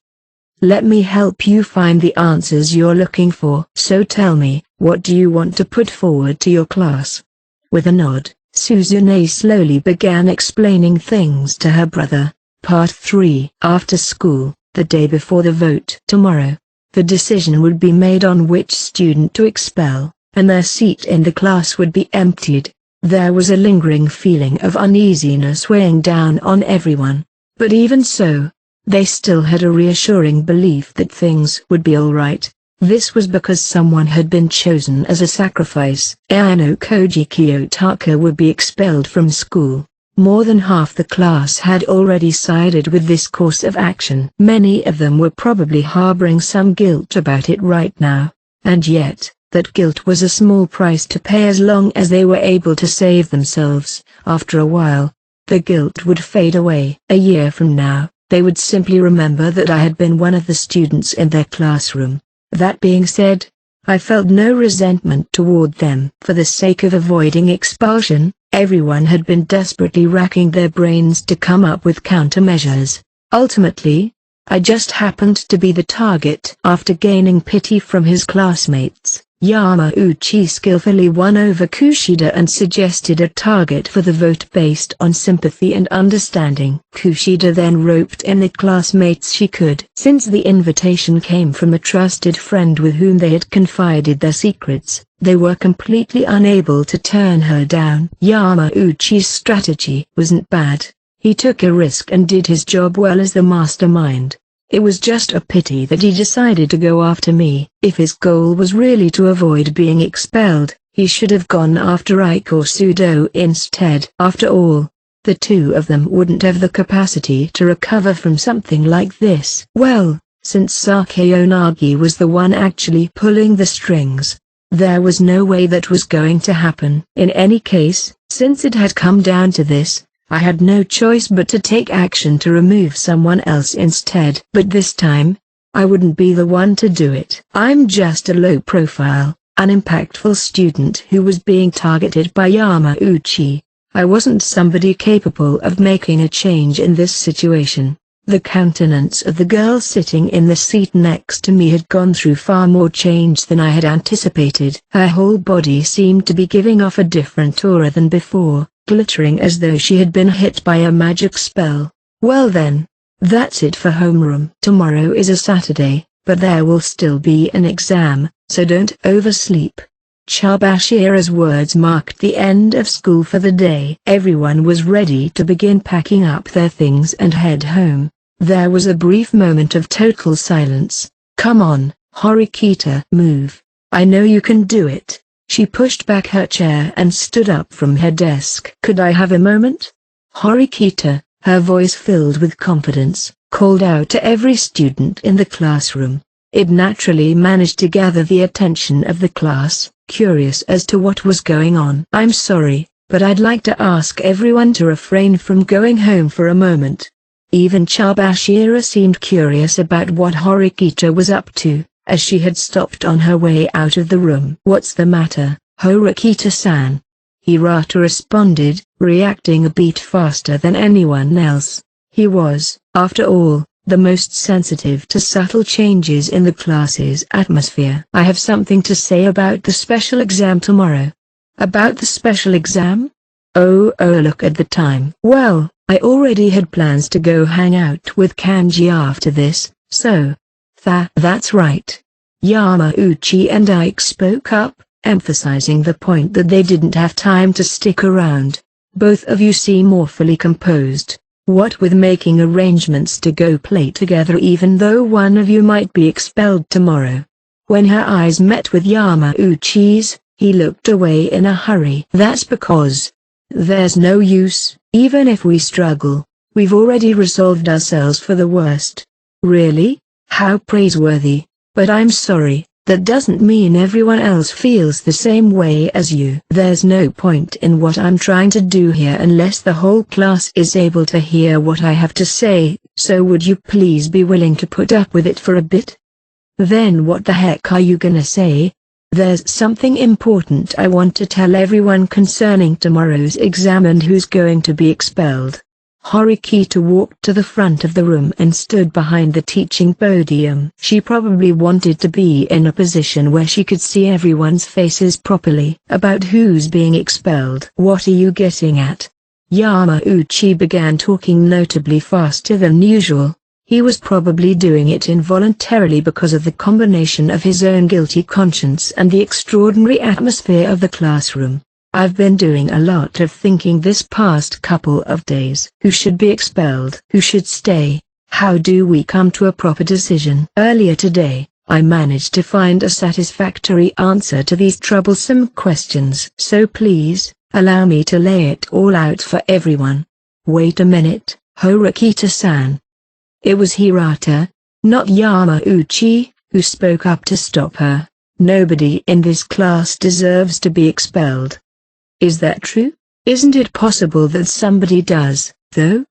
Let me help you find the answers you're looking for. So tell me, what do you want to put forward to your class? With a nod, Suzune slowly began explaining things to her brother. Part 3. After school, the day before the vote. Tomorrow, the decision would be made on which student to expel, and their seat in the class would be emptied. There was a lingering feeling of uneasiness weighing down on everyone, but even so, they still had a reassuring belief that things would be all right. This was because someone had been chosen as a sacrifice. Ayano Koji Kiyotaka would be expelled from school. More than half the class had already sided with this course of action. Many of them were probably harboring some guilt about it right now, and yet, that guilt was a small price to pay as long as they were able to save themselves. After a while, the guilt would fade away. A year from now, they would simply remember that I had been one of the students in their classroom. That being said, I felt no resentment toward them. For the sake of avoiding expulsion, everyone had been desperately racking their brains to come up with countermeasures. Ultimately, I just happened to be the target. After gaining pity from his classmates, Yamauchi skillfully won over Kushida and suggested a target for the vote based on sympathy and understanding. Kushida then roped in the classmates she could. Since the invitation came from a trusted friend with whom they had confided their secrets, they were completely unable to turn her down. Yamauchi's strategy wasn't bad. He took a risk and did his job well as the mastermind. It was just a pity that he decided to go after me. If his goal was really to avoid being expelled, he should have gone after Ike or Sudo instead. After all, the two of them wouldn't have the capacity to recover from something like this. Well, since Sakayanagi was the one actually pulling the strings, there was no way that was going to happen. In any case, since it had come down to this, I had no choice but to take action to remove someone else instead. But this time, I wouldn't be the one to do it. I'm just a low-profile, unimpactful student who was being targeted by Yamauchi. I wasn't somebody capable of making a change in this situation. The countenance of the girl sitting in the seat next to me had gone through far more change than I had anticipated. Her whole body seemed to be giving off a different aura than before, glittering as though she had been hit by a magic spell. Well then, that's it for homeroom. Tomorrow is a Saturday, but there will still be an exam, so don't oversleep. Chabashira's words marked the end of school for the day. Everyone was ready to begin packing up their things and head home. There was a brief moment of total silence. Come on, Horikita. Move. I know you can do it. She pushed back her chair and stood up from her desk. Could I have a moment? Horikita, her voice filled with confidence, called out to every student in the classroom. It naturally managed to gather the attention of the class, curious as to what was going on. I'm sorry, but I'd like to ask everyone to refrain from going home for a moment. Even Chabashira seemed curious about what Horikita was up to, as she had stopped on her way out of the room. What's the matter, Horikita-san? Hirata responded, reacting a beat faster than anyone else. He was, after all, the most sensitive to subtle changes in the class's atmosphere. I have something to say about the special exam tomorrow. About the special exam? Oh, look at the time. Well, I already had plans to go hang out with Kanji after this, so. That's right. Yamauchi and Ike spoke up, emphasizing the point that they didn't have time to stick around. Both of you seem awfully composed. What with making arrangements to go play together even though one of you might be expelled tomorrow. When her eyes met with Yamauchi's, he looked away in a hurry. That's because there's no use. Even if we struggle, we've already resolved ourselves for the worst. Really? How praiseworthy. But I'm sorry, that doesn't mean everyone else feels the same way as you. There's no point in what I'm trying to do here unless the whole class is able to hear what I have to say, so would you please be willing to put up with it for a bit? Then what the heck are you gonna say? There's something important I want to tell everyone concerning tomorrow's exam and who's going to be expelled. Horikita walked to the front of the room and stood behind the teaching podium. She probably wanted to be in a position where she could see everyone's faces properly. About who's being expelled. What are you getting at? Yamauchi began talking notably faster than usual. He was probably doing it involuntarily because of the combination of his own guilty conscience and the extraordinary atmosphere of the classroom. I've been doing a lot of thinking this past couple of days. Who should be expelled? Who should stay? How do we come to a proper decision? Earlier today, I managed to find a satisfactory answer to these troublesome questions. So please, allow me to lay it all out for everyone. Wait a minute, Horikita-san. It was Hirata, not Yamauchi, who spoke up to stop her. Nobody in this class deserves to be expelled. Is that true? Isn't it possible that somebody does, though?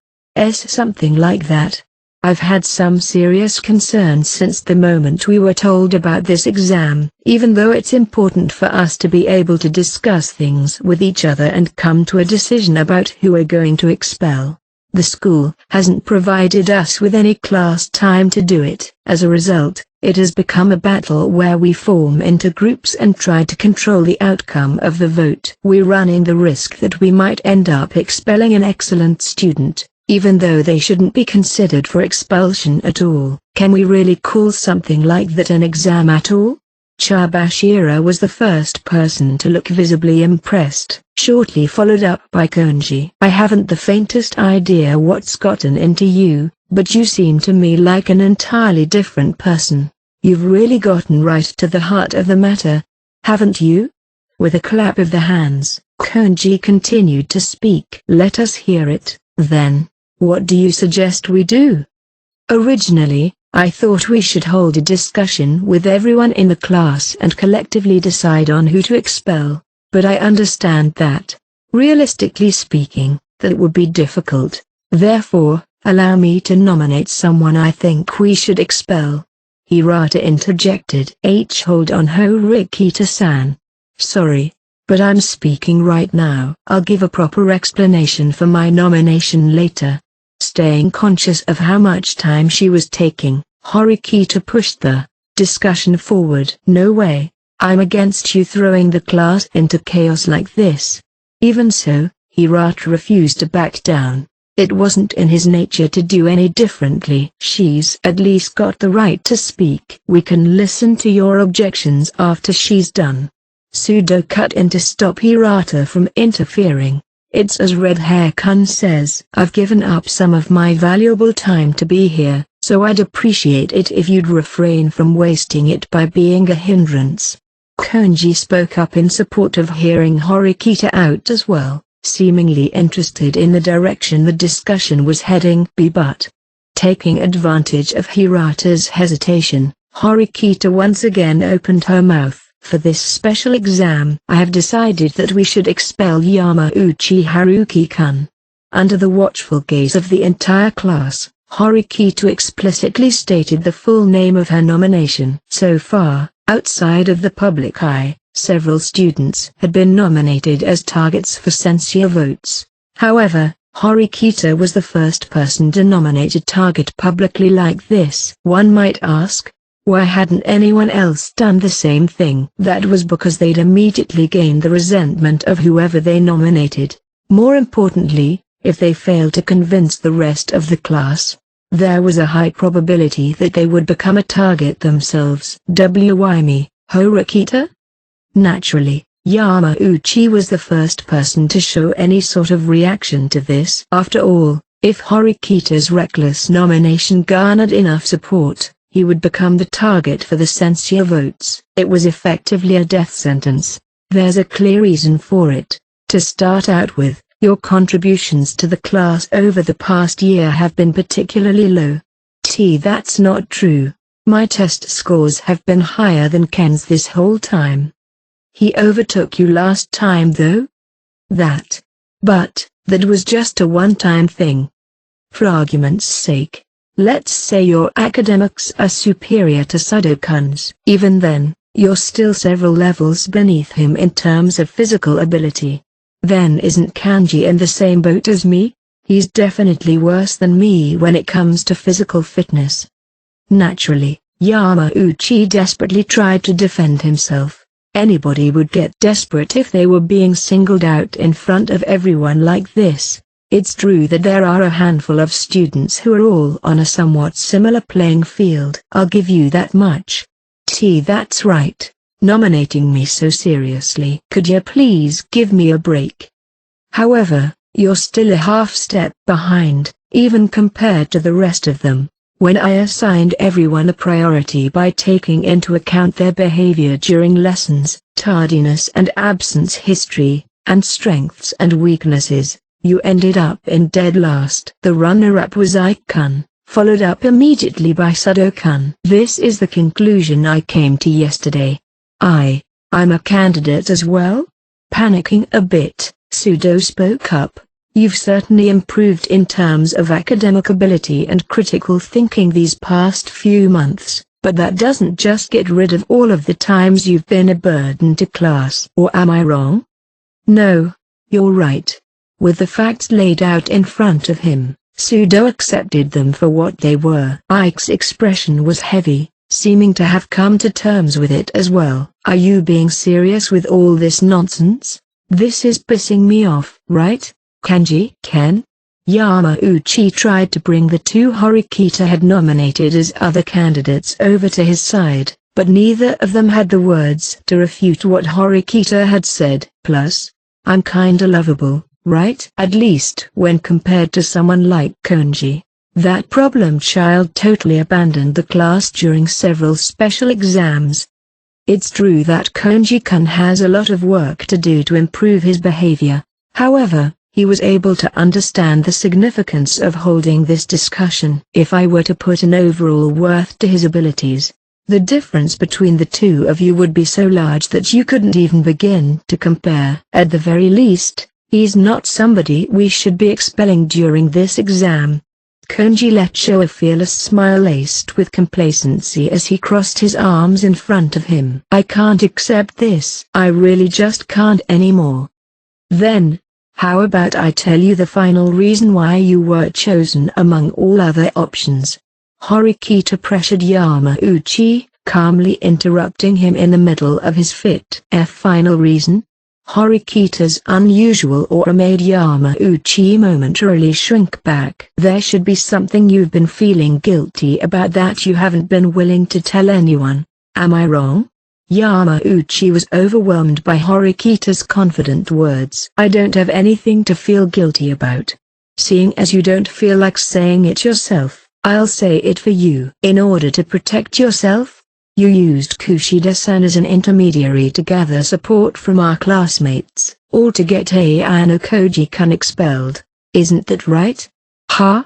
Something like that. I've had some serious concerns since the moment we were told about this exam. Even though it's important for us to be able to discuss things with each other and come to a decision about who we're going to expel, the school hasn't provided us with any class time to do it. As a result, it has become a battle where we form into groups and try to control the outcome of the vote. We're running the risk that we might end up expelling an excellent student, even though they shouldn't be considered for expulsion at all. Can we really call something like that an exam at all? Chabashira was the first person to look visibly impressed, shortly followed up by Konji. I haven't the faintest idea what's gotten into you, but you seem to me like an entirely different person. You've really gotten right to the heart of the matter, haven't you? With a clap of the hands, Konji continued to speak. Let us hear it, then. What do you suggest we do? Originally, I thought we should hold a discussion with everyone in the class and collectively decide on who to expel, but I understand that, realistically speaking, that would be difficult. Therefore, allow me to nominate someone I think we should expel. Hirata interjected. Hold on Horikita-san. Sorry, but I'm speaking right now. I'll give a proper explanation for my nomination later. Staying conscious of how much time she was taking, Horikita pushed the discussion forward. No way, I'm against you throwing the class into chaos like this. Even so, Hirata refused to back down. It wasn't in his nature to do any differently. She's at least got the right to speak. We can listen to your objections after she's done. Sudo cut in to stop Hirata from interfering. It's as Red Hair-kun says. I've given up some of my valuable time to be here, so I'd appreciate it if you'd refrain from wasting it by being a hindrance. Konji spoke up in support of hearing Horikita out as well, seemingly interested in the direction the discussion was heading. But, taking advantage of Hirata's hesitation, Horikita once again opened her mouth. For this special exam, I have decided that we should expel Yamauchi Haruki-kun. Under the watchful gaze of the entire class, Horikita explicitly stated the full name of her nomination. So far, outside of the public eye, several students had been nominated as targets for censure votes. However, Horikita was the first person to nominate a target publicly like this. One might ask, why hadn't anyone else done the same thing? That was because they'd immediately gained the resentment of whoever they nominated. More importantly, if they failed to convince the rest of the class, there was a high probability that they would become a target themselves. Why me, Horikita? Naturally, Yamauchi was the first person to show any sort of reaction to this. After all, if Horikita's reckless nomination garnered enough support, he would become the target for the censure votes. It was effectively a death sentence. There's a clear reason for it. To start out with, your contributions to the class over the past year have been particularly low. That's not true. My test scores have been higher than Ken's this whole time. He overtook you last time though? But, that was just a one-time thing. For argument's sake, let's say your academics are superior to Sudo-kun's. Even then, you're still several levels beneath him in terms of physical ability. Then isn't Kanji in the same boat as me? He's definitely worse than me when it comes to physical fitness. Naturally, Yamauchi desperately tried to defend himself. Anybody would get desperate if they were being singled out in front of everyone like this. It's true that there are a handful of students who are all on a somewhat similar playing field. I'll give you that much. That's right. Nominating me so seriously. Could you please give me a break? However, you're still a half step behind, even compared to the rest of them. When I assigned everyone a priority by taking into account their behavior during lessons, tardiness and absence history, and strengths and weaknesses, you ended up in dead last. The runner-up was Ike-kun, followed up immediately by Sudo-kun. This is the conclusion I came to yesterday. I'm a candidate as well? Panicking a bit, Sudo spoke up. You've certainly improved in terms of academic ability and critical thinking these past few months, but that doesn't just get rid of all of the times you've been a burden to class. Or am I wrong? No, you're right. With the facts laid out in front of him, Sudo accepted them for what they were. Ike's expression was heavy, seeming to have come to terms with it as well. Are you being serious with all this nonsense? This is pissing me off, right? Ken? Yamauchi tried to bring the two Horikita had nominated as other candidates over to his side, but neither of them had the words to refute what Horikita had said. Plus, I'm kinda lovable, right? At least when compared to someone like Konji. That problem child totally abandoned the class during several special exams. It's true that Konji-kun has a lot of work to do to improve his behavior. However, he was able to understand the significance of holding this discussion. If I were to put an overall worth to his abilities, the difference between the two of you would be so large that you couldn't even begin to compare. At the very least, he's not somebody we should be expelling during this exam. Konji let show a fearless smile laced with complacency as he crossed his arms in front of him. I can't accept this. I really just can't anymore. Then, how about I tell you the final reason why you were chosen among all other options? Horikita pressured Yamauchi, calmly interrupting him in the middle of his fit. Final reason? Horikita's unusual aura made Yamauchi momentarily shrink back. There should be something you've been feeling guilty about that you haven't been willing to tell anyone. Am I wrong? Yamauchi was overwhelmed by Horikita's confident words. I don't have anything to feel guilty about. Seeing as you don't feel like saying it yourself, I'll say it for you. In order to protect yourself, you used Kushida-san as an intermediary to gather support from our classmates, all to get Ayano Koji-kun expelled. Isn't that right? Huh?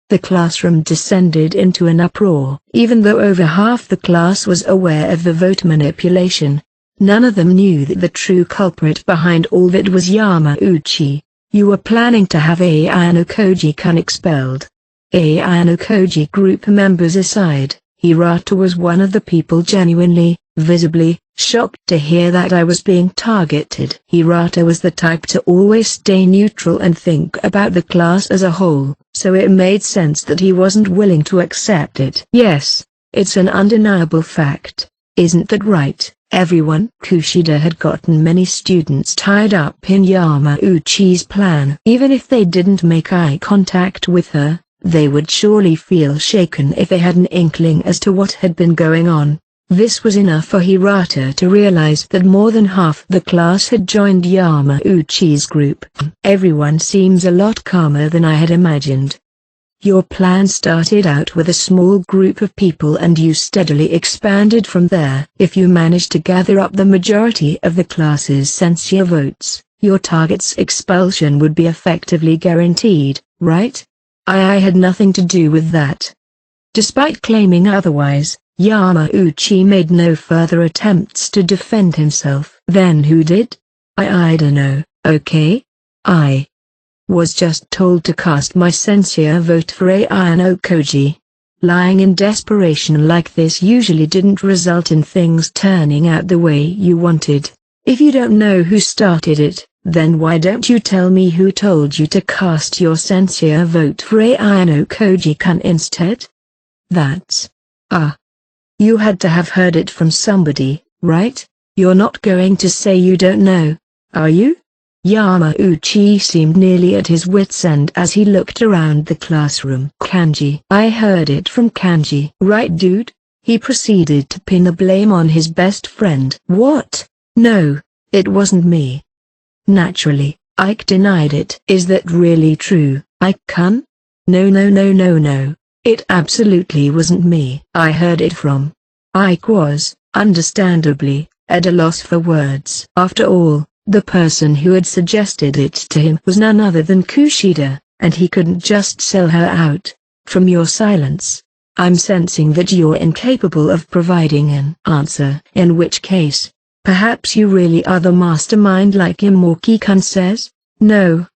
The classroom descended into an uproar. Even though over half the class was aware of the vote manipulation, none of them knew that the true culprit behind all that was Yamauchi. You were planning to have Ayano Koji-kun expelled. Ayano Koji group members aside, Hirata was one of the people genuinely, visibly, shocked to hear that I was being targeted. Hirata was the type to always stay neutral and think about the class as a whole, so it made sense that he wasn't willing to accept it. Yes, it's an undeniable fact, isn't that right, everyone? Kushida had gotten many students tied up in Yamauchi's plan. Even if they didn't make eye contact with her, they would surely feel shaken if they had an inkling as to what had been going on. This was enough for Hirata to realize that more than half the class had joined Yamauchi's group. Everyone seems a lot calmer than I had imagined. Your plan started out with a small group of people and you steadily expanded from there. If you managed to gather up the majority of the class's censure votes, your target's expulsion would be effectively guaranteed, right? I had nothing to do with that. Despite claiming otherwise, Yamauchi made no further attempts to defend himself. Then who did? I don't know, okay? I was just told to cast my censure vote for Ayano Koji. Lying in desperation like this usually didn't result in things turning out the way you wanted. If you don't know who started it, then why don't you tell me who told you to cast your censure vote for Ayano Koji-kun instead? That's... You had to have heard it from somebody, right? You're not going to say you don't know, are you? Yamauchi seemed nearly at his wits' end as he looked around the classroom. Kanji. I heard it from Kanji. Right, dude? He proceeded to pin the blame on his best friend. What? No, it wasn't me. Naturally, Ike denied it. Is that really true, Ike-kun? No. It absolutely wasn't me. I heard it from. Ike was, understandably, at a loss for words. After all, the person who had suggested it to him was none other than Kushida, and he couldn't just sell her out. From your silence, I'm sensing that you're incapable of providing an answer. In which case, perhaps you really are the mastermind like Imoki-kun says? No.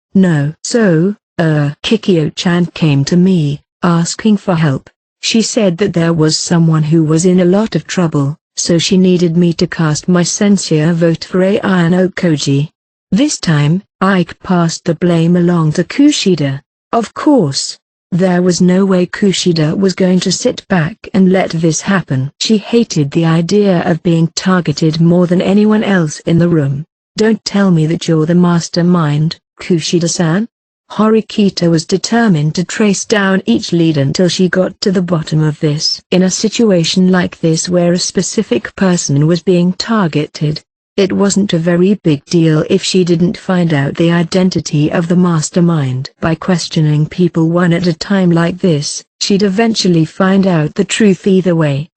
So, Kikyo-chan came to me, asking for help. She said that there was someone who was in a lot of trouble, so she needed me to cast my censure vote for Ayano Koji. This time, Ike passed the blame along to Kushida. Of course, there was no way Kushida was going to sit back and let this happen. She hated the idea of being targeted more than anyone else in the room. Don't tell me that you're the mastermind, Kushida-san. Horikita was determined to trace down each lead until she got to the bottom of this. In a situation like this where a specific person was being targeted, it wasn't a very big deal if she didn't find out the identity of the mastermind. By questioning people one at a time like this, she'd eventually find out the truth either way.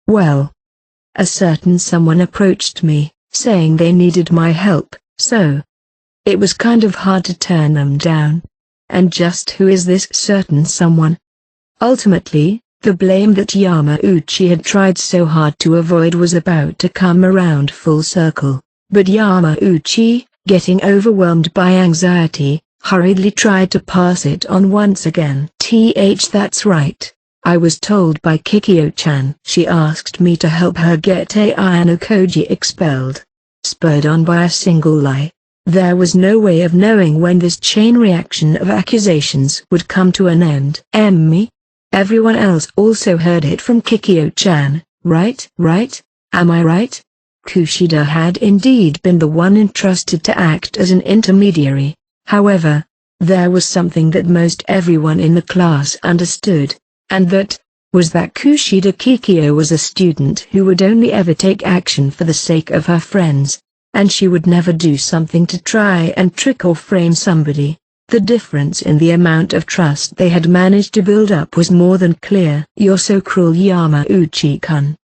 Well, a certain someone approached me, saying they needed my help, so it was kind of hard to turn them down. And just who is this certain someone? Ultimately, the blame that Yamauchi had tried so hard to avoid was about to come around full circle. But Yamauchi, getting overwhelmed by anxiety, hurriedly tried to pass it on once again. That's right. I was told by Kikyo-chan. She asked me to help her get Ayano Koji expelled. Spurred on by a single lie. There was no way of knowing when this chain reaction of accusations would come to an end. Me? Everyone else also heard it from Kikyo-chan, right? Am I right? Kushida had indeed been the one entrusted to act as an intermediary. However, there was something that most everyone in the class understood, and that was that Kushida Kikyo was a student who would only ever take action for the sake of her friends, and she would never do something to try and trick or frame somebody. The difference in the amount of trust they had managed to build up was more than clear. You're so cruel, Yamauchi-kun.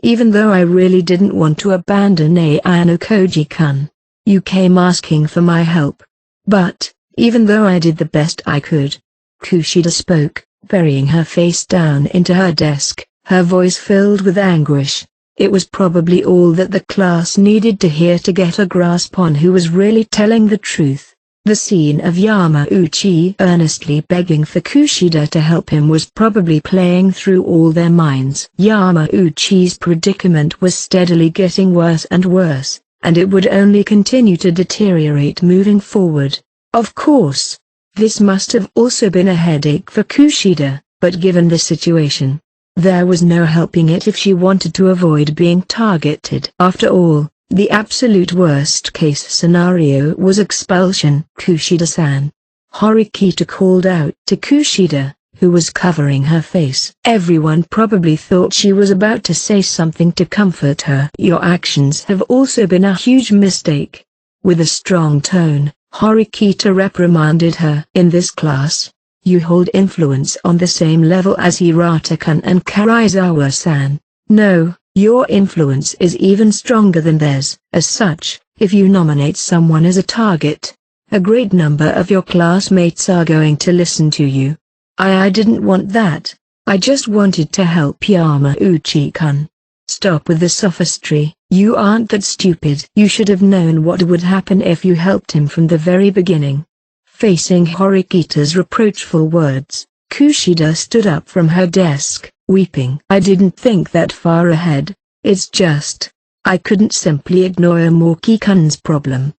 Even though I really didn't want to abandon Ayano Koji-kun, you came asking for my help. But, even though I did the best I could, Kushida spoke, burying her face down into her desk, her voice filled with anguish. It was probably all that the class needed to hear to get a grasp on who was really telling the truth. The scene of Yamauchi earnestly begging for Kushida to help him was probably playing through all their minds. Yamauchi's predicament was steadily getting worse and worse, and it would only continue to deteriorate moving forward. Of course, this must have also been a headache for Kushida, but given the situation, there was no helping it if she wanted to avoid being targeted. After all, the absolute worst-case scenario was expulsion. Kushida-san. Horikita called out to Kushida, who was covering her face. Everyone probably thought she was about to say something to comfort her. Your actions have also been a huge mistake. With a strong tone, Horikita reprimanded her. In this class, you hold influence on the same level as Hirata-kun and Karizawa-san. No. Your influence is even stronger than theirs. As such, if you nominate someone as a target, a great number of your classmates are going to listen to you. I didn't want that. I just wanted to help Yamauchi-kun. Stop with the sophistry. You aren't that stupid. You should have known what would happen if you helped him from the very beginning. Facing Horikita's reproachful words, Kushida stood up from her desk, weeping. I didn't think that far ahead. It's just, I couldn't simply ignore Moki-kun's problem.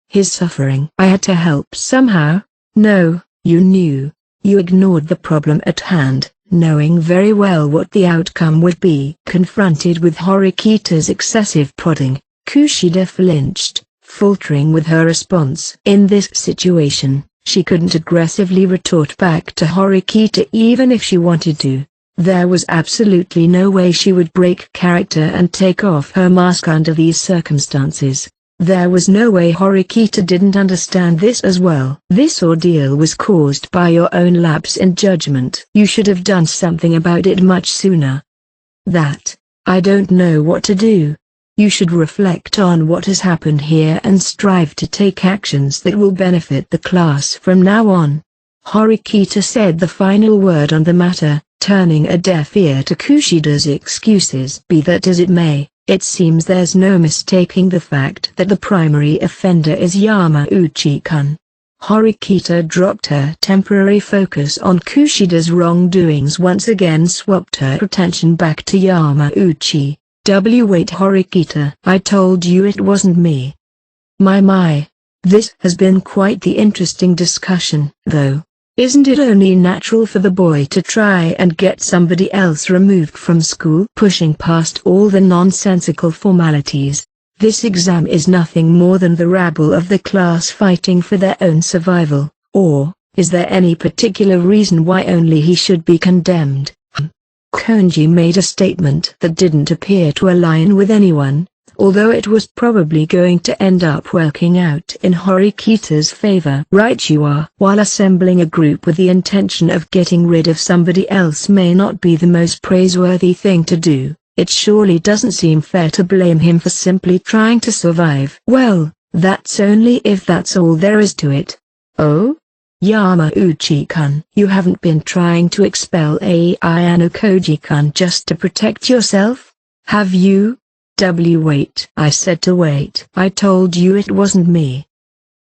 His suffering. I had to help somehow. No, you knew. You ignored the problem at hand, knowing very well what the outcome would be. Confronted with Horikita's excessive prodding, Kushida flinched, faltering with her response. In this situation, she couldn't aggressively retort back to Horikita even if she wanted to. There was absolutely no way she would break character and take off her mask under these circumstances. There was no way Horikita didn't understand this as well. This ordeal was caused by your own lapse in judgment. You should have done something about it much sooner. I don't know what to do. You should reflect on what has happened here and strive to take actions that will benefit the class from now on. Horikita said the final word on the matter, turning a deaf ear to Kushida's excuses. Be that as it may, it seems there's no mistaking the fact that the primary offender is Yamauchi-kun. Horikita dropped her temporary focus on Kushida's wrongdoings, once again swapped her attention back to Yamauchi. Wait, Horikita. I told you it wasn't me. My. This has been quite the interesting discussion, though. Isn't it only natural for the boy to try and get somebody else removed from school? Pushing past all the nonsensical formalities, This exam is nothing more than the rabble of the class fighting for their own survival, or, is there any particular reason why only he should be condemned? Konji made a statement that didn't appear to align with anyone, although it was probably going to end up working out in Horikita's favor. Right you are. While assembling a group with the intention of getting rid of somebody else may not be the most praiseworthy thing to do, it surely doesn't seem fair to blame him for simply trying to survive. Well, that's only if that's all there is to it. Oh? Yamauchi-kun, you haven't been trying to expel Ayano Koji-kun just to protect yourself, have you? Wait. I said to wait. I told you it wasn't me.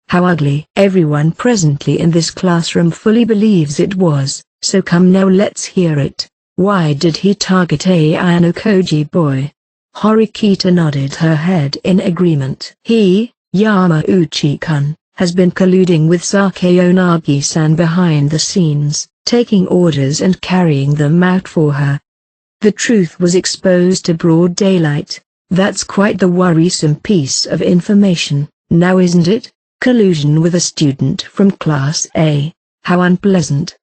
How ugly. Everyone presently in this classroom fully believes it was, so come now let's hear it. Why did he target Ayano Koji boy? Horikita nodded her head in agreement. He, Yamauchi-kun, has been colluding with Sakeonagi-san behind the scenes, taking orders and carrying them out for her. The truth was exposed to broad daylight. That's quite the worrisome piece of information, now isn't it? Collusion with a student from Class A. How unpleasant.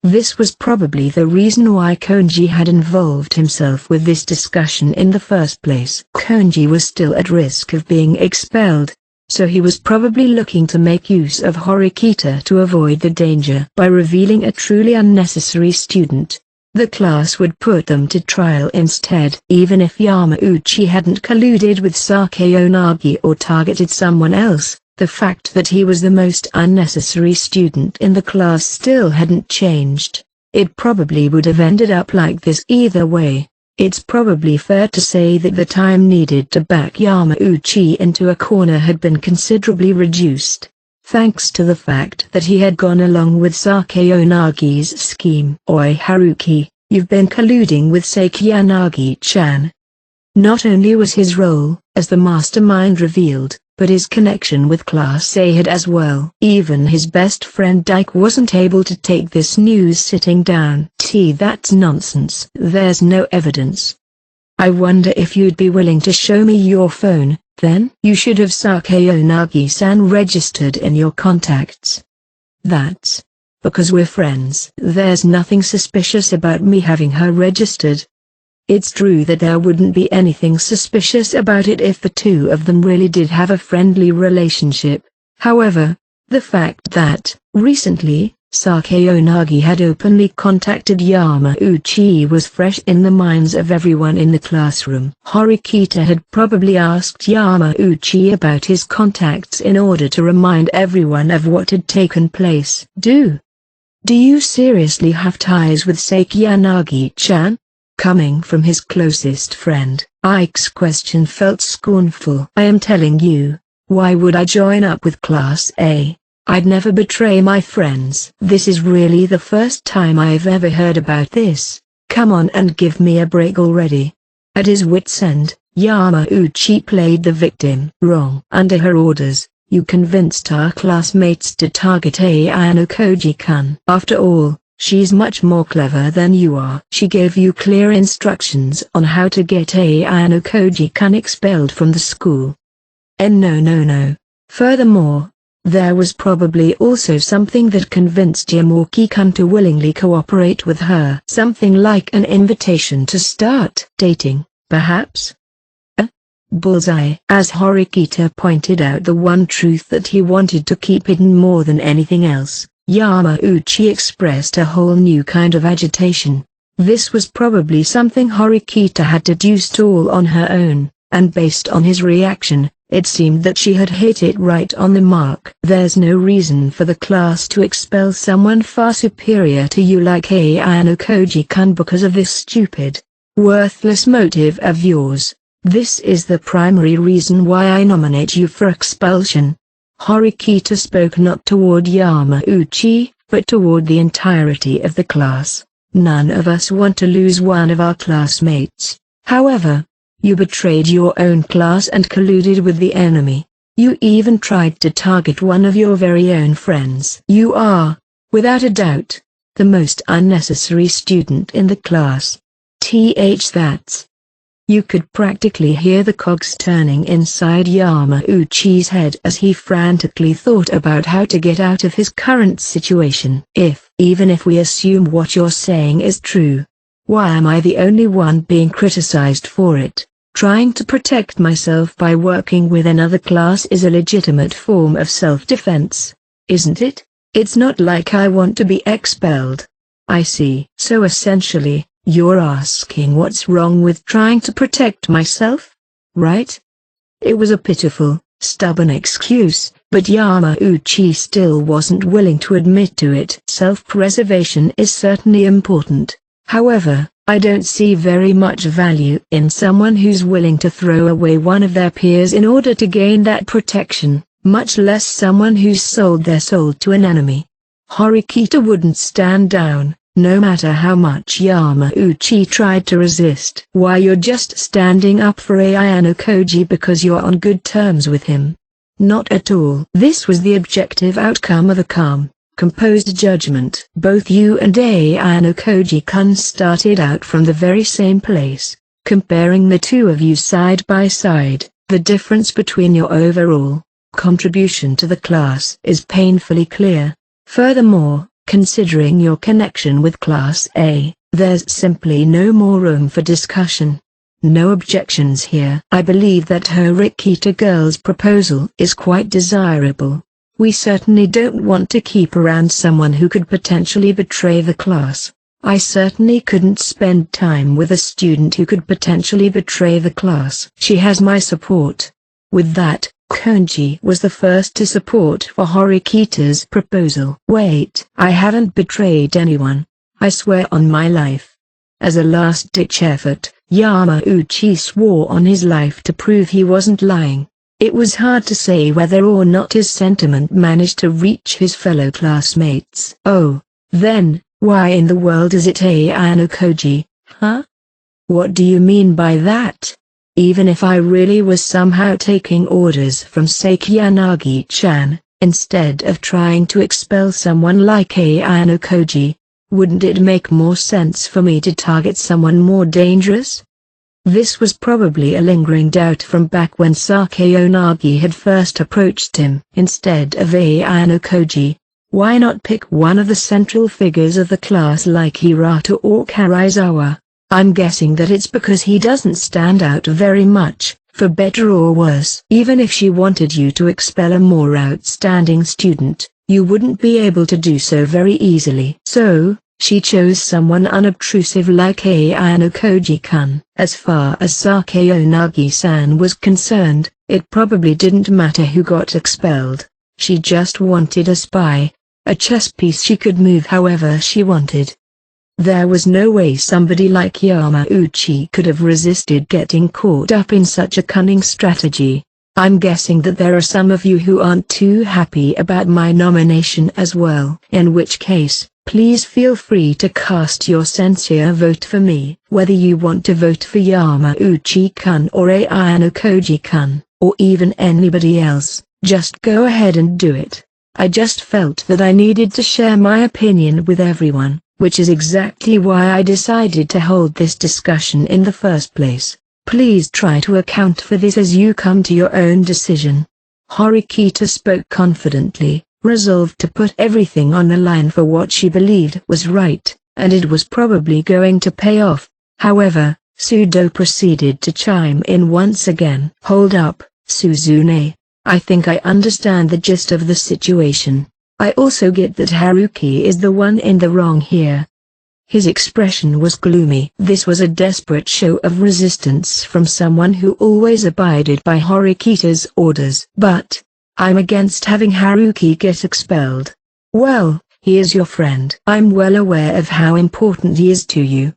This was probably the reason why Konji had involved himself with this discussion in the first place. Konji was still at risk of being expelled, so he was probably looking to make use of Horikita to avoid the danger. By revealing a truly unnecessary student, the class would put them to trial instead. Even if Yamauchi hadn't colluded with Sakeonagi or targeted someone else, the fact that he was the most unnecessary student in the class still hadn't changed. It probably would have ended up like this either way. It's probably fair to say that the time needed to back Yamauchi into a corner had been considerably reduced, thanks to the fact that he had gone along with Sakeonagi's scheme. Oi Haruki, you've been colluding with Sakeonagi-chan. Not only was his role as the mastermind revealed, but his connection with Class A had as well. Even his best friend Dike wasn't able to take this news sitting down. That's nonsense. There's no evidence. I wonder if you'd be willing to show me your phone, then? You should have Sakeonagi-san registered in your contacts. That's because we're friends. There's nothing suspicious about me having her registered. It's true that there wouldn't be anything suspicious about it if the two of them really did have a friendly relationship. However, the fact that, recently, Sakeonagi had openly contacted Yamauchi was fresh in the minds of everyone in the classroom. Horikita had probably asked Yamauchi about his contacts in order to remind everyone of what had taken place. Do you seriously have ties with Sakeonagi-chan? Coming from his closest friend, Ike's question felt scornful. I am telling you, why would I join up with Class A? I'd never betray my friends. This is really the first time I've ever heard about this. Come on and give me a break already. At his wit's end, Yamauchi played the victim. Wrong. Under her orders, you convinced our classmates to target Ayano Koji-kun. After all, she's much more clever than you are. She gave you clear instructions on how to get Ayano Koji-kun expelled from the school. And no. Furthermore, there was probably also something that convinced Yamauchi-kun to willingly cooperate with her. Something like an invitation to start dating, perhaps? Bullseye. As Horikita pointed out the one truth that he wanted to keep hidden more than anything else, Yamauchi expressed a whole new kind of agitation. This was probably something Horikita had deduced all on her own, and based on his reaction, it seemed that she had hit it right on the mark. There's no reason for the class to expel someone far superior to you like Ayano Koji-kun because of this stupid, worthless motive of yours. This is the primary reason why I nominate you for expulsion. Horikita spoke not toward Yamauchi, but toward the entirety of the class. None of us want to lose one of our classmates. However, you betrayed your own class and colluded with the enemy. You even tried to target one of your very own friends. You are, without a doubt, the most unnecessary student in the class. That's You could practically hear the cogs turning inside Yamauchi's head as he frantically thought about how to get out of his current situation. Even if we assume what you're saying is true, why am I the only one being criticized for it? Trying to protect myself by working with another class is a legitimate form of self-defense, isn't it? It's not like I want to be expelled. I see. So essentially, you're asking what's wrong with trying to protect myself? Right? It was a pitiful, stubborn excuse, but Yamauchi still wasn't willing to admit to it. Self-preservation is certainly important. However, I don't see very much value in someone who's willing to throw away one of their peers in order to gain that protection, much less someone who's sold their soul to an enemy. Horikita wouldn't stand down, no matter how much Yamauchi tried to resist. Why, you're just standing up for Ayano Koji because you're on good terms with him. Not at all. This was the objective outcome of a calm, composed judgment. Both you and Ayano Koji-kun started out from the very same place. Comparing the two of you side by side, the difference between your overall contribution to the class is painfully clear. Furthermore, considering your connection with Class A, there's simply no more room for discussion. No objections here. I believe that Horikita girl's proposal is quite desirable. We certainly don't want to keep around someone who could potentially betray the class. I certainly couldn't spend time with a student who could potentially betray the class. She has my support. With that, Konji was the first to support for Horikita's proposal. Wait, I haven't betrayed anyone. I swear on my life. As a last-ditch effort, Yamauchi swore on his life to prove he wasn't lying. It was hard to say whether or not his sentiment managed to reach his fellow classmates. Oh, then, why in the world is it Ayano Koji, huh? What do you mean by that? Even if I really was somehow taking orders from Sekiyanagi-chan, instead of trying to expel someone like Ayano Koji, wouldn't it make more sense for me to target someone more dangerous? This was probably a lingering doubt from back when Sakeyonagi had first approached him. Instead of Ayano Koji, why not pick one of the central figures of the class like Hirata or Karaizawa? I'm guessing that it's because he doesn't stand out very much, for better or worse. Even if she wanted you to expel a more outstanding student, you wouldn't be able to do so very easily. So, she chose someone unobtrusive like Ayano Koji-kun. As far as Sakeyonagi-san was concerned, it probably didn't matter who got expelled. She just wanted a spy, a chess piece she could move however she wanted. There was no way somebody like Yamauchi could have resisted getting caught up in such a cunning strategy. I'm guessing that there are some of you who aren't too happy about my nomination as well. In which case, please feel free to cast your sincere vote for me. Whether you want to vote for Yamauchi-kun or Ayano Koji-kun, or even anybody else, just go ahead and do it. I just felt that I needed to share my opinion with everyone, which is exactly why I decided to hold this discussion in the first place. Please try to account for this as you come to your own decision. Horikita spoke confidently, resolved to put everything on the line for what she believed was right, and it was probably going to pay off. However, Sudo proceeded to chime in once again. Hold up, Suzune. I think I understand the gist of the situation. I also get that Haruki is the one in the wrong here. His expression was gloomy. This was a desperate show of resistance from someone who always abided by Horikita's orders. But I'm against having Haruki get expelled. Well, he is your friend. I'm well aware of how important he is to you.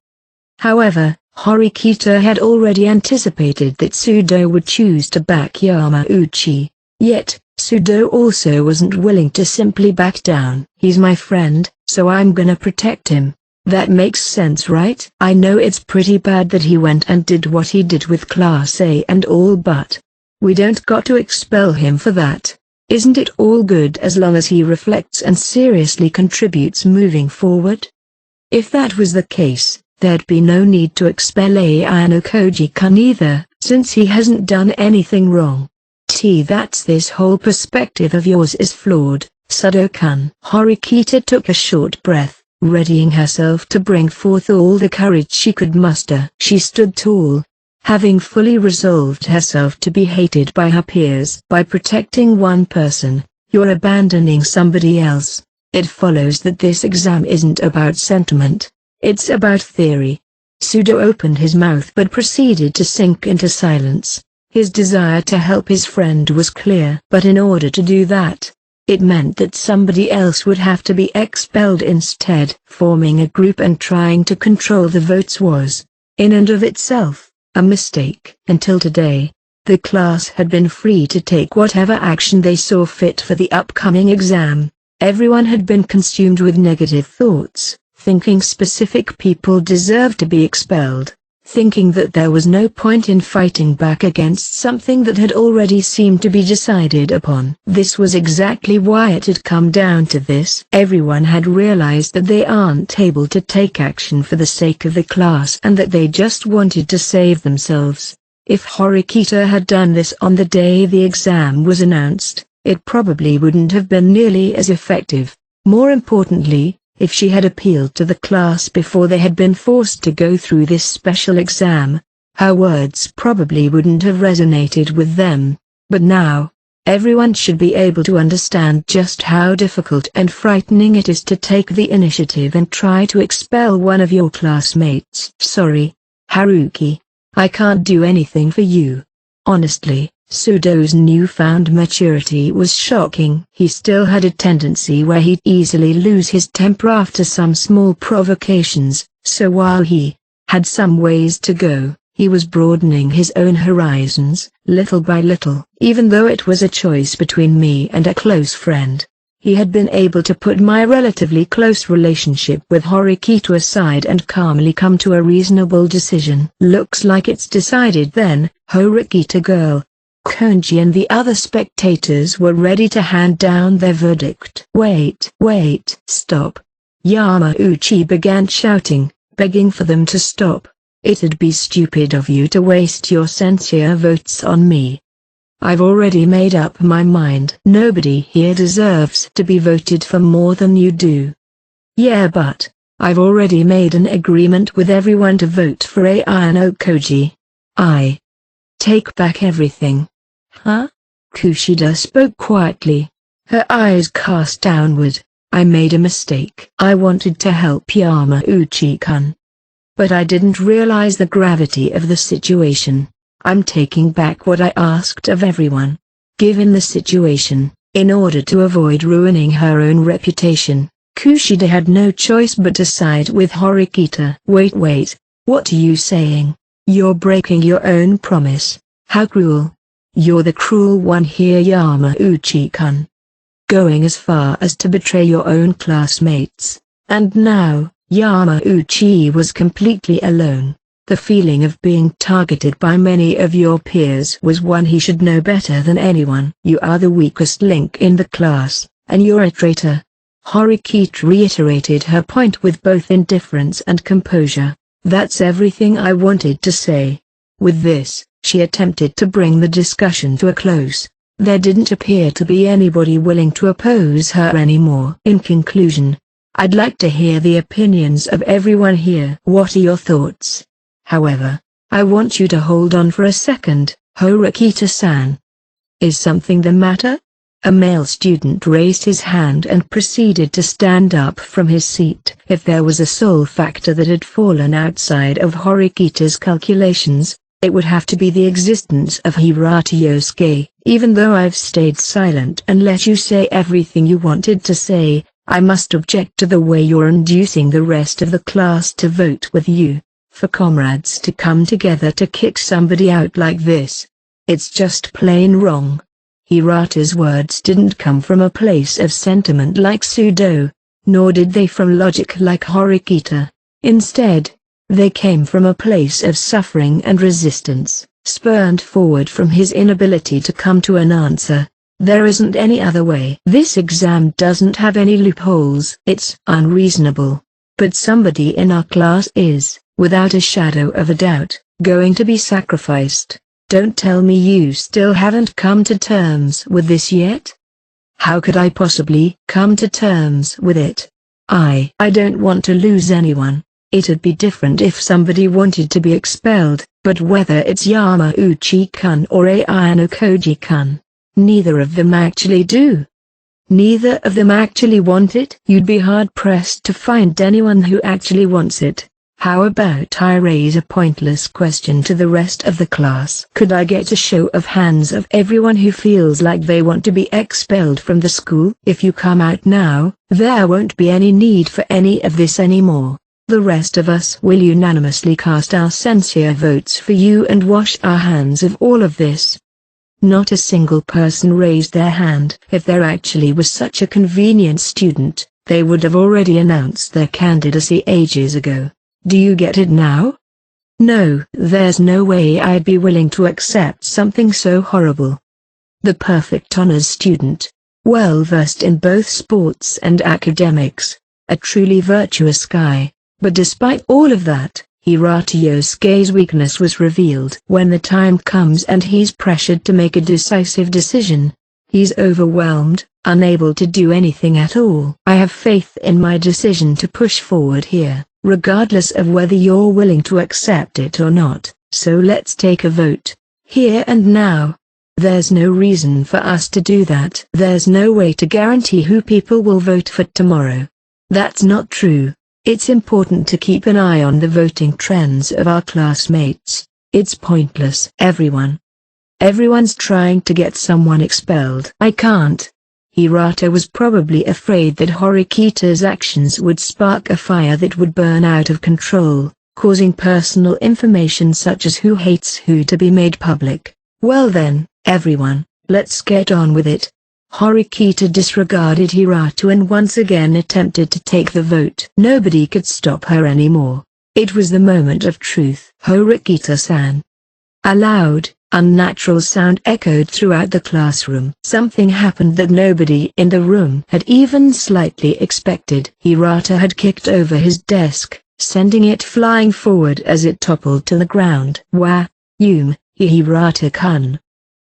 However, Horikita had already anticipated that Sudo would choose to back Yamauchi. Yet, Sudo also wasn't willing to simply back down. He's my friend, so I'm gonna protect him. That makes sense, right? I know it's pretty bad that he went and did what he did with Class A and all, but we don't got to expel him for that. Isn't it all good as long as he reflects and seriously contributes moving forward? If that was the case, there'd be no need to expel Ayano Koji-kun either, since he hasn't done anything wrong. That's this whole perspective of yours is flawed, Sudo-kun. Horikita took a short breath, readying herself to bring forth all the courage she could muster. She stood tall, having fully resolved herself to be hated by her peers. By protecting one person, you're abandoning somebody else. It follows that this exam isn't about sentiment, it's about theory. Sudo opened his mouth but proceeded to sink into silence. His desire to help his friend was clear. But in order to do that, it meant that somebody else would have to be expelled instead. Forming a group and trying to control the votes was, in and of itself, a mistake. Until today, the class had been free to take whatever action they saw fit for the upcoming exam. Everyone had been consumed with negative thoughts, thinking specific people deserved to be expelled, thinking that there was no point in fighting back against something that had already seemed to be decided upon. This was exactly why it had come down to this. Everyone had realized that they aren't able to take action for the sake of the class and that they just wanted to save themselves. If Horikita had done this on the day the exam was announced, it probably wouldn't have been nearly as effective. More importantly, if she had appealed to the class before they had been forced to go through this special exam, her words probably wouldn't have resonated with them. But now, everyone should be able to understand just how difficult and frightening it is to take the initiative and try to expel one of your classmates. Sorry, Haruki, I can't do anything for you. Honestly, Sudo's newfound maturity was shocking. He still had a tendency where he'd easily lose his temper after some small provocations, so while he had some ways to go, he was broadening his own horizons, little by little. Even though it was a choice between me and a close friend, he had been able to put my relatively close relationship with Horikita aside and calmly come to a reasonable decision. Looks like it's decided then, Horikita girl. Konji and the other spectators were ready to hand down their verdict. Wait, stop. Yamauchi began shouting, begging for them to stop. It'd be stupid of you to waste your sincere votes on me. I've already made up my mind. Nobody here deserves to be voted for more than you do. Yeah, but I've already made an agreement with everyone to vote for Ayano Koji. I take back everything. Huh? Kushida spoke quietly, her eyes cast downward. I made a mistake. I wanted to help Yamauchi-kun, but I didn't realize the gravity of the situation. I'm taking back what I asked of everyone. Given the situation, in order to avoid ruining her own reputation, Kushida had no choice but to side with Horikita. Wait, what are you saying? You're breaking your own promise. How cruel. You're the cruel one here, Yamauchi-kun. Going as far as to betray your own classmates. And now, Yamauchi was completely alone. The feeling of being targeted by many of your peers was one he should know better than anyone. You are the weakest link in the class, and you're a traitor. Horikita reiterated her point with both indifference and composure. That's everything I wanted to say. With this, she attempted to bring the discussion to a close. There didn't appear to be anybody willing to oppose her anymore. In conclusion, I'd like to hear the opinions of everyone here. What are your thoughts? However, I want you to hold on for a second, Horikita-san. Is something the matter? A male student raised his hand and proceeded to stand up from his seat. If there was a sole factor that had fallen outside of Horikita's calculations, it would have to be the existence of Hirata Yosuke. Even though I've stayed silent and let you say everything you wanted to say, I must object to the way you're inducing the rest of the class to vote with you. For comrades to come together to kick somebody out like this. It's just plain wrong. Hirata's words didn't come from a place of sentiment like Sudo, nor did they from logic like Horikita. Instead, they came from a place of suffering and resistance, spurned forward from his inability to come to an answer. There isn't any other way. This exam doesn't have any loopholes. It's unreasonable. But somebody in our class is. without a shadow of a doubt, going to be sacrificed. Don't tell me you still haven't come to terms with this yet? How could I possibly come to terms with it? I don't want to lose anyone. It'd be different if somebody wanted to be expelled, but whether it's Yamauchi-kun or Ayano Koji-kun, neither of them actually do. Neither of them actually want it. You'd be hard-pressed to find anyone who actually wants it. How about I raise a pointless question to the rest of the class? Could I get a show of hands of everyone who feels like they want to be expelled from the school? If you come out now, there won't be any need for any of this anymore. The rest of us will unanimously cast our sincere votes for you and wash our hands of all of this. Not a single person raised their hand. If there actually was such a convenient student, they would have already announced their candidacy ages ago. Do you get it now? No, there's no way I'd be willing to accept something so horrible. The perfect honors student, well versed in both sports and academics, a truly virtuous guy, but despite all of that, Hirata Yosuke's weakness was revealed. When the time comes and he's pressured to make a decisive decision, he's overwhelmed, unable to do anything at all. I have faith in my decision to push forward here, regardless of whether you're willing to accept it or not, so let's take a vote, here and now. There's no reason for us to do that. There's no way to guarantee who people will vote for tomorrow. That's not true. It's important to keep an eye on the voting trends of our classmates. It's pointless. Everyone's trying to get someone expelled. I can't. Hirata was probably afraid that Horikita's actions would spark a fire that would burn out of control, causing personal information such as who hates who to be made public. Well then, everyone, let's get on with it. Horikita disregarded Hirata and once again attempted to take the vote. Nobody could stop her anymore. It was the moment of truth. Horikita-san. A loud, unnatural sound echoed throughout the classroom. Something happened that nobody in the room had even slightly expected. Hirata had kicked over his desk, sending it flying forward as it toppled to the ground. Wah, Hirata-kun.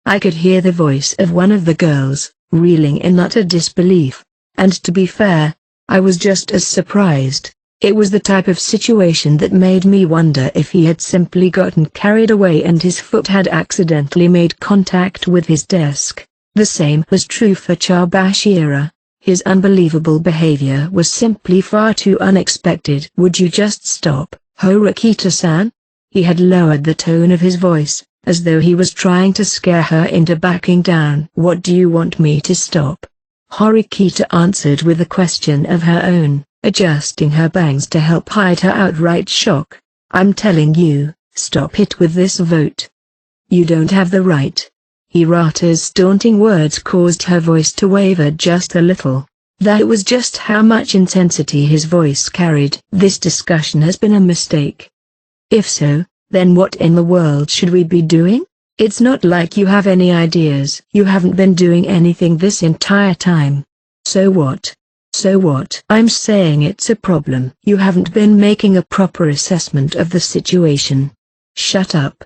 I could hear the voice of one of the girls, reeling in utter disbelief. And to be fair, I was just as surprised. It was the type of situation that made me wonder if he had simply gotten carried away and his foot had accidentally made contact with his desk. The same was true for Chabashira. His unbelievable behavior was simply far too unexpected. Would you just stop, Horikita-san? He had lowered the tone of his voice, as though he was trying to scare her into backing down. What do you want me to stop? Horikita answered with a question of her own, adjusting her bangs to help hide her outright shock. I'm telling you, stop it with this vote. You don't have the right. Hirata's daunting words caused her voice to waver just a little. That was just how much intensity his voice carried. This discussion has been a mistake. If so, then what in the world should we be doing? It's not like you have any ideas. You haven't been doing anything this entire time. So what? So what? I'm saying it's a problem. You haven't been making a proper assessment of the situation. Shut up.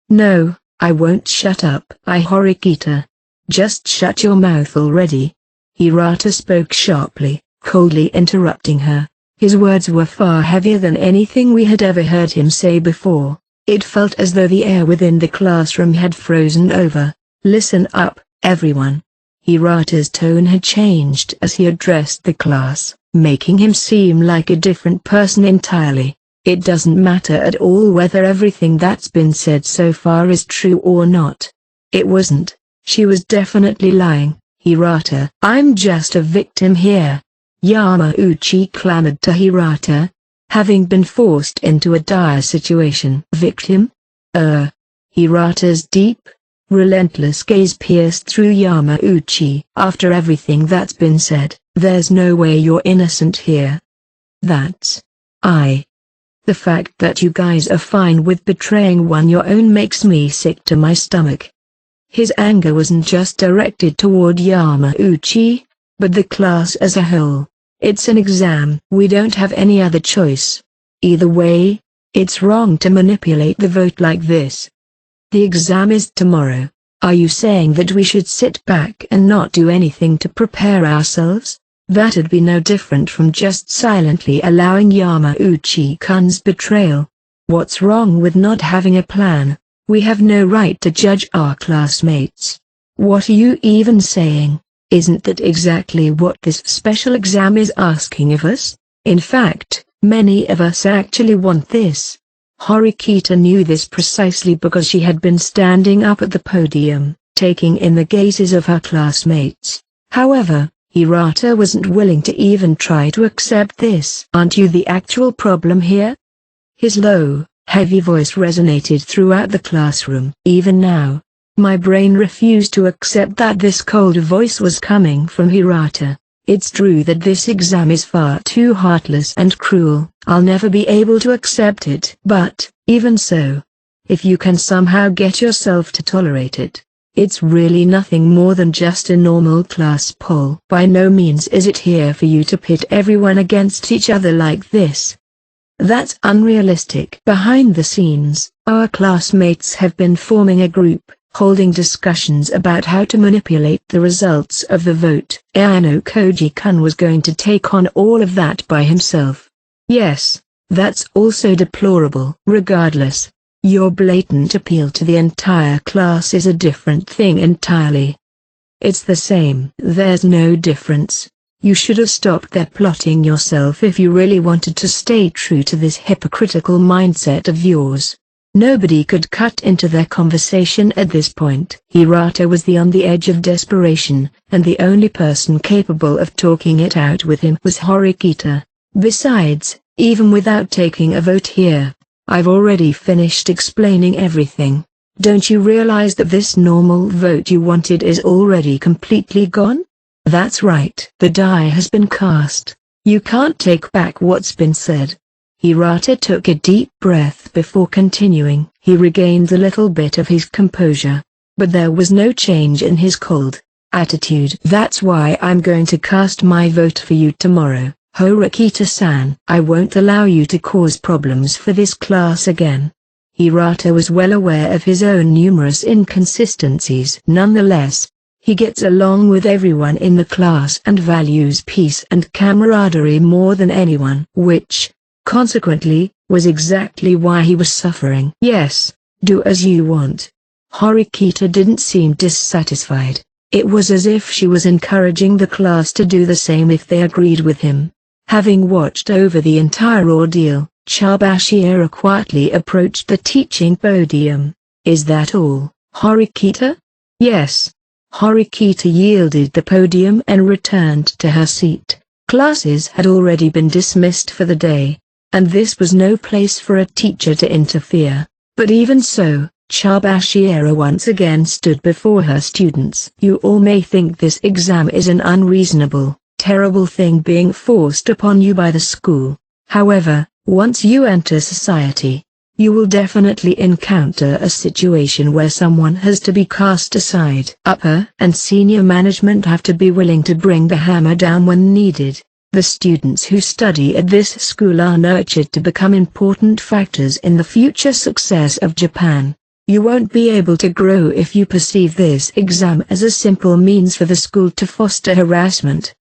No, I won't shut up. Horikita. Just shut your mouth already. Hirata spoke sharply, coldly interrupting her. His words were far heavier than anything we had ever heard him say before. It felt as though the air within the classroom had frozen over. Listen up, everyone. Hirata's tone had changed as he addressed the class, making him seem like a different person entirely. It doesn't matter at all whether everything that's been said so far is true or not. It wasn't. She was definitely lying. Hirata, I'm just a victim here. Yamauchi clamored to Hirata, having been forced into a dire situation. Victim? Hirata's deep, relentless gaze pierced through Yamauchi. After everything that's been said, there's no way you're innocent here. That's... The fact that you guys are fine with betraying one your own makes me sick to my stomach. His anger wasn't just directed toward Yamauchi, but the class as a whole. It's an exam. We don't have any other choice. Either way, It's wrong to manipulate the vote like this. The exam is tomorrow. Are you saying that we should sit back and not do anything to prepare ourselves? That'd be no different from just silently allowing Yamauchi-kun's betrayal. What's wrong with not having a plan? We have no right to judge our classmates. What are you even saying? Isn't that exactly what this special exam is asking of us? In fact, many of us actually want this. Horikita knew this precisely because she had been standing up at the podium, taking in the gazes of her classmates. However, Hirata wasn't willing to even try to accept this. Aren't you the actual problem here? His low, heavy voice resonated throughout the classroom. Even now, my brain refused to accept that this cold voice was coming from Hirata. It's true that this exam is far too heartless and cruel. I'll never be able to accept it. But, even so, if you can somehow get yourself to tolerate it, it's really nothing more than just a normal class poll. By no means is it here for you to pit everyone against each other like this. That's unrealistic. Behind the scenes, our classmates have been forming a group, holding discussions about how to manipulate the results of the vote. Ayano Koji-kun was going to take on all of that by himself. Yes, that's also deplorable. Regardless, your blatant appeal to the entire class is a different thing entirely. It's the same. There's no difference. You should have stopped there plotting yourself if you really wanted to stay true to this hypocritical mindset of yours. Nobody could cut into their conversation at this point. Hirata was on the edge of desperation, and the only person capable of talking it out with him was Horikita. Besides, even without taking a vote here, I've already finished explaining everything. Don't you realize that this normal vote you wanted is already completely gone? That's right. The die has been cast. You can't take back what's been said. Hirata took a deep breath before continuing. He regained a little bit of his composure, but there was no change in his cold attitude. That's why I'm going to cast my vote for you tomorrow, Horikita-san. I won't allow you to cause problems for this class again. Hirata was well aware of his own numerous inconsistencies. Nonetheless, he gets along with everyone in the class and values peace and camaraderie more than anyone, which, consequently, was exactly why he was suffering. Yes, do as you want. Horikita didn't seem dissatisfied. It was as if she was encouraging the class to do the same if they agreed with him. Having watched over the entire ordeal, Chabashira quietly approached the teaching podium. Is that all, Horikita? Yes. Horikita yielded the podium and returned to her seat. Classes had already been dismissed for the day, and this was no place for a teacher to interfere. But even so, Chabashira once again stood before her students. You all may think this exam is an unreasonable, terrible thing being forced upon you by the school. However, once you enter society, you will definitely encounter a situation where someone has to be cast aside. Upper and senior management have to be willing to bring the hammer down when needed. The students who study at this school are nurtured to become important factors in the future success of Japan. You won't be able to grow if you perceive this exam as a simple means for the school to foster harassment.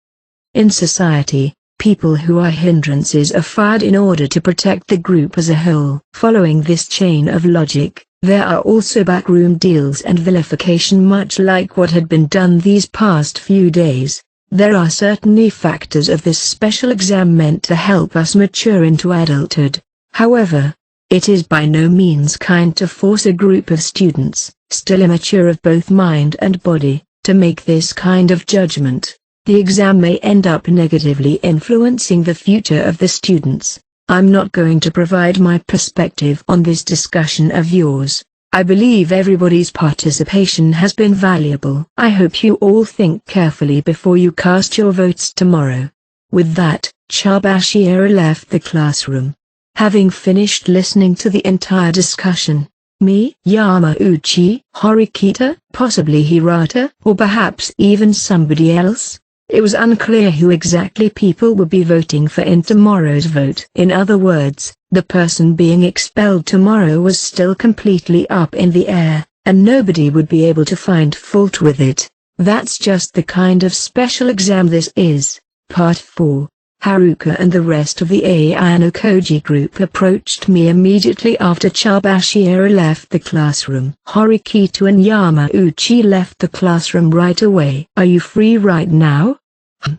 In society, people who are hindrances are fired in order to protect the group as a whole. Following this chain of logic, there are also backroom deals and vilification, much like what had been done these past few days. There are certainly factors of this special exam meant to help us mature into adulthood. However, it is by no means kind to force a group of students, still immature of both mind and body, to make this kind of judgment. The exam may end up negatively influencing the future of the students. I'm not going to provide my perspective on this discussion of yours. I believe everybody's participation has been valuable. I hope you all think carefully before you cast your votes tomorrow. With that, Chabashira left the classroom. Having finished listening to the entire discussion, me, Yamauchi, Horikita, possibly Hirata, or perhaps even somebody else, it was unclear who exactly people would be voting for in tomorrow's vote. In other words, The person being expelled tomorrow was still completely up in the air, and nobody would be able to find fault with it. That's just the kind of special exam this is. Part 4. Haruka and the rest of the Ayano-koji group approached me immediately after Chabashiro left the classroom. Horikito and Yamauchi left the classroom right away. Are you free right now?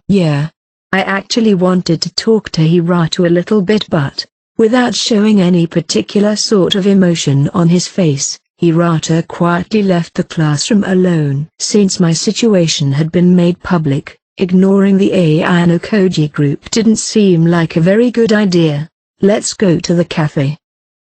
Yeah. I actually wanted to talk to Hirata a little bit, but without showing any particular sort of emotion on his face, Hirata quietly left the classroom alone. Since my situation had been made public, ignoring the Ayano-koji group didn't seem like a very good idea. Let's go to the cafe.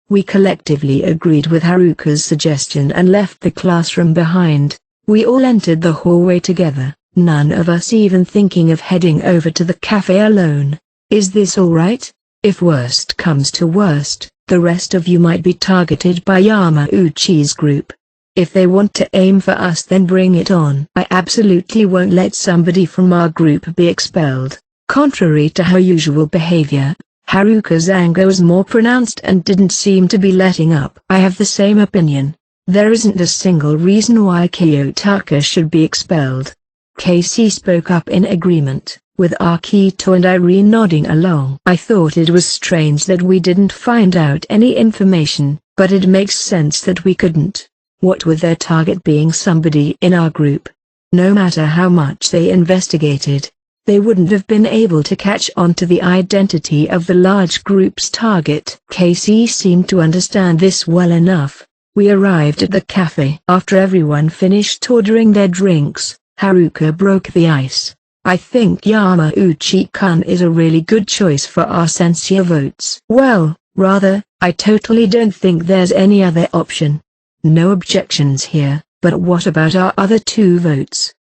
We collectively agreed with Haruka's suggestion and left the classroom behind. We all entered the hallway together, none of us even thinking of heading over to the cafe alone. Is this all right? If worst comes to worst, the rest of you might be targeted by Yamauchi's group. If they want to aim for us, then bring it on. I absolutely won't let somebody from our group be expelled. Contrary to her usual behavior, Haruka's anger was more pronounced and didn't seem to be letting up. I have the same opinion. There isn't a single reason why Kiyotaka should be expelled. Casey spoke up in agreement, with Akito and Irene nodding along. I thought it was strange that we didn't find out any information, but it makes sense that we couldn't. What with their target being somebody in our group? No matter how much they investigated, they wouldn't have been able to catch on to the identity of the large group's target. Casey seemed to understand this well enough. We arrived at the cafe. After everyone finished ordering their drinks, Haruka broke the ice. I think Yamauchi-kun is a really good choice for our censure votes. Well, rather, I totally don't think there's any other option. No objections here, but what about our other 2 votes?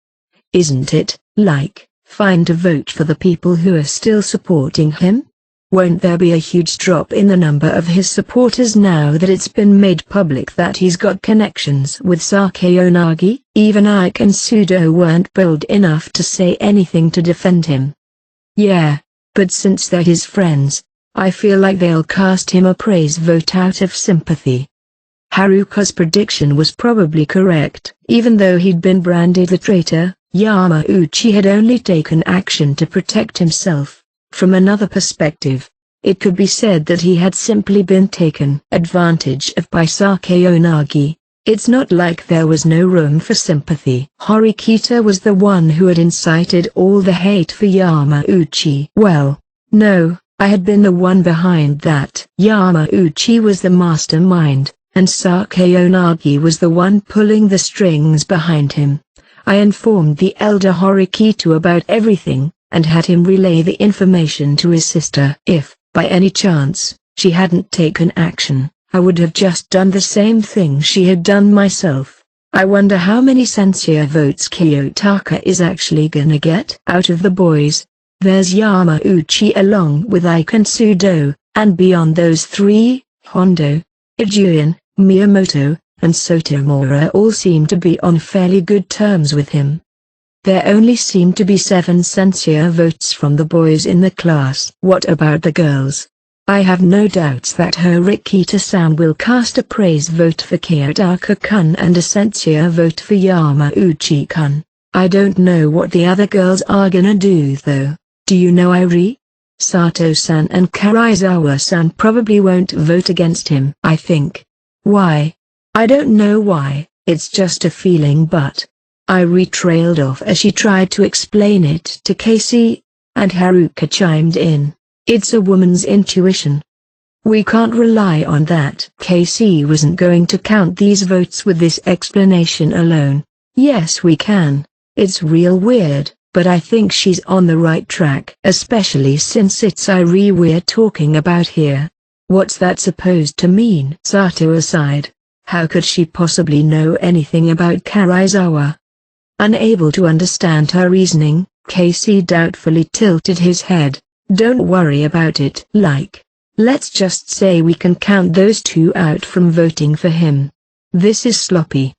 Isn't it, like, fine to vote for the people who are still supporting him? Won't there be a huge drop in the number of his supporters now that it's been made public that he's got connections with Sakayanagi? Even Ike and Sudo weren't bold enough to say anything to defend him. Yeah, but since they're his friends, I feel like they'll cast him a praise vote out of sympathy. Haruka's prediction was probably correct. Even though he'd been branded the traitor, Yamauchi had only taken action to protect himself. From another perspective, it could be said that he had simply been taken advantage of by Sakayanagi. It's not like there was no room for sympathy. Horikito was the one who had incited all the hate for Yamauchi. Well, no, I had been the one behind that. Yamauchi was the mastermind, and Sakayanagi was the one pulling the strings behind him. I informed the elder Horikito about everything, and had him relay the information to his sister. If, by any chance, she hadn't taken action, I would have just done the same thing she had done myself. I wonder how many censure votes Kiyotaka is actually gonna get. Out of the boys, there's Yamauchi along with Ike and Sudo, and beyond those 3, Hondo, Ijuin, Miyamoto, and Sotomura all seem to be on fairly good terms with him. There only seemed to be 7 censure votes from the boys in the class. What about the girls? I have no doubts that Horikito-san will cast a praise vote for Kiyotaka-kun and a censure vote for Yamauchi-kun. I don't know what the other girls are gonna do though. Do you know Irie? Sato-san and Karizawa-san probably won't vote against him. I think. Why? I don't know why, it's just a feeling, but Irie trailed off as she tried to explain it to Casey, and Haruka chimed in. It's a woman's intuition. We can't rely on that. Casey wasn't going to count these votes with this explanation alone. Yes, we can. It's real weird, but I think she's on the right track. Especially since it's Irie we're talking about here. What's that supposed to mean? Sato aside, how could she possibly know anything about Karizawa? Unable to understand her reasoning, Casey doubtfully tilted his head. Don't worry about it. Like, let's just say we can count those 2 out from voting for him. This is sloppy.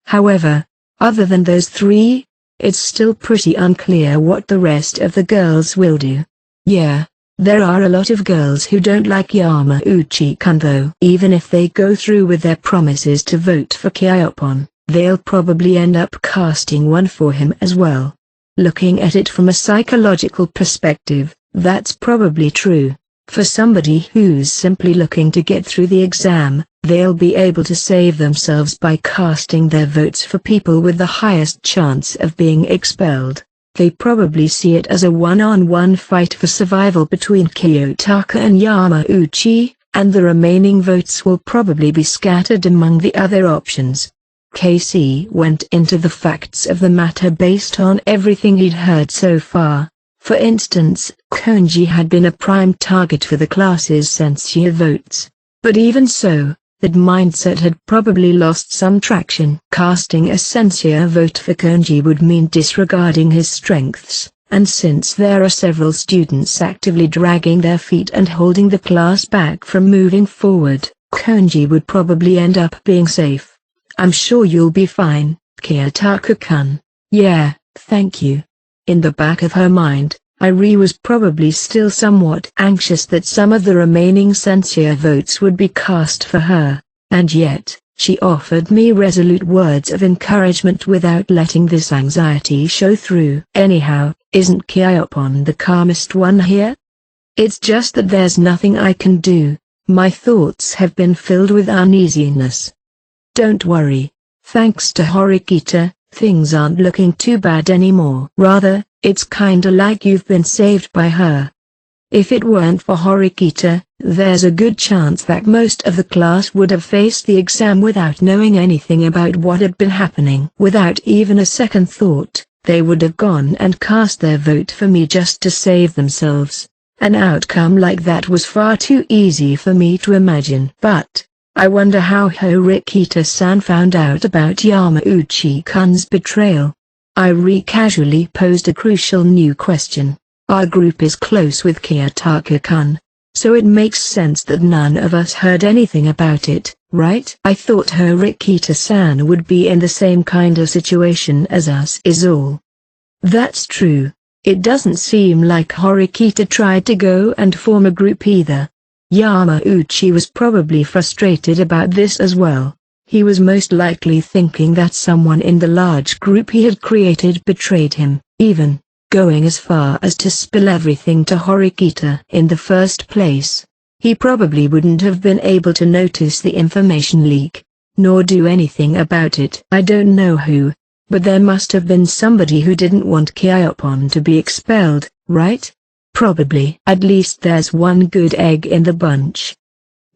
However, other than those 3, it's still pretty unclear what the rest of the girls will do. Yeah, There are a lot of girls who don't like Yamauchi-kun though. Even if they go through with their promises to vote for Kyoppon, they'll probably end up casting one for him as well. Looking at it from a psychological perspective, that's probably true. For somebody who's simply looking to get through the exam, they'll be able to save themselves by casting their votes for people with the highest chance of being expelled. They probably see it as a one-on-one fight for survival between Kiyotaka and Yamauchi, and the remaining votes will probably be scattered among the other options. Casey went into the facts of the matter based on everything he'd heard so far. For instance, Konji had been a prime target for the class's censure votes. But even so, that mindset had probably lost some traction. Casting a censure vote for Konji would mean disregarding his strengths, and since there are several students actively dragging their feet and holding the class back from moving forward, Konji would probably end up being safe. I'm sure you'll be fine, Kiyotaka-kun. Yeah, thank you. In the back of her mind, Irie was probably still somewhat anxious that some of the remaining censure votes would be cast for her, and yet, she offered me resolute words of encouragement without letting this anxiety show through. Anyhow, isn't Kyoppon the calmest one here? It's just that there's nothing I can do. My thoughts have been filled with uneasiness. Don't worry. Thanks to Horikita, things aren't looking too bad anymore. Rather, it's kinda like you've been saved by her. If it weren't for Horikita, there's a good chance that most of the class would have faced the exam without knowing anything about what had been happening. Without even a second thought, they would have gone and cast their vote for me just to save themselves. An outcome like that was far too easy for me to imagine. But I wonder how Horikita-san found out about Yamauchi-kun's betrayal. Irie casually posed a crucial new question. Our group is close with Kiyotaka-kun, so it makes sense that none of us heard anything about it, right? I thought Horikita-san would be in the same kind of situation as us is all. That's true. It doesn't seem like Horikita tried to go and form a group either. Yamauchi was probably frustrated about this as well. He was most likely thinking that someone in the large group he had created betrayed him, even going as far as to spill everything to Horikita in the first place. He probably wouldn't have been able to notice the information leak, nor do anything about it. I don't know who, but there must have been somebody who didn't want Kyoppon to be expelled, right? Probably. At least there's one good egg in the bunch.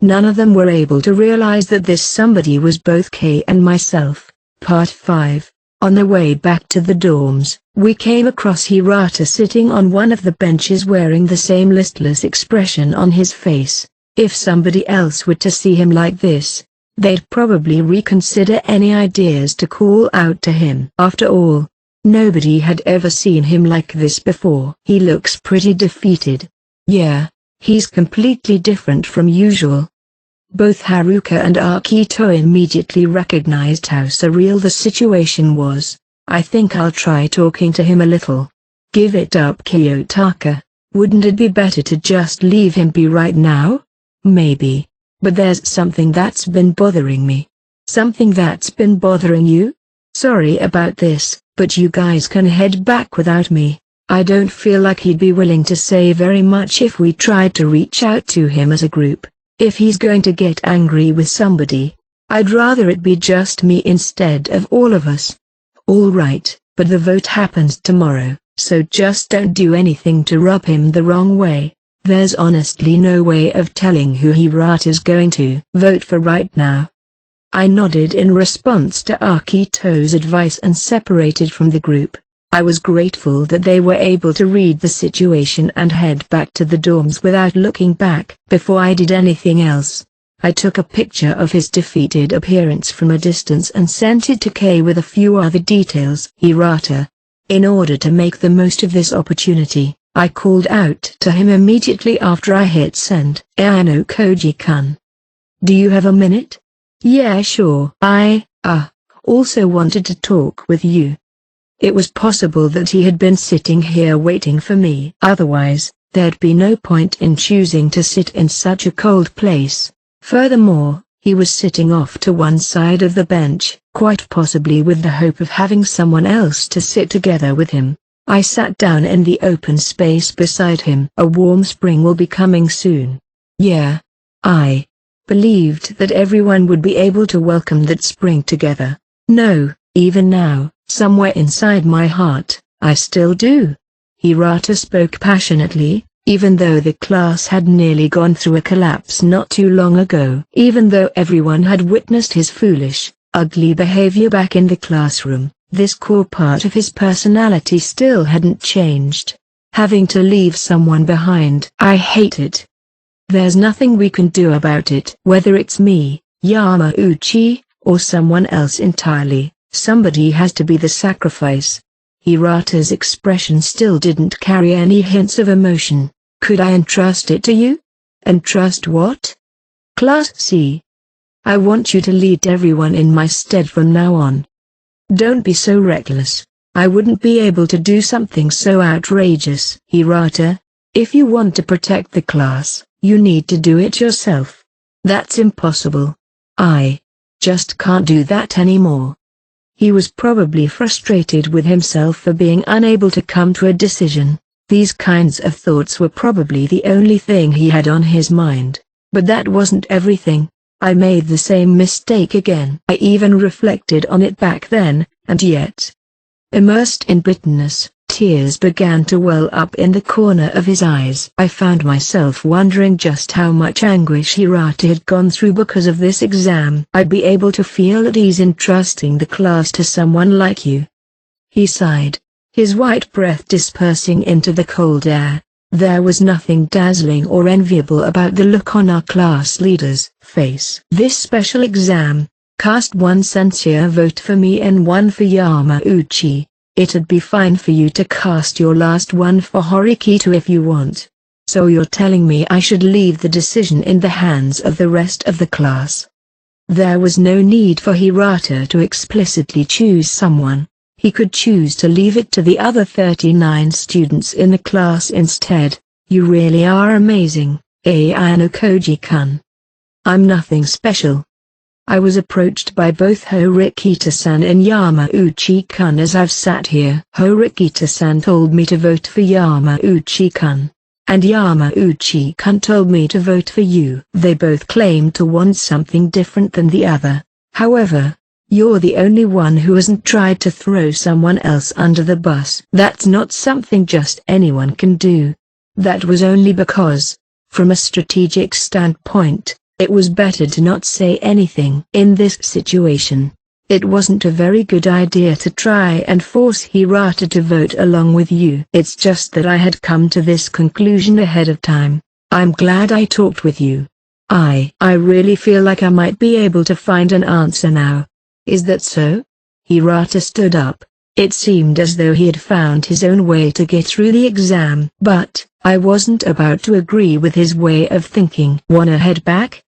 None of them were able to realize that this somebody was both Kay and myself. Part 5. On the way back to the dorms, we came across Hirata sitting on one of the benches wearing the same listless expression on his face. If somebody else were to see him like this, they'd probably reconsider any ideas to call out to him. After all, nobody had ever seen him like this before. He looks pretty defeated. Yeah, he's completely different from usual. Both Haruka and Akito immediately recognized how surreal the situation was. I think I'll try talking to him a little. Give it up, Kiyotaka. Wouldn't it be better to just leave him be right now? Maybe. But there's something that's been bothering me. Something that's been bothering you? Sorry about this, but you guys can head back without me. I don't feel like he'd be willing to say very much if we tried to reach out to him as a group. If he's going to get angry with somebody, I'd rather it be just me instead of all of us. All right, but the vote happens tomorrow, so just don't do anything to rub him the wrong way. There's honestly no way of telling who Hirata's going to vote for right now. I nodded in response to Akito's advice and separated from the group. I was grateful that they were able to read the situation and head back to the dorms without looking back. Before I did anything else, I took a picture of his defeated appearance from a distance and sent it to Kay with a few other details. Hirata. In order to make the most of this opportunity, I called out to him immediately after I hit send. Ano Koji-kun. Do you have a minute? Yeah, sure. I also wanted to talk with you. It was possible that he had been sitting here waiting for me. Otherwise, There'd be no point in choosing to sit in such a cold place. Furthermore, he was sitting off to one side of the bench, quite possibly with the hope of having someone else to sit together with him. I sat down in the open space beside him. A warm spring will be coming soon. Yeah. I believed that everyone would be able to welcome that spring together. No, even now, somewhere inside my heart, I still do. Hirata spoke passionately, even though the class had nearly gone through a collapse not too long ago. Even though everyone had witnessed his foolish, ugly behavior back in the classroom, this core part of his personality still hadn't changed. Having to leave someone behind. I hate it. There's nothing we can do about it. Whether it's me, Yamauchi, or someone else entirely, somebody has to be the sacrifice. Hirata's expression still didn't carry any hints of emotion. Could I entrust it to you? Entrust what? Class C. I want you to lead everyone in my stead from now on. Don't be so reckless. I wouldn't be able to do something so outrageous. Hirata, if you want to protect the class, you need to do it yourself. That's impossible. I just can't do that anymore. He was probably frustrated with himself for being unable to come to a decision. These kinds of thoughts were probably the only thing he had on his mind. But that wasn't everything. I made the same mistake again. I even reflected on it back then, and yet, immersed in bitterness, tears began to well up in the corner of his eyes. I found myself wondering just how much anguish Hirata had gone through because of this exam. I'd be able to feel at ease in trusting the class to someone like you. He sighed, his white breath dispersing into the cold air. There was nothing dazzling or enviable about the look on our class leader's face. This special exam, cast one sincere vote for me and one for Yamauchi. It'd be fine for you to cast your last one for Horikito if you want. So you're telling me I should leave the decision in the hands of the rest of the class? There was no need for Hirata to explicitly choose someone. He could choose to leave it to the other 39 students in the class instead. You really are amazing, Ayano Koji-kun. I'm nothing special. I was approached by both Horikita-san and Yamauchi-kun as I've sat here. Horikita-san told me to vote for Yamauchi-kun. And Yamauchi-kun told me to vote for you. They both claimed to want something different than the other. However, you're the only one who hasn't tried to throw someone else under the bus. That's not something just anyone can do. That was only because, from a strategic standpoint, it was better to not say anything. In this situation, it wasn't a very good idea to try and force Hirata to vote along with you. It's just that I had come to this conclusion ahead of time. I'm glad I talked with you. I really feel like I might be able to find an answer now. Is that so? Hirata stood up. It seemed as though he had found his own way to get through the exam. But I wasn't about to agree with his way of thinking. Wanna head back?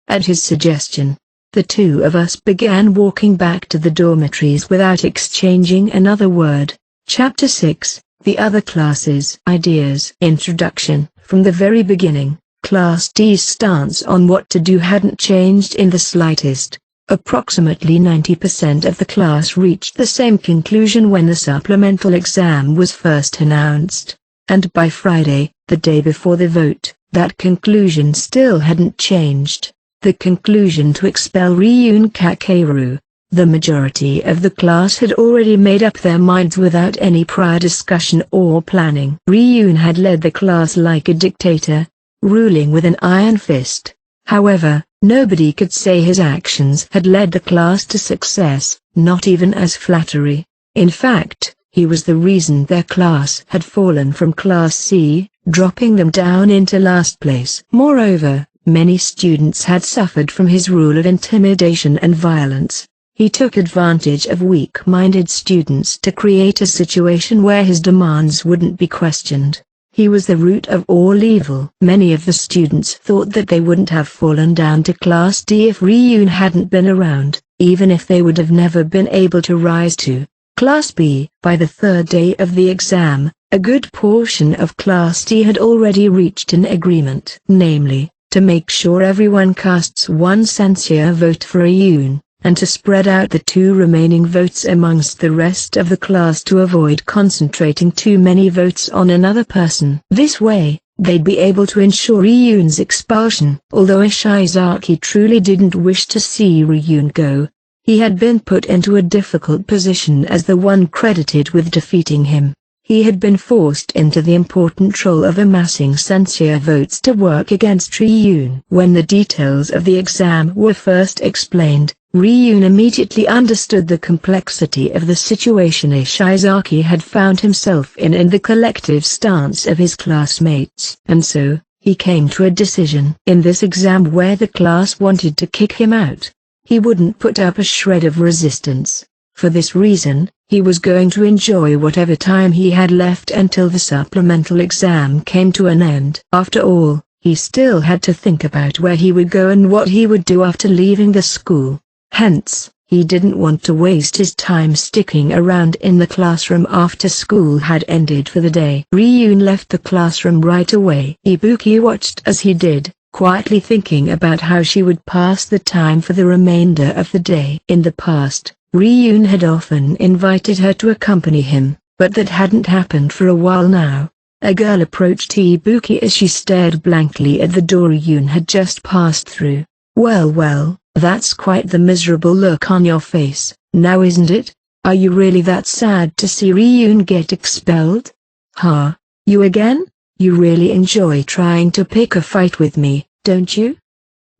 At his suggestion, the two of us began walking back to the dormitories without exchanging another word. Chapter 6, The Other Classes. Ideas. Introduction. From the very beginning, Class D's stance on what to do hadn't changed in the slightest. Approximately 90% of the class reached the same conclusion when the supplemental exam was first announced. And by Friday, the day before the vote, that conclusion still hadn't changed. The conclusion to expel Ryun Kakeru. The majority of the class had already made up their minds without any prior discussion or planning. Ryun had led the class like a dictator, ruling with an iron fist. However, nobody could say his actions had led the class to success, not even as flattery. In fact, he was the reason their class had fallen from Class C, dropping them down into last place. Moreover, many students had suffered from his rule of intimidation and violence. He took advantage of weak-minded students to create a situation where his demands wouldn't be questioned. He was the root of all evil. Many of the students thought that they wouldn't have fallen down to Class D if Ryun hadn't been around, even if they would have never been able to rise to Class B. By the third day of the exam, A good portion of Class D had already reached an agreement, namely, to make sure everyone casts one censure vote for Iyun, and to spread out the 2 remaining votes amongst the rest of the class to avoid concentrating too many votes on another person. This way, they'd be able to ensure Iyun's expulsion. Although Ishizaki truly didn't wish to see Ryun go, he had been put into a difficult position as the one credited with defeating him. He had been forced into the important role of amassing censure votes to work against Ryun. When the details of the exam were first explained, Ryun immediately understood the complexity of the situation Ishizaki had found himself in and the collective stance of his classmates. And so, he came to a decision. In this exam where the class wanted to kick him out, he wouldn't put up a shred of resistance. For this reason, he was going to enjoy whatever time he had left until the supplemental exam came to an end. After all, he still had to think about where he would go and what he would do after leaving the school. Hence, he didn't want to waste his time sticking around in the classroom after school had ended for the day. Ryun left the classroom right away. Ibuki watched as he did, quietly thinking about how she would pass the time for the remainder of the day. In the past, Ryun had often invited her to accompany him, but that hadn't happened for a while now. A girl approached Ibuki as she stared blankly at the door Ryun had just passed through. Well, that's quite the miserable look on your face, now isn't it? Are you really that sad to see Ryun get expelled? Huh? You again? You really enjoy trying to pick a fight with me, don't you?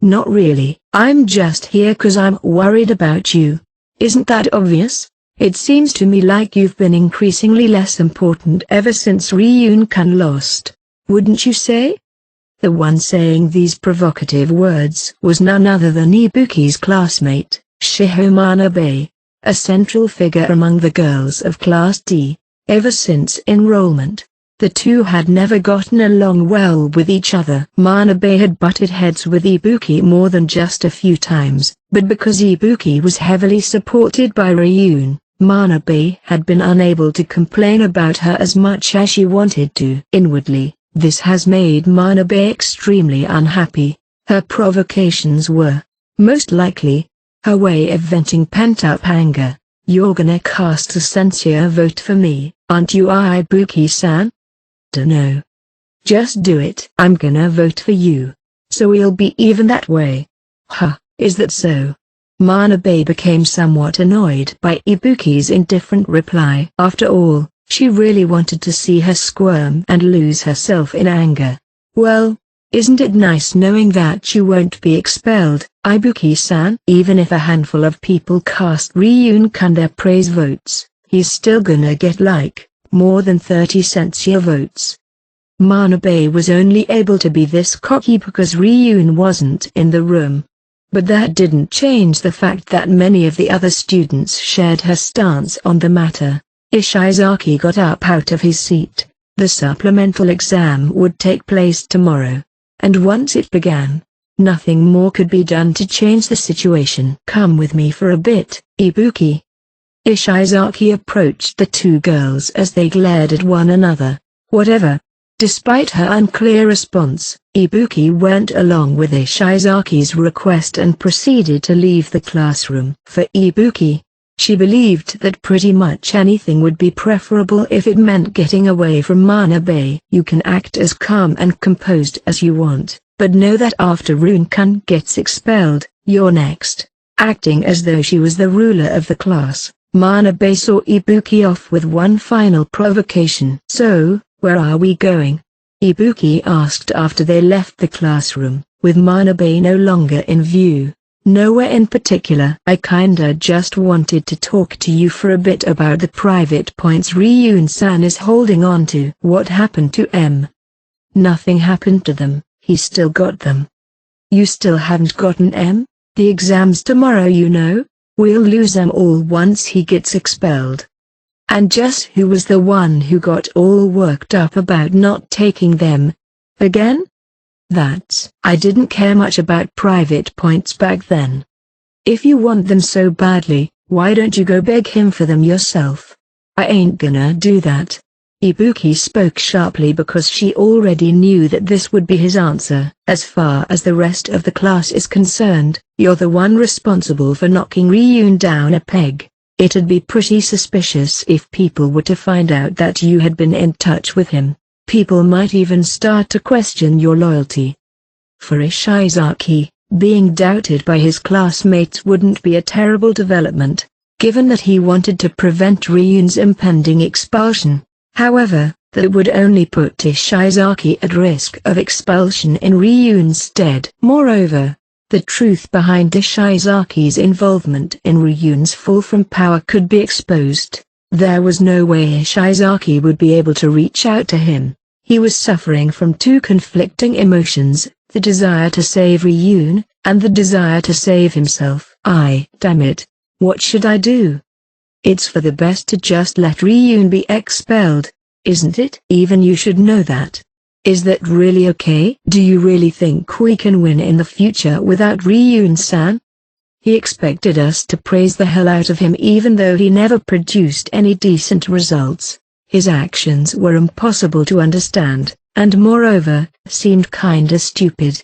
Not really. I'm just here 'cause I'm worried about you. Isn't that obvious? It seems to me like you've been increasingly less important ever since Ryun-kun lost. Wouldn't you say? The one saying these provocative words was none other than Ibuki's classmate, Shiho Manabe, a central figure among the girls of Class D. Ever since enrollment, the two had never gotten along well with each other. Manabe had butted heads with Ibuki more than just a few times, but because Ibuki was heavily supported by Ryun, Manabe had been unable to complain about her as much as she wanted to. Inwardly, this has made Manabe extremely unhappy. Her provocations were, most likely, her way of venting pent-up anger. You're gonna cast a censure vote for me, aren't you, Ibuki-san? Dunno. Just do it. I'm gonna vote for you. So we'll be even that way. Huh, is that so? Manabe became somewhat annoyed by Ibuki's indifferent reply. After all, she really wanted to see her squirm and lose herself in anger. Well, isn't it nice knowing that you won't be expelled, Ibuki-san? Even if a handful of people cast Ryun-kun their praise votes, he's still gonna get more than 30 censure votes. Manabe was only able to be this cocky because Ryun wasn't in the room. But that didn't change the fact that many of the other students shared her stance on the matter. Ishizaki got up out of his seat. The supplemental exam would take place tomorrow. And once it began, nothing more could be done to change the situation. Come with me for a bit, Ibuki. Ishizaki approached the two girls as they glared at one another. Whatever. Despite her unclear response, Ibuki went along with Ishizaki's request and proceeded to leave the classroom. For Ibuki, she believed that pretty much anything would be preferable if it meant getting away from Manabe. You can act as calm and composed as you want, but know that after Ryun-kun gets expelled, you're next. Acting as though she was the ruler of the class, Manabe saw Ibuki off with one final provocation. So, where are we going? Ibuki asked after they left the classroom, with Manabe no longer in view. Nowhere in particular. I kinda just wanted to talk to you for a bit about the private points Ryun-san is holding on to. What happened to M? Nothing happened to them, he still got them. You still haven't gotten M? The exam's tomorrow, you know. We'll lose them all once he gets expelled. And just who was the one who got all worked up about not taking them? Again? I didn't care much about private points back then. If you want them so badly, why don't you go beg him for them yourself? I ain't gonna do that. Ibuki spoke sharply because she already knew that this would be his answer. As far as the rest of the class is concerned, you're the one responsible for knocking Ryun down a peg. It'd be pretty suspicious if people were to find out that you had been in touch with him. People might even start to question your loyalty. For Ishizaki, being doubted by his classmates wouldn't be a terrible development, given that he wanted to prevent Ryun's impending expulsion. However, that would only put Ishizaki at risk of expulsion in Ryun's stead. Moreover, the truth behind Ishizaki's involvement in Ryun's fall from power could be exposed. There was no way Ishizaki would be able to reach out to him. He was suffering from two conflicting emotions, the desire to save Ryun, and the desire to save himself. Damn it. What should I do? It's for the best to just let Ryun be expelled, isn't it? Even you should know that. Is that really okay? Do you really think we can win in the future without Ryun-san? He expected us to praise the hell out of him even though he never produced any decent results. His actions were impossible to understand, and moreover, seemed kinda stupid.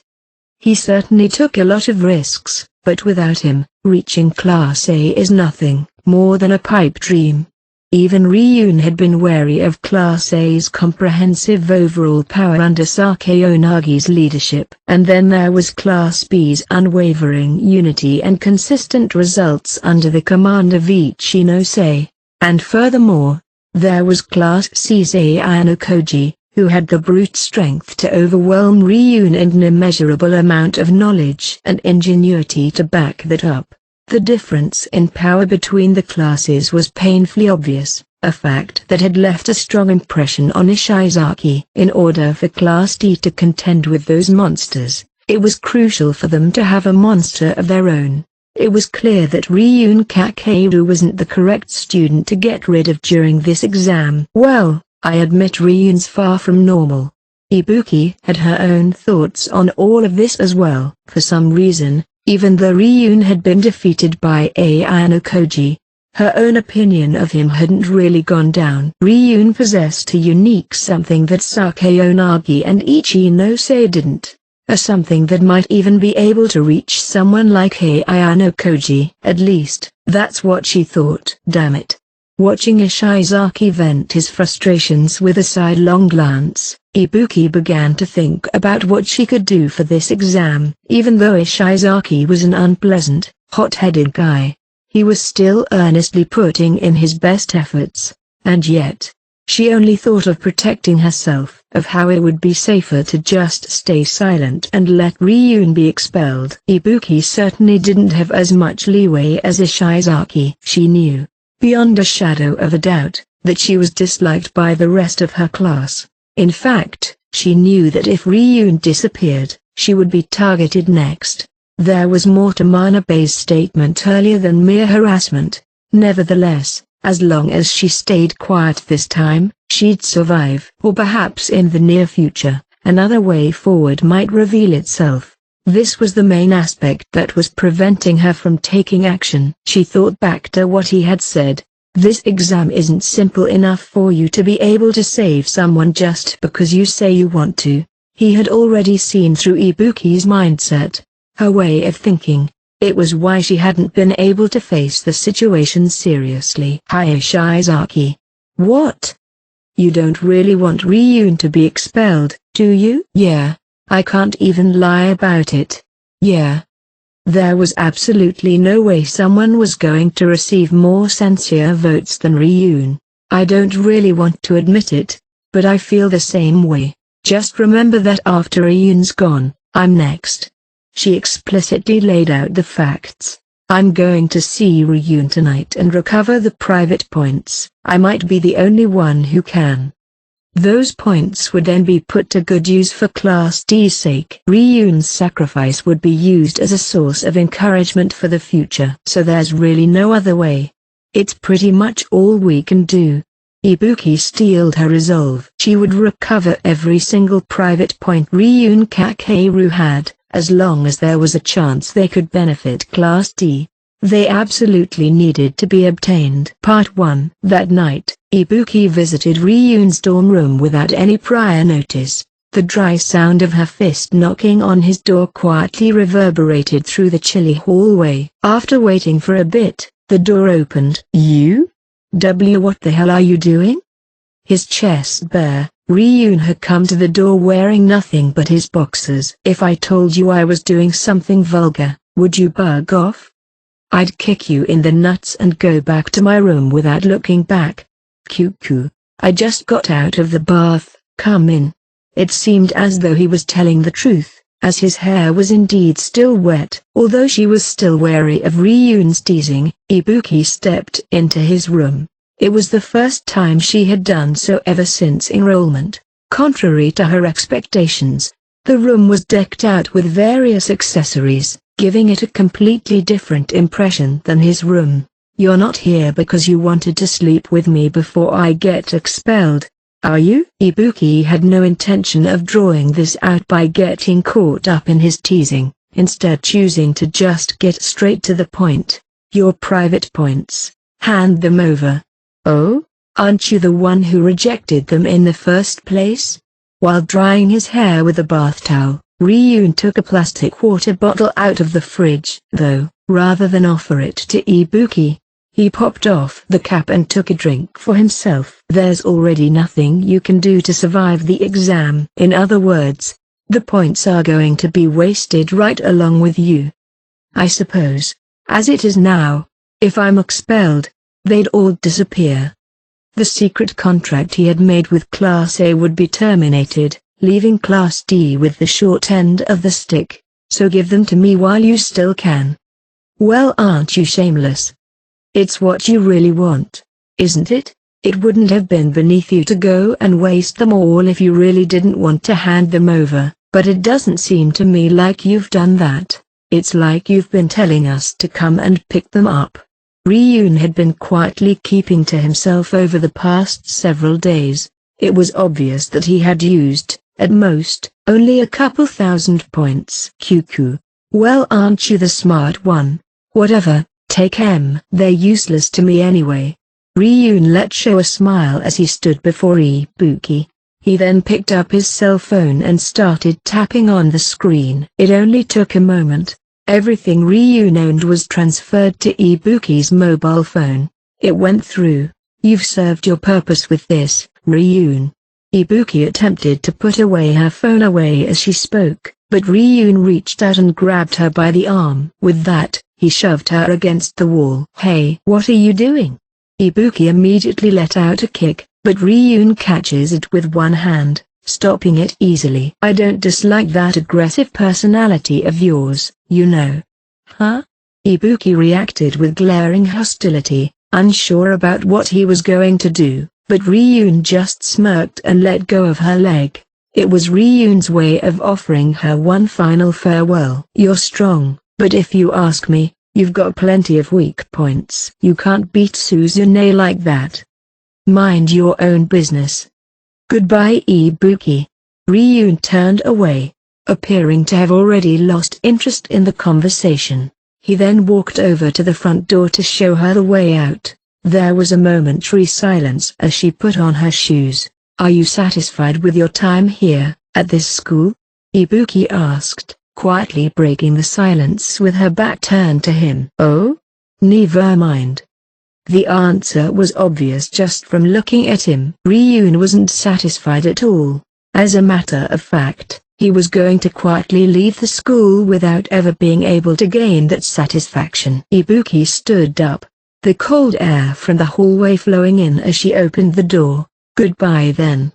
He certainly took a lot of risks, but without him, reaching Class A is nothing more than a pipe dream. Even Ryun had been wary of Class A's comprehensive overall power under Sakeonagi's leadership. And then there was Class B's unwavering unity and consistent results under the command of Ichinose. And furthermore, there was Class C's Ayano Koji, who had the brute strength to overwhelm Ryun and an immeasurable amount of knowledge and ingenuity to back that up. The difference in power between the classes was painfully obvious, a fact that had left a strong impression on Ishizaki. In order for Class D to contend with those monsters, it was crucial for them to have a monster of their own. It was clear that Ryun Kakeru wasn't the correct student to get rid of during this exam. Well, I admit Ryun's far from normal. Ibuki had her own thoughts on all of this as well. For some reason, even though Ryun had been defeated by Ayano Koji, her own opinion of him hadn't really gone down. Ryun possessed a unique something that Sakeonagi and Ichinose didn't. A something that might even be able to reach someone like Ayano Koji. At least, that's what she thought. Damn it. Watching Ishizaki vent his frustrations with a sidelong glance, Ibuki began to think about what she could do for this exam. Even though Ishizaki was an unpleasant, hot-headed guy, he was still earnestly putting in his best efforts, and yet, she only thought of protecting herself, of how it would be safer to just stay silent and let Ryun be expelled. Ibuki certainly didn't have as much leeway as Ishizaki. She knew, beyond a shadow of a doubt, that she was disliked by the rest of her class. In fact, she knew that if Ryun disappeared, she would be targeted next. There was more to Manabe's statement earlier than mere harassment. Nevertheless, as long as she stayed quiet this time, she'd survive. Or perhaps in the near future, another way forward might reveal itself. This was the main aspect that was preventing her from taking action. She thought back to what he had said. This exam isn't simple enough for you to be able to save someone just because you say you want to. He had already seen through Ibuki's mindset, her way of thinking. It was why she hadn't been able to face the situation seriously. Hi Ishizaki. What? You don't really want Ryun to be expelled, do you? Yeah. I can't even lie about it. Yeah. There was absolutely no way someone was going to receive more censure votes than Ryun. I don't really want to admit it, but I feel the same way. Just remember that after Ryun's gone, I'm next. She explicitly laid out the facts. I'm going to see Ryun tonight and recover the private points. I might be the only one who can. Those points would then be put to good use for Class D's sake. Ryun's sacrifice would be used as a source of encouragement for the future. So there's really no other way. It's pretty much all we can do. Ibuki steeled her resolve. She would recover every single private point Ryun Kakeru had, as long as there was a chance they could benefit Class D. They absolutely needed to be obtained. Part 1. That night, Ibuki visited Ryun's dorm room without any prior notice. The dry sound of her fist knocking on his door quietly reverberated through the chilly hallway. After waiting for a bit, the door opened. What the hell are you doing? His chest bare, Ryun had come to the door wearing nothing but his boxers. If I told you I was doing something vulgar, would you bug off? I'd kick you in the nuts and go back to my room without looking back. Cuckoo. I just got out of the bath, come in. It seemed as though he was telling the truth, as his hair was indeed still wet. Although she was still wary of Ryun's teasing, Ibuki stepped into his room. It was the first time she had done so ever since enrollment. Contrary to her expectations, the room was decked out with various accessories, giving it a completely different impression than his room. You're not here because you wanted to sleep with me before I get expelled, are you? Ibuki had no intention of drawing this out by getting caught up in his teasing, instead choosing to just get straight to the point. Your private points, hand them over. Oh, aren't you the one who rejected them in the first place? While drying his hair with a bath towel, Ryun took a plastic water bottle out of the fridge. Though, rather than offer it to Ibuki, he popped off the cap and took a drink for himself. There's already nothing you can do to survive the exam. In other words, the points are going to be wasted right along with you. I suppose, as it is now, if I'm expelled, they'd all disappear. The secret contract he had made with Class A would be terminated, leaving Class D with the short end of the stick, so give them to me while you still can. Well, aren't you shameless? It's what you really want, isn't it? It wouldn't have been beneath you to go and waste them all if you really didn't want to hand them over, but it doesn't seem to me like you've done that. It's like you've been telling us to come and pick them up. Ryun had been quietly keeping to himself over the past several days. It was obvious that he had used, at most, only a couple thousand points. Cuckoo. Well, aren't you the smart one? Whatever, take them. They're useless to me anyway. Ryun let show a smile as he stood before Ibuki. He then picked up his cell phone and started tapping on the screen. It only took a moment. Everything Ryun owned was transferred to Ibuki's mobile phone. It went through. You've served your purpose with this, Ryun. Ibuki attempted to put her phone away as she spoke, but Ryun reached out and grabbed her by the arm. With that, he shoved her against the wall. Hey, what are you doing? Ibuki immediately let out a kick, but Ryun catches it with one hand, stopping it easily. I don't dislike that aggressive personality of yours, you know. Huh? Ibuki reacted with glaring hostility, unsure about what he was going to do, but Ryun just smirked and let go of her leg. It was Ryun's way of offering her one final farewell. You're strong, but if you ask me, you've got plenty of weak points. You can't beat Suzune like that. Mind your own business. Goodbye, Ibuki. Ryun turned away, appearing to have already lost interest in the conversation. He then walked over to the front door to show her the way out. There was a momentary silence as she put on her shoes. Are you satisfied with your time here, at this school? Ibuki asked, quietly breaking the silence with her back turned to him. Oh? Never mind. The answer was obvious just from looking at him. Ryun wasn't satisfied at all. As a matter of fact, he was going to quietly leave the school without ever being able to gain that satisfaction. Ibuki stood up, the cold air from the hallway flowing in as she opened the door. Goodbye then.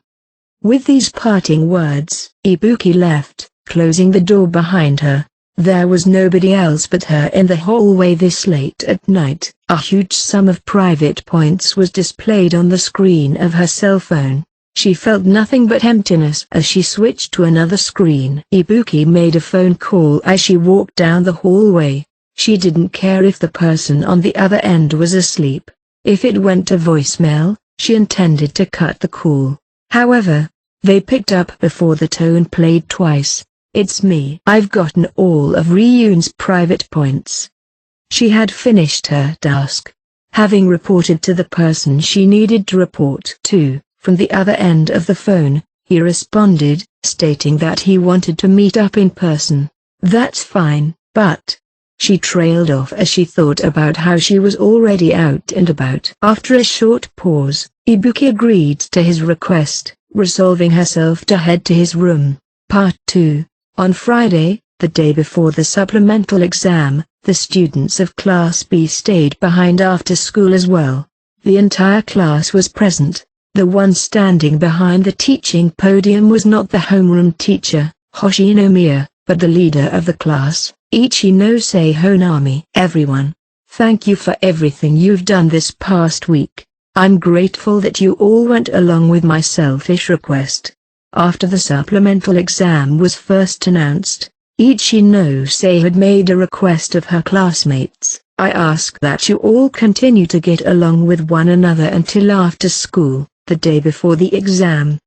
With these parting words, Ibuki left, closing the door behind her. There was nobody else but her in the hallway this late at night. A huge sum of private points was displayed on the screen of her cell phone. She felt nothing but emptiness as she switched to another screen. Ibuki made a phone call as she walked down the hallway. She didn't care if the person on the other end was asleep. If it went to voicemail, she intended to cut the call. However, they picked up before the tone played twice. It's me. I've gotten all of Ryun's private points. She had finished her task. Having reported to the person she needed to report to, from the other end of the phone, he responded, stating that he wanted to meet up in person. "That's fine, but..." She trailed off as she thought about how she was already out and about. After a short pause, Ibuki agreed to his request, resolving herself to head to his room. Part 2. On Friday, the day before the supplemental exam, the students of Class B stayed behind after school as well. The entire class was present. The one standing behind the teaching podium was not the homeroom teacher, Hoshinomiya, but the leader of the class, Ichinose Honami. "Everyone, thank you for everything you've done this past week. I'm grateful that you all went along with my selfish request." After the supplemental exam was first announced, Ichinose had made a request of her classmates. "I ask that you all continue to get along with one another until after school, the day before the exam."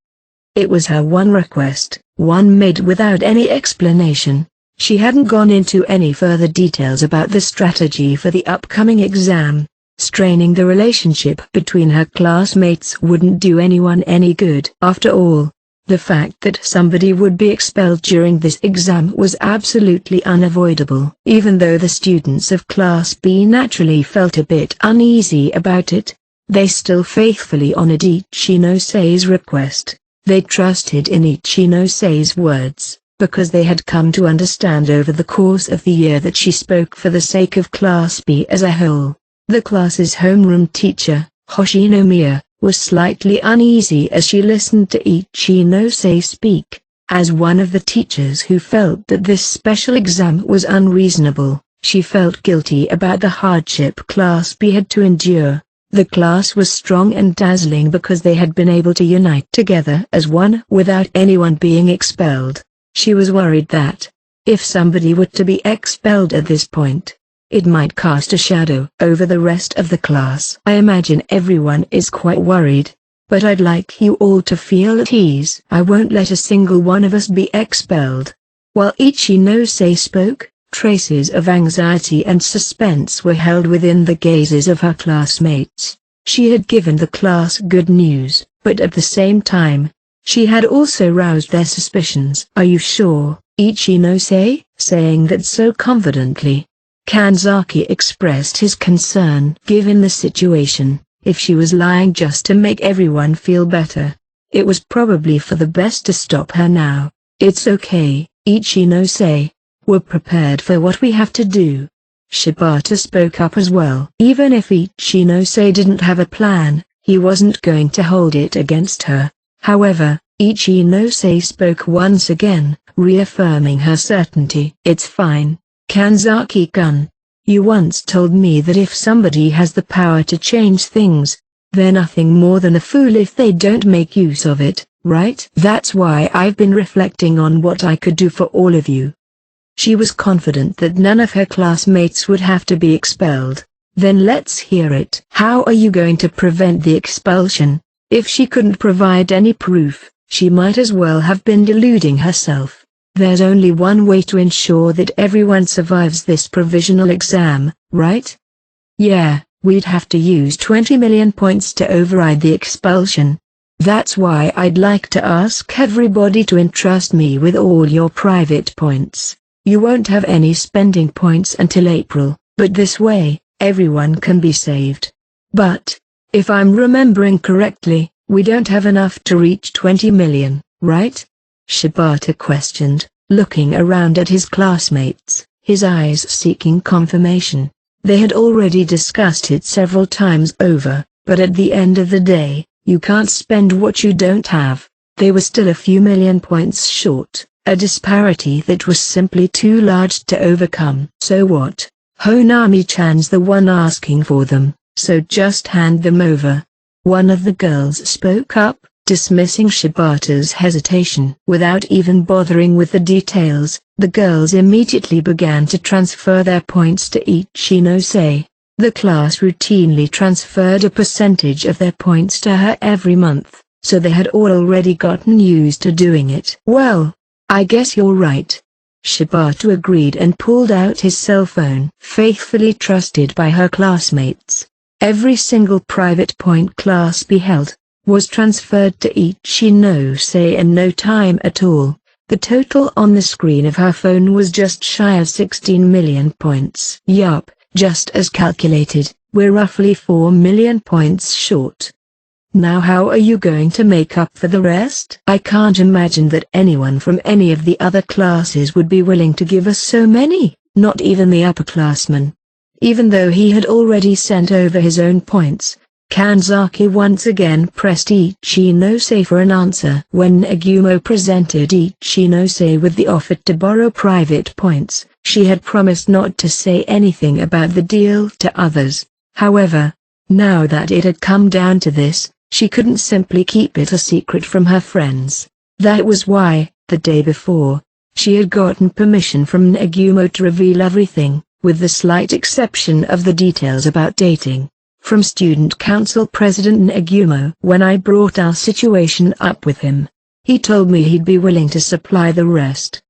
It was her one request, one made without any explanation. She hadn't gone into any further details about the strategy for the upcoming exam. Straining the relationship between her classmates wouldn't do anyone any good. After all, the fact that somebody would be expelled during this exam was absolutely unavoidable. Even though the students of Class B naturally felt a bit uneasy about it, they still faithfully honored Ichinose's request. They trusted in Ichinose's words, because they had come to understand over the course of the year that she spoke for the sake of Class B as a whole. The class's homeroom teacher, Hoshinomiya, was slightly uneasy as she listened to Ichinose speak. As one of the teachers who felt that this special exam was unreasonable, she felt guilty about the hardship Class B had to endure. The class was strong and dazzling because they had been able to unite together as one without anyone being expelled. She was worried that, if somebody were to be expelled at this point, it might cast a shadow over the rest of the class. "I imagine everyone is quite worried, but I'd like you all to feel at ease. I won't let a single one of us be expelled." While Ichinose spoke, traces of anxiety and suspense were held within the gazes of her classmates. She had given the class good news, but at the same time, she had also roused their suspicions. "Are you sure, Ichinose?" Saying that so confidently, Kanzaki expressed his concern. Given the situation, if she was lying just to make everyone feel better, it was probably for the best to stop her now. "It's okay, Ichinose. We're prepared for what we have to do." Shibata spoke up as well. Even if Ichinose didn't have a plan, he wasn't going to hold it against her. However, Ichinose spoke once again, reaffirming her certainty. "It's fine, Kanzaki-kun. You once told me that if somebody has the power to change things, they're nothing more than a fool if they don't make use of it, right? That's why I've been reflecting on what I could do for all of you." She was confident that none of her classmates would have to be expelled. "Then let's hear it. How are you going to prevent the expulsion?" If she couldn't provide any proof, she might as well have been deluding herself. "There's only one way to ensure that everyone survives this provisional exam, right?" "Yeah, we'd have to use 20 million points to override the expulsion. That's why I'd like to ask everybody to entrust me with all your private points. You won't have any spending points until April, but this way, everyone can be saved. But, if I'm remembering correctly, we don't have enough to reach 20 million, right?" Shibata questioned, looking around at his classmates, his eyes seeking confirmation. They had already discussed it several times over, but at the end of the day, you can't spend what you don't have. They were still a few million points short, a disparity that was simply too large to overcome. "So what? Honami-chan's the one asking for them, so just hand them over." One of the girls spoke up, dismissing Shibata's hesitation. Without even bothering with the details, the girls immediately began to transfer their points to Ichinose. The class routinely transferred a percentage of their points to her every month, so they had all already gotten used to doing it. "Well, I guess you're right. Shibata agreed and pulled out his cell phone. Faithfully trusted by her classmates, every single private point Class B held was transferred to Ichinose in no time at all. The total on the screen of her phone was just shy of 16 million points. Yup, just as calculated, we're roughly 4 million points short. Now how are you going to make up for the rest? I can't imagine that anyone from any of the other classes would be willing to give us so many, not even the upperclassmen. Even though he had already sent over his own points, Kanzaki once again pressed Ichinose for an answer. When Nagumo presented Ichinose with the offer to borrow private points, she had promised not to say anything about the deal to others. However, now that it had come down to this, she couldn't simply keep it a secret from her friends. That was why, the day before, she had gotten permission from Nagumo to reveal everything, with the slight exception of the details about dating, from Student Council President Nagumo. When I brought our situation up with him, he told me he'd be willing to supply the rest.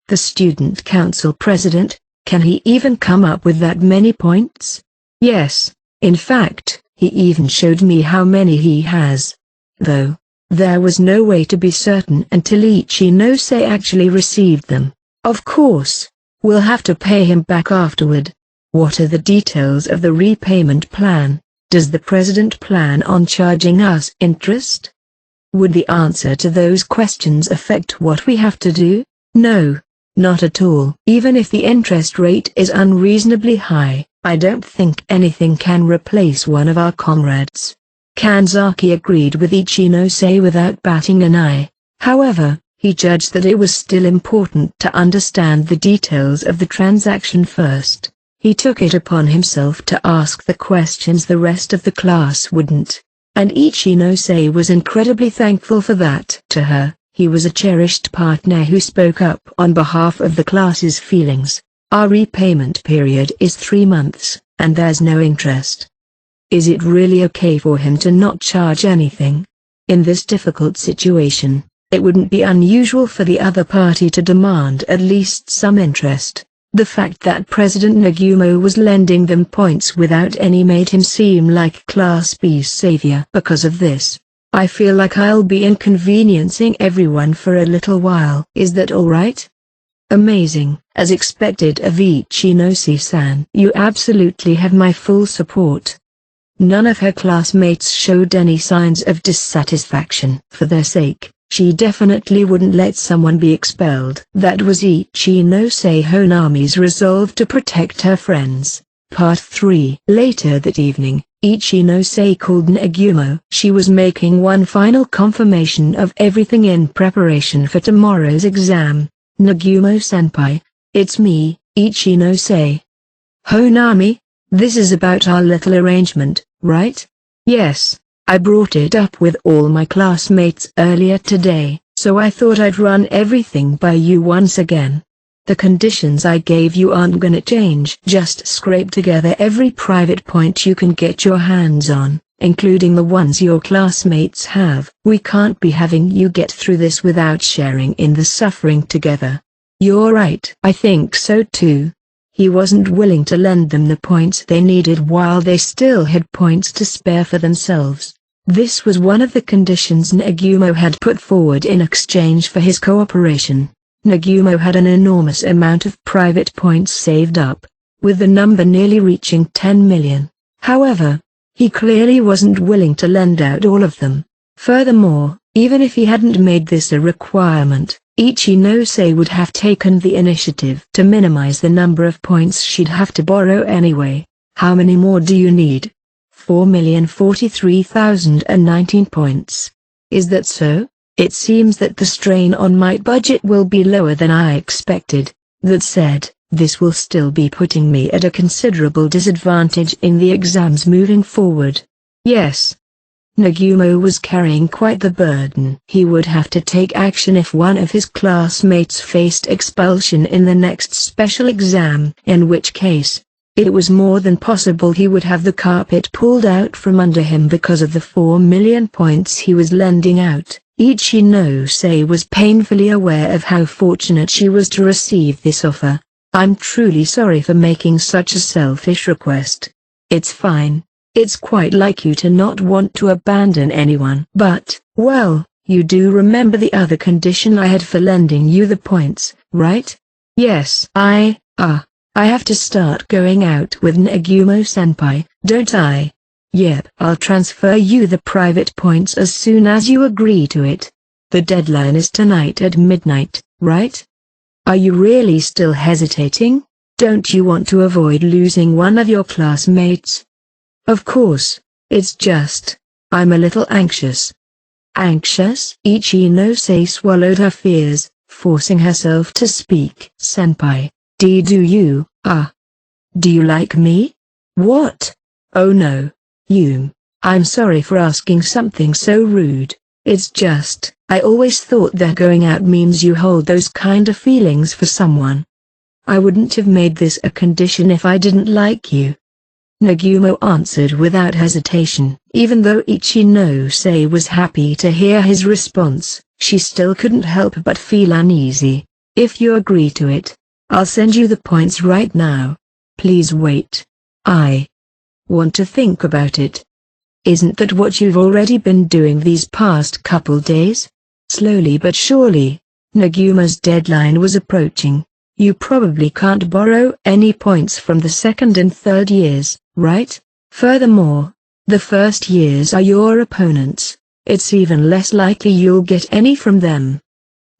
The Student Council President, can he even come up with that many points? Yes, in fact, he even showed me how many he has. Though, there was no way to be certain until Ichinose actually received them. Of course, we'll have to pay him back afterward. What are the details of the repayment plan? Does the president plan on charging us interest? Would the answer to those questions affect what we have to do? No, not at all. Even if the interest rate is unreasonably high, I don't think anything can replace one of our comrades. Kanzaki agreed with Ichinose without batting an eye. However, he judged that it was still important to understand the details of the transaction first. He took it upon himself to ask the questions the rest of the class wouldn't, and Ichinose was incredibly thankful for that. To her, he was a cherished partner who spoke up on behalf of the class's feelings. Our repayment period is 3 months, and there's no interest. Is it really okay for him to not charge anything? In this difficult situation, it wouldn't be unusual for the other party to demand at least some interest. The fact that President Nagumo was lending them points without any made him seem like Class B's savior. Because of this, I feel like I'll be inconveniencing everyone for a little while. Is that alright? Amazing. As expected of Ichinose-san. You absolutely have my full support. None of her classmates showed any signs of dissatisfaction. For their sake, she definitely wouldn't let someone be expelled. That was Ichinose Honami's resolve to protect her friends. Part 3. Later that evening, Ichinose called Nagumo. She was making one final confirmation of everything in preparation for tomorrow's exam. Nagumo-senpai, it's me, Ichinose. Honami, this is about our little arrangement, right? Yes, I brought it up with all my classmates earlier today, so I thought I'd run everything by you once again. The conditions I gave you aren't gonna change. Just scrape together every private point you can get your hands on, including the ones your classmates have. We can't be having you get through this without sharing in the suffering together. You're right. I think so too. He wasn't willing to lend them the points they needed while they still had points to spare for themselves. This was one of the conditions Nagumo had put forward in exchange for his cooperation. Nagumo had an enormous amount of private points saved up, with the number nearly reaching 10 million. However, he clearly wasn't willing to lend out all of them. Furthermore, even if he hadn't made this a requirement, Ichinose would have taken the initiative to minimize the number of points she'd have to borrow anyway. How many more do you need? 4,043,019 points. Is that so? It seems that the strain on my budget will be lower than I expected. That said, this will still be putting me at a considerable disadvantage in the exams moving forward. Yes. Nagumo was carrying quite the burden. He would have to take action if one of his classmates faced expulsion in the next special exam, in which case, it was more than possible he would have the carpet pulled out from under him because of the 4 million points he was lending out. Ichinose was painfully aware of how fortunate she was to receive this offer. I'm truly sorry for making such a selfish request. It's fine. It's quite like you to not want to abandon anyone. But, well, you do remember the other condition I had for lending you the points, right? Yes. I have to start going out with Nagumo-senpai, don't I? Yep. I'll transfer you the private points as soon as you agree to it. The deadline is tonight at midnight, right? Are you really still hesitating? Don't you want to avoid losing one of your classmates? Of course, it's just, I'm a little anxious. Anxious? Ichinose swallowed her fears, forcing herself to speak. Senpai, do you like me? What? Oh no. I'm sorry for asking something so rude. It's just, I always thought that going out means you hold those kind of feelings for someone. I wouldn't have made this a condition if I didn't like you. Nagumo answered without hesitation. Even though Ichinose was happy to hear his response, she still couldn't help but feel uneasy. If you agree to it, I'll send you the points right now. Please wait. I want to think about it. Isn't that what you've already been doing these past couple days? Slowly but surely, Nagumo's deadline was approaching. You probably can't borrow any points from the second and third years, right? Furthermore, the first years are your opponents. It's even less likely you'll get any from them.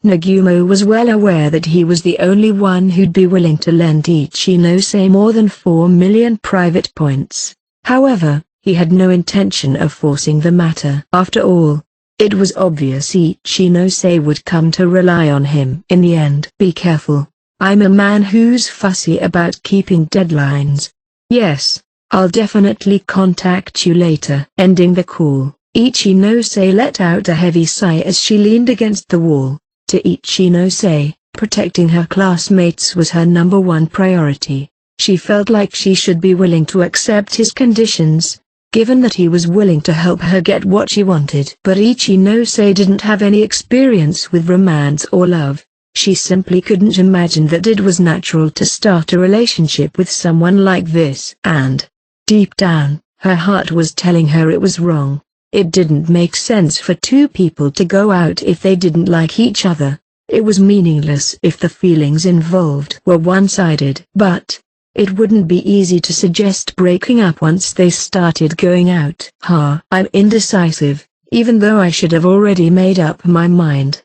Nagumo was well aware that he was the only one who'd be willing to lend Ichinose more than 4 million private points. However, he had no intention of forcing the matter. After all, it was obvious Ichinose would come to rely on him in the end. Be careful. I'm a man who's fussy about keeping deadlines. Yes, I'll definitely contact you later. Ending the call, Ichinose let out a heavy sigh as she leaned against the wall. To Ichinose, protecting her classmates was her number one priority. She felt like she should be willing to accept his conditions, given that he was willing to help her get what she wanted. But Ichinose didn't have any experience with romance or love. She simply couldn't imagine that it was natural to start a relationship with someone like this. And, deep down, her heart was telling her it was wrong. It didn't make sense for two people to go out if they didn't like each other. It was meaningless if the feelings involved were one-sided. But it wouldn't be easy to suggest breaking up once they started going out. I'm indecisive, even though I should have already made up my mind.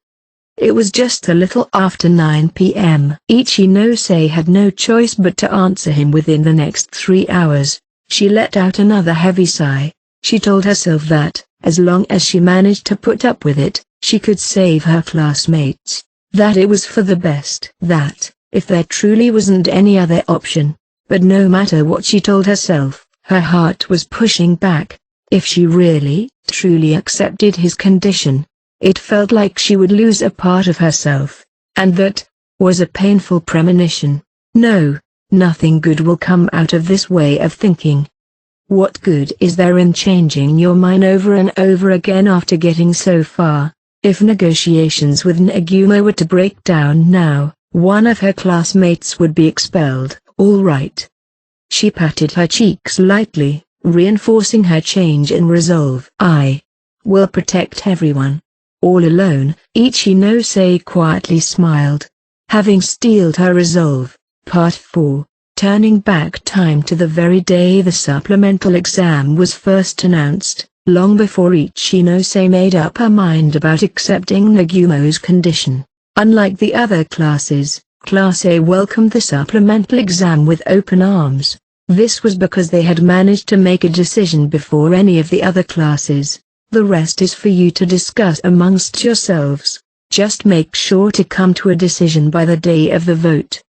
It was just a little after 9 p.m. Ichinose had no choice but to answer him within the next 3 hours. She let out another heavy sigh. She told herself that, as long as she managed to put up with it, she could save her classmates. That it was for the best. That, if there truly wasn't any other option. But no matter what she told herself, her heart was pushing back. If she really, truly accepted his condition, it felt like she would lose a part of herself. And that was a painful premonition. No, nothing good will come out of this way of thinking. What good is there in changing your mind over and over again after getting so far? If negotiations with Nagumo were to break down now, one of her classmates would be expelled. All right. She patted her cheeks lightly, reinforcing her change in resolve. I will protect everyone. All alone, Ichinose quietly smiled. Having steeled her resolve. Part 4. Turning back time to the very day the supplemental exam was first announced, long before Ichinose made up her mind about accepting Nagumo's condition. Unlike the other classes, Class A welcomed the supplemental exam with open arms. This was because they had managed to make a decision before any of the other classes. The rest is for you to discuss amongst yourselves. Just make sure to come to a decision by the day of the vote.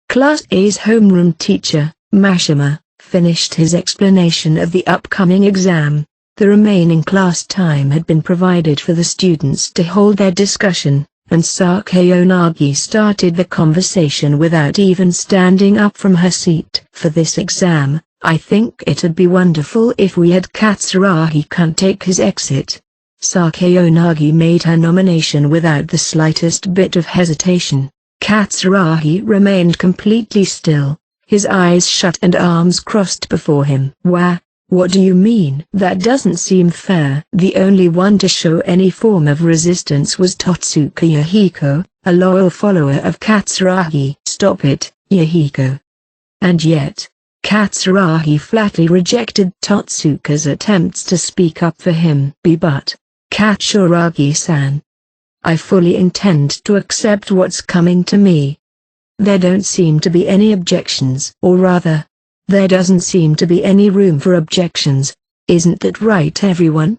Class A's homeroom teacher, Mashima, finished his explanation of the upcoming exam. The remaining class time had been provided for the students to hold their discussion, and Sakayonagi started the conversation without even standing up from her seat. For this exam, I think it'd be wonderful if we had Katsuragi-kun take his exit. Sakayanagi made her nomination without the slightest bit of hesitation. Katsuragi remained completely still, his eyes shut and arms crossed before him. What do you mean? That doesn't seem fair. The only one to show any form of resistance was Totsuka Yahiko, a loyal follower of Katsuragi. Stop it, Yahiko. And yet, Katsuragi flatly rejected Totsuka's attempts to speak up for him. But, Katsuragi-san, I fully intend to accept what's coming to me. There don't seem to be any objections. Or rather, there doesn't seem to be any room for objections. Isn't that right, everyone?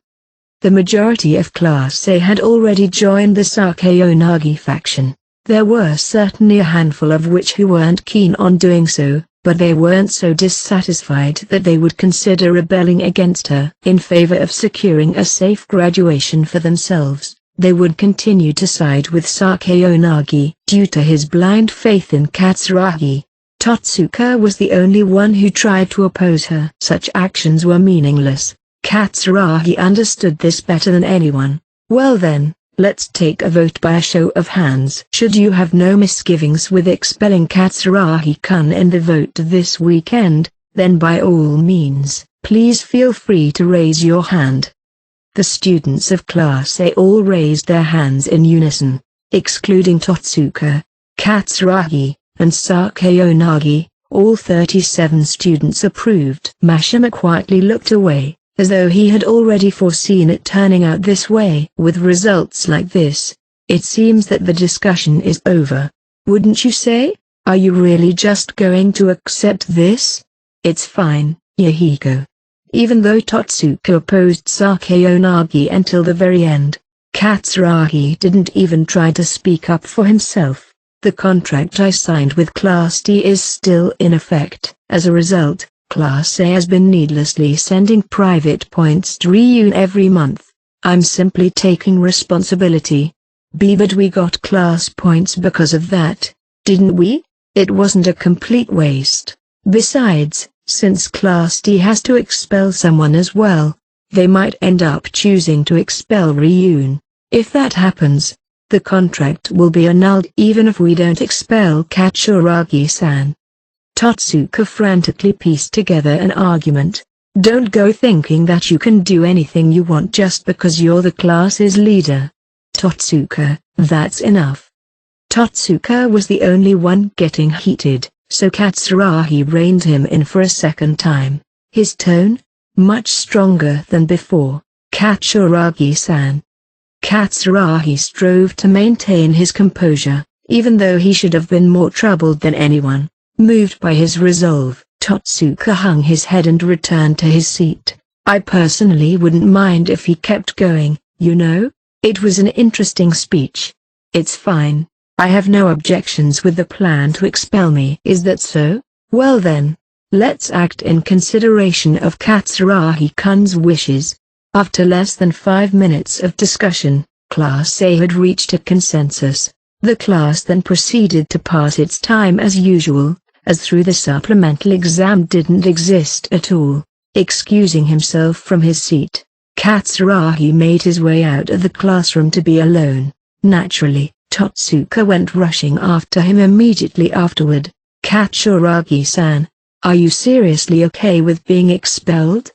The majority of Class A had already joined the Sakayanagi faction. There were certainly a handful of which who weren't keen on doing so, but they weren't so dissatisfied that they would consider rebelling against her. In favor of securing a safe graduation for themselves, they would continue to side with Sakayanagi. Due to his blind faith in Katsuragi, Totsuka was the only one who tried to oppose her. Such actions were meaningless. Katsuragi understood this better than anyone. Well then, let's take a vote by a show of hands. Should you have no misgivings with expelling Katsuragi-kun in the vote this weekend, then by all means, please feel free to raise your hand. The students of Class A all raised their hands in unison, excluding Totsuka, Katsuragi, and Sakayanagi. All 37 students approved. Mashima quietly looked away, as though he had already foreseen it turning out this way. With results like this, it seems that the discussion is over. Wouldn't you say? Are you really just going to accept this? It's fine, Yahiko. Even though Totsuka opposed Sakayanagi until the very end, Katsuragi didn't even try to speak up for himself. The contract I signed with Class D is still in effect. As a result, Class A has been needlessly sending private points to Ryun every month. I'm simply taking responsibility. But we got class points because of that, didn't we? It wasn't a complete waste. Besides, since Class D has to expel someone as well, they might end up choosing to expel Ryun. If that happens, the contract will be annulled even if we don't expel Katsuragi-san. Totsuka frantically pieced together an argument. Don't go thinking that you can do anything you want just because you're the class's leader. Totsuka, that's enough. Totsuka was the only one getting heated, so Katsuragi reined him in for a second time. His tone, much stronger than before. Katsuragi-san. Katsuragi strove to maintain his composure, even though he should have been more troubled than anyone. Moved by his resolve, Totsuka hung his head and returned to his seat. I personally wouldn't mind if he kept going, you know? It was an interesting speech. It's fine. I have no objections with the plan to expel me. Is that so? Well then, let's act in consideration of Katsuragi-kun's wishes. After less than 5 minutes of discussion, Class A had reached a consensus. The class then proceeded to pass its time as usual, as through the supplemental exam didn't exist at all. Excusing himself from his seat, Katsuragi made his way out of the classroom to be alone. Naturally, Totsuka went rushing after him immediately afterward. Katsuragi-san, are you seriously okay with being expelled?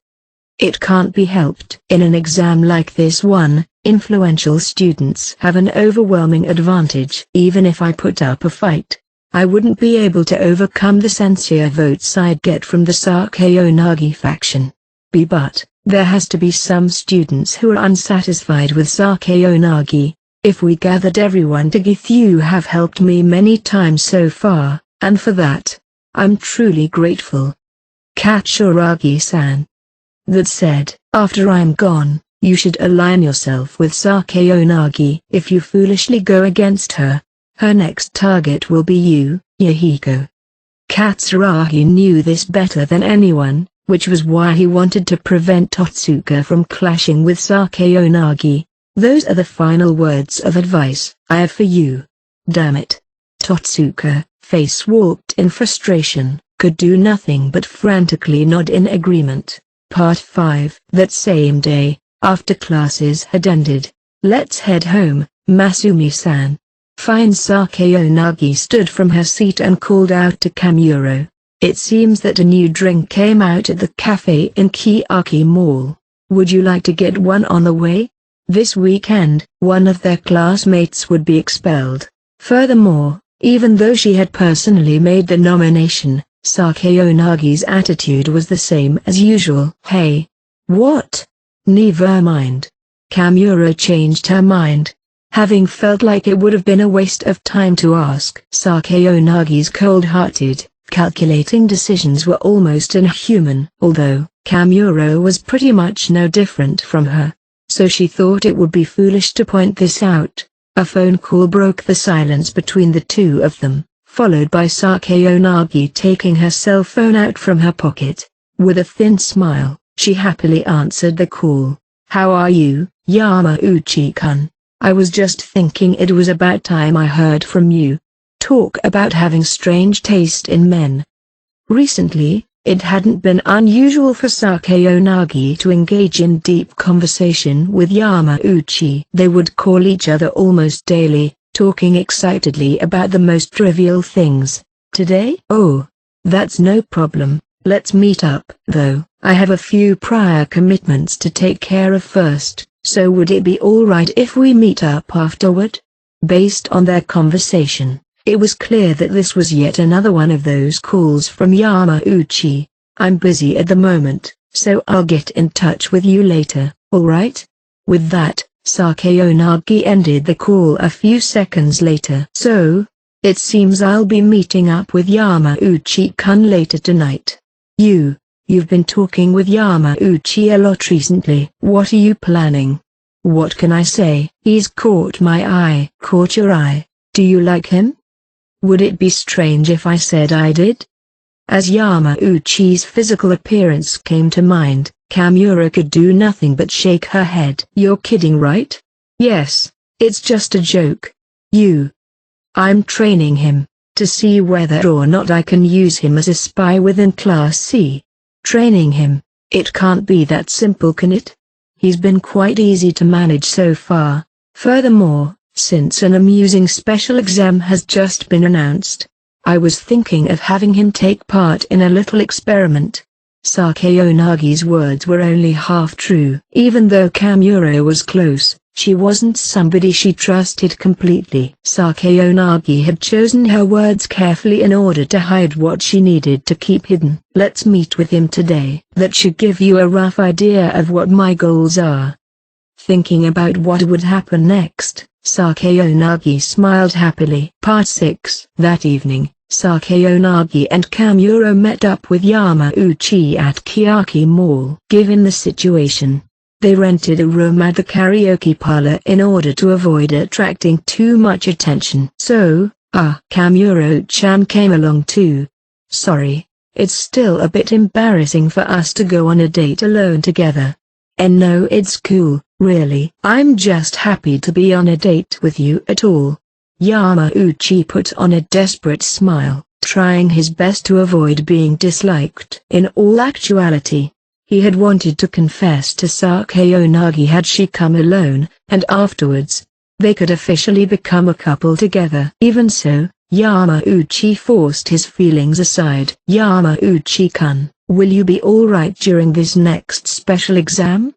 It can't be helped. In an exam like this one, influential students have an overwhelming advantage. Even if I put up a fight, I wouldn't be able to overcome the sincere votes I'd get from the Sakayanagi faction. But, there has to be some students who are unsatisfied with Sakayanagi. If we gathered everyone together, you have helped me many times so far, and for that, I'm truly grateful. Katsuragi-san. That said, after I'm gone, you should align yourself with Sakayanagi. If you foolishly go against her, her next target will be you, Yahiko. Katsuragi knew this better than anyone, which was why he wanted to prevent Totsuka from clashing with Sakayanagi. Those are the final words of advice I have for you. Damn it. Totsuka, face warped in frustration, could do nothing but frantically nod in agreement. Part 5. That same day, after classes had ended. Let's head home, Masumi-san. Fine. Sakayanagi stood from her seat and called out to Kamuro. It seems that a new drink came out at the cafe in Kiyaki Mall. Would you like to get one on the way? This weekend, one of their classmates would be expelled. Furthermore, even though she had personally made the nomination, Sakayonagi's attitude was the same as usual. Hey. What? Never mind. Kamuro changed her mind. Having felt like it would have been a waste of time to ask. Sakayonagi's cold-hearted, calculating decisions were almost inhuman. Although, Kamuro was pretty much no different from her. So she thought it would be foolish to point this out. A phone call broke the silence between the two of them, followed by Sakayonagi taking her cell phone out from her pocket. With a thin smile, she happily answered the call. How are you, Yamauchi-kun? I was just thinking it was about time I heard from you. Talk about having strange taste in men. Recently, it hadn't been unusual for Sakayonagi to engage in deep conversation with Yamauchi. They would call each other almost daily, talking excitedly about the most trivial things. Today? Oh, that's no problem. Let's meet up. Though, I have a few prior commitments to take care of first, so would it be alright if we meet up afterward? Based on their conversation, it was clear that this was yet another one of those calls from Yamauchi. I'm busy at the moment, so I'll get in touch with you later, alright? With that, Sakayonagi ended the call a few seconds later. So, it seems I'll be meeting up with Yamauchi-kun later tonight. You've been talking with Yamauchi a lot recently. What are you planning? What can I say? He's caught my eye. Caught your eye? Do you like him? Would it be strange if I said I did? As Yamauchi's physical appearance came to mind, Kamuro could do nothing but shake her head. You're kidding, right? Yes, it's just a joke. I'm training him, to see whether or not I can use him as a spy within Class C. Training him? It can't be that simple, can it? He's been quite easy to manage so far. Furthermore, since an amusing special exam has just been announced, I was thinking of having him take part in a little experiment. Sakayonagi's words were only half true. Even though Kamuro was close, she wasn't somebody she trusted completely. Sakayonagi had chosen her words carefully in order to hide what she needed to keep hidden. Let's meet with him today. That should give you a rough idea of what my goals are. Thinking about what would happen next, Sakayonagi smiled happily. Part 6. That evening, Sakayonagi and Kamuro met up with Yamauchi at Kiyaki Mall. Given the situation, they rented a room at the karaoke parlor in order to avoid attracting too much attention. So, Kamuro-chan came along too. Sorry, it's still a bit embarrassing for us to go on a date alone together. And no, it's cool, really. I'm just happy to be on a date with you at all. Yamauchi put on a desperate smile, trying his best to avoid being disliked. In all actuality, he had wanted to confess to Sakayonagi had she come alone, and afterwards, they could officially become a couple together. Even so, Yamauchi forced his feelings aside. Yamauchi-kun, will you be alright during this next special exam?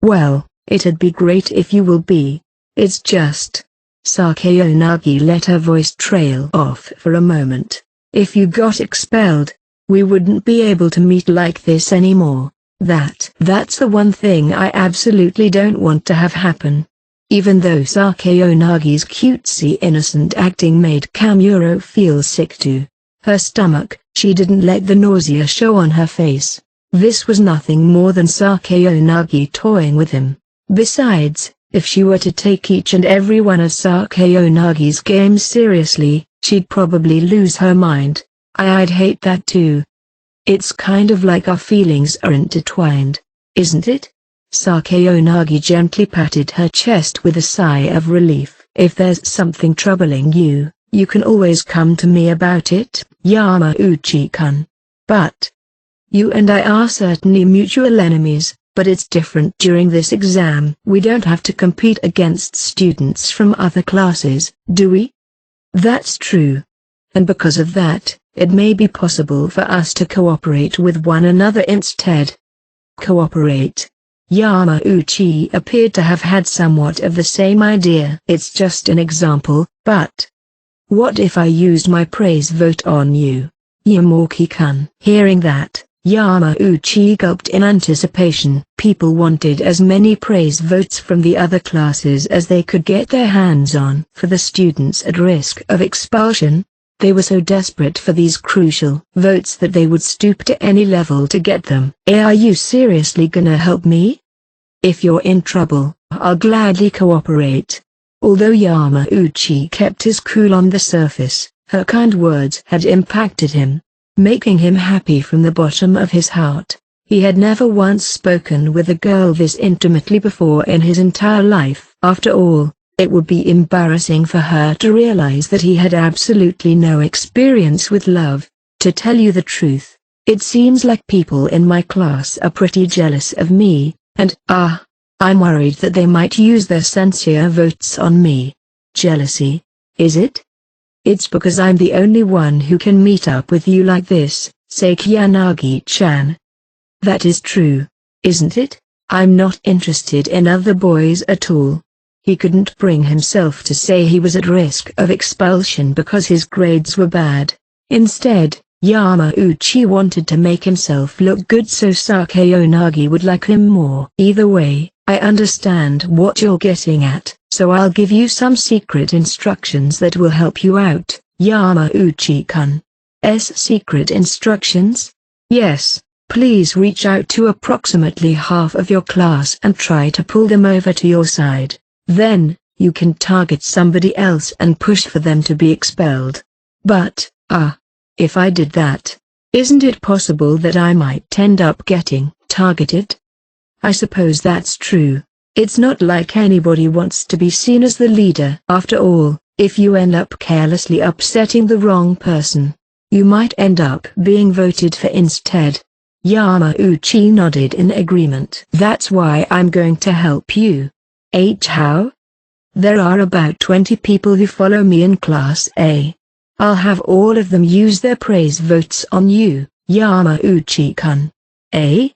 Well, it'd be great if you will be. It's just... Sakayonagi let her voice trail off for a moment. If you got expelled, we wouldn't be able to meet like this anymore. That's the one thing I absolutely don't want to have happen. Even though Sakayonagi's cutesy innocent acting made Kamuro feel sick to her stomach, she didn't let the nausea show on her face. This was nothing more than Sakayonagi toying with him. Besides, if she were to take each and every one of Sakayonagi's games seriously, she'd probably lose her mind. I'd hate that too. It's kind of like our feelings are intertwined, isn't it? Sakayonagi gently patted her chest with a sigh of relief. If there's something troubling you, you can always come to me about it, Yamauchi-kun. But you and I are certainly mutual enemies, But it's different during this exam. We don't have to compete against students from other classes, do we? That's true. And because of that, it may be possible for us to cooperate with one another instead. Cooperate. Yamauchi appeared to have had somewhat of the same idea. It's just an example, but what if I used my praise vote on you, Yamauchi-kun? Hearing that, Yamauchi gulped in anticipation. People wanted as many praise votes from the other classes as they could get their hands on. For the students at risk of expulsion, they were so desperate for these crucial votes that they would stoop to any level to get them. Are you seriously gonna help me? If you're in trouble, I'll gladly cooperate. Although Yamauchi kept his cool on the surface, her kind words had impacted him, making him happy from the bottom of his heart. He had never once spoken with a girl this intimately before in his entire life. After all, it would be embarrassing for her to realize that he had absolutely no experience with love. To tell you the truth, it seems like people in my class are pretty jealous of me, and I'm worried that they might use their censure votes on me. Jealousy, is it? It's because I'm the only one who can meet up with you like this, Sekiyanagi-chan. That is true, isn't it? I'm not interested in other boys at all. He couldn't bring himself to say he was at risk of expulsion because his grades were bad. Instead, Yamauchi wanted to make himself look good so Sakayonagi would like him more. Either way, I understand what you're getting at, so I'll give you some secret instructions that will help you out. Yamauchi-kun. Secret instructions? Yes, please reach out to approximately half of your class and try to pull them over to your side. Then, you can target somebody else and push for them to be expelled. But, if I did that, isn't it possible that I might end up getting targeted? I suppose that's true. It's not like anybody wants to be seen as the leader. After all, if you end up carelessly upsetting the wrong person, you might end up being voted for instead. Yamauchi nodded in agreement. That's why I'm going to help you. How? There are about 20 people who follow me in Class A. I'll have all of them use their praise votes on you, Yamauchi-kun. A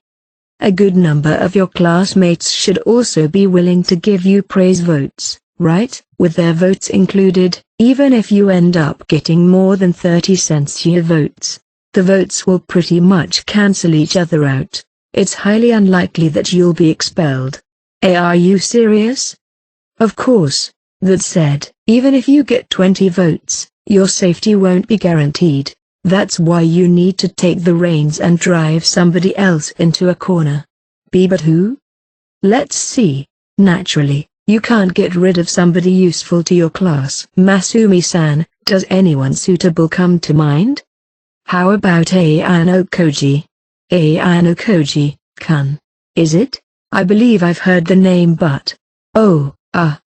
good number of your classmates should also be willing to give you praise votes, right? With their votes included, even if you end up getting more than 30 censure votes, the votes will pretty much cancel each other out. It's highly unlikely that you'll be expelled. Are you serious? Of course. That said, even if you get 20 votes, your safety won't be guaranteed. That's why you need to take the reins and drive somebody else into a corner. But who? Let's see. Naturally, you can't get rid of somebody useful to your class. Masumi-san, does anyone suitable come to mind? How about Ayano Koji? Ayano Koji-kun. Is it? I believe I've heard the name but...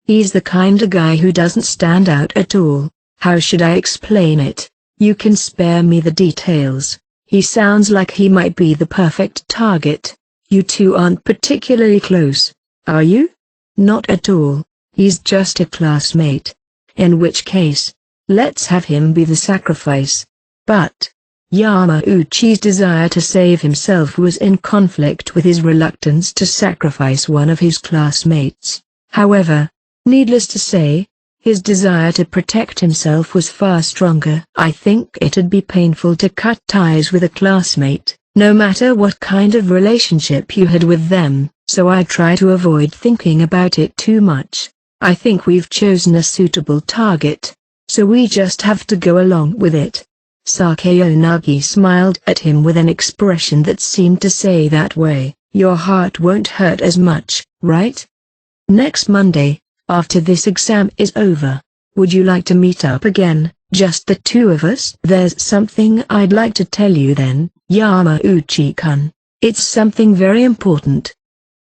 he's the kind of guy who doesn't stand out at all. How should I explain it? You can spare me the details. He sounds like he might be the perfect target. You two aren't particularly close, are you? Not at all. He's just a classmate. In which case, let's have him be the sacrifice. But Yamauchi's desire to save himself was in conflict with his reluctance to sacrifice one of his classmates. However, needless to say, his desire to protect himself was far stronger. I think it'd be painful to cut ties with a classmate, no matter what kind of relationship you had with them, so I try to avoid thinking about it too much. I think we've chosen a suitable target, so we just have to go along with it. Sakayonagi smiled at him with an expression that seemed to say that way, your heart won't hurt as much, right? Next Monday, after this exam is over, would you like to meet up again, just the two of us? There's something I'd like to tell you then, Yamauchi-kun. It's something very important.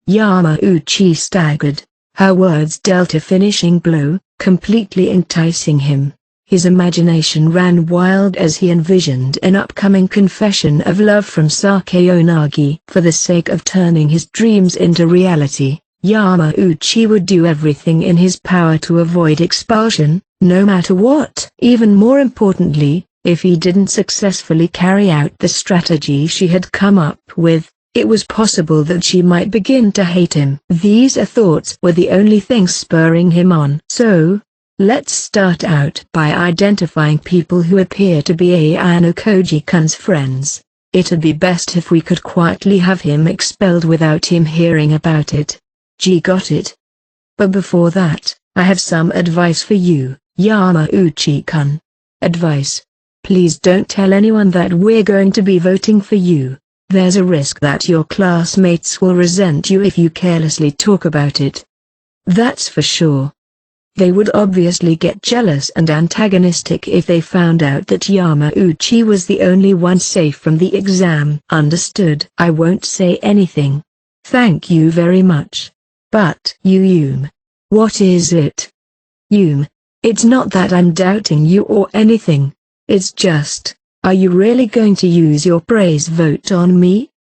Yamauchi staggered. Her words dealt a finishing blow, completely enticing him. His imagination ran wild as he envisioned an upcoming confession of love from Sakeonagi. For the sake of turning his dreams into reality, Yamauchi would do everything in his power to avoid expulsion, no matter what. Even more importantly, if he didn't successfully carry out the strategy she had come up with, it was possible that she might begin to hate him. These thoughts were the only things spurring him on. So, let's start out by identifying people who appear to be Ayano Koji-kun's friends. It'd be best if we could quietly have him expelled without him hearing about it. Got it? But before that, I have some advice for you, Yamauchi-kun. Advice? Please don't tell anyone that we're going to be voting for you. There's a risk that your classmates will resent you if you carelessly talk about it. That's for sure. They would obviously get jealous and antagonistic if they found out that Yamauchi was the only one safe from the exam. Understood? I won't say anything. Thank you very much. But Yume. What is it? Yume. It's not that I'm doubting you or anything. It's just, are you really going to use your praise vote on me?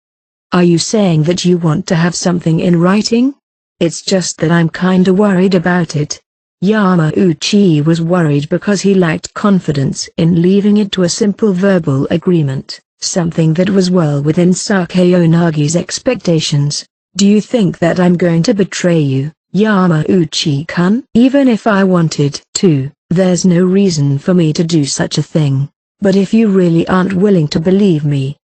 Are you saying that you want to have something in writing? It's just that I'm kinda worried about it. Yamauchi was worried because he lacked confidence in leaving it to a simple verbal agreement, something that was well within Sakeonagi's expectations. Do you think that I'm going to betray you, Yamauchi-kun? Even if I wanted to, there's no reason for me to do such a thing. But if you really aren't willing to believe me,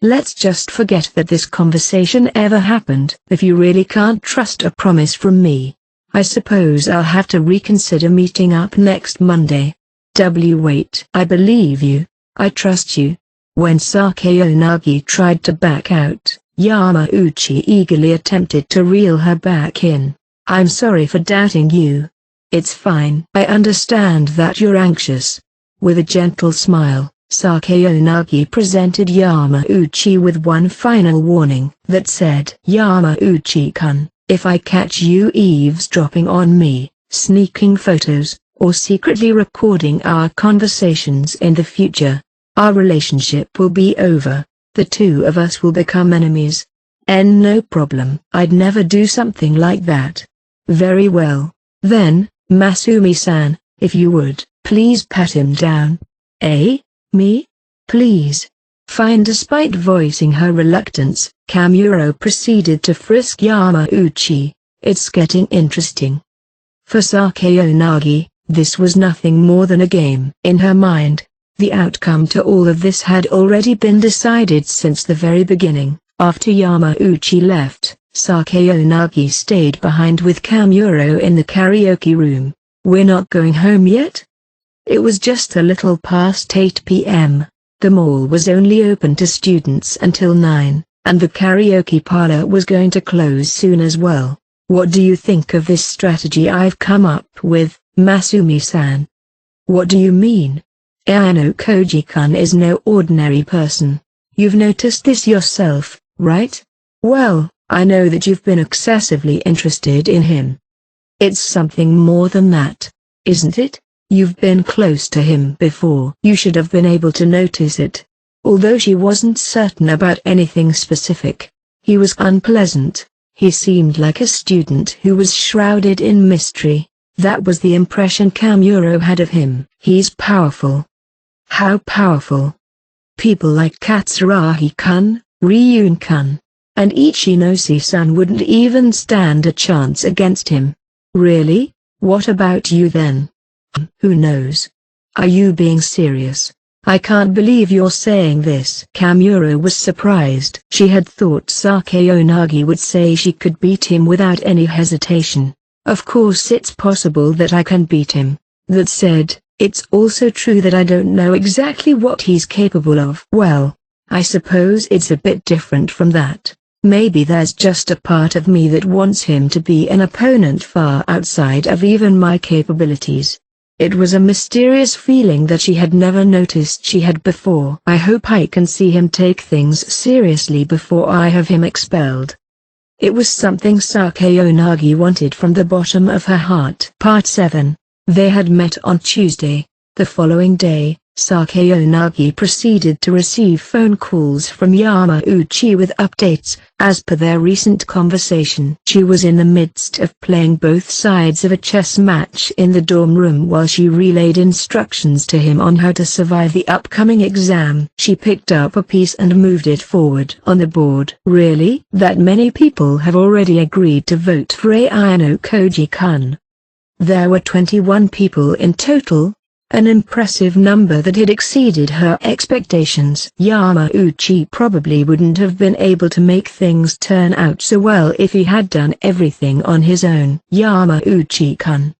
let's just forget that this conversation ever happened. If you really can't trust a promise from me, I suppose I'll have to reconsider meeting up next Monday. Wait. I believe you. I trust you. When Sakeonagi tried to back out, Yamauchi eagerly attempted to reel her back in. I'm sorry for doubting you. It's fine. I understand that you're anxious. With a gentle smile, Sakeonagi presented Yamauchi with one final warning that said, Yamauchi-kun, if I catch you eavesdropping on me, sneaking photos, or secretly recording our conversations in the future, our relationship will be over. The two of us will become enemies. And no problem. I'd never do something like that. Very well. Then, Masumi-san, if you would, please pat him down. Me? Please. Fine. Despite voicing her reluctance, Kamuro proceeded to frisk Yamauchi. It's getting interesting. For Sakeonagi, this was nothing more than a game. In her mind, the outcome to all of this had already been decided since the very beginning. After Yamauchi left, Sakeonagi stayed behind with Kamuro in the karaoke room. We're not going home yet? It was just a little past 8 p.m. The mall was only open to students until 9, and the karaoke parlor was going to close soon as well. What do you think of this strategy I've come up with, Masumi-san? What do you mean? Ayano Koji-kun is no ordinary person. You've noticed this yourself, right? Well, I know that you've been excessively interested in him. It's something more than that, isn't it? You've been close to him before. You should have been able to notice it. Although she wasn't certain about anything specific, he was unpleasant. He seemed like a student who was shrouded in mystery. That was the impression Kamuro had of him. He's powerful. How powerful? People like Katsuragi-kun, Ryun-kun, and Ichinose-san wouldn't even stand a chance against him. Really? What about you then? Who knows? Are you being serious? I can't believe you're saying this. Kamuro was surprised. She had thought Sakeonagi would say she could beat him without any hesitation. Of course it's possible that I can beat him. That said, it's also true that I don't know exactly what he's capable of. Well, I suppose it's a bit different from that. Maybe there's just a part of me that wants him to be an opponent far outside of even my capabilities. It was a mysterious feeling that she had never noticed she had before. I hope I can see him take things seriously before I have him expelled. It was something Sakeonagi wanted from the bottom of her heart. Part 7. They had met on Tuesday. The following day, Sakayanagi proceeded to receive phone calls from Yamauchi with updates. As per their recent conversation, she was in the midst of playing both sides of a chess match in the dorm room while she relayed instructions to him on how to survive the upcoming exam. She picked up a piece and moved it forward on the board. Really? That many people have already agreed to vote for Ayano Koji-kun. There were 21 people in total. An impressive number that had exceeded her expectations. Yamauchi probably wouldn't have been able to make things turn out so well if he had done everything on his own. Yamauchi-kun.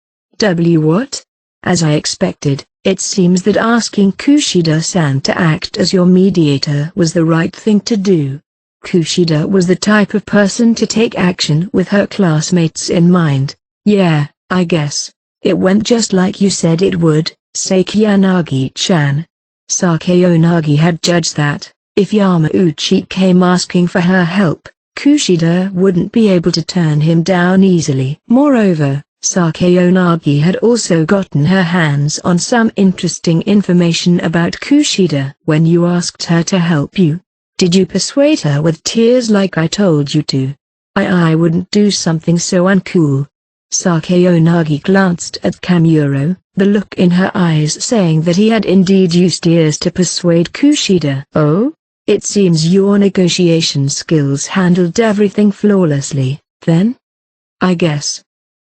What? As I expected, it seems that asking Kushida-san to act as your mediator was the right thing to do. Kushida was the type of person to take action with her classmates in mind. Yeah, I guess. It went just like you said it would. Sakayanagi-chan. Sakayanagi had judged that, if Yamauchi came asking for her help, Kushida wouldn't be able to turn him down easily. Moreover, Sakayanagi had also gotten her hands on some interesting information about Kushida. When you asked her to help you, did you persuade her with tears like I told you to? I wouldn't do something so uncool. Sakayanagi glanced at Kamuro, the look in her eyes saying that he had indeed used tears to persuade Kushida. Oh? It seems your negotiation skills handled everything flawlessly, then? I guess.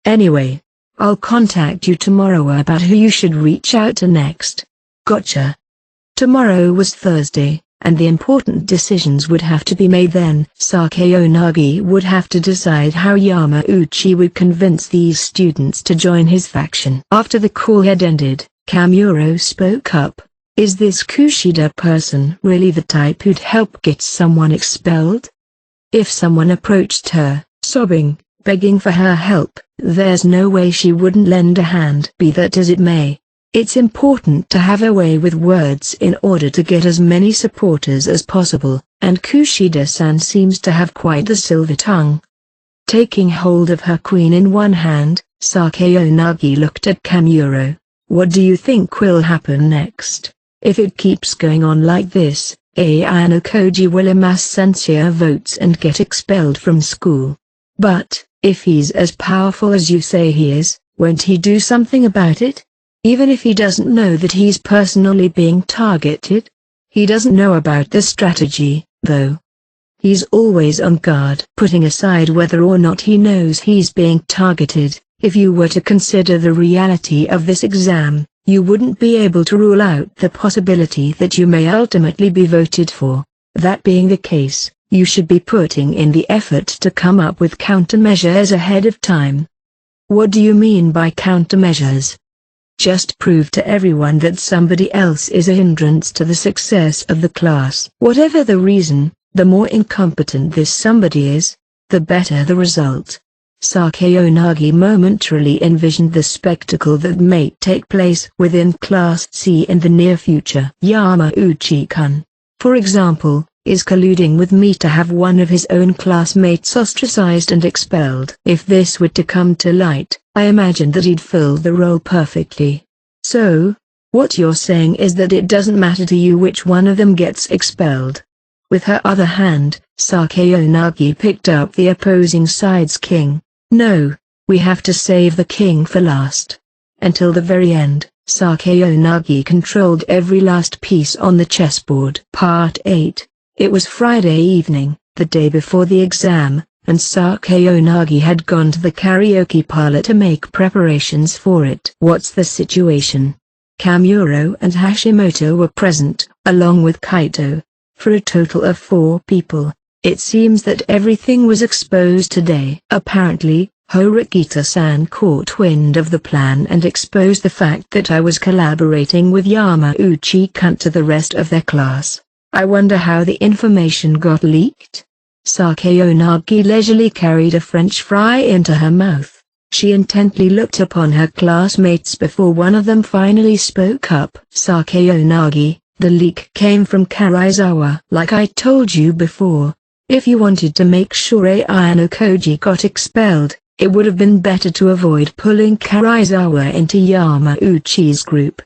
Anyway, I'll contact you tomorrow about who you should reach out to next. Gotcha. Tomorrow was Thursday, and the important decisions would have to be made then. Sakayanagi would have to decide how Yamauchi would convince these students to join his faction. After the call had ended, Kamuro spoke up. Is this Kushida person really the type who'd help get someone expelled? If someone approached her, sobbing, begging for her help, there's no way she wouldn't lend a hand. Be that as it may, it's important to have a way with words in order to get as many supporters as possible, and Kushida-san seems to have quite the silver tongue. Taking hold of her queen in one hand, Sakayanagi looked at Kamuro. What do you think will happen next? If it keeps going on like this, Ayano Koji will amass censure votes and get expelled from school. But, if he's as powerful as you say he is, won't he do something about it? Even if he doesn't know that he's personally being targeted? He doesn't know about the strategy, though. He's always on guard. Putting aside whether or not he knows he's being targeted, if you were to consider the reality of this exam, you wouldn't be able to rule out the possibility that you may ultimately be voted for. That being the case, you should be putting in the effort to come up with countermeasures ahead of time. What do you mean by countermeasures? Just prove to everyone that somebody else is a hindrance to the success of the class. Whatever the reason, the more incompetent this somebody is, the better the result. Sakayanagi momentarily envisioned the spectacle that may take place within Class C in the near future. Yamauchi-kun, for example, is colluding with me to have one of his own classmates ostracized and expelled. If this were to come to light, I imagine that he'd fill the role perfectly. So, what you're saying is that it doesn't matter to you which one of them gets expelled. With her other hand, Sakayanagi picked up the opposing side's king. No, we have to save the king for last. Until the very end, Sakayanagi controlled every last piece on the chessboard. Part 8. It was Friday evening, the day before the exam, and Sakayanagi had gone to the karaoke parlor to make preparations for it. What's the situation? Kamuro and Hashimoto were present, along with Kaito. For a total of 4 people. It seems that everything was exposed today. Apparently, Horikita-san caught wind of the plan and exposed the fact that I was collaborating with Yamauchi-kun to the rest of their class. I wonder how the information got leaked? Sakayanagi leisurely carried a French fry into her mouth. She intently looked upon her classmates before one of them finally spoke up. Sakayanagi, the leak came from Karizawa. Like I told you before, if you wanted to make sure Ayano Koji got expelled, it would have been better to avoid pulling Karizawa into Yamauchi's group.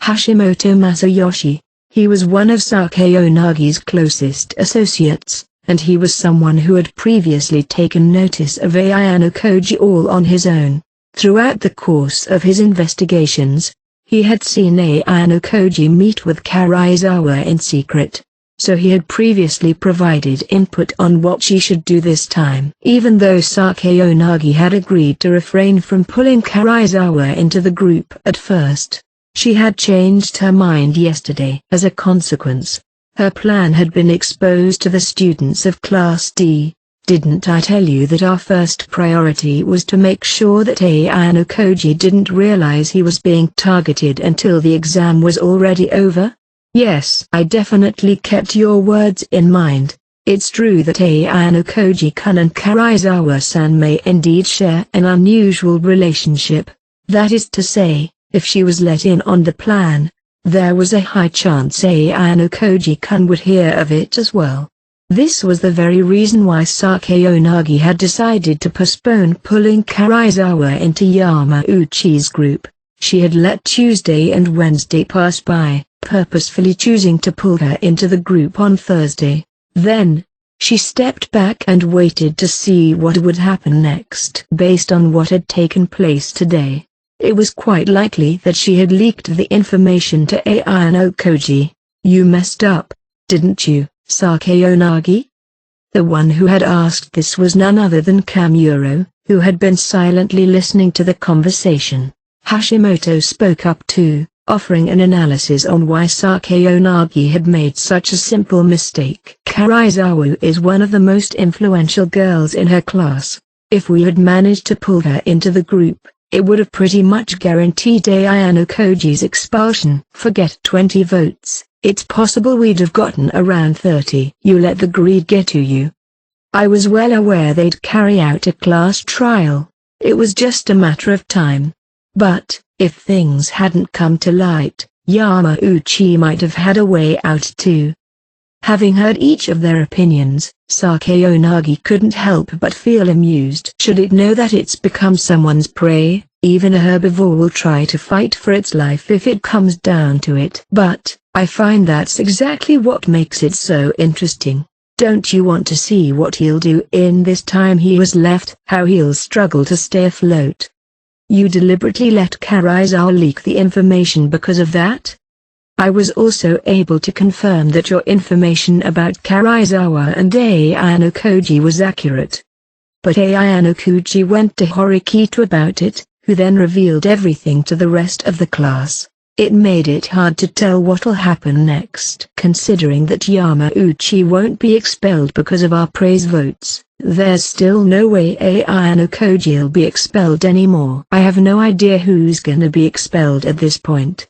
Hashimoto Masayoshi. He was one of Sakeonagi's closest associates, and he was someone who had previously taken notice of Ayano Koji all on his own. Throughout the course of his investigations, he had seen Ayano Koji meet with Karaizawa in secret, so he had previously provided input on what she should do this time. Even though Sakeonagi had agreed to refrain from pulling Karaizawa into the group at first, she had changed her mind yesterday. As a consequence, her plan had been exposed to the students of Class D. Didn't I tell you that our first priority was to make sure that Ayano Koji didn't realize he was being targeted until the exam was already over? Yes, I definitely kept your words in mind. It's true that Ayano Koji-kun and Karaizawa-san may indeed share an unusual relationship. That is to say, if she was let in on the plan, there was a high chance Ayano Koji-kun would hear of it as well. This was the very reason why Sakeonagi had decided to postpone pulling Karaizawa into Yamauchi's group. She had let Tuesday and Wednesday pass by, purposefully choosing to pull her into the group on Thursday. Then, she stepped back and waited to see what would happen next. Based on what had taken place today, it was quite likely that she had leaked the information to Ayano Koji. You messed up, didn't you, Sakeonagi? The one who had asked this was none other than Kamuro, who had been silently listening to the conversation. Hashimoto spoke up too, offering an analysis on why Sakeonagi had made such a simple mistake. Karaizawa is one of the most influential girls in her class. If we had managed to pull her into the group, it would have pretty much guaranteed Ayano Koji's expulsion. Forget 20 votes, it's possible we'd have gotten around 30. You let the greed get to you. I was well aware they'd carry out a class trial. It was just a matter of time. But, if things hadn't come to light, Yamauchi might have had a way out too. Having heard each of their opinions, Sakeonagi couldn't help but feel amused. Should it know that it's become someone's prey, even a herbivore will try to fight for its life if it comes down to it. But, I find that's exactly what makes it so interesting. Don't you want to see what he'll do in this time he was left? How he'll struggle to stay afloat. You deliberately let Karaizawa leak the information because of that? I was also able to confirm that your information about Karaizawa and Ayano Koji was accurate. But Ayano Koji went to Horikito about it, who then revealed everything to the rest of the class. It made it hard to tell what'll happen next. Considering that Yamauchi won't be expelled because of our praise votes, there's still no way Ayano Koji'll be expelled anymore. I have no idea who's gonna be expelled at this point.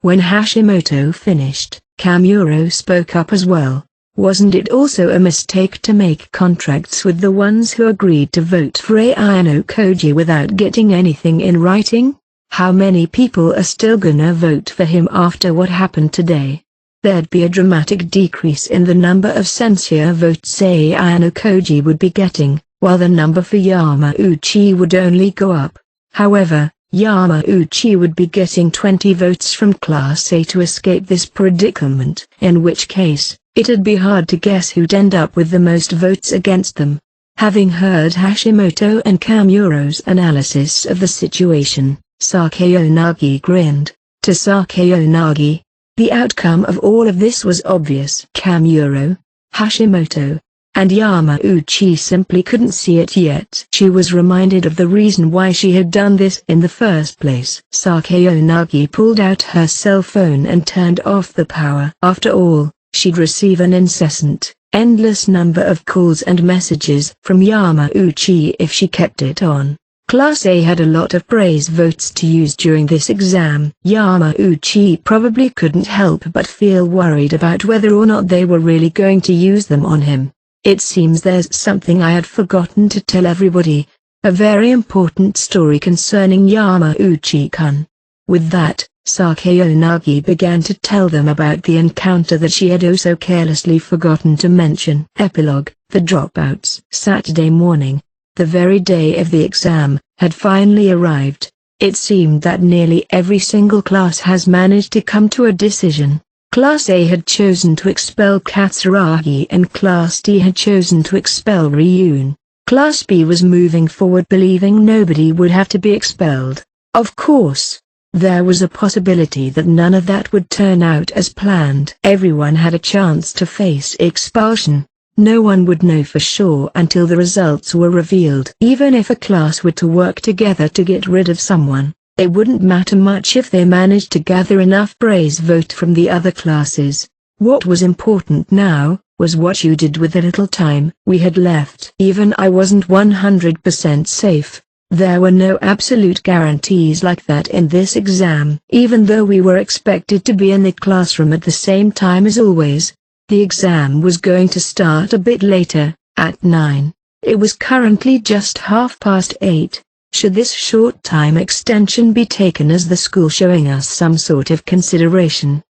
When Hashimoto finished, Kamuro spoke up as well. Wasn't it also a mistake to make contracts with the ones who agreed to vote for Ayano Koji without getting anything in writing? How many people are still gonna vote for him after what happened today? There'd be a dramatic decrease in the number of censure votes Ayano Koji would be getting, while the number for Yamauchi would only go up. However, Yamauchi would be getting 20 votes from Class A to escape this predicament, in which case, it'd be hard to guess who'd end up with the most votes against them. Having heard Hashimoto and Kamuro's analysis of the situation, Sakeonagi grinned. To Sakeonagi, the outcome of all of this was obvious. Kamuro, Hashimoto, and Yamauchi simply couldn't see it yet. She was reminded of the reason why she had done this in the first place. Sakeonagi pulled out her cell phone and turned off the power. After all, she'd receive an incessant, endless number of calls and messages from Yamauchi if she kept it on. Class A had a lot of praise votes to use during this exam. Yamauchi probably couldn't help but feel worried about whether or not they were really going to use them on him. It seems there's something I had forgotten to tell everybody, a very important story concerning Yamauchi-kun. With that, Sakeonagi began to tell them about the encounter that she had oh so carelessly forgotten to mention. Epilogue: The dropouts. Saturday morning, the very day of the exam, had finally arrived. It seemed that nearly every single class has managed to come to a decision. Class A had chosen to expel Katsuragi and Class D had chosen to expel Ryun. Class B was moving forward believing nobody would have to be expelled. Of course, there was a possibility that none of that would turn out as planned. Everyone had a chance to face expulsion. No one would know for sure until the results were revealed. Even if a class were to work together to get rid of someone, it wouldn't matter much if they managed to gather enough praise vote from the other classes. What was important now was what you did with the little time we had left. Even I wasn't 100% safe. There were no absolute guarantees like that in this exam. Even though we were expected to be in the classroom at the same time as always, the exam was going to start a bit later, at 9. It was currently just 8:30. Should this short time extension be taken as the school showing us some sort of consideration?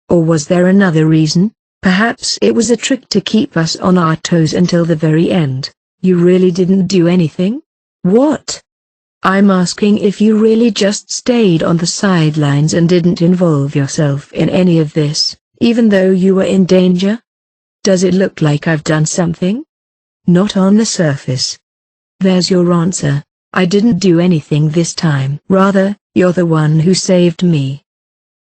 Or was there another reason? Perhaps it was a trick to keep us on our toes until the very end. You really didn't do anything? What? I'm asking if you really just stayed on the sidelines and didn't involve yourself in any of this, even though you were in danger? Does it look like I've done something? Not on the surface. There's your answer. I didn't do anything this time. Rather, you're the one who saved me.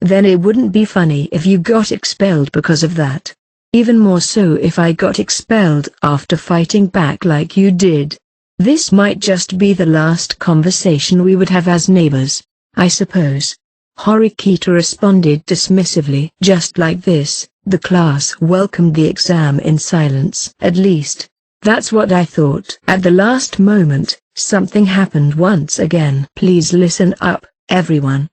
Then it wouldn't be funny if you got expelled because of that. Even more so if I got expelled after fighting back like you did. This might just be the last conversation we would have as neighbors, I suppose. Horikita responded dismissively. Just like this, the class welcomed the exam in silence. At least, that's what I thought. At the last moment, something happened once again. Please listen up, everyone.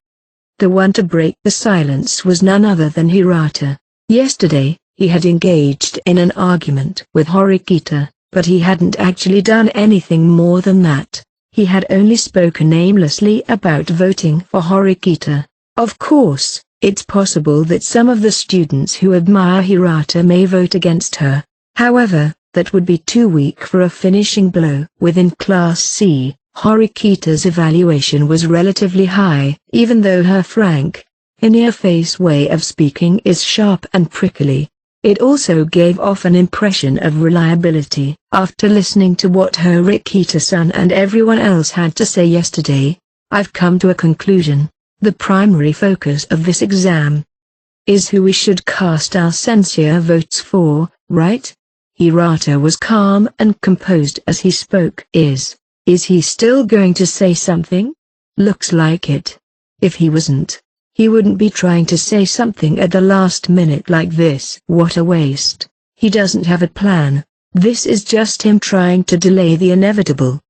The one to break the silence was none other than Hirata. Yesterday, he had engaged in an argument with Horikita, but he hadn't actually done anything more than that. He had only spoken aimlessly about voting for Horikita. Of course, it's possible that some of the students who admire Hirata may vote against her. However, that would be too weak for a finishing blow. Within Class C, Horikita's evaluation was relatively high, even though her frank, in-your-face way of speaking is sharp and prickly. It also gave off an impression of reliability. After listening to what Horikita-san and everyone else had to say yesterday, I've come to a conclusion. The primary focus of this exam is who we should cast our censure votes for, right? Hirata was calm and composed as he spoke. Is he still going to say something? Looks like it. If he wasn't, he wouldn't be trying to say something at the last minute like this. What a waste. He doesn't have a plan. This is just him trying to delay the inevitable.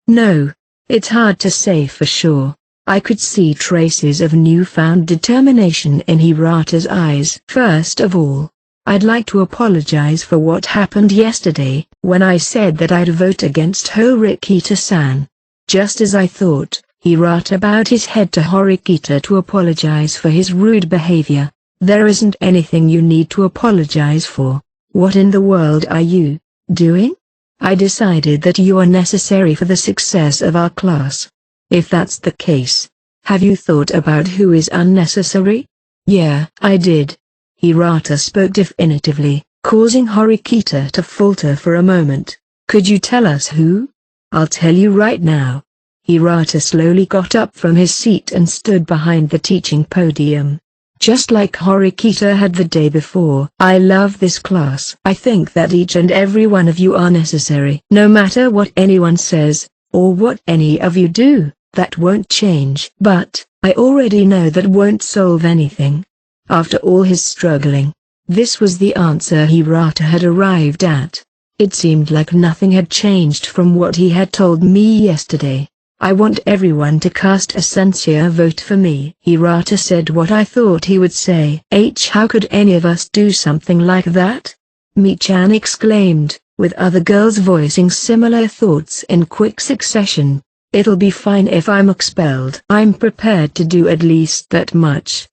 No, it's hard to say for sure. I could see traces of newfound determination in Hirata's eyes. First of all, I'd like to apologize for what happened yesterday, when I said that I'd vote against Horikita-san. Just as I thought, Hirata bowed his head to Horikita to apologize for his rude behavior. There isn't anything you need to apologize for. What in the world are you doing? I decided that you are necessary for the success of our class. If that's the case, have you thought about who is unnecessary? Yeah, I did. Hirata spoke definitively, causing Horikita to falter for a moment. Could you tell us who? I'll tell you right now. Hirata slowly got up from his seat and stood behind the teaching podium. Just like Horikita had the day before. I love this class. I think that each and every one of you are necessary. No matter what anyone says, or what any of you do, that won't change. But, I already know that won't solve anything. After all his struggling, this was the answer Hirata had arrived at. It seemed like nothing had changed from what he had told me yesterday. I want everyone to cast a censure vote for me. Hirata said what I thought he would say. How could any of us do something like that? Mi-chan exclaimed, with other girls voicing similar thoughts in quick succession. It'll be fine if I'm expelled. I'm prepared to do at least that much.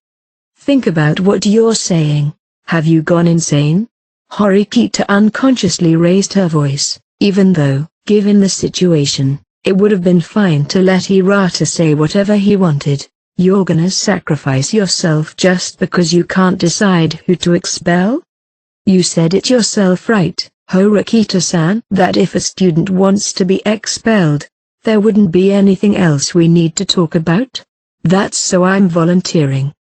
Think about what you're saying. Have you gone insane? Horikita unconsciously raised her voice, even though, given the situation, It would have been fine to let Hirata say whatever he wanted. You're gonna sacrifice yourself just because you can't decide who to expel? You said it yourself, right, Horikita-san, that if a student wants to be expelled, there wouldn't be anything else we need to talk about? That's so I'm volunteering.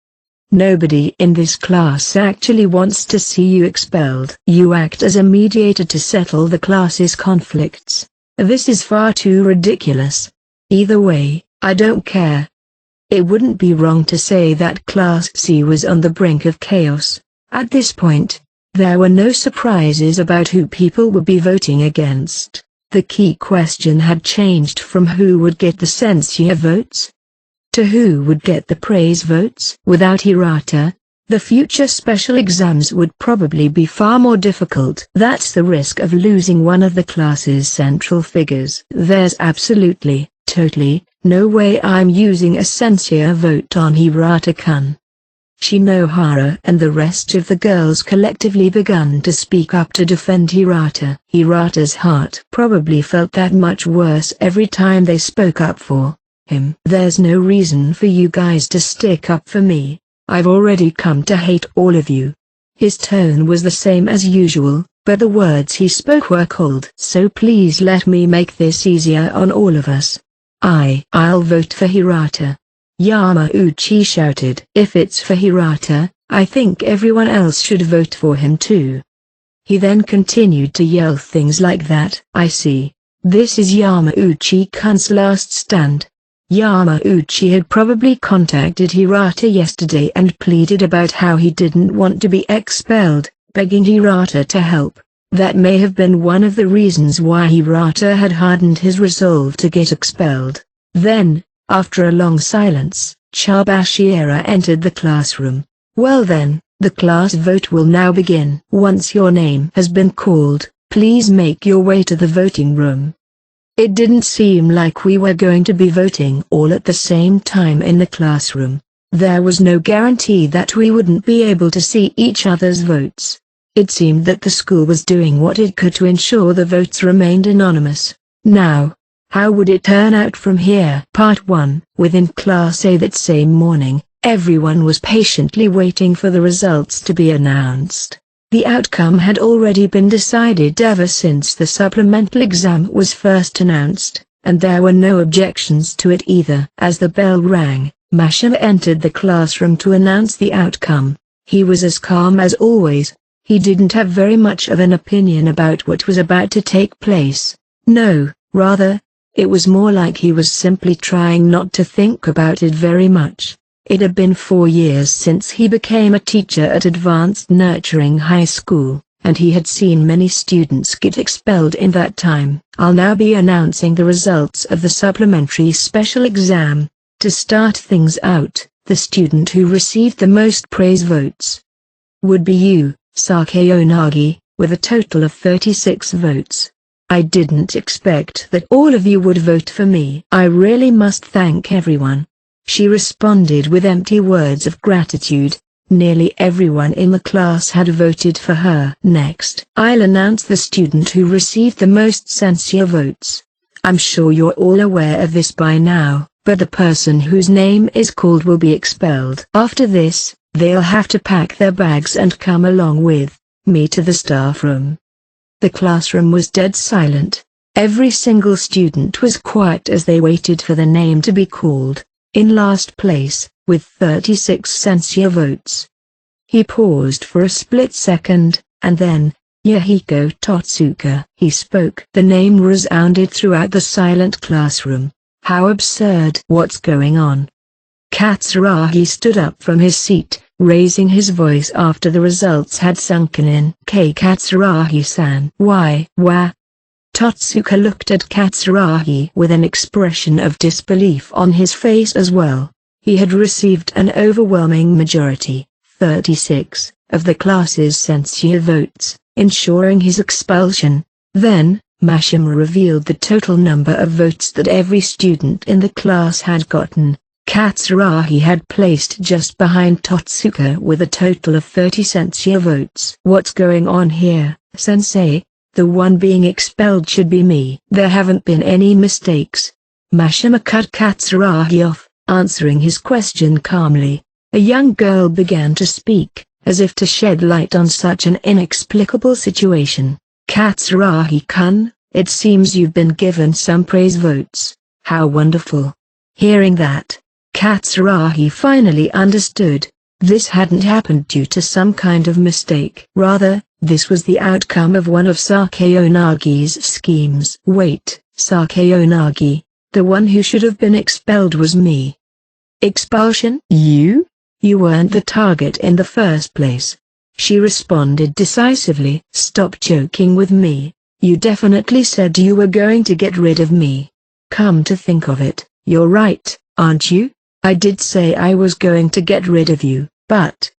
Nobody in this class actually wants to see you expelled. You act as a mediator to settle the class's conflicts. This is far too ridiculous. Either way, I don't care. It wouldn't be wrong to say that Class C was on the brink of chaos. At this point, there were no surprises about who people would be voting against. The key question had changed from who would get the censure votes to who would get the praise votes. Without Hirata, the future special exams would probably be far more difficult. That's the risk of losing one of the class's central figures. There's absolutely, totally, no way I'm using a censure vote on Hirata-kun. Shinohara and the rest of the girls collectively begun to speak up to defend Hirata. Hirata's heart probably felt that much worse every time they spoke up for him. There's no reason for you guys to stick up for me. I've already come to hate all of you. His tone was the same as usual, but the words he spoke were cold. So please let me make this easier on all of us. I'll vote for Hirata. Yamauchi shouted. If it's for Hirata, I think everyone else should vote for him too. He then continued to yell things like that. I see. This is Yamauchi-kun's last stand. Yamauchi had probably contacted Hirata yesterday and pleaded about how he didn't want to be expelled, begging Hirata to help. That may have been one of the reasons why Hirata had hardened his resolve to get expelled. Then, after a long silence, Chabashira entered the classroom. Well then, the class vote will now begin. Once your name has been called, please make your way to the voting room. It didn't seem like we were going to be voting all at the same time in the classroom. There was no guarantee that we wouldn't be able to see each other's votes. It seemed that the school was doing what it could to ensure the votes remained anonymous. Now, how would it turn out from here? Part 1. Within Class A that same morning, everyone was patiently waiting for the results to be announced. The outcome had already been decided ever since the supplemental exam was first announced, and there were no objections to it either. As the bell rang, Mashima entered the classroom to announce the outcome. He was as calm as always. He didn't have very much of an opinion about what was about to take place. No, rather, it was more like he was simply trying not to think about it very much. It had been 4 years since he became a teacher at Advanced Nurturing High School, and he had seen many students get expelled in that time. I'll now be announcing the results of the supplementary special exam. To start things out, the student who received the most praise votes would be you, Sakeonagi, with a total of 36 votes. I didn't expect that all of you would vote for me. I really must thank everyone. She responded with empty words of gratitude. Nearly everyone in the class had voted for her. Next, I'll announce the student who received the most censure votes. I'm sure you're all aware of this by now, but the person whose name is called will be expelled. After this, they'll have to pack their bags and come along with me to the staff room. The classroom was dead silent. Every single student was quiet as they waited for the name to be called. In last place, with 36 censure votes. He paused for a split second, and then, Yahiko Totsuka. He spoke. The name resounded throughout the silent classroom. How absurd. What's going on? Katsuragi stood up from his seat, raising his voice after the results had sunken in. Katsuragi-san. Why? Totsuka looked at Katsuragi with an expression of disbelief on his face as well. He had received an overwhelming majority, 36, of the class's censure votes, ensuring his expulsion. Then, Mashima revealed the total number of votes that every student in the class had gotten. Katsuragi had placed just behind Totsuka with a total of 30 censure votes. What's going on here, sensei? The one being expelled should be me. There haven't been any mistakes. Mashima cut Katsuragi off, answering his question calmly. A young girl began to speak, as if to shed light on such an inexplicable situation. Katsuragi-kun, it seems you've been given some praise votes. How wonderful. Hearing that, Katsuragi finally understood. This hadn't happened due to some kind of mistake. Rather, this was the outcome of one of Sakeonagi's schemes. Wait, Sakeonagi, the one who should have been expelled was me. Expulsion? You? You weren't the target in the first place. She responded decisively. Stop joking with me. You definitely said you were going to get rid of me. Come to think of it, you're right, aren't you? I did say I was going to get rid of you, but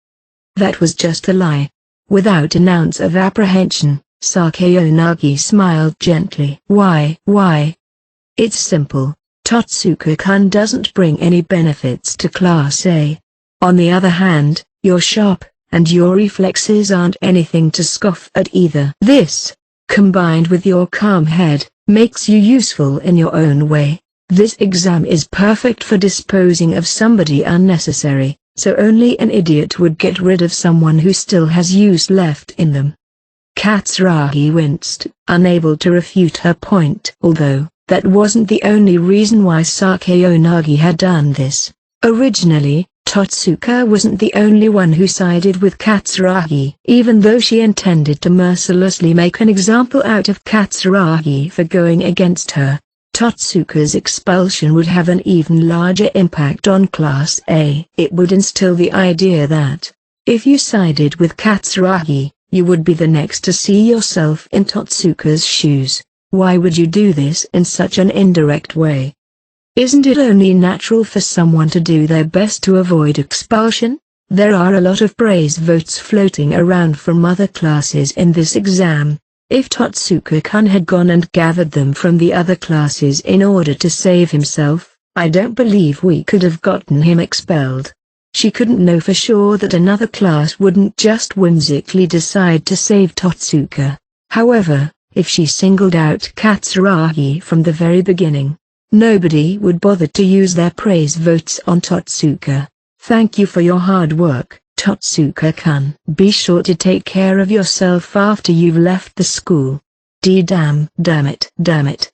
that was just a lie. Without an ounce of apprehension, Sakeonagi smiled gently. Why? It's simple. Totsuka-kun doesn't bring any benefits to Class A. On the other hand, you're sharp, and your reflexes aren't anything to scoff at either. This, combined with your calm head, makes you useful in your own way. This exam is perfect for disposing of somebody unnecessary, so only an idiot would get rid of someone who still has use left in them. Katsuragi winced, unable to refute her point. Although, that wasn't the only reason why Sakeonagi had done this. Originally, Totsuka wasn't the only one who sided with Katsuragi. Even though she intended to mercilessly make an example out of Katsuragi for going against her, Totsuka's expulsion would have an even larger impact on Class A. It would instill the idea that, if you sided with Katsuragi, you would be the next to see yourself in Totsuka's shoes. Why would you do this in such an indirect way? Isn't it only natural for someone to do their best to avoid expulsion? There are a lot of praise votes floating around from other classes in this exam. If Totsuka-kun had gone and gathered them from the other classes in order to save himself, I don't believe we could have gotten him expelled. She couldn't know for sure that another class wouldn't just whimsically decide to save Totsuka. However, if she singled out Katsuragi from the very beginning, nobody would bother to use their praise votes on Totsuka. Thank you for your hard work, Totsuka-kun. Be sure to take care of yourself after you've left the school. Damn it.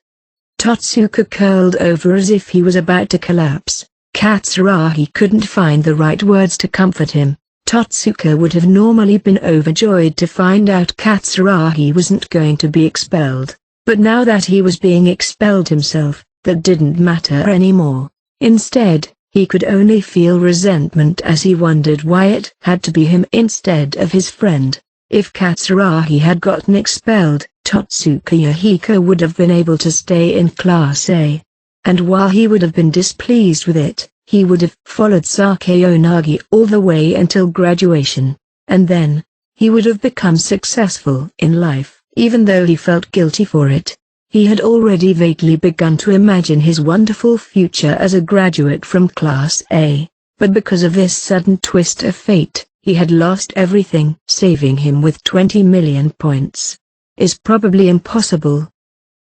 Totsuka curled over as if he was about to collapse. Katsuragi couldn't find the right words to comfort him. Totsuka would have normally been overjoyed to find out Katsuragi wasn't going to be expelled, but now that he was being expelled himself, that didn't matter anymore. Instead, he could only feel resentment as he wondered why it had to be him instead of his friend. If Katsuragi had gotten expelled, Totsuka Yahiko would have been able to stay in Class A. And while he would have been displeased with it, he would have followed Sakeonagi all the way until graduation. And then, he would have become successful in life. Even though he felt guilty for it, he had already vaguely begun to imagine his wonderful future as a graduate from Class A. But because of this sudden twist of fate, he had lost everything. Saving him with 20 million points is probably impossible.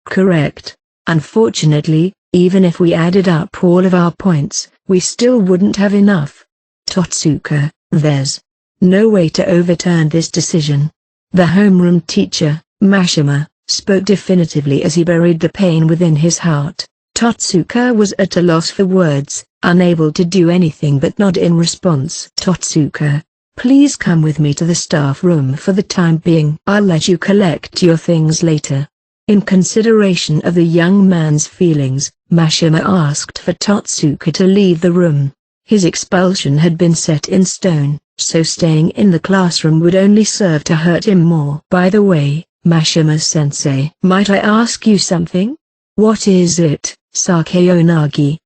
Correct. Unfortunately, even if we added up all of our points, we still wouldn't have enough. Totsuka, there's no way to overturn this decision. The homeroom teacher, Mashima, spoke definitively as he buried the pain within his heart. Totsuka was at a loss for words, unable to do anything but nod in response. Totsuka, please come with me to the staff room for the time being. I'll let you collect your things later. In consideration of the young man's feelings, Mashima asked for Totsuka to leave the room. His expulsion had been set in stone, so staying in the classroom would only serve to hurt him more. By the way, Mashima-sensei, might I ask you something? What is it, Sakeonagi?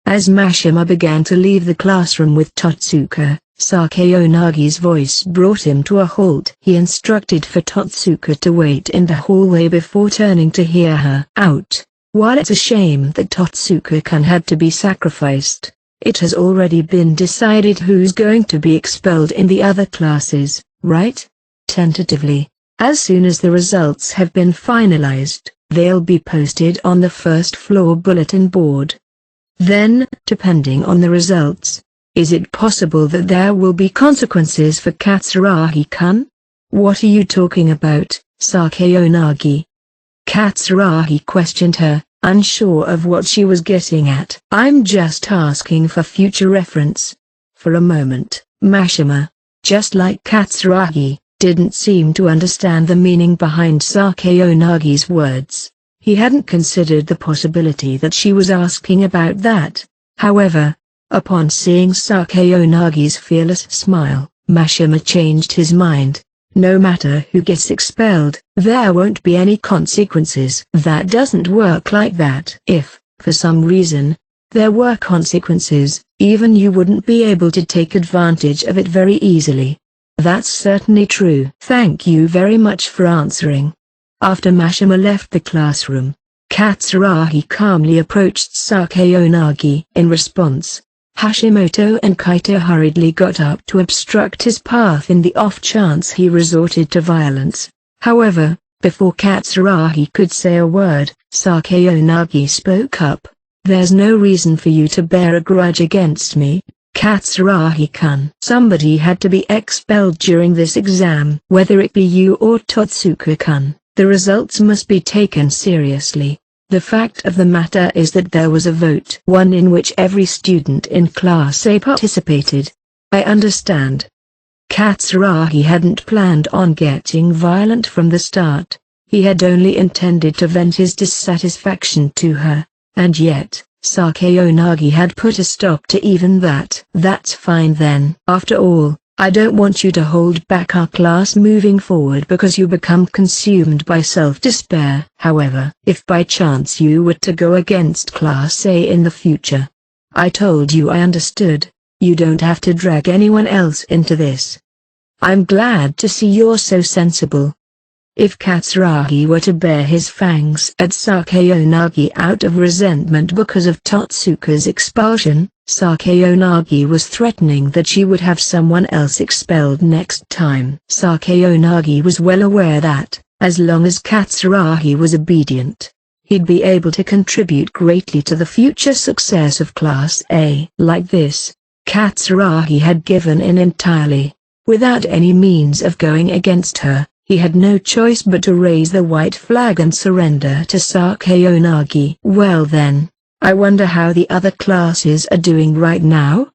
As Mashima began to leave the classroom with Totsuka, Sakeonagi's voice brought him to a halt. He instructed for Totsuka to wait in the hallway before turning to hear her out. While it's a shame that Totsuka-kun had to be sacrificed, it has already been decided who's going to be expelled in the other classes, right? Tentatively, As soon as the results have been finalized, they'll be posted on the first floor bulletin board. Then, depending on the results, is it possible that there will be consequences for Katsuragi-kun? What are you talking about, Sakayonagi? Katsuragi questioned her, unsure of what she was getting at. I'm just asking for future reference. For a moment, Mashima, just like Katsuragi, didn't seem to understand the meaning behind Sakayonagi's words. He hadn't considered the possibility that she was asking about that. However, upon seeing Sakayonagi's fearless smile, Mashima changed his mind. No matter who gets expelled, there won't be any consequences. That doesn't work like that. If, for some reason, there were consequences, even you wouldn't be able to take advantage of it very easily. That's certainly true. Thank you very much for answering. After Mashima left the classroom, Katsuragi calmly approached Sakayonagi. In response, Hashimoto and Kaito hurriedly got up to obstruct his path in the off chance he resorted to violence. However, before Katsuragi could say a word, Sakayonagi spoke up. There's no reason for you to bear a grudge against me, Katsuragi-kun. Somebody had to be expelled during this exam. Whether it be you or Totsuka-kun, the results must be taken seriously. The fact of the matter is that there was a vote, one in which every student in Class A participated. I understand. Katsuragi hadn't planned on getting violent from the start. He had only intended to vent his dissatisfaction to her, and yet, Sakayonagi had put a stop to even that. That's fine then. After all, I don't want you to hold back our class moving forward because you become consumed by self-despair. However, if by chance you were to go against Class A in the future, I told you I understood. You don't have to drag anyone else into this. I'm glad to see you're so sensible. If Katsuragi were to bare his fangs at Sakayonagi out of resentment because of Totsuka's expulsion, Sakayonagi was threatening that she would have someone else expelled next time. Sakayonagi was well aware that, as long as Katsuragi was obedient, he'd be able to contribute greatly to the future success of Class A. Like this, Katsuragi had given in entirely. Without any means of going against her, he had no choice but to raise the white flag and surrender to Sakayonagi. Well then, I wonder how the other classes are doing right now?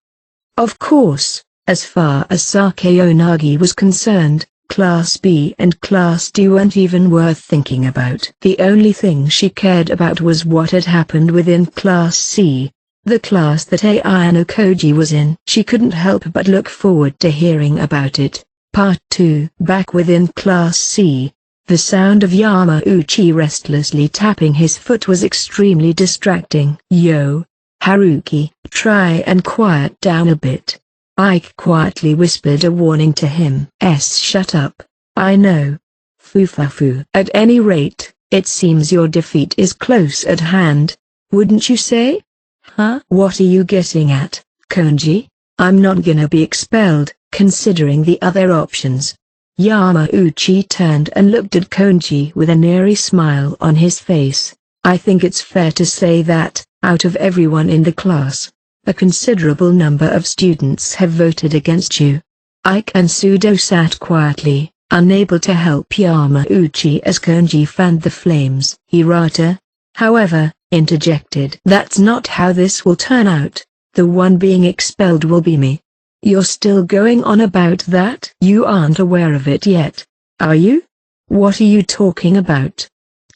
Of course, as far as Sakayonagi was concerned, Class B and Class D weren't even worth thinking about. The only thing she cared about was what had happened within Class C, the class that Ayano Koji was in. She couldn't help but look forward to hearing about it. Part 2. Back within Class C, the sound of Yamauchi restlessly tapping his foot was extremely distracting. Yo, Haruki, try and quiet down a bit. Ike quietly whispered a warning to him. Shut up. I know. Fufafu. At any rate, it seems your defeat is close at hand, wouldn't you say? Huh? What are you getting at, Konji? I'm not gonna be expelled, considering the other options. Yamauchi turned and looked at Konji with an eerie smile on his face. I think it's fair to say that, out of everyone in the class, a considerable number of students have voted against you. Ike and Sudo sat quietly, unable to help Yamauchi as Konji fanned the flames. Hirata, however, interjected. That's not how this will turn out. The one being expelled will be me. You're still going on about that? You aren't aware of it yet, are you? What are you talking about?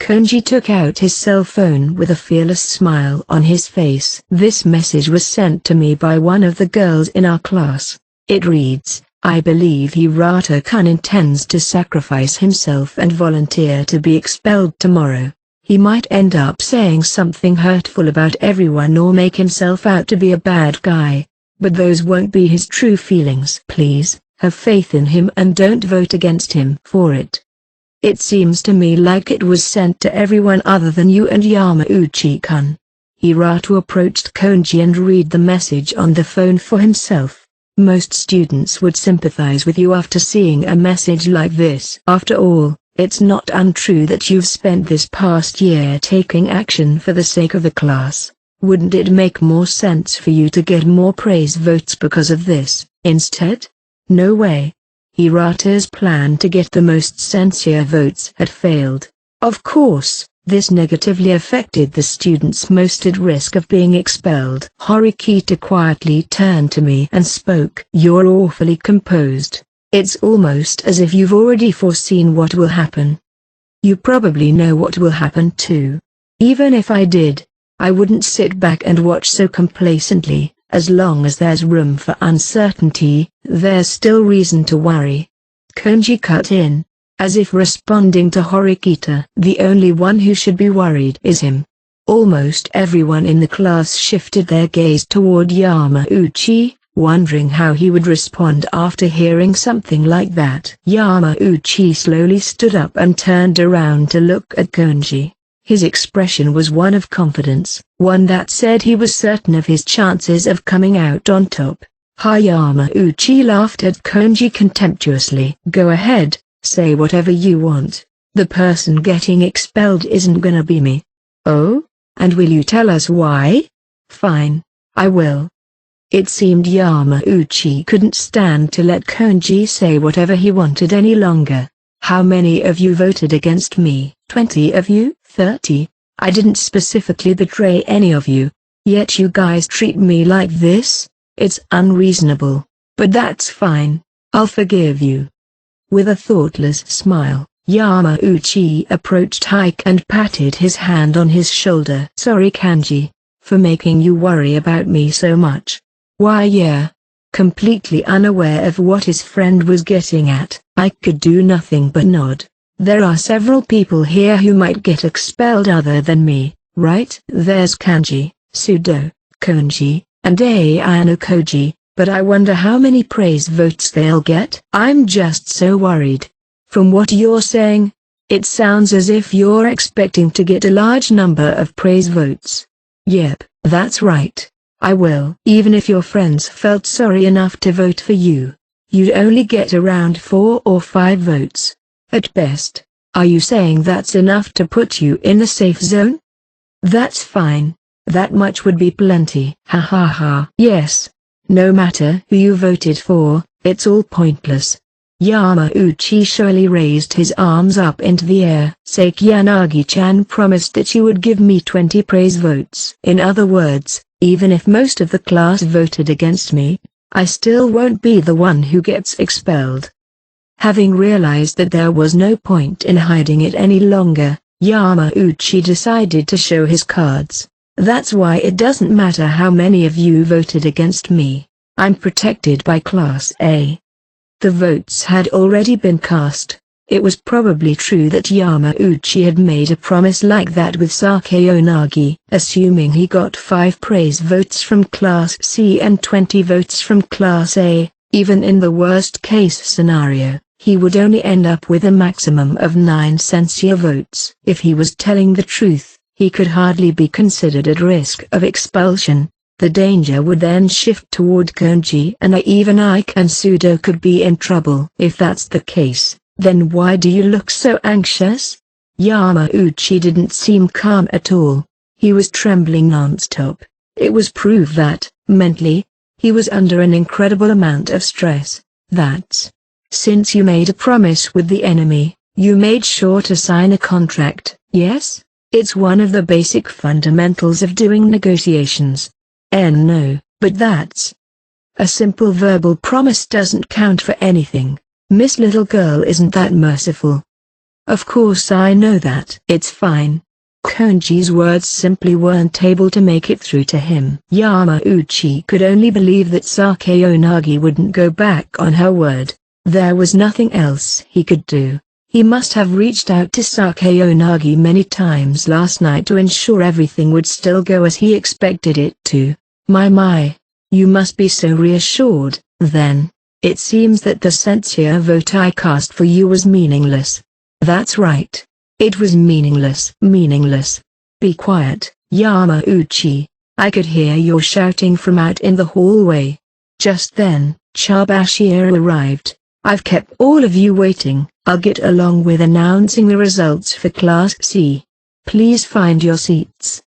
Konji took out his cell phone with a fearless smile on his face. This message was sent to me by one of the girls in our class. It reads, I believe Hirata-kun intends to sacrifice himself and volunteer to be expelled tomorrow. He might end up saying something hurtful about everyone or make himself out to be a bad guy. But those won't be his true feelings. Please, have faith in him and don't vote against him for it. It seems to me like it was sent to everyone other than you and Yamauchi-kun. Hirata approached Konji and read the message on the phone for himself. Most students would sympathize with you after seeing a message like this. After all, it's not untrue that you've spent this past year taking action for the sake of the class. Wouldn't it make more sense for you to get more praise votes because of this, instead? No way. Hirata's plan to get the most censure votes had failed. Of course, this negatively affected the students most at risk of being expelled. Horikita quietly turned to me and spoke. You're awfully composed. It's almost as if you've already foreseen what will happen. You probably know what will happen too. Even if I did, I wouldn't sit back and watch so complacently. As long as there's room for uncertainty, there's still reason to worry. Konji cut in, as if responding to Horikita. The only one who should be worried is him. Almost everyone in the class shifted their gaze toward Yamauchi, wondering how he would respond after hearing something like that. Yamauchi slowly stood up and turned around to look at Konji. His expression was one of confidence, one that said he was certain of his chances of coming out on top. Yamauchi laughed at Konji contemptuously. Go ahead, say whatever you want. The person getting expelled isn't gonna be me. Oh? And will you tell us why? Fine, I will. It seemed Yamauchi couldn't stand to let Konji say whatever he wanted any longer. How many of you voted against me? 20 of you? 30? I didn't specifically betray any of you. Yet you guys treat me like this? It's unreasonable. But that's fine. I'll forgive you. With a thoughtless smile, Yamauchi approached Hike and patted his hand on his shoulder. Sorry Kanji, for making you worry about me so much. Why yeah. Completely unaware of what his friend was getting at, I could do nothing but nod. There are several people here who might get expelled other than me, right? There's Kanji, Sudo, Konji, and Ayano Koji, but I wonder how many praise votes they'll get. I'm just so worried. From what you're saying, it sounds as if you're expecting to get a large number of praise votes. Yep, that's right. I will. Even if your friends felt sorry enough to vote for you, you'd only get around 4 or 5 votes. At best. Are you saying that's enough to put you in the safe zone? That's fine. That much would be plenty. Ha ha ha. Yes. No matter who you voted for, it's all pointless. Yamauchi surely raised his arms up into the air. Sekiyanagi-chan promised that you would give me 20 praise votes. In other words, even if most of the class voted against me, I still won't be the one who gets expelled. Having realized that there was no point in hiding it any longer, Yamauchi decided to show his cards. That's why it doesn't matter how many of you voted against me. I'm protected by Class A. The votes had already been cast. It was probably true that Yamauchi had made a promise like that with Sakeonagi. Assuming he got 5 praise votes from Class C and 20 votes from Class A, even in the worst-case scenario, he would only end up with a maximum of 9 censure votes. If he was telling the truth, he could hardly be considered at risk of expulsion. The danger would then shift toward Konji, and even Ike and Sudo could be in trouble. If that's the case, then why do you look so anxious? Yamauchi didn't seem calm at all. He was trembling non-stop. It was proof that, mentally, he was under an incredible amount of stress. That's since you made a promise with the enemy, you made sure to sign a contract, yes? It's one of the basic fundamentals of doing negotiations. No, but that's a simple verbal promise doesn't count for anything. Miss Little Girl isn't that merciful. Of course I know that. It's fine. Konji's words simply weren't able to make it through to him. Yamauchi could only believe that Sakeonagi wouldn't go back on her word. There was nothing else he could do. He must have reached out to Sakeonagi many times last night to ensure everything would still go as he expected it to. My, you must be so reassured, then. It seems that the censure vote I cast for you was meaningless. That's right. It was meaningless. Meaningless. Be quiet, Yamauchi. I could hear your shouting from out in the hallway. Just then, Chabashiro arrived. I've kept all of you waiting. I'll get along with announcing the results for Class C. Please find your seats.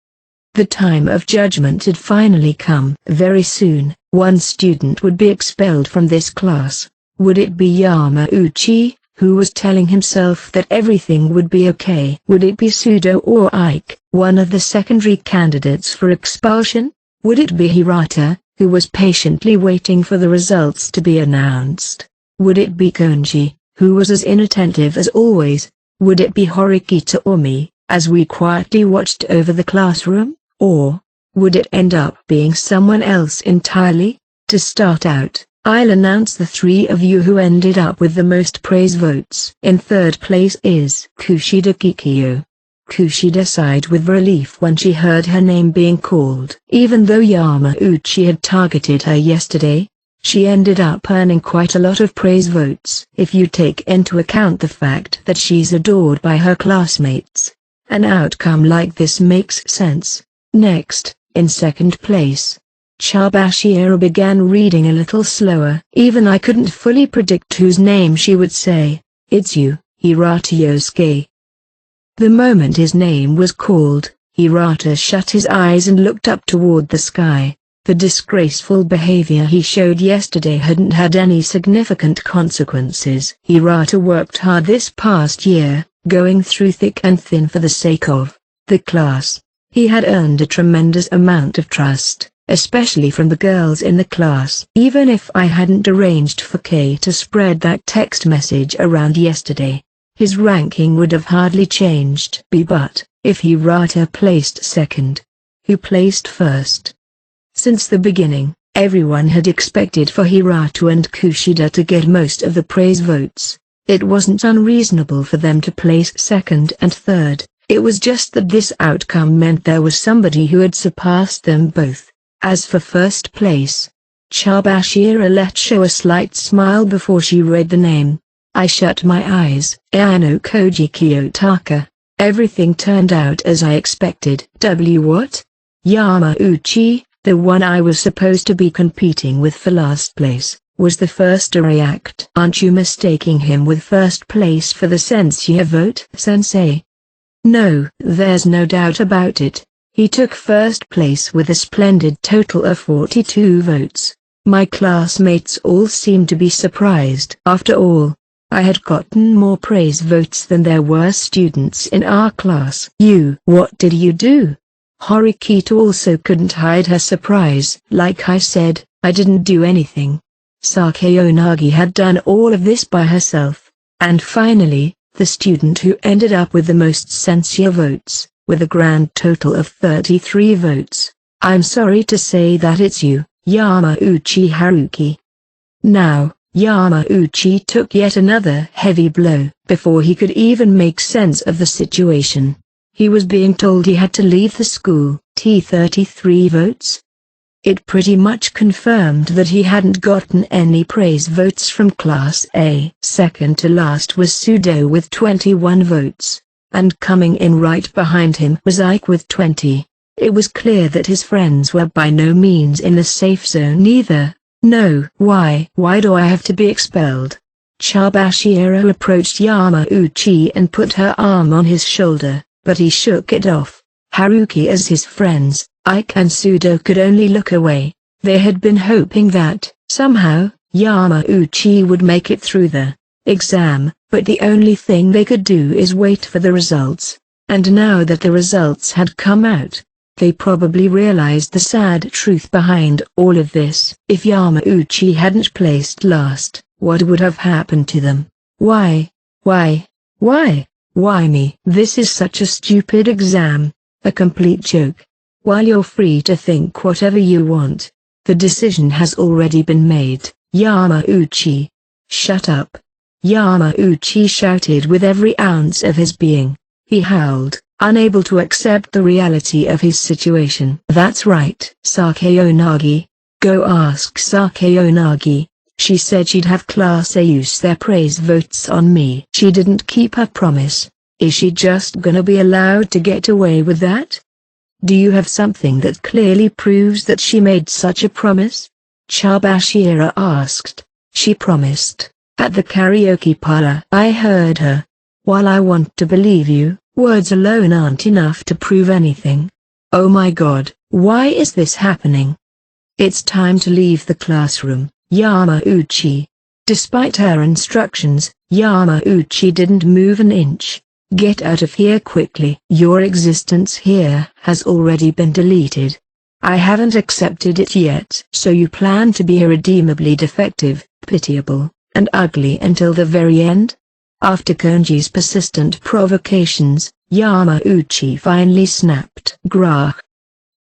The time of judgment had finally come. Very soon, one student would be expelled from this class. Would it be Yamauchi, who was telling himself that everything would be okay? Would it be Sudo or Ike, one of the secondary candidates for expulsion? Would it be Hirata, who was patiently waiting for the results to be announced? Would it be Konji, who was as inattentive as always? Would it be Horikita or me, as we quietly watched over the classroom? Or would it end up being someone else entirely? To start out, I'll announce the three of you who ended up with the most praise votes. In third place is Kushida Kikyo. Kushida sighed with relief when she heard her name being called. Even though Yamauchi had targeted her yesterday, she ended up earning quite a lot of praise votes. If you take into account the fact that she's adored by her classmates, an outcome like this makes sense. Next, in second place, Chabashiro began reading a little slower. Even I couldn't fully predict whose name she would say. It's you, Hirata Yosuke. The moment his name was called, Hirata shut his eyes and looked up toward the sky. The disgraceful behavior he showed yesterday hadn't had any significant consequences. Hirata worked hard this past year, going through thick and thin for the sake of the class. He had earned a tremendous amount of trust, especially from the girls in the class. Even if I hadn't arranged for Kay to spread that text message around yesterday, his ranking would have hardly changed. But, if Hirata placed second, who placed first? Since the beginning, everyone had expected for Hirata and Kushida to get most of the praise votes. It wasn't unreasonable for them to place second and third. It was just that this outcome meant there was somebody who had surpassed them both. As for first place, Chabashiro let show a slight smile before she read the name. I shut my eyes. Ayano Koji Kiyotaka. Everything turned out as I expected. What? Yamauchi, the one I was supposed to be competing with for last place, was the first to react. Aren't you mistaking him with first place for the sensei vote? Sensei? No, there's no doubt about it. He took first place with a splendid total of 42 votes. My classmates all seemed to be surprised. After all, I had gotten more praise votes than there were students in our class. What did you do? Horikita also couldn't hide her surprise. Like I said, I didn't do anything. Sakeonagi had done all of this by herself. And finally, the student who ended up with the most sincere votes, with a grand total of 33 votes. I'm sorry to say that it's you, Yamauchi Haruki. Now, Yamauchi took yet another heavy blow. Before he could even make sense of the situation, he was being told he had to leave the school. 33 votes? It pretty much confirmed that he hadn't gotten any praise votes from Class A. Second to last was Sudo with 21 votes, and coming in right behind him was Ike with 20. It was clear that his friends were by no means in the safe zone either. No. Why do I have to be expelled? Chabashiro approached Yamauchi and put her arm on his shoulder, but he shook it off. Haruki as his friends, Ike and Sudo could only look away. They had been hoping that, somehow, Yamauchi would make it through the exam, but the only thing they could do is wait for the results. And now that the results had come out, they probably realized the sad truth behind all of this. If Yamauchi hadn't placed last, what would have happened to them? Why me? This is such a stupid exam, a complete joke. While you're free to think whatever you want, the decision has already been made. Yamauchi, shut up. Yamauchi shouted with every ounce of his being. He howled, unable to accept the reality of his situation. That's right. Sakeonagi, go ask Sakeonagi. She said she'd have Class A use their praise votes on me. She didn't keep her promise. Is she just gonna be allowed to get away with that? Do you have something that clearly proves that she made such a promise? Chabashira asked. She promised. At the karaoke parlor. I heard her. While I want to believe you, words alone aren't enough to prove anything. Oh my God, why is this happening? It's time to leave the classroom, Yamauchi. Despite her instructions, Yamauchi didn't move an inch. Get out of here quickly. Your existence here has already been deleted. I haven't accepted it yet. So you plan to be irredeemably defective, pitiable, and ugly until the very end? After Konji's persistent provocations, Yamauchi finally snapped. Grah.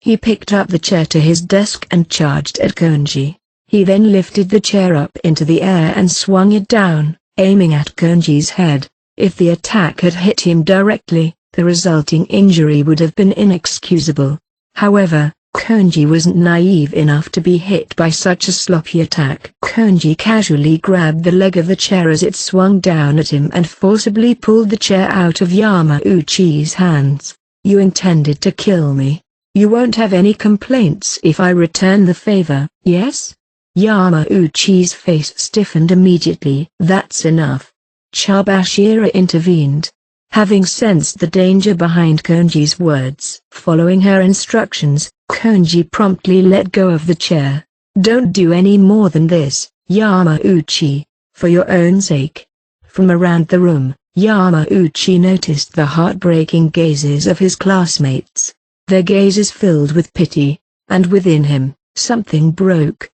He picked up the chair to his desk and charged at Konji. He then lifted the chair up into the air and swung it down, aiming at Konji's head. If the attack had hit him directly, the resulting injury would have been inexcusable. However, Konji wasn't naive enough to be hit by such a sloppy attack. Konji casually grabbed the leg of the chair as it swung down at him and forcibly pulled the chair out of Yamauchi's hands. You intended to kill me. You won't have any complaints if I return the favor, yes? Yamauchi's face stiffened immediately. That's enough. Chabashira intervened. Having sensed the danger behind Konji's words, following her instructions, Konji promptly let go of the chair. Don't do any more than this, Yamauchi, for your own sake. From around the room, Yamauchi noticed the heartbreaking gazes of his classmates. Their gazes filled with pity, and within him, something broke.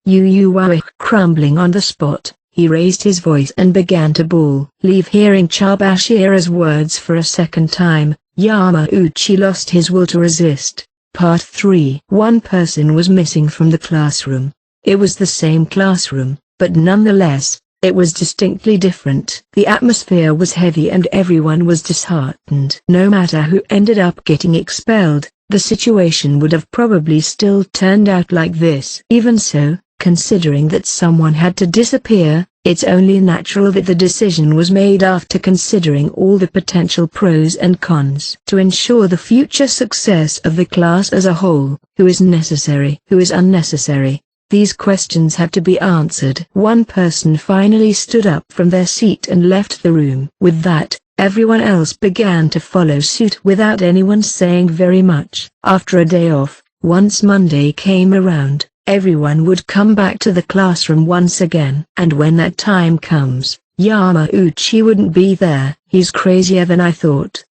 Crumbling on the spot, he raised his voice and began to bawl. Hearing Chabashira's words for a second time, Yamauchi lost his will to resist. Part 3. One person was missing from the classroom. It was the same classroom, but nonetheless, it was distinctly different. The atmosphere was heavy and everyone was disheartened. No matter who ended up getting expelled, the situation would have probably still turned out like this. Even so, considering that someone had to disappear, it's only natural that the decision was made after considering all the potential pros and cons. To ensure the future success of the class as a whole, who is necessary, who is unnecessary, these questions had to be answered. One person finally stood up from their seat and left the room. With that, everyone else began to follow suit without anyone saying very much. After a day off, once Monday came around, everyone would come back to the classroom once again. And when that time comes, Yamauchi wouldn't be there. He's crazier than I thought.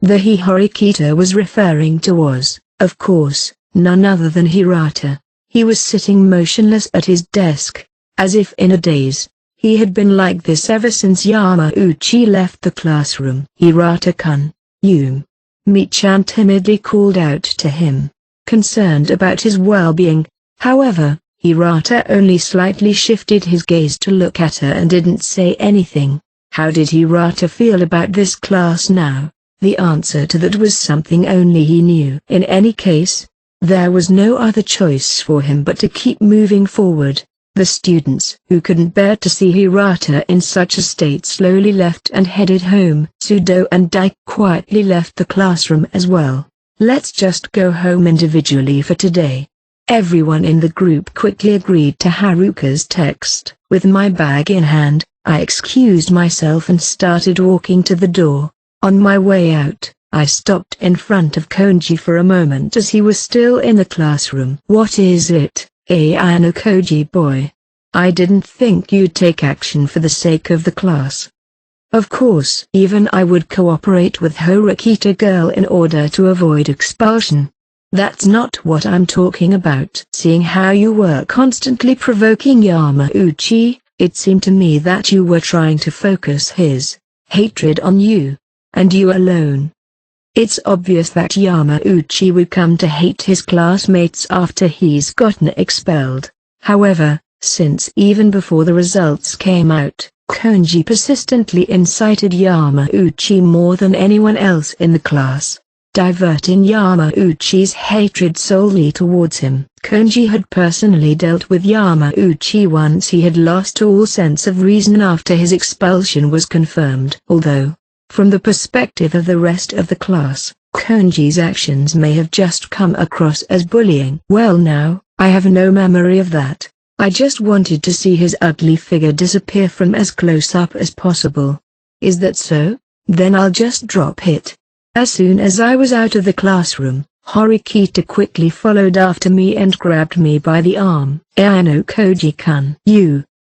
The he Horikita was referring to was, of course, none other than Hirata. He was sitting motionless at his desk, as if in a daze. He had been like this ever since Yamauchi left the classroom. Hirata-kun, you. Michan timidly called out to him, concerned about his well-being. However, Hirata only slightly shifted his gaze to look at her and didn't say anything. How did Hirata feel about this class now? The answer to that was something only he knew. In any case, there was no other choice for him but to keep moving forward. The students who couldn't bear to see Hirata in such a state slowly left and headed home. Sudo and Dai quietly left the classroom as well. Let's just go home individually for today. Everyone in the group quickly agreed to Haruka's text. With my bag in hand, I excused myself and started walking to the door. On my way out, I stopped in front of Konji for a moment as he was still in the classroom. What is it, Ayano Koji boy? I didn't think you'd take action for the sake of the class. Of course, even I would cooperate with Horikita girl in order to avoid expulsion. That's not what I'm talking about. Seeing how you were constantly provoking Yamauchi, it seemed to me that you were trying to focus his hatred on you, and you alone. It's obvious that Yamauchi would come to hate his classmates after he's gotten expelled. However, since even before the results came out, Konji persistently incited Yamauchi more than anyone else in the class, diverting Yamauchi's hatred solely towards him. Konji had personally dealt with Yamauchi once he had lost all sense of reason after his expulsion was confirmed. Although, from the perspective of the rest of the class, Konji's actions may have just come across as bullying. Well now, I have no memory of that. I just wanted to see his ugly figure disappear from as close up as possible. Is that so? Then I'll just drop it. As soon as I was out of the classroom, Horikita quickly followed after me and grabbed me by the arm. "Ano Koji-kun,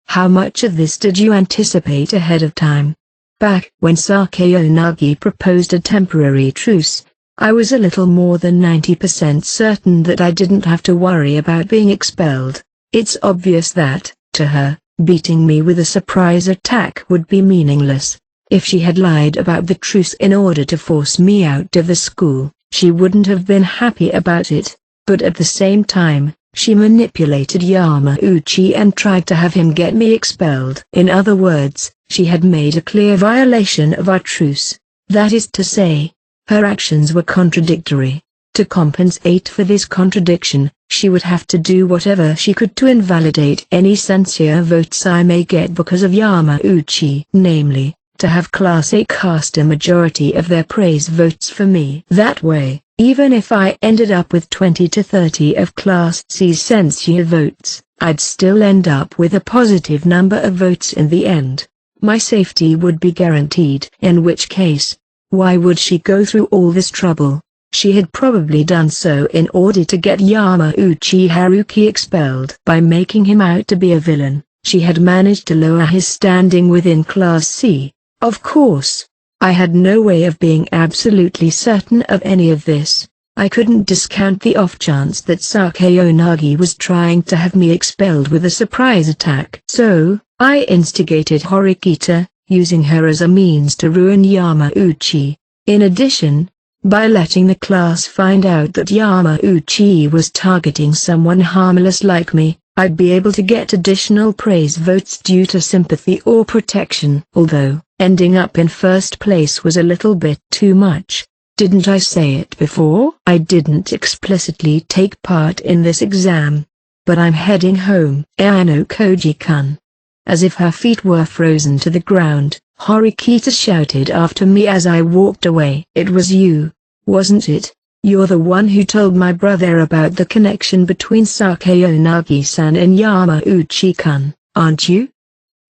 how much of this did you anticipate ahead of time?" Back when Sakayanagi proposed a temporary truce, I was a little more than 90% certain that I didn't have to worry about being expelled. It's obvious that, to her, beating me with a surprise attack would be meaningless. If she had lied about the truce in order to force me out of the school, she wouldn't have been happy about it, but at the same time, she manipulated Yamauchi and tried to have him get me expelled. In other words, she had made a clear violation of our truce. That is to say, her actions were contradictory. To compensate for this contradiction, she would have to do whatever she could to invalidate any censure votes I may get because of Yamauchi. Namely, to have Class A cast a majority of their praise votes for me. That way, even if I ended up with 20 to 30 of Class C's censure votes, I'd still end up with a positive number of votes in the end. My safety would be guaranteed. In which case, why would she go through all this trouble? She had probably done so in order to get Yamauchi Haruki expelled. By making him out to be a villain, she had managed to lower his standing within Class C. Of course, I had no way of being absolutely certain of any of this. I couldn't discount the off chance that Sakayanagi was trying to have me expelled with a surprise attack. So, I instigated Horikita, using her as a means to ruin Yamauchi. In addition, by letting the class find out that Yamauchi was targeting someone harmless like me, I'd be able to get additional praise votes due to sympathy or protection. Although, ending up in first place was a little bit too much. Didn't I say it before? I didn't explicitly take part in this exam. But I'm heading home. Ano Koji-kun. As if her feet were frozen to the ground, Horikita shouted after me as I walked away. It was you, wasn't it? You're the one who told my brother about the connection between Sakayanagi-san and Yamauchi-kun, aren't you?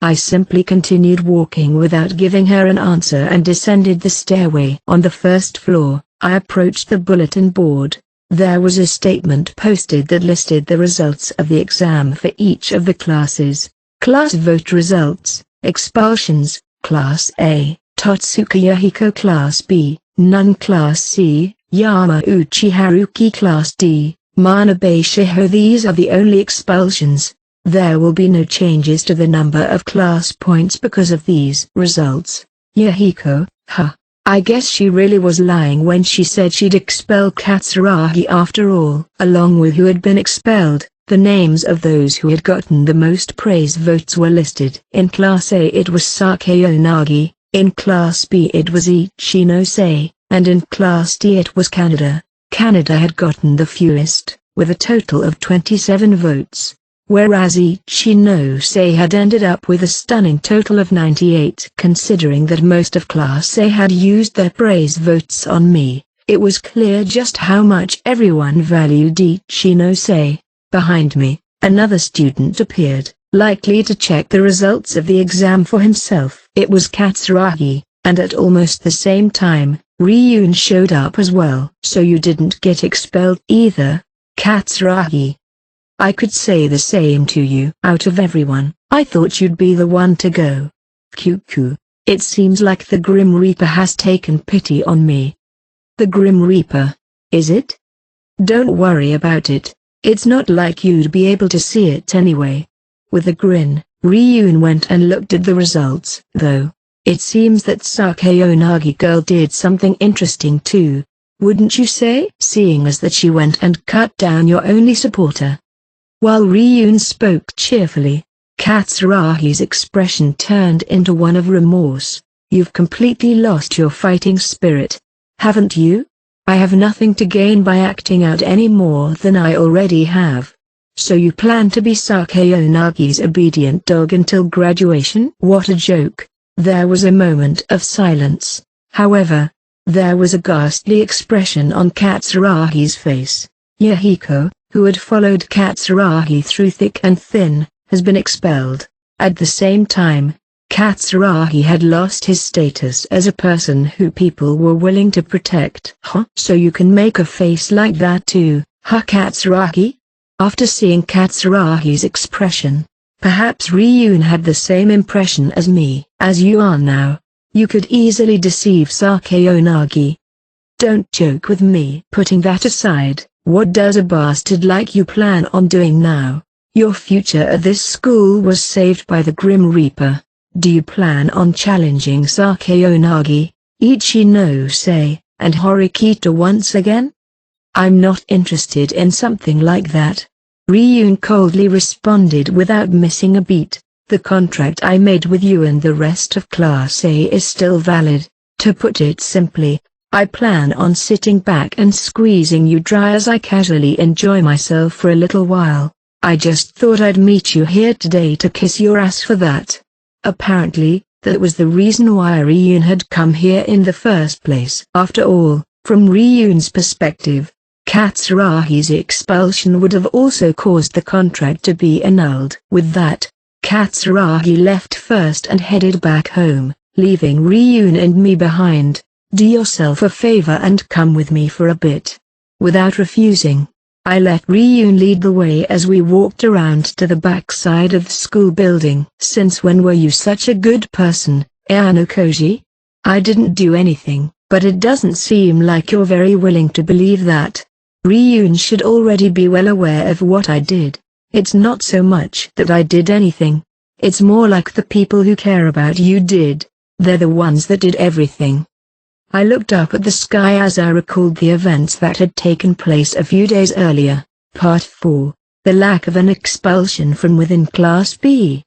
I simply continued walking without giving her an answer and descended the stairway. On the first floor, I approached the bulletin board. There was a statement posted that listed the results of the exam for each of the classes. Class vote results: expulsions, Class A, Totsuka Yahiko Class B, None Class C, Yamauchi Haruki Class D, Manabe Shiho. These are the only expulsions. There will be no changes to the number of class points because of these results. Yahiko, I guess she really was lying when she said she'd expel Katsuragi after all. Along with who had been expelled, the names of those who had gotten the most praise votes were listed. In Class A it was Sakayanagi, in Class B it was Ichinose, and in Class D it was Kaneda. Kaneda had gotten the fewest, with a total of 27 votes, whereas Ichinose had ended up with a stunning total of 98. Considering that most of Class A had used their praise votes on me, it was clear just how much everyone valued Ichinose. Behind me, another student appeared, likely to check the results of the exam for himself. It was Katsuragi, and at almost the same time, Ryun showed up as well. So you didn't get expelled either, Katsuragi? I could say the same to you. Out of everyone, I thought you'd be the one to go. Cuckoo, it seems like the Grim Reaper has taken pity on me. The Grim Reaper, is it? Don't worry about it. It's not like you'd be able to see it anyway. With a grin, Ryun went and looked at the results. Though, it seems that Sakayanagi girl did something interesting too, wouldn't you say? Seeing as that she went and cut down your only supporter. While Ryun spoke cheerfully, Katsuragi's expression turned into one of remorse. You've completely lost your fighting spirit, haven't you? I have nothing to gain by acting out any more than I already have. So you plan to be Sakayanagi's obedient dog until graduation? What a joke. There was a moment of silence. However, there was a ghastly expression on Katsuragi's face. Yahiko, who had followed Katsuragi through thick and thin, has been expelled. At the same time, Katsuragi had lost his status as a person who people were willing to protect. Huh? So you can make a face like that too, huh Katsuragi? After seeing Katsuragi's expression, perhaps Ryun had the same impression as me. As you are now, you could easily deceive Sakeonagi. Don't joke with me. Putting that aside, what does a bastard like you plan on doing now? Your future at this school was saved by the Grim Reaper. Do you plan on challenging Sakeonagi, Ichinose, and Horikita once again? I'm not interested in something like that. Ryun coldly responded without missing a beat. The contract I made with you and the rest of Class A is still valid. To put it simply, I plan on sitting back and squeezing you dry as I casually enjoy myself for a little while. I just thought I'd meet you here today to kiss your ass for that. Apparently, that was the reason why Ryun had come here in the first place. After all, from Ryun's perspective, Katsuragi's expulsion would have also caused the contract to be annulled. With that, Katsuragi left first and headed back home, leaving Ryun and me behind. Do yourself a favor and come with me for a bit. Without refusing, I let Ryun lead the way as we walked around to the back side of the school building. Since when were you such a good person, Ayano-koji? I didn't do anything, but it doesn't seem like you're very willing to believe that. Ryun should already be well aware of what I did. It's not so much that I did anything. It's more like the people who care about you did. They're the ones that did everything. I looked up at the sky as I recalled the events that had taken place a few days earlier. Part 4. The lack of an expulsion from within Class B.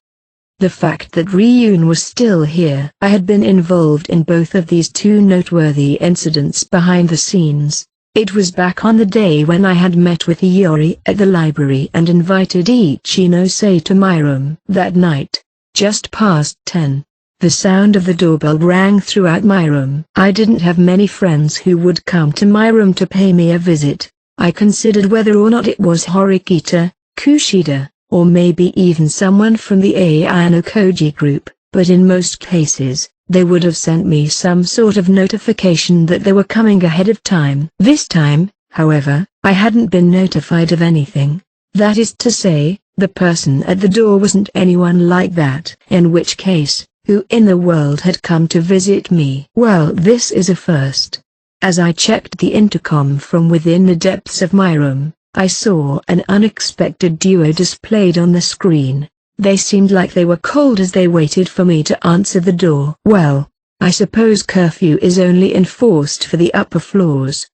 The fact that Ryun was still here. I had been involved in both of these two noteworthy incidents behind the scenes. It was back on the day when I had met with Iori at the library and invited Ichinose to my room. That night, just past 10. The sound of the doorbell rang throughout my room. I didn't have many friends who would come to my room to pay me a visit. I considered whether or not it was Horikita, Kushida, or maybe even someone from the Ayano-koji group, but in most cases, they would have sent me some sort of notification that they were coming ahead of time. This time, however, I hadn't been notified of anything. That is to say, the person at the door wasn't anyone like that. In which case, who in the world had come to visit me? Well, this is a first. As I checked the intercom from within the depths of my room, I saw an unexpected duo displayed on the screen. They seemed like they were cold as they waited for me to answer the door. Well, I suppose curfew is only enforced for the upper floors.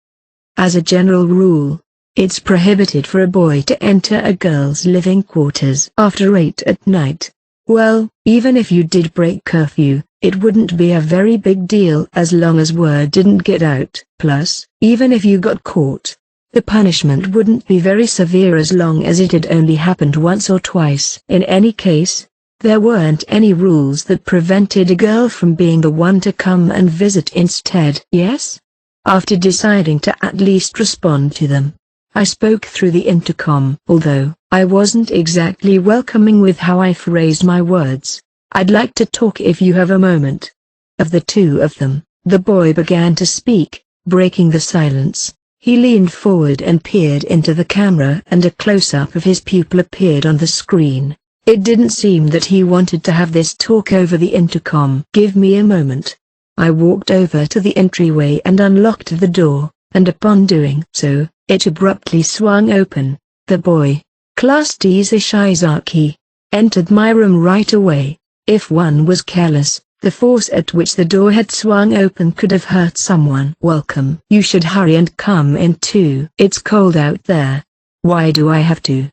As a general rule, it's prohibited for a boy to enter a girl's living quarters after 8 at night. Well, even if you did break curfew, it wouldn't be a very big deal as long as word didn't get out. Plus, even if you got caught, the punishment wouldn't be very severe as long as it had only happened once or twice. In any case, there weren't any rules that prevented a girl from being the one to come and visit instead. Yes? After deciding to at least respond to them, I spoke through the intercom. Although I wasn't exactly welcoming with how I phrased my words, I'd like to talk if you have a moment. Of the two of them, the boy began to speak, breaking the silence. He leaned forward and peered into the camera and a close-up of his pupil appeared on the screen. It didn't seem that he wanted to have this talk over the intercom. Give me a moment. I walked over to the entryway and unlocked the door, and upon doing so, it abruptly swung open. The boy, Class D's Ishizaki, entered my room right away. If one was careless, the force at which the door had swung open could have hurt someone. Welcome. You should hurry and come in too. It's cold out there. Why do I have to?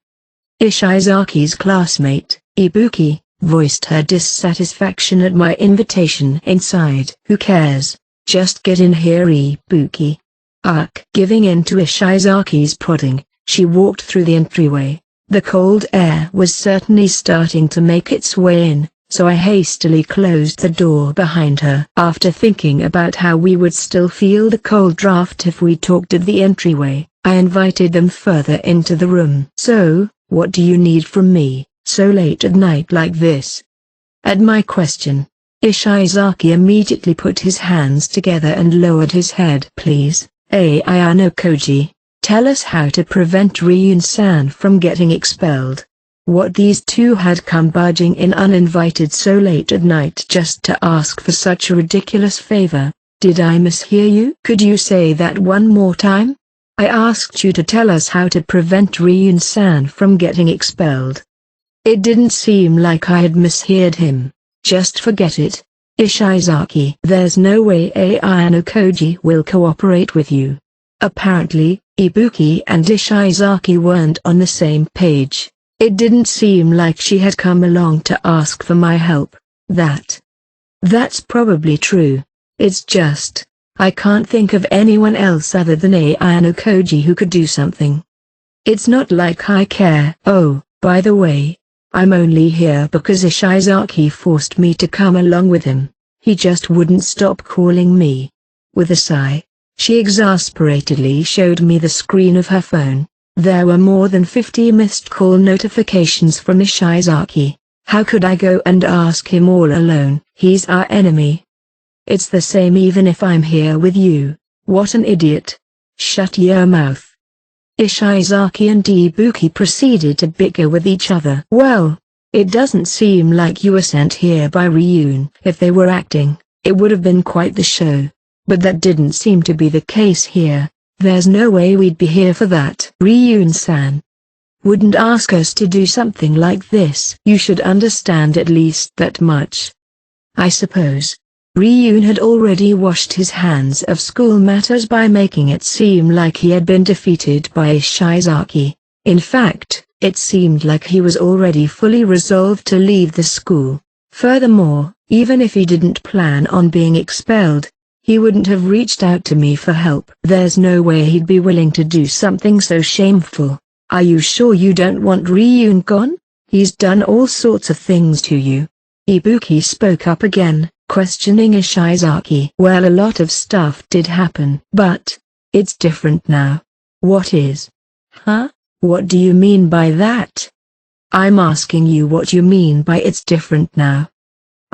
Ishizaki's classmate, Ibuki, voiced her dissatisfaction at my invitation inside. Who cares? Just get in here, Ibuki. Giving in to Ishizaki's prodding, she walked through the entryway. The cold air was certainly starting to make its way in, so I hastily closed the door behind her. After thinking about how we would still feel the cold draft if we talked at the entryway, I invited them further into the room. "So, what do you need from me, so late at night like this?" At my question, Ishizaki immediately put his hands together and lowered his head. "Please, Ayano Koji, tell us how to prevent Ryun-san from getting expelled." What these two had come barging in uninvited so late at night just to ask for such a ridiculous favor. "Did I mishear you? Could you say that one more time?" "I asked you to tell us how to prevent Ryun-san from getting expelled." It didn't seem like I had misheard him. "Just forget it, Ishizaki. There's no way Ayano Koji will cooperate with you." Apparently, Ibuki and Ishizaki weren't on the same page. It didn't seem like she had come along to ask for my help. That's probably true. It's just, I can't think of anyone else other than Ayano Koji who could do something. It's not like I care. "Oh, by the way, I'm only here because Ishizaki forced me to come along with him. He just wouldn't stop calling me." With a sigh, she exasperatedly showed me the screen of her phone. There were more than 50 missed call notifications from Ishizaki. How could I go and ask him all alone? He's our enemy. "It's the same even if I'm here with you." What an idiot. "Shut your mouth." Ishizaki and Ibuki proceeded to bicker with each other. "Well, it doesn't seem like you were sent here by Ryun. If they were acting, it would have been quite the show. But that didn't seem to be the case here. There's no way we'd be here for that. Ryun-san wouldn't ask us to do something like this. You should understand at least that much." I suppose Ryun had already washed his hands of school matters by making it seem like he had been defeated by Ishizaki. In fact, it seemed like he was already fully resolved to leave the school. Furthermore, even if he didn't plan on being expelled, he wouldn't have reached out to me for help. There's no way he'd be willing to do something so shameful. "Are you sure you don't want Ryun gone? He's done all sorts of things to you." Ibuki spoke up again, questioning Ishizaki. "Well, a lot of stuff did happen. But it's different now." "What is?" "Huh? What do you mean by that?" "I'm asking you what you mean by it's different now."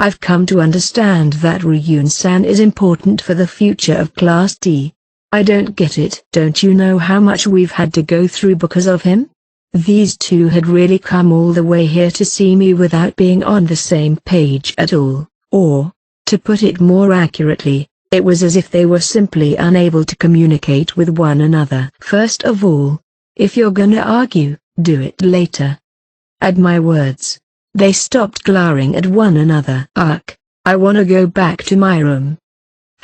"I've come to understand that Ryun-san is important for the future of Class D. I don't get it." "Don't you know how much we've had to go through because of him?" These two had really come all the way here to see me without being on the same page at all. Or, to put it more accurately, it was as if they were simply unable to communicate with one another. "First of all, if you're gonna argue, do it later." At my words, they stopped glaring at one another. I wanna go back to my room."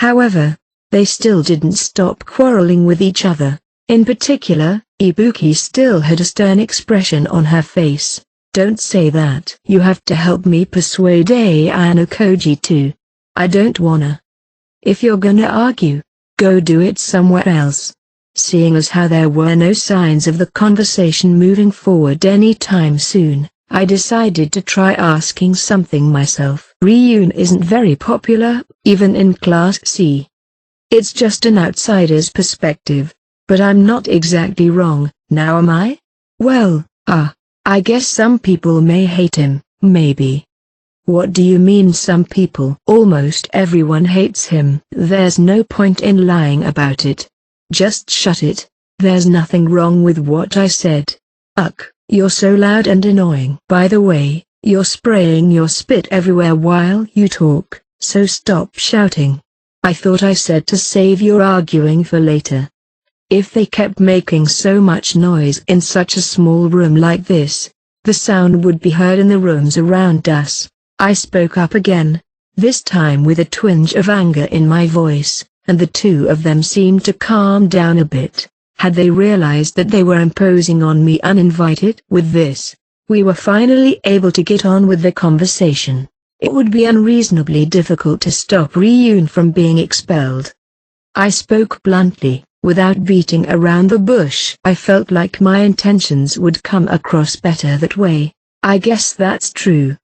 However, they still didn't stop quarreling with each other. In particular, Ibuki still had a stern expression on her face. "Don't say that. You have to help me persuade Ayano Koji too." "I don't wanna." "If you're gonna argue, go do it somewhere else." Seeing as how there were no signs of the conversation moving forward anytime soon, I decided to try asking something myself. "Ryun isn't very popular, even in Class C. It's just an outsider's perspective, but I'm not exactly wrong, now am I?" "Well, I guess some people may hate him, maybe." "What do you mean some people?" "Almost everyone hates him." "There's no point in lying about it. Just shut it. There's nothing wrong with what I said." You're so loud and annoying." "By the way, you're spraying your spit everywhere while you talk, so stop shouting." "I thought I said to save your arguing for later." If they kept making so much noise in such a small room like this, the sound would be heard in the rooms around us. I spoke up again, this time with a twinge of anger in my voice, and the two of them seemed to calm down a bit. Had they realized that they were imposing on me uninvited? With this, we were finally able to get on with the conversation. It would be unreasonably difficult to stop Ryun from being expelled. I spoke bluntly, without beating around the bush. I felt like my intentions would come across better that way. "I guess that's true.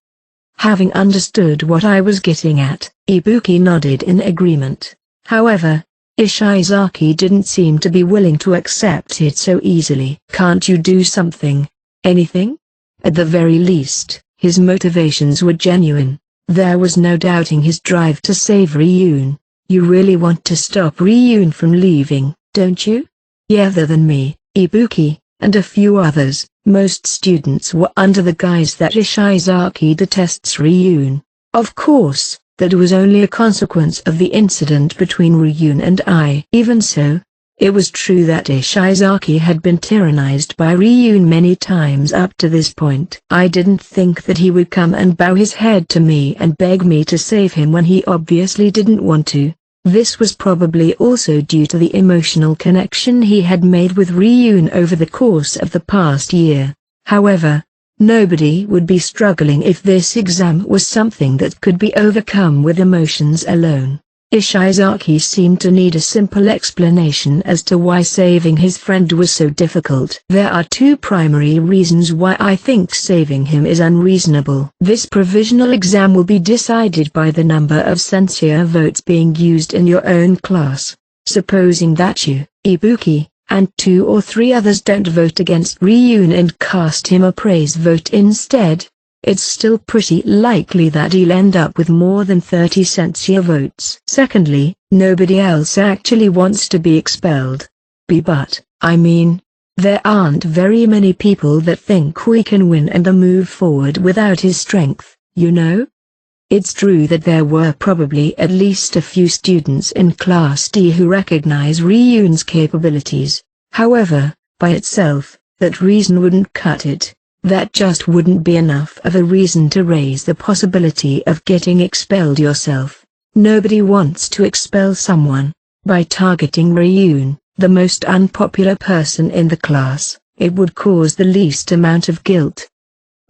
Having understood what I was getting at, Ibuki nodded in agreement. However, Ishizaki didn't seem to be willing to accept it so easily. Can't you do something? Anything? At the very least, his motivations were genuine. There was no doubting his drive to save Ryun. You really want to stop Ryun from leaving, don't you? Yeah, other than me, Ibuki, and a few others, most students were under the guise that Ishizaki detests Ryun. Of course, that was only a consequence of the incident between Ryun and I. Even so, it was true that Ishizaki had been tyrannized by Ryun many times up to this point. I didn't think that he would come and bow his head to me and beg me to save him when he obviously didn't want to. This was probably also due to the emotional connection he had made with Ryun over the course of the past year. However, nobody would be struggling if this exam was something that could be overcome with emotions alone. Ishizaki seemed to need a simple explanation as to why saving his friend was so difficult. There are two primary reasons why I think saving him is unreasonable. This provisional exam will be decided by the number of censure votes being used in your own class. Supposing that you, Ibuki, and 2 or 3 others don't vote against Ryun and cast him a praise vote instead, it's still pretty likely that he'll end up with more than 30 censure votes. Secondly, nobody else actually wants to be expelled. But, I mean, there aren't very many people that think we can win and move forward without his strength, you know? It's true that there were probably at least a few students in Class D who recognize Ryun's capabilities. However, by itself, that reason wouldn't cut it. That just wouldn't be enough of a reason to raise the possibility of getting expelled yourself. Nobody wants to expel someone. By targeting Ryun, the most unpopular person in the class, it would cause the least amount of guilt.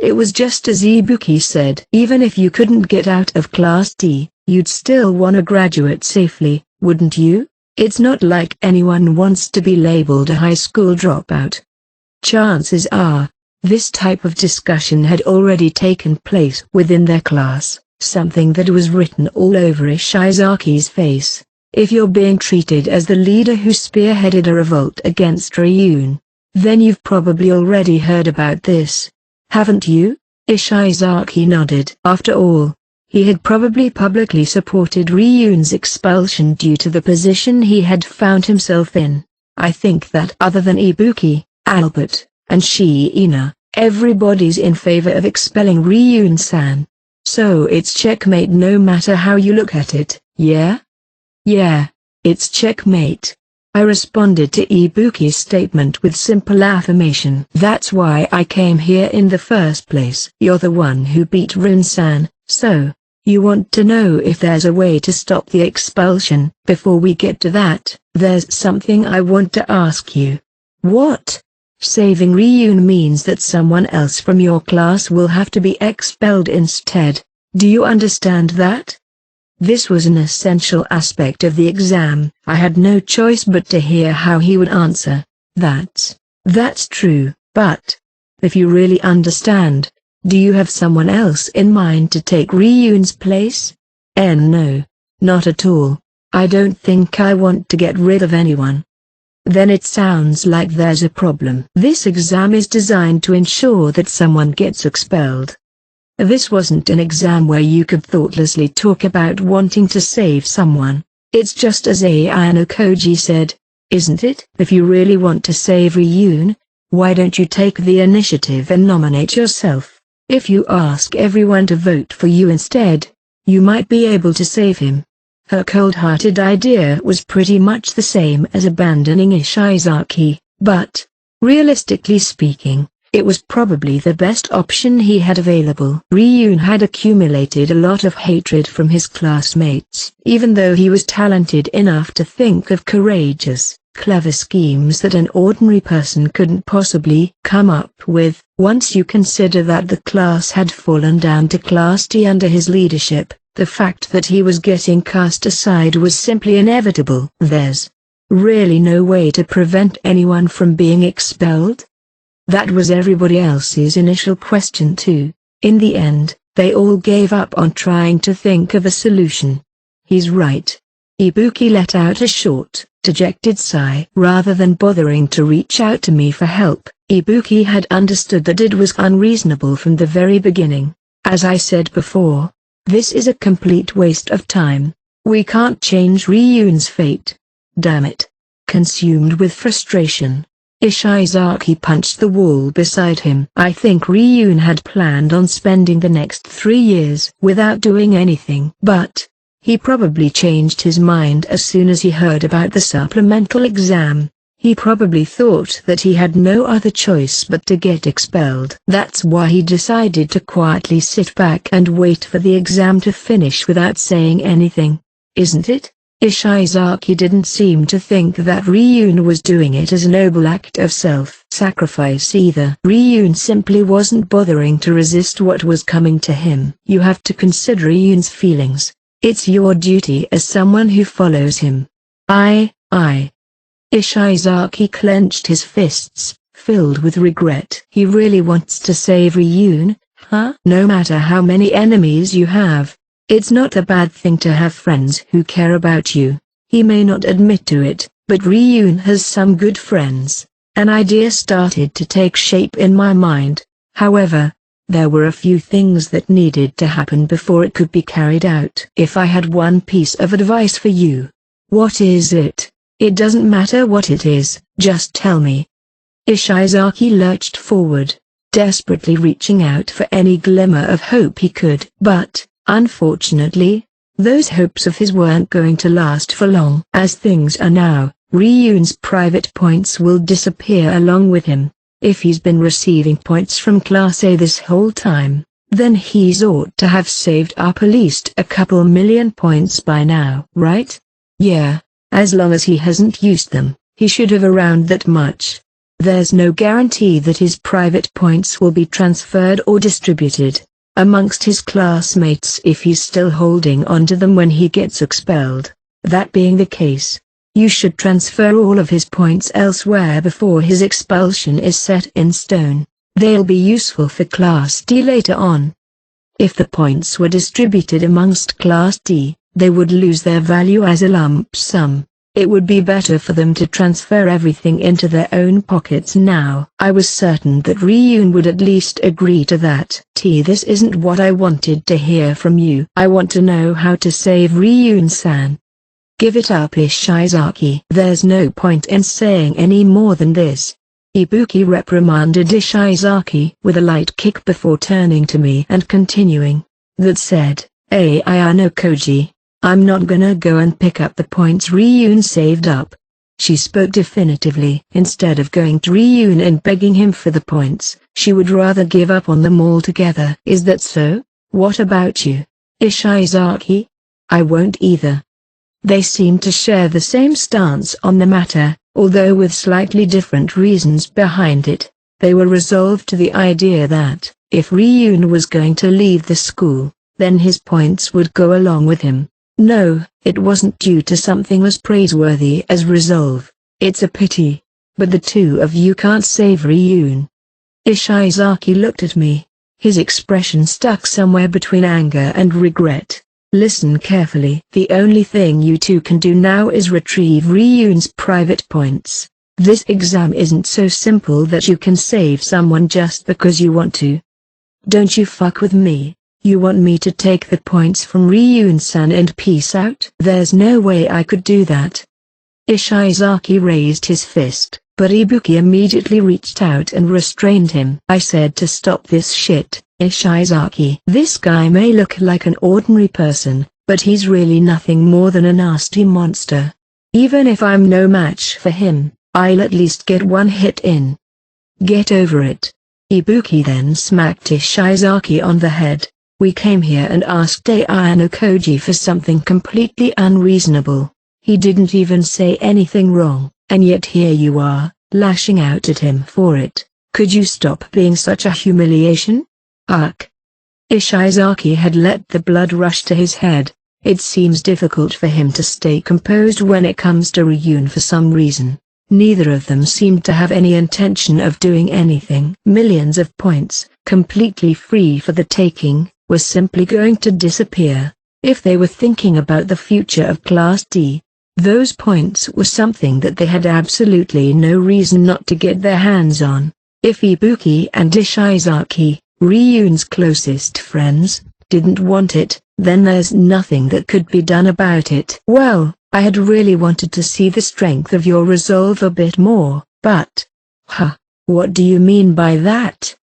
It was just as Ibuki said. Even if you couldn't get out of Class D, you'd still want to graduate safely, wouldn't you? It's not like anyone wants to be labeled a high school dropout. Chances are, this type of discussion had already taken place within their class, something that was written all over Ishizaki's face. If you're being treated as the leader who spearheaded a revolt against Ryun, then you've probably already heard about this. Haven't you? Ishizaki nodded. After all, he had probably publicly supported Ryun's expulsion due to the position he had found himself in. I think that other than Ibuki, Albert, and Shiina, everybody's in favor of expelling Ryun-san. So it's checkmate no matter how you look at it, yeah? Yeah, it's checkmate. I responded to Ibuki's statement with simple affirmation. That's why I came here in the first place. You're the one who beat Ryun-san, so, you want to know if there's a way to stop the expulsion. Before we get to that, there's something I want to ask you. What? Saving Ryun means that someone else from your class will have to be expelled instead. Do you understand that? This was an essential aspect of the exam. I had no choice but to hear how he would answer. That's true, but if you really understand, do you have someone else in mind to take Ryun's place? No, not at all. I don't think I want to get rid of anyone. Then it sounds like there's a problem. This exam is designed to ensure that someone gets expelled. This wasn't an exam where you could thoughtlessly talk about wanting to save someone. It's just as Ayano Koji said, isn't it? If you really want to save Ryun, why don't you take the initiative and nominate yourself? If you ask everyone to vote for you instead, you might be able to save him. Her cold-hearted idea was pretty much the same as abandoning Ishizaki, but, realistically speaking, it was probably the best option he had available. Ryun had accumulated a lot of hatred from his classmates. Even though he was talented enough to think of courageous, clever schemes that an ordinary person couldn't possibly come up with, once you consider that the class had fallen down to Class D under his leadership, the fact that he was getting cast aside was simply inevitable. There's really no way to prevent anyone from being expelled? That was everybody else's initial question too. In the end, They all gave up on trying to think of a solution. He's right. Ibuki let out a short, dejected sigh. Rather than bothering to reach out to me for help, Ibuki had understood that it was unreasonable from the very beginning. As I said before, this is a complete waste of time. We can't change Ryu's fate. Damn it. Consumed with frustration, Ishizaki punched the wall beside him. I think Ryun had planned on spending the next 3 years without doing anything. But he probably changed his mind as soon as he heard about the supplemental exam. He probably thought that he had no other choice but to get expelled. That's why he decided to quietly sit back and wait for the exam to finish without saying anything. Isn't it? Ishizaki didn't seem to think that Ryun was doing it as a noble act of self-sacrifice either. Ryun simply wasn't bothering to resist what was coming to him. You have to consider Ryun's feelings. It's your duty as someone who follows him. I. Ishizaki clenched his fists, filled with regret. He really wants to save Ryun, huh? No matter how many enemies you have, it's not a bad thing to have friends who care about you. He may not admit to it, but Ryun has some good friends. An idea started to take shape in my mind. However, there were a few things that needed to happen before it could be carried out. If I had one piece of advice for you, what is it? It doesn't matter what it is, just tell me. Ishizaki lurched forward, desperately reaching out for any glimmer of hope he could. But, unfortunately, those hopes of his weren't going to last for long. As things are now, Ryun's private points will disappear along with him. If he's been receiving points from Class A this whole time, then he's ought to have saved up at least a couple million points by now. Right? Yeah, as long as he hasn't used them, he should have around that much. There's no guarantee that his private points will be transferred or distributed amongst his classmates if he's still holding onto them when he gets expelled. That being the case, you should transfer all of his points elsewhere before his expulsion is set in stone. They'll be useful for Class D later on. If the points were distributed amongst Class D, they would lose their value as a lump sum. It would be better for them to transfer everything into their own pockets now. I was certain that Ryun would at least agree to that. This isn't what I wanted to hear from you. I want to know how to save Ryun-san. Give it up, Ishizaki. There's no point in saying any more than this. Ibuki reprimanded Ishizaki with a light kick before turning to me and continuing. That said, Ayano Koji, I'm not gonna go and pick up the points Ryun saved up. She spoke definitively. Instead of going to Ryun and begging him for the points, she would rather give up on them altogether. Is that so? What about you, Ishizaki? I won't either. They seemed to share the same stance on the matter, although with slightly different reasons behind it. They were resolved to the idea that, if Ryun was going to leave the school, then his points would go along with him. No, it wasn't due to something as praiseworthy as resolve. It's a pity. But the two of you can't save Ryun. Ishizaki looked at me. His expression stuck somewhere between anger and regret. Listen carefully. The only thing you two can do now is retrieve Ryun's private points. This exam isn't so simple that you can save someone just because you want to. Don't you fuck with me. You want me to take the points from Ryun-san and peace out? There's no way I could do that. Ishizaki raised his fist, but Ibuki immediately reached out and restrained him. I said to stop this shit, Ishizaki. This guy may look like an ordinary person, but he's really nothing more than a nasty monster. Even if I'm no match for him, I'll at least get one hit in. Get over it. Ibuki then smacked Ishizaki on the head. We came here and asked Ayano Koji for something completely unreasonable. He didn't even say anything wrong, and yet here you are, lashing out at him for it. Could you stop being such a humiliation? Ugh. Ishizaki had let the blood rush to his head. It seems difficult for him to stay composed when it comes to Ryun for some reason. Neither of them seemed to have any intention of doing anything. Millions of points, completely free for the taking, was simply going to disappear. If they were thinking about the future of Class D, those points were something that they had absolutely no reason not to get their hands on. If Ibuki and Ishizaki, Ryu's closest friends, didn't want it, then there's nothing that could be done about it. Well, I had really wanted to see the strength of your resolve a bit more, but... what do you mean by that?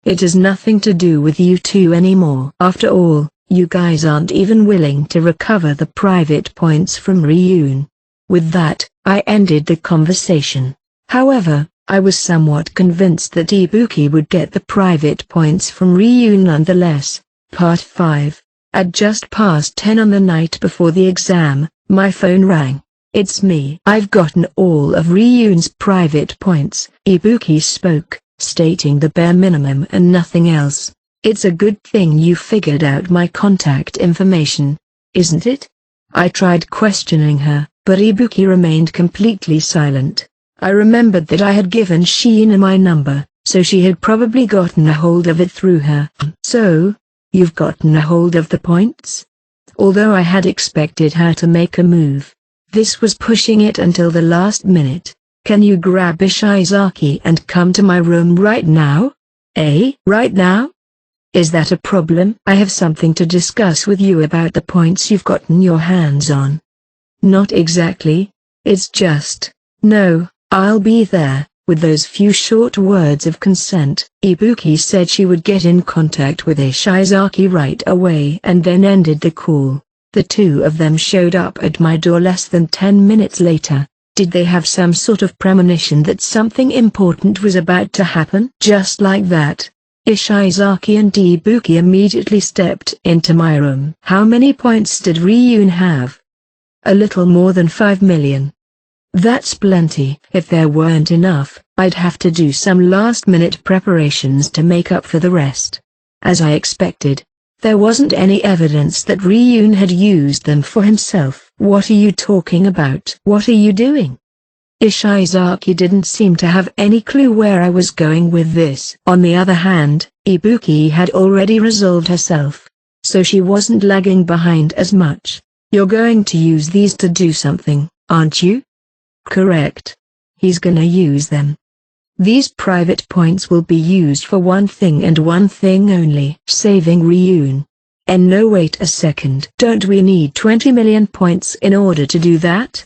It has nothing to do with you two anymore. After all, you guys aren't even willing to recover the private points from Ryun. With that, I ended the conversation. However, I was somewhat convinced that Ibuki would get the private points from Ryun nonetheless. Part 5. At just past 10 on the night before the exam, my phone rang. It's me. I've gotten all of Ryun's private points. Ibuki spoke, stating the bare minimum and nothing else. It's a good thing you figured out my contact information, isn't it? I tried questioning her, but Ibuki remained completely silent. I remembered that I had given Sheena my number, so she had probably gotten a hold of it through her. So, you've gotten a hold of the points? Although I had expected her to make a move, this was pushing it until the last minute. Can you grab Ishizaki and come to my room right now? Right now? Is that a problem? I have something to discuss with you about the points you've gotten your hands on. Not exactly. It's just, no, I'll be there. With those few short words of consent, Ibuki said she would get in contact with Ishizaki right away and then ended the call. The two of them showed up at my door less than 10 minutes later. Did they have some sort of premonition that something important was about to happen? Just like that, Ishizaki and Ibuki immediately stepped into my room. How many points did Ryun have? A little more than 5 million. That's plenty. If there weren't enough, I'd have to do some last-minute preparations to make up for the rest. As I expected, there wasn't any evidence that Ryun had used them for himself. What are you talking about? What are you doing? Ishizaki didn't seem to have any clue where I was going with this. On the other hand, Ibuki had already resolved herself, so she wasn't lagging behind as much. You're going to use these to do something, aren't you? Correct. He's gonna use them. These private points will be used for one thing and one thing only: saving Ryun. And no, wait a second. Don't we need 20 million points in order to do that?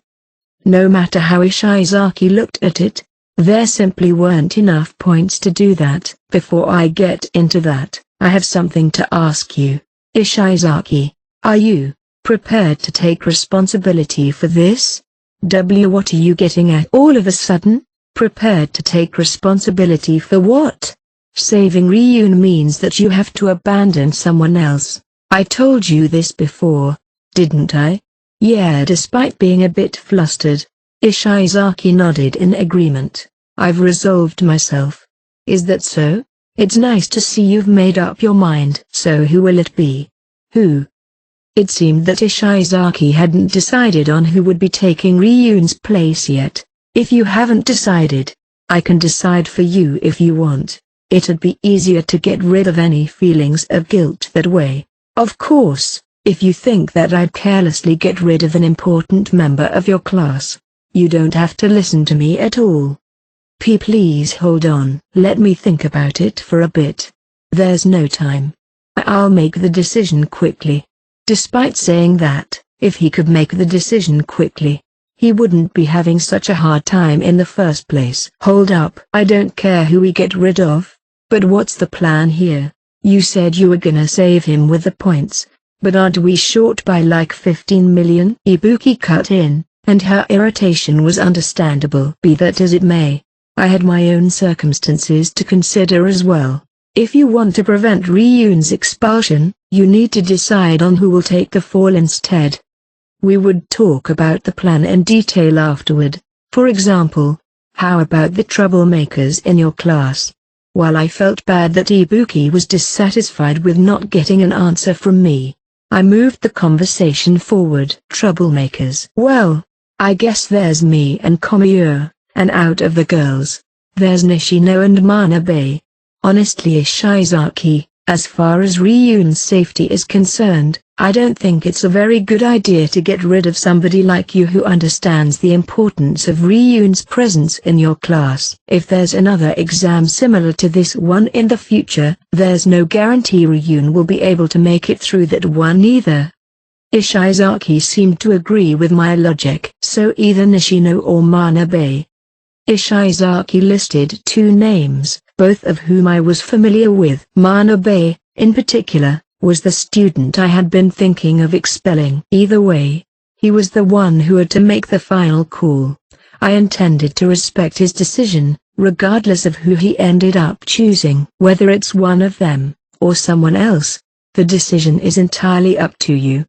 No matter how Ishizaki looked at it, there simply weren't enough points to do that. Before I get into that, I have something to ask you. Ishizaki, are you prepared to take responsibility for this? What are you getting at all of a sudden? Prepared to take responsibility for what? Saving Ryun means that you have to abandon someone else. I told you this before, didn't I? Yeah. Despite being a bit flustered, Ishizaki nodded in agreement. I've resolved myself. Is that so? It's nice to see you've made up your mind. So who will it be? Who? It seemed that Ishizaki hadn't decided on who would be taking Ryun's place yet. If you haven't decided, I can decide for you if you want. It'd be easier to get rid of any feelings of guilt that way. Of course, if you think that I'd carelessly get rid of an important member of your class, you don't have to listen to me at all. Please hold on. Let me think about it for a bit. There's no time. I'll make the decision quickly. Despite saying that, if he could make the decision quickly, he wouldn't be having such a hard time in the first place. Hold up. I don't care who we get rid of, but what's the plan here? You said you were gonna save him with the points, but aren't we short by like 15 million? Ibuki cut in, and her irritation was understandable. Be that as it may, I had my own circumstances to consider as well. If you want to prevent Ryun's expulsion, you need to decide on who will take the fall instead. We would talk about the plan in detail afterward. For example, how about the troublemakers in your class? While I felt bad that Ibuki was dissatisfied with not getting an answer from me, I moved the conversation forward. Troublemakers. Well, I guess there's me and Komiya, and out of the girls, there's Nishino and Manabe. Honestly, Ishizaki, As far as Ryun's safety is concerned, I don't think it's a very good idea to get rid of somebody like you who understands the importance of Ryun's presence in your class. If there's another exam similar to this one in the future, there's no guarantee Ryun will be able to make it through that one either. Ishizaki seemed to agree with my logic. So either Nishino or Manabe. Ishizaki listed two names, both of whom I was familiar with. Manabe, in particular, was the student I had been thinking of expelling. Either way, he was the one who had to make the final call. I intended to respect his decision, regardless of who he ended up choosing. Whether it's one of them, or someone else, the decision is entirely up to you.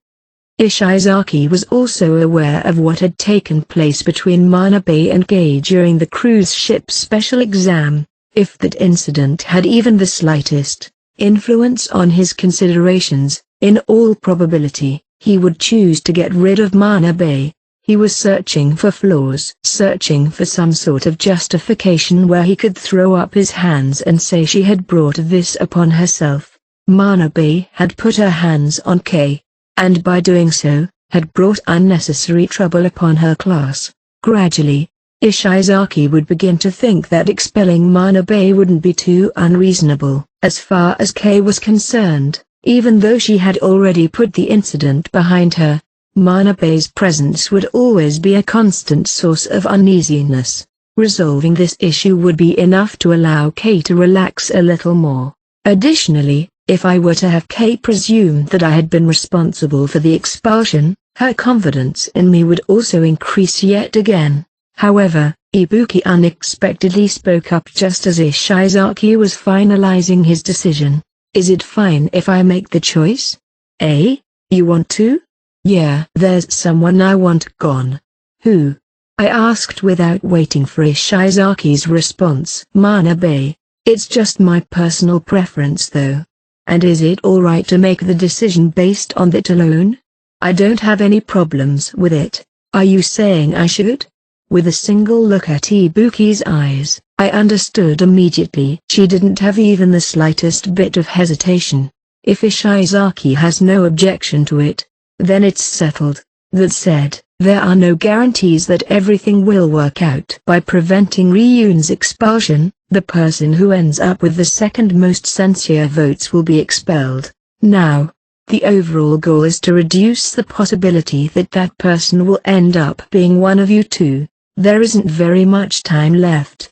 Ishizaki was also aware of what had taken place between Manabe and Gay during the cruise ship special exam. If that incident had even the slightest influence on his considerations, in all probability, he would choose to get rid of Manabe. He was searching for flaws, searching for some sort of justification where he could throw up his hands and say she had brought this upon herself. Manabe had put her hands on Kay, and by doing so, had brought unnecessary trouble upon her class. Gradually, Ishizaki would begin to think that expelling Manabe wouldn't be too unreasonable. As far as Kay was concerned, even though she had already put the incident behind her, Manabe's presence would always be a constant source of uneasiness. Resolving this issue would be enough to allow Kay to relax a little more. Additionally, if I were to have Kay presume that I had been responsible for the expulsion, her confidence in me would also increase yet again. However, Ibuki unexpectedly spoke up just as Ishizaki was finalizing his decision. Is it fine if I make the choice? Eh? You want to? Yeah. There's someone I want gone. Who? I asked without waiting for Ishizaki's response. Manabe. It's just my personal preference though. And is it alright to make the decision based on that alone? I don't have any problems with it. Are you saying I should? With a single look at Ibuki's eyes, I understood immediately. She didn't have even the slightest bit of hesitation. If Ishizaki has no objection to it, then it's settled. That said, there are no guarantees that everything will work out. By preventing Ryun's expulsion, the person who ends up with the second most censure votes will be expelled. Now, the overall goal is to reduce the possibility that that person will end up being one of you two. There isn't very much time left.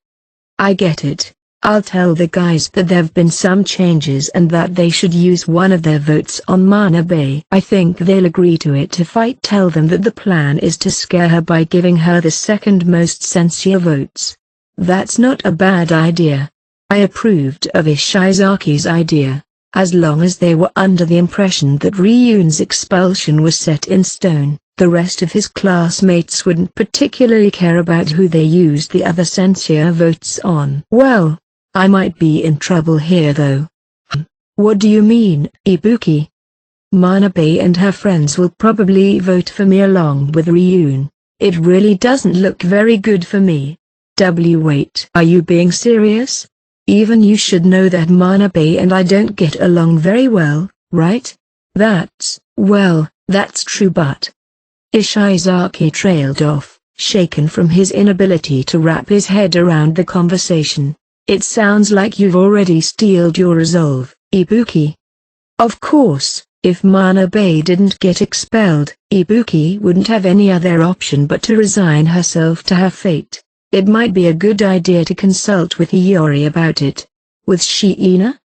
I get it. I'll tell the guys that there've been some changes and that they should use one of their votes on Manabe. I think they'll agree to it if I tell them that the plan is to scare her by giving her the second most censure votes. That's not a bad idea. I approved of Ishizaki's idea, as long as they were under the impression that Ryun's expulsion was set in stone. The rest of his classmates wouldn't particularly care about who they used the other censure votes on. Well, I might be in trouble here though. What do you mean, Ibuki? Manabe and her friends will probably vote for me along with Ryun. It really doesn't look very good for me. Wait, are you being serious? Even you should know that Manabe and I don't get along very well, right? That's true but... Ishizaki trailed off, shaken from his inability to wrap his head around the conversation. It sounds like you've already steeled your resolve, Ibuki. Of course, if Manabe didn't get expelled, Ibuki wouldn't have any other option but to resign herself to her fate. It might be a good idea to consult with Hiyori about it. With Shiina?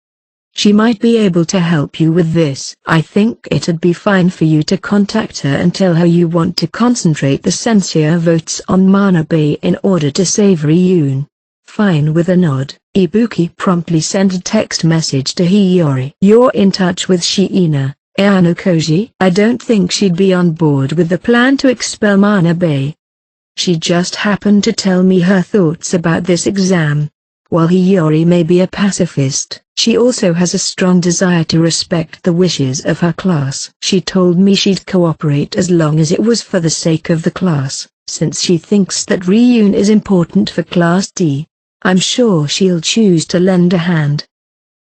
She might be able to help you with this. I think it'd be fine for you to contact her and tell her you want to concentrate the censure votes on Manabe in order to save Ryun. Fine. With a nod, Ibuki promptly sent a text message to Hiyori. You're in touch with Shiina, Ayanokoji? I don't think she'd be on board with the plan to expel Manabe. She just happened to tell me her thoughts about this exam. While Hiyori may be a pacifist, she also has a strong desire to respect the wishes of her class. She told me she'd cooperate as long as it was for the sake of the class, since she thinks that Ryun is important for Class D. I'm sure she'll choose to lend a hand.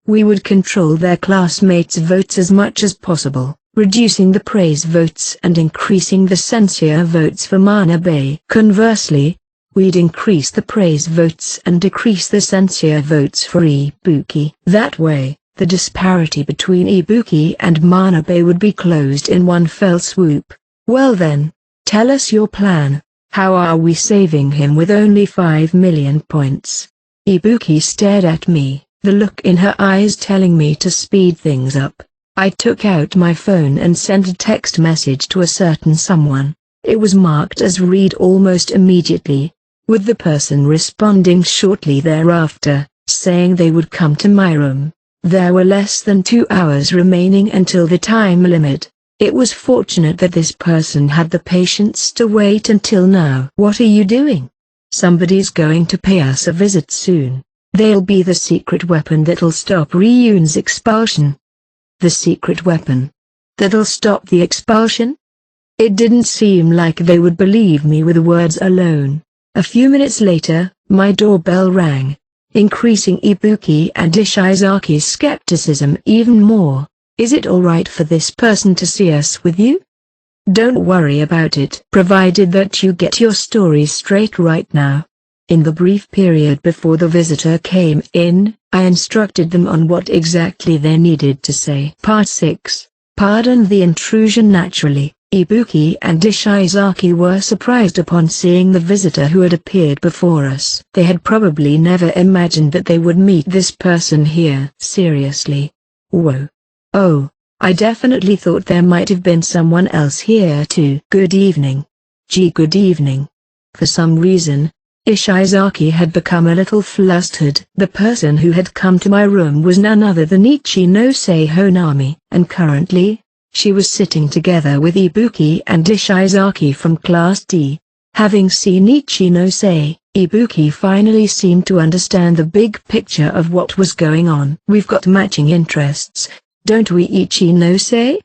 we would control their classmates' votes as much as possible, reducing the praise votes and increasing the censure votes for Manabe. Conversely, we'd increase the praise votes and decrease the censure votes for Ibuki. That way, the disparity between Ibuki and Manabe would be closed in one fell swoop. Well then, tell us your plan. How are we saving him with only 5 million points? Ibuki stared at me, the look in her eyes telling me to speed things up. I took out my phone and sent a text message to a certain someone. It was marked as read almost immediately, with the person responding shortly thereafter, saying they would come to my room. There were less than 2 hours remaining until the time limit. It was fortunate that this person had the patience to wait until now. What are you doing? Somebody's going to pay us a visit soon. They'll be the secret weapon that'll stop Ryun's expulsion. The secret weapon that'll stop the expulsion? It didn't seem like they would believe me with words alone. A few minutes later, my doorbell rang, increasing Ibuki and Ishizaki's skepticism even more. Is it alright for this person to see us with you? Don't worry about it, provided that you get your story straight right now. In the brief period before the visitor came in, I instructed them on what exactly they needed to say. Part 6. Pardon the intrusion. Naturally, Ibuki and Ishizaki were surprised upon seeing the visitor who had appeared before us. They had probably never imagined that they would meet this person here. Seriously. Whoa. Oh, I definitely thought there might have been someone else here too. Good evening. Gee, good evening. For some reason, Ishizaki had become a little flustered. The person who had come to my room was none other than Ichinose Honami, and currently, she was sitting together with Ibuki and Ishizaki from Class D. Having seen Ichinose, Ibuki finally seemed to understand the big picture of what was going on. We've got matching interests, don't we, Ichinose?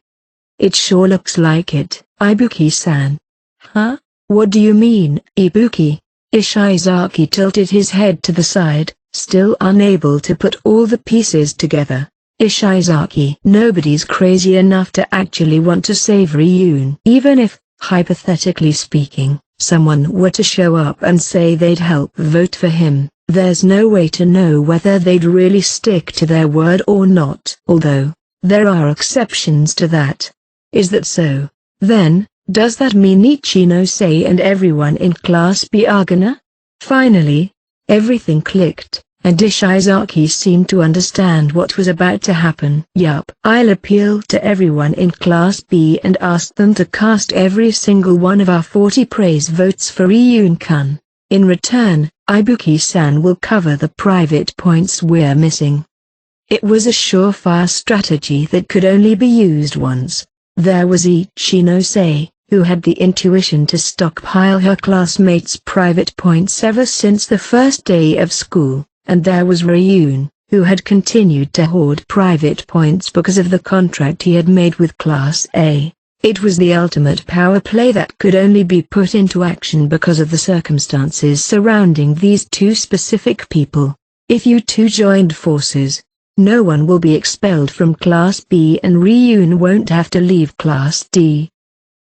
It sure looks like it, Ibuki-san. Huh? What do you mean, Ibuki? Ishizaki tilted his head to the side, still unable to put all the pieces together. Ishizaki. Nobody's crazy enough to actually want to save Ryun. Even if, hypothetically speaking, someone were to show up and say they'd help vote for him, there's no way to know whether they'd really stick to their word or not. Although, there are exceptions to that. Is that so? Then, does that mean Ichinose and everyone in Class B are gonna? Finally, everything clicked, and Ishizaki seemed to understand what was about to happen. Yup. I'll appeal to everyone in Class B and ask them to cast every single one of our 40 praise votes for Ryun-kun. In return, Ibuki-san will cover the private points we're missing. It was a surefire strategy that could only be used once. There was Ichinose, who had the intuition to stockpile her classmates' private points ever since the first day of school, and there was Ryun, who had continued to hoard private points because of the contract he had made with Class A. It was the ultimate power play that could only be put into action because of the circumstances surrounding these two specific people. If you two joined forces, no one will be expelled from Class B and Ryun won't have to leave Class D.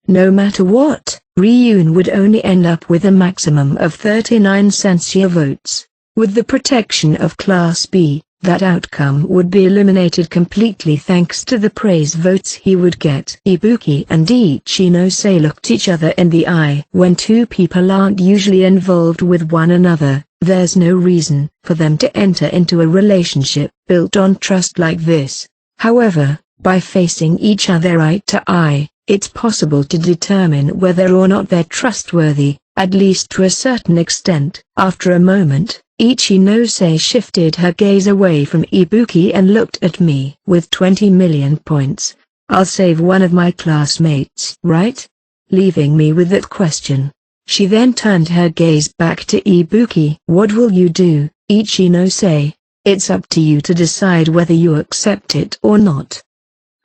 No matter what, Ryun would only end up with a maximum of 39 censure votes. With the protection of Class B, that outcome would be eliminated completely thanks to the praise votes he would get. Ibuki and Ichinose looked each other in the eye. When two people aren't usually involved with one another, there's no reason for them to enter into a relationship built on trust like this. However, by facing each other eye to eye, it's possible to determine whether or not they're trustworthy, at least to a certain extent. After a moment, Ichinose shifted her gaze away from Ibuki and looked at me. With 20 million points, I'll save one of my classmates, right? Leaving me with that question. She then turned her gaze back to Ibuki. What will you do, Ichinose? It's up to you to decide whether you accept it or not.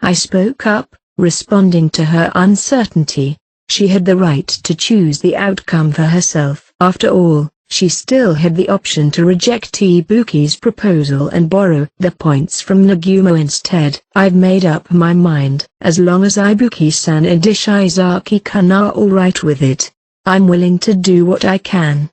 I spoke up, responding to her uncertainty. She had the right to choose the outcome for herself. After all, she still had the option to reject Ibuki's proposal and borrow the points from Nagumo instead. I've made up my mind. As long as Ibuki-san and Ishizaki-kun are alright with it, I'm willing to do what I can.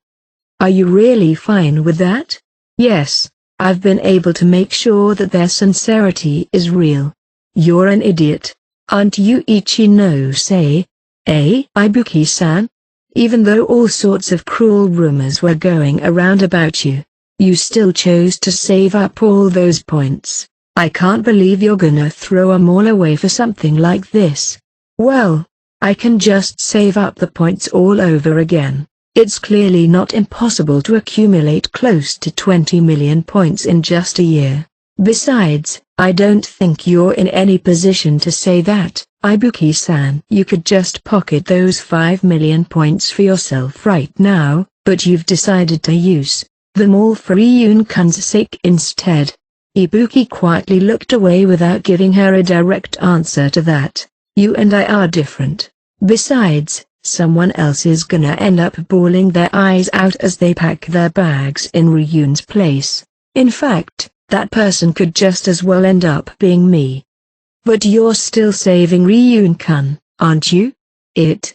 Are you really fine with that? Yes, I've been able to make sure that their sincerity is real. You're an idiot, aren't you, Ichinose? Ibuki-san? Even though all sorts of cruel rumors were going around about you, you still chose to save up all those points. I can't believe you're gonna throw 'em all away for something like this. Well, I can just save up the points all over again. It's clearly not impossible to accumulate close to 20 million points in just a year. Besides, I don't think you're in any position to say that, Ibuki-san. You could just pocket those 5 million points for yourself right now, but you've decided to use them all for Ryun-kun's sake instead. Ibuki quietly looked away without giving her a direct answer to that. You and I are different. Besides, someone else is gonna end up bawling their eyes out as they pack their bags in Ryun's place. In fact, that person could just as well end up being me. But you're still saving Ryun-kun, aren't you? It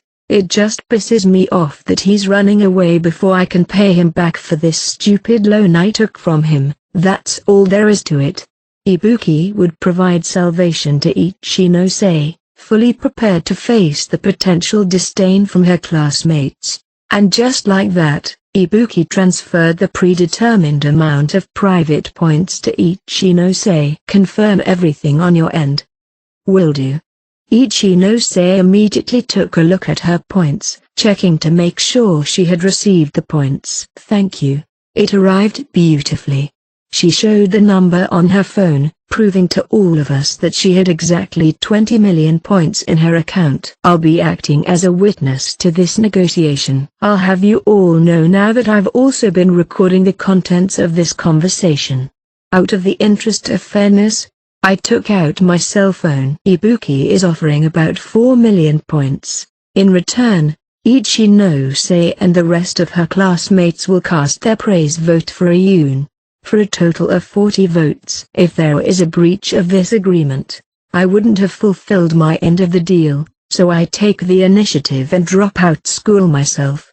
just pisses me off that he's running away before I can pay him back for this stupid loan I took from him. That's all there is to it. Ibuki would provide salvation to Ichinose, fully prepared to face the potential disdain from her classmates. And just like that, Ibuki transferred the predetermined amount of private points to Ichinose. Confirm everything on your end. Will do. Ichinose immediately took a look at her points, checking to make sure she had received the points. Thank you. It arrived beautifully. She showed the number on her phone, proving to all of us that she had exactly 20 million points in her account. I'll be acting as a witness to this negotiation. I'll have you all know now that I've also been recording the contents of this conversation. Out of the interest of fairness, I took out my cell phone. Ibuki is offering about 4 million points. In return, Ichinose and the rest of her classmates will cast their praise vote for Ryun, for a total of 40 votes. If there is a breach of this agreement, I wouldn't have fulfilled my end of the deal, so I take the initiative and drop out school myself.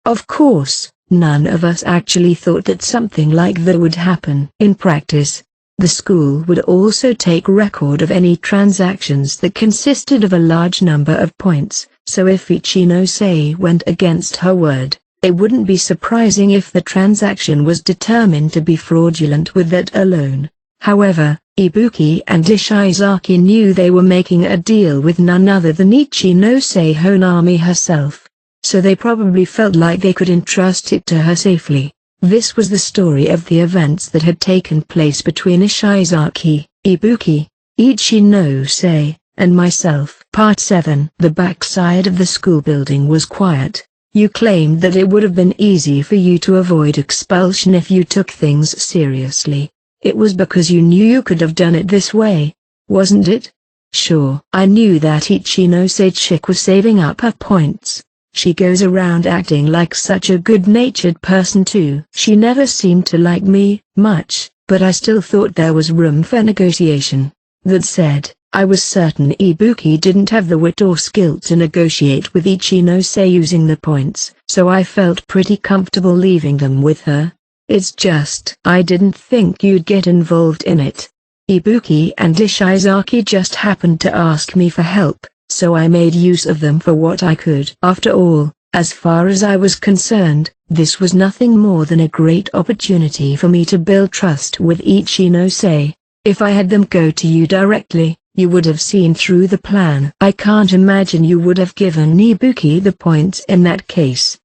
Of course, none of us actually thought that something like that would happen. In practice, the school would also take record of any transactions that consisted of a large number of points, so if Ichinose went against her word, it wouldn't be surprising if the transaction was determined to be fraudulent with that alone. However, Ibuki and Ishizaki knew they were making a deal with none other than Ichinose Honami herself, so they probably felt like they could entrust it to her safely. This was the story of the events that had taken place between Ishizaki, Ibuki, Ichinose, and myself. Part 7. The backside of the school building was quiet. You claimed that it would have been easy for you to avoid expulsion if you took things seriously. It was because you knew you could have done it this way, wasn't it? Sure. I knew that Ichinose chick was saving up her points. She goes around acting like such a good-natured person too. She never seemed to like me much, but I still thought there was room for negotiation. That said, I was certain Ibuki didn't have the wit or skill to negotiate with Ichinose using the points, so I felt pretty comfortable leaving them with her. It's just I didn't think you'd get involved in it. Ibuki and Ishizaki just happened to ask me for help, so I made use of them for what I could. After all, as far as I was concerned, this was nothing more than a great opportunity for me to build trust with Ichinose. If I had them go to you directly, you would have seen through the plan. I can't imagine you would have given Ibuki the points in that case.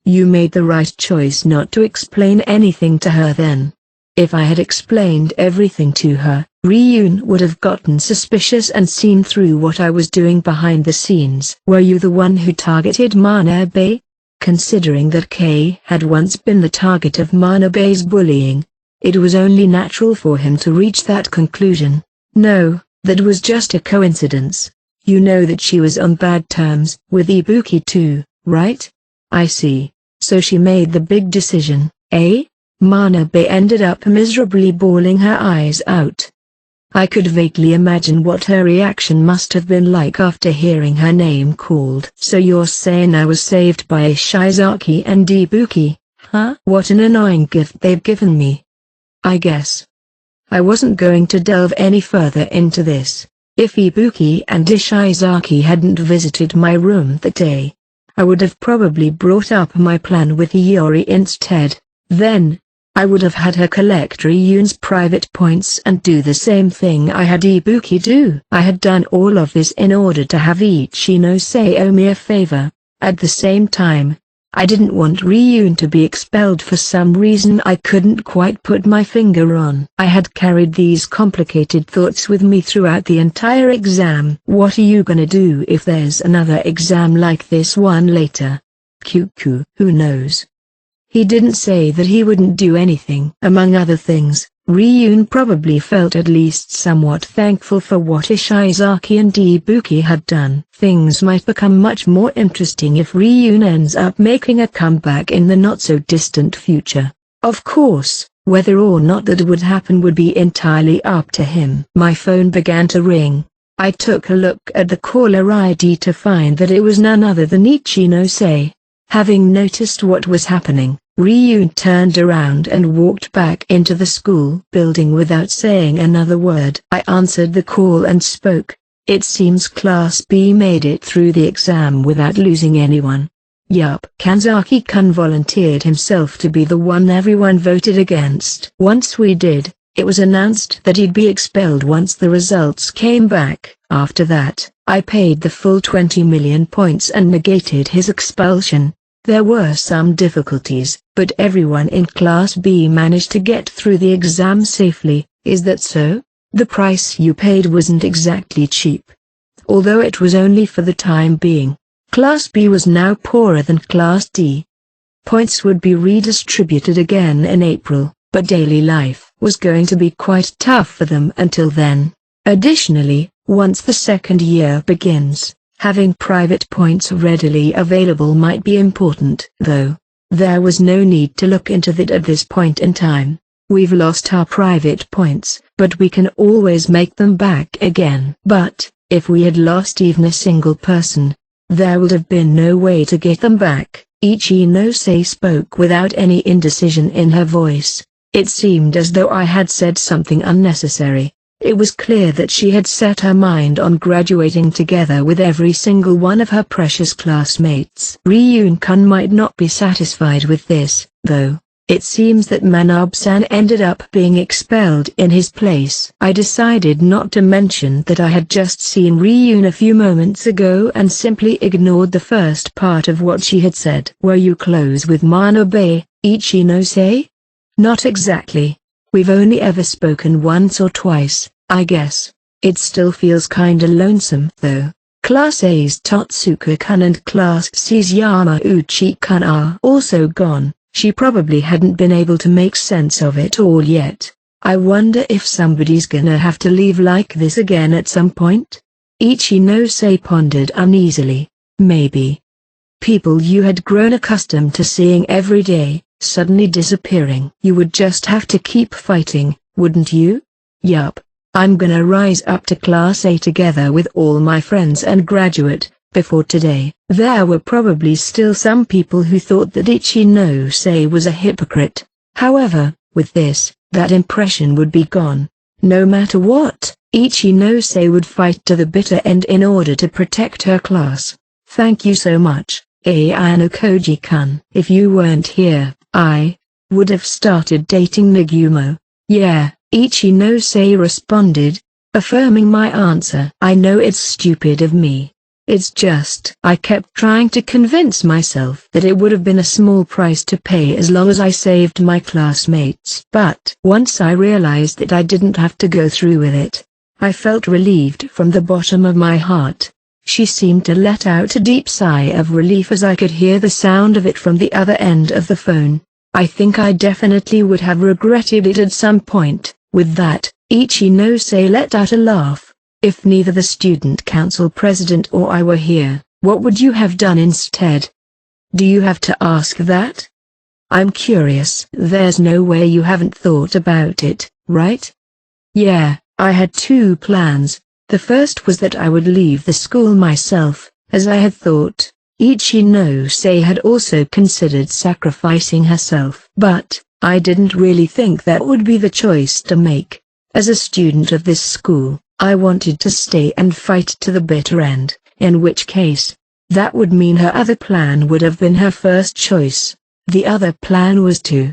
You made the right choice not to explain anything to her then. If I had explained everything to her, Ryun would have gotten suspicious and seen through what I was doing behind the scenes. Were you the one who targeted Manabe? Considering that Kei had once been the target of Manabe's bullying, it was only natural for him to reach that conclusion. No, that was just a coincidence. You know that she was on bad terms with Ibuki too, right? I see. So she made the big decision, eh? Manabe ended up miserably bawling her eyes out. I could vaguely imagine what her reaction must have been like after hearing her name called. So you're saying I was saved by Shizaki and Ibuki, huh? What an annoying gift they've given me. I guess. I wasn't going to delve any further into this. If Ibuki and Ishizaki hadn't visited my room that day, I would have probably brought up my plan with Iori instead. Then, I would have had her collect Ryun's private points and do the same thing I had Ibuki do. I had done all of this in order to have Ichino-sei owe me a favor. At the same time, I didn't want Ryun to be expelled for some reason I couldn't quite put my finger on. I had carried these complicated thoughts with me throughout the entire exam. What are you gonna do if there's another exam like this one later? Cuckoo. Who knows? He didn't say that he wouldn't do anything. Among other things, Ryun probably felt at least somewhat thankful for what Ishizaki and Ibuki had done. Things might become much more interesting if Ryun ends up making a comeback in the not-so-distant future. Of course, whether or not that would happen would be entirely up to him. My phone began to ring. I took a look at the caller ID to find that it was none other than Ichino-sei. Having noticed what was happening, Ryun turned around and walked back into the school building without saying another word. I answered the call and spoke. It seems Class B made it through the exam without losing anyone. Yup. Kanzaki-kun volunteered himself to be the one everyone voted against. Once we did, it was announced that he'd be expelled once the results came back. After that, I paid the full 20 million points and negated his expulsion. There were some difficulties, but everyone in Class B managed to get through the exam safely. Is that so? The price you paid wasn't exactly cheap. Although it was only for the time being, Class B was now poorer than Class D. Points would be redistributed again in April, but daily life was going to be quite tough for them until then. Additionally, once the second year begins, having private points readily available might be important. Though, there was no need to look into that at this point in time. We've lost our private points, but we can always make them back again. But, if we had lost even a single person, there would have been no way to get them back. Ichino-sei spoke without any indecision in her voice. It seemed as though I had said something unnecessary. It was clear that she had set her mind on graduating together with every single one of her precious classmates. Ryun-kun might not be satisfied with this, though. It seems that Manabe-san ended up being expelled in his place. I decided not to mention that I had just seen Ryun a few moments ago and simply ignored the first part of what she had said. Were you close with Manabe, Ichino-sei? Not exactly. We've only ever spoken once or twice, I guess. It still feels kinda lonesome, though. Class A's Totsuka-kun and Class C's Yamauchi-kun are also gone. She probably hadn't been able to make sense of it all yet. I wonder if somebody's gonna have to leave like this again at some point? Ichino-sei pondered uneasily. Maybe. People you had grown accustomed to seeing every day, suddenly disappearing. You would just have to keep fighting, wouldn't you? Yup. I'm gonna rise up to Class A together with all my friends and graduate. Before today, there were probably still some people who thought that Ichino-sei was a hypocrite. However, with this, that impression would be gone. No matter what, Ichino-sei would fight to the bitter end in order to protect her class. Thank you so much, Ayano Koji-kun. If you weren't here, I would have started dating Nagumo. Yeah, Ichino-sei responded, affirming my answer. I know it's stupid of me. It's just I kept trying to convince myself that it would have been a small price to pay as long as I saved my classmates. But once I realized that I didn't have to go through with it, I felt relieved from the bottom of my heart. She seemed to let out a deep sigh of relief as I could hear the sound of it from the other end of the phone. I think I definitely would have regretted it at some point. With that, Ichino-sei let out a laugh. If neither the student council president or I were here, what would you have done instead? Do you have to ask that? I'm curious. There's no way you haven't thought about it, right? Yeah, I had two plans. The first was that I would leave the school myself, as I had thought. Ichinose had also considered sacrificing herself. But I didn't really think that would be the choice to make. As a student of this school, I wanted to stay and fight to the bitter end, in which case, that would mean her other plan would have been her first choice. The other plan was to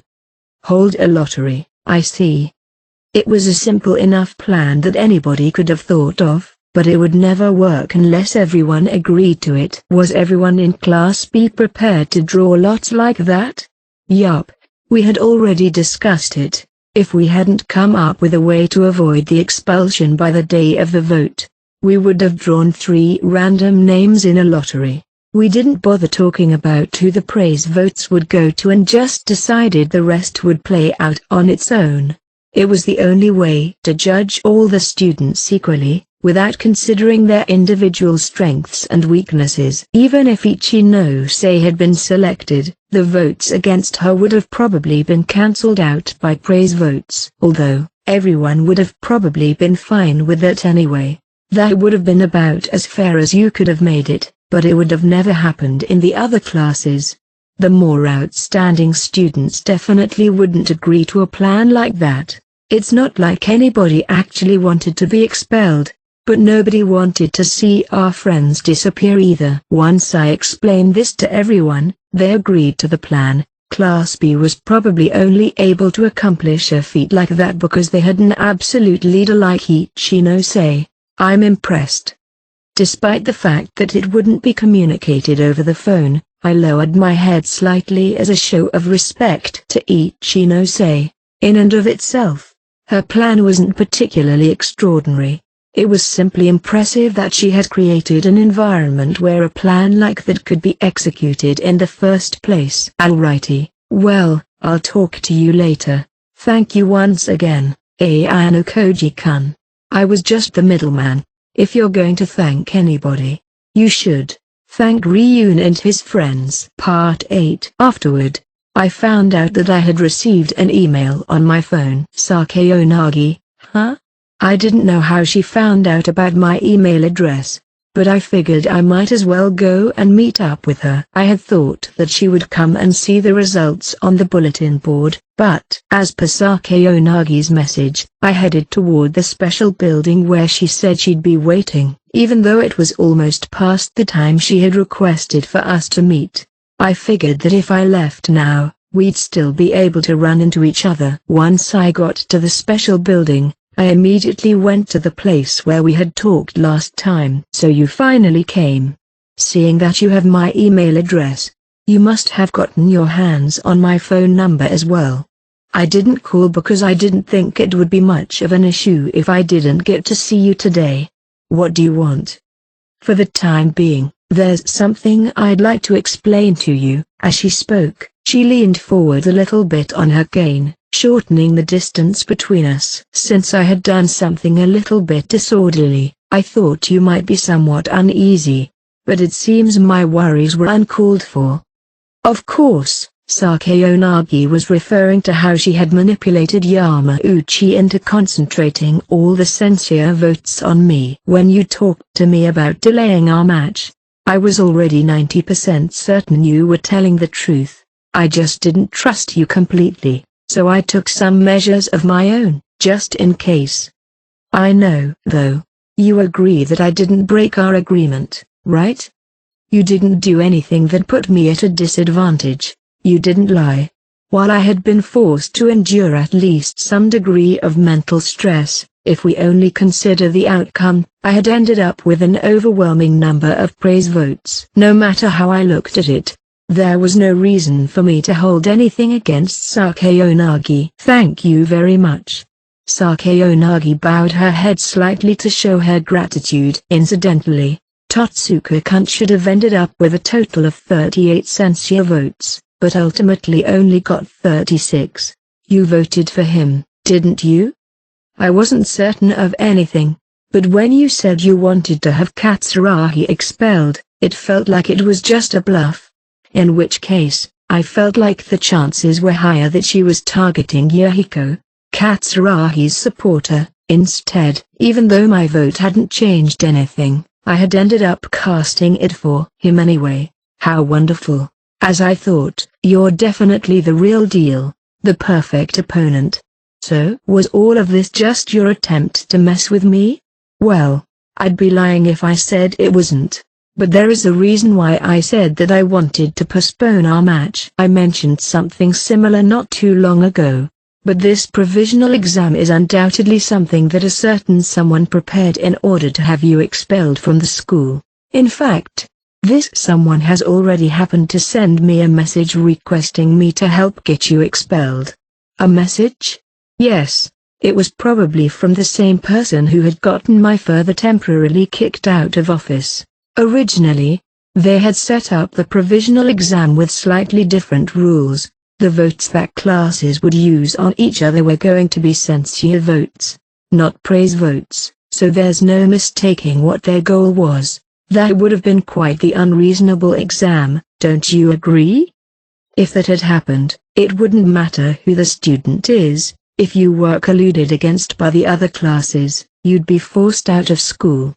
hold a lottery. I see. It was a simple enough plan that anybody could have thought of, but it would never work unless everyone agreed to it. Was everyone in Class B prepared to draw lots like that? Yup. We had already discussed it. If we hadn't come up with a way to avoid the expulsion by the day of the vote, we would have drawn 3 random names in a lottery. We didn't bother talking about who the praise votes would go to and just decided the rest would play out on its own. It was the only way to judge all the students equally, without considering their individual strengths and weaknesses. Even if Ichinose had been selected, the votes against her would have probably been cancelled out by praise votes. Although, everyone would have probably been fine with it anyway. That would have been about as fair as you could have made it, but it would have never happened in the other classes. The more outstanding students definitely wouldn't agree to a plan like that. It's not like anybody actually wanted to be expelled, but nobody wanted to see our friends disappear either. Once I explained this to everyone, they agreed to the plan. Class B was probably only able to accomplish a feat like that because they had an absolute leader like Ichinose. I'm impressed. Despite the fact that it wouldn't be communicated over the phone, I lowered my head slightly as a show of respect to Ichinose. In and of itself, her plan wasn't particularly extraordinary. It was simply impressive that she had created an environment where a plan like that could be executed in the first place. Alrighty, well, I'll talk to you later. Thank you once again, Ayano Koji-kun. I was just the middleman. If you're going to thank anybody, you should thank Ryun and his friends. Part 8. Afterward, I found out that I had received an email on my phone. Sakeonagi, huh? I didn't know how she found out about my email address, but I figured I might as well go and meet up with her. I had thought that she would come and see the results on the bulletin board, but as per Sakeonagi's message, I headed toward the special building where she said she'd be waiting. Even though it was almost past the time she had requested for us to meet, I figured that if I left now, we'd still be able to run into each other. Once I got to the special building, I immediately went to the place where we had talked last time. So you finally came. Seeing that you have my email address, you must have gotten your hands on my phone number as well. I didn't call because I didn't think it would be much of an issue if I didn't get to see you today. What do you want? For the time being, there's something I'd like to explain to you. As she spoke, she leaned forward a little bit on her cane, shortening the distance between us. Since I had done something a little bit disorderly, I thought you might be somewhat uneasy, but it seems my worries were uncalled for. Of course, Sakeonagi was referring to how she had manipulated Yamauchi into concentrating all the censure votes on me. When you talked to me about delaying our match, I was already 90% certain you were telling the truth. I just didn't trust you completely, so I took some measures of my own, just in case. I know, though. You agree that I didn't break our agreement, right? You didn't do anything that put me at a disadvantage. You didn't lie. While I had been forced to endure at least some degree of mental stress, if we only consider the outcome, I had ended up with an overwhelming number of praise votes. No matter how I looked at it, there was no reason for me to hold anything against Sakeonagi. Thank you very much. Sakeonagi bowed her head slightly to show her gratitude. Incidentally, Totsuka-kun should have ended up with a total of 38 censure votes, but ultimately only got 36. You voted for him, didn't you? I wasn't certain of anything, but when you said you wanted to have Katsuragi expelled, it felt like it was just a bluff. in which case, I felt like the chances were higher that she was targeting Yahiko, Katsuuragi's supporter. Instead, even though my vote hadn't changed anything, I had ended up casting it for him anyway. How wonderful. As I thought, you're definitely the real deal, the perfect opponent. So, was all of this just your attempt to mess with me? Well, I'd be lying if I said it wasn't. But there is a reason why I said that I wanted to postpone our match. I mentioned something similar not too long ago. But this provisional exam is undoubtedly something that a certain someone prepared in order to have you expelled from the school. In fact, this someone has already happened to send me a message requesting me to help get you expelled. A message? Yes, it was probably from the same person who had gotten my father temporarily kicked out of office. Originally, they had set up the provisional exam with slightly different rules. The votes that classes would use on each other were going to be censure votes, not praise votes, so there's no mistaking what their goal was. That would have been quite the unreasonable exam, don't you agree? If that had happened, it wouldn't matter who the student is. If you were colluded against by the other classes, you'd be forced out of school.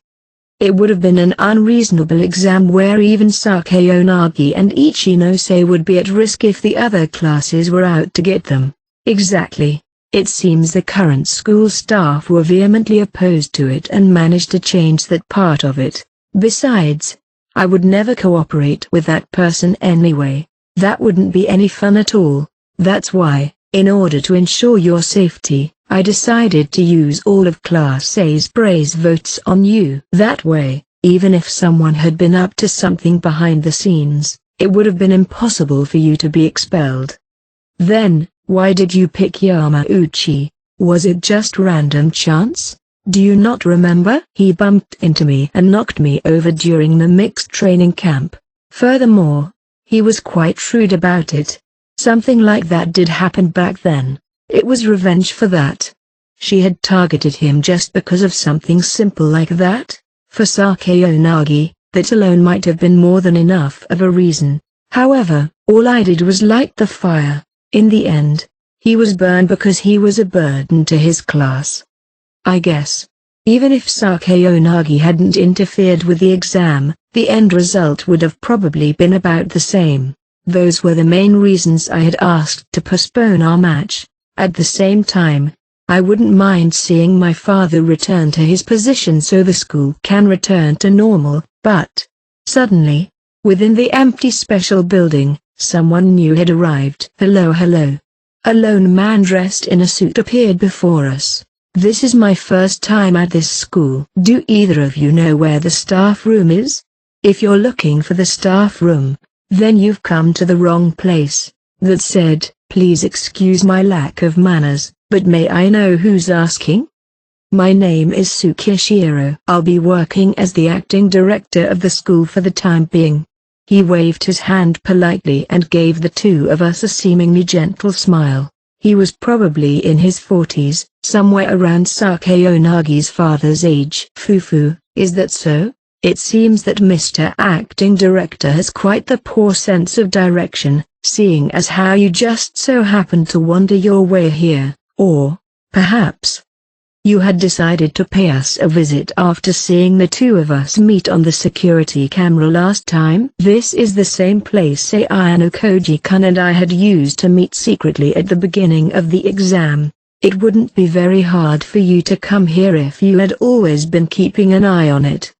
It would have been an unreasonable exam where even Sakayanagi and Ichinose would be at risk if the other classes were out to get them. Exactly. It seems the current school staff were vehemently opposed to it and managed to change that part of it. Besides, I would never cooperate with that person anyway. That wouldn't be any fun at all. That's why, in order to ensure your safety, I decided to use all of Class A's praise votes on you. That way, even if someone had been up to something behind the scenes, it would have been impossible for you to be expelled. Then, why did you pick Yamauchi? Was it just random chance? Do you not remember? He bumped into me and knocked me over during the mixed training camp. Furthermore, he was quite shrewd about it. Something like that did happen back then. It was revenge for that. She had targeted him just because of something simple like that? For Sakayanagi, that alone might have been more than enough of a reason. However, all I did was light the fire. In the end, he was burned because he was a burden to his class. I guess. Even if Sakayanagi hadn't interfered with the exam, the end result would have probably been about the same. Those were the main reasons I had asked to postpone our match. At the same time, I wouldn't mind seeing my father return to his position so the school can return to normal, but, suddenly, within the empty special building, someone new had arrived. Hello, hello. A lone man dressed in a suit appeared before us. This is my first time at this school. Do either of you know where the staff room is? If you're looking for the staff room, then you've come to the wrong place. That said, please excuse my lack of manners, but may I know who's asking? My name is Tsukishiro. I'll be working as the acting director of the school for the time being. He waved his hand politely and gave the two of us a seemingly gentle smile. He was probably in his 40s, somewhere around Sakayanagi's father's age. Fufu, is that so? It seems that Mr. Acting Director has quite the poor sense of direction, seeing as how you just so happened to wander your way here, or, perhaps, you had decided to pay us a visit after seeing the two of us meet on the security camera last time. This is the same place Ayano Koji-kun and I had used to meet secretly at the beginning of the exam. It wouldn't be very hard for you to come here if you had always been keeping an eye on it.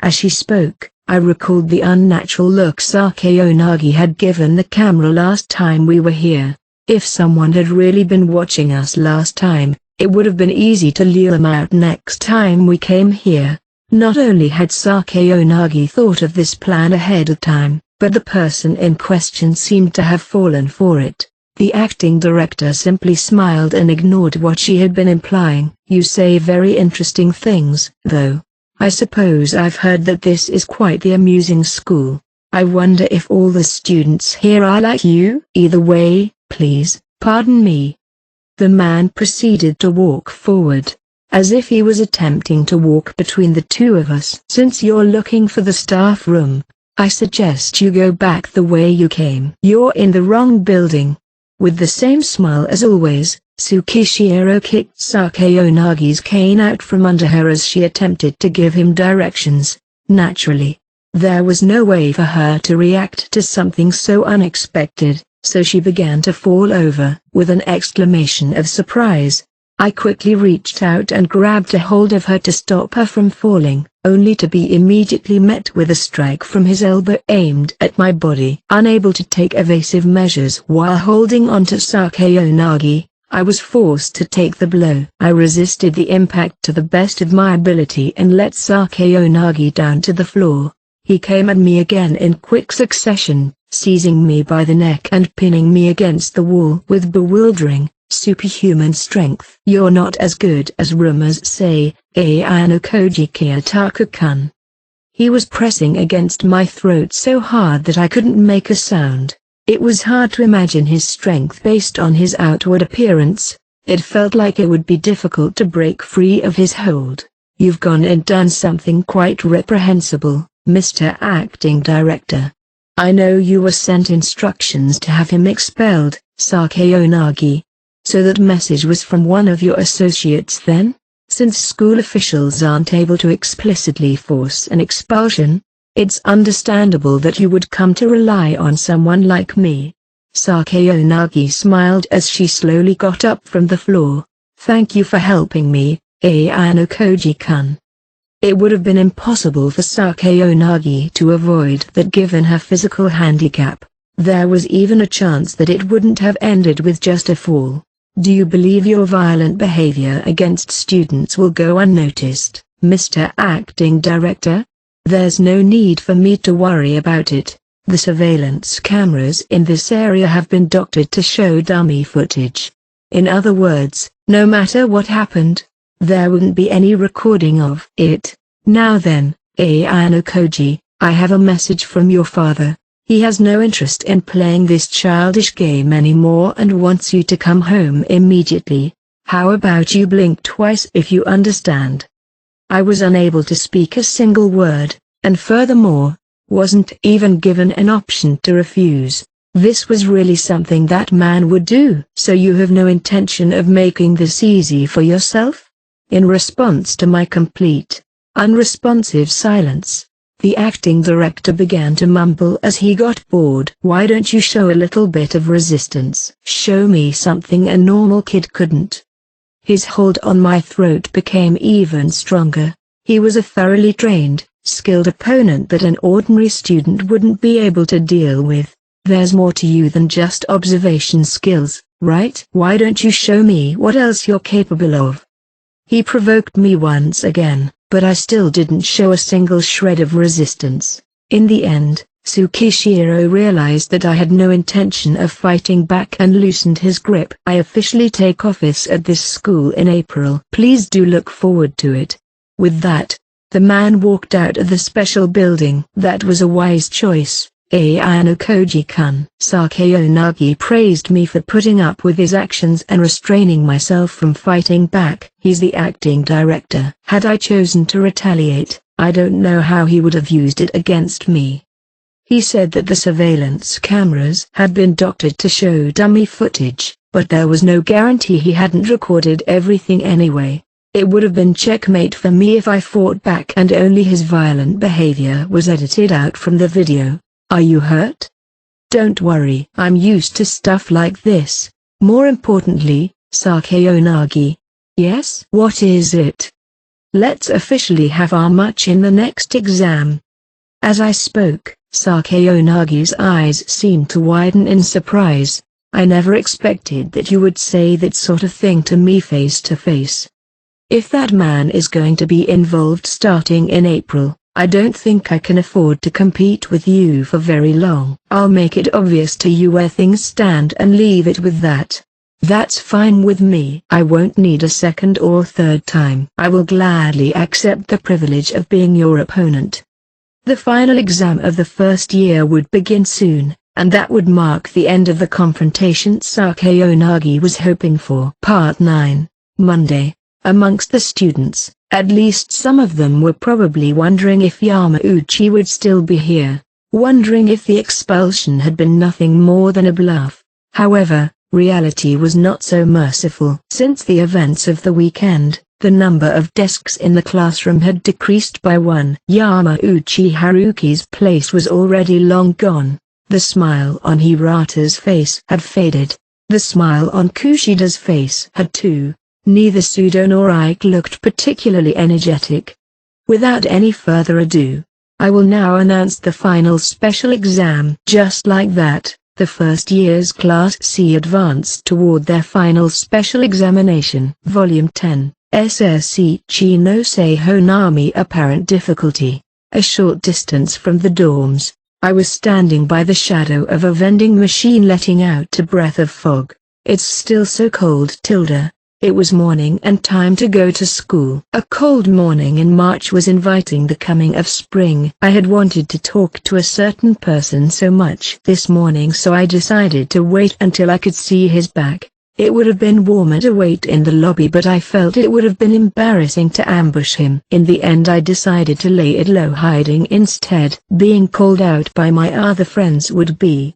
As she spoke, I recalled the unnatural look Sakayanagi had given the camera last time we were here. If someone had really been watching us last time, it would have been easy to lure them out next time we came here. Not only had Sakayanagi thought of this plan ahead of time, but the person in question seemed to have fallen for it. The acting director simply smiled and ignored what she had been implying. You say very interesting things, though. I suppose I've heard that this is quite the amusing school. I wonder if all the students here are like you? Either way, please, pardon me. The man proceeded to walk forward, as if he was attempting to walk between the two of us. Since you're looking for the staff room, I suggest you go back the way you came. You're in the wrong building. With the same smile as always, Tsukishiro kicked Sakeonagi's cane out from under her as she attempted to give him directions. Naturally, there was no way for her to react to something so unexpected, so she began to fall over. With an exclamation of surprise, I quickly reached out and grabbed a hold of her to stop her from falling, only to be immediately met with a strike from his elbow aimed at my body. Unable to take evasive measures while holding on to Sakeonagi, I was forced to take the blow. I resisted the impact to the best of my ability and let Sakeonagi down to the floor. He came at me again in quick succession, seizing me by the neck and pinning me against the wall with bewildering, superhuman strength. You're not as good as rumors say, Ayanokoji Kiyotaka-kun. He was pressing against my throat so hard that I couldn't make a sound. It was hard to imagine his strength based on his outward appearance. It felt like it would be difficult to break free of his hold. You've gone and done something quite reprehensible, Mr. Acting Director. I know you were sent instructions to have him expelled, Sakeonagi. So that message was from one of your associates then? Since school officials aren't able to explicitly force an expulsion, it's understandable that you would come to rely on someone like me. Sakeonagi smiled as she slowly got up from the floor. Thank you for helping me, Ayanokoji-kun. It would have been impossible for Sakeonagi to avoid that given her physical handicap. There was even a chance that it wouldn't have ended with just a fall. Do you believe your violent behavior against students will go unnoticed, Mr. Acting Director? There's no need for me to worry about it. The surveillance cameras in this area have been doctored to show dummy footage. In other words, no matter what happened, there wouldn't be any recording of it. Now then, Ayanokoji, I have a message from your father. He has no interest in playing this childish game anymore and wants you to come home immediately. How about you blink twice if you understand? I was unable to speak a single word, and furthermore, wasn't even given an option to refuse. This was really something that man would do. So you have no intention of making this easy for yourself? In response to my complete, unresponsive silence, the acting director began to mumble as he got bored. Why don't you show a little bit of resistance? Show me something a normal kid couldn't. His hold on my throat became even stronger. He was a thoroughly trained, skilled opponent that an ordinary student wouldn't be able to deal with. There's more to you than just observation skills, right? Why don't you show me what else you're capable of? He provoked me once again, but I still didn't show a single shred of resistance. In the end, Tsukishiro realized that I had no intention of fighting back and loosened his grip. I officially take office at this school in April. Please do look forward to it. With that, the man walked out of the special building. That was a wise choice, Ayanokoji-kun. Sakeonagi praised me for putting up with his actions and restraining myself from fighting back. He's the acting director. Had I chosen to retaliate, I don't know how he would have used it against me. He said that the surveillance cameras had been doctored to show dummy footage, but there was no guarantee he hadn't recorded everything anyway. It would have been checkmate for me if I fought back and only his violent behavior was edited out from the video. Are you hurt? Don't worry, I'm used to stuff like this. More importantly, Sakeonagi. Yes? What is it? Let's officially have our match in the next exam. As I spoke, Sakeonagi's eyes seemed to widen in surprise. I never expected that you would say that sort of thing to me face to face. If that man is going to be involved starting in April, I don't think I can afford to compete with you for very long. I'll make it obvious to you where things stand and leave it with that. That's fine with me. I won't need a second or third time. I will gladly accept the privilege of being your opponent. The final exam of the first year would begin soon, and that would mark the end of the confrontation Sakeonagi was hoping for. Part 9, Monday. Amongst the students, at least some of them were probably wondering if Yamauchi would still be here. wondering if the expulsion had been nothing more than a bluff. However, reality was not so merciful. Since the events of the weekend, the number of desks in the classroom had decreased by one. Yamauchi Haruki's place was already long gone. The smile on Hirata's face had faded. The smile on Kushida's face had too. Neither Sudo nor Ike looked particularly energetic. Without any further ado, I will now announce the final special exam. Just like that, the first year's Class C advanced toward their final special examination. Volume 10, SSC Chinosei Honami. Apparent difficulty. A short distance from the dorms, I was standing by the shadow of a vending machine letting out a breath of fog. It's still so cold. It was morning and time to go to school. A cold morning in March was inviting the coming of spring. I had wanted to talk to a certain person so much this morning, so I decided to wait until I could see his back. It would have been warmer to wait in the lobby, but I felt it would have been embarrassing to ambush him. In the end I decided to lay it low, hiding instead. Being called out by my other friends would be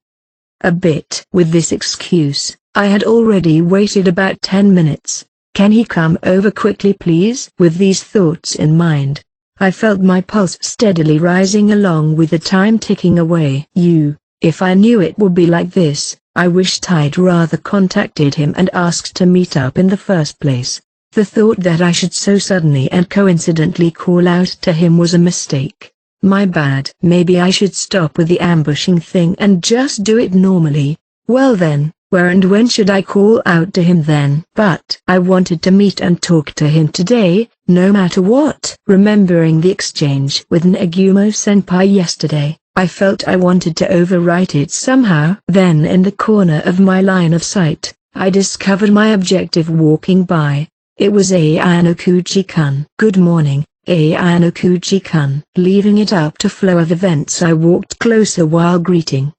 a bit. With this excuse, I had already waited about 10 minutes. Can he come over quickly please? With these thoughts in mind, I felt my pulse steadily rising along with the time ticking away. If I knew it would be like this, I wished I'd rather contacted him and asked to meet up in the first place. The thought that I should so suddenly and coincidentally call out to him was a mistake. My bad. Maybe I should stop with the ambushing thing and just do it normally. Well then, where and when should I call out to him then? But I wanted to meet and talk to him today, no matter what. Remembering the exchange with Nagumo-senpai yesterday, I felt I wanted to overwrite it somehow. Then in the corner of my line of sight, I discovered my objective walking by. It was Ayano-kuchi-kun. Good morning, Ayano-kuchi-kun. Leaving it up to flow of events, I walked closer while greeting.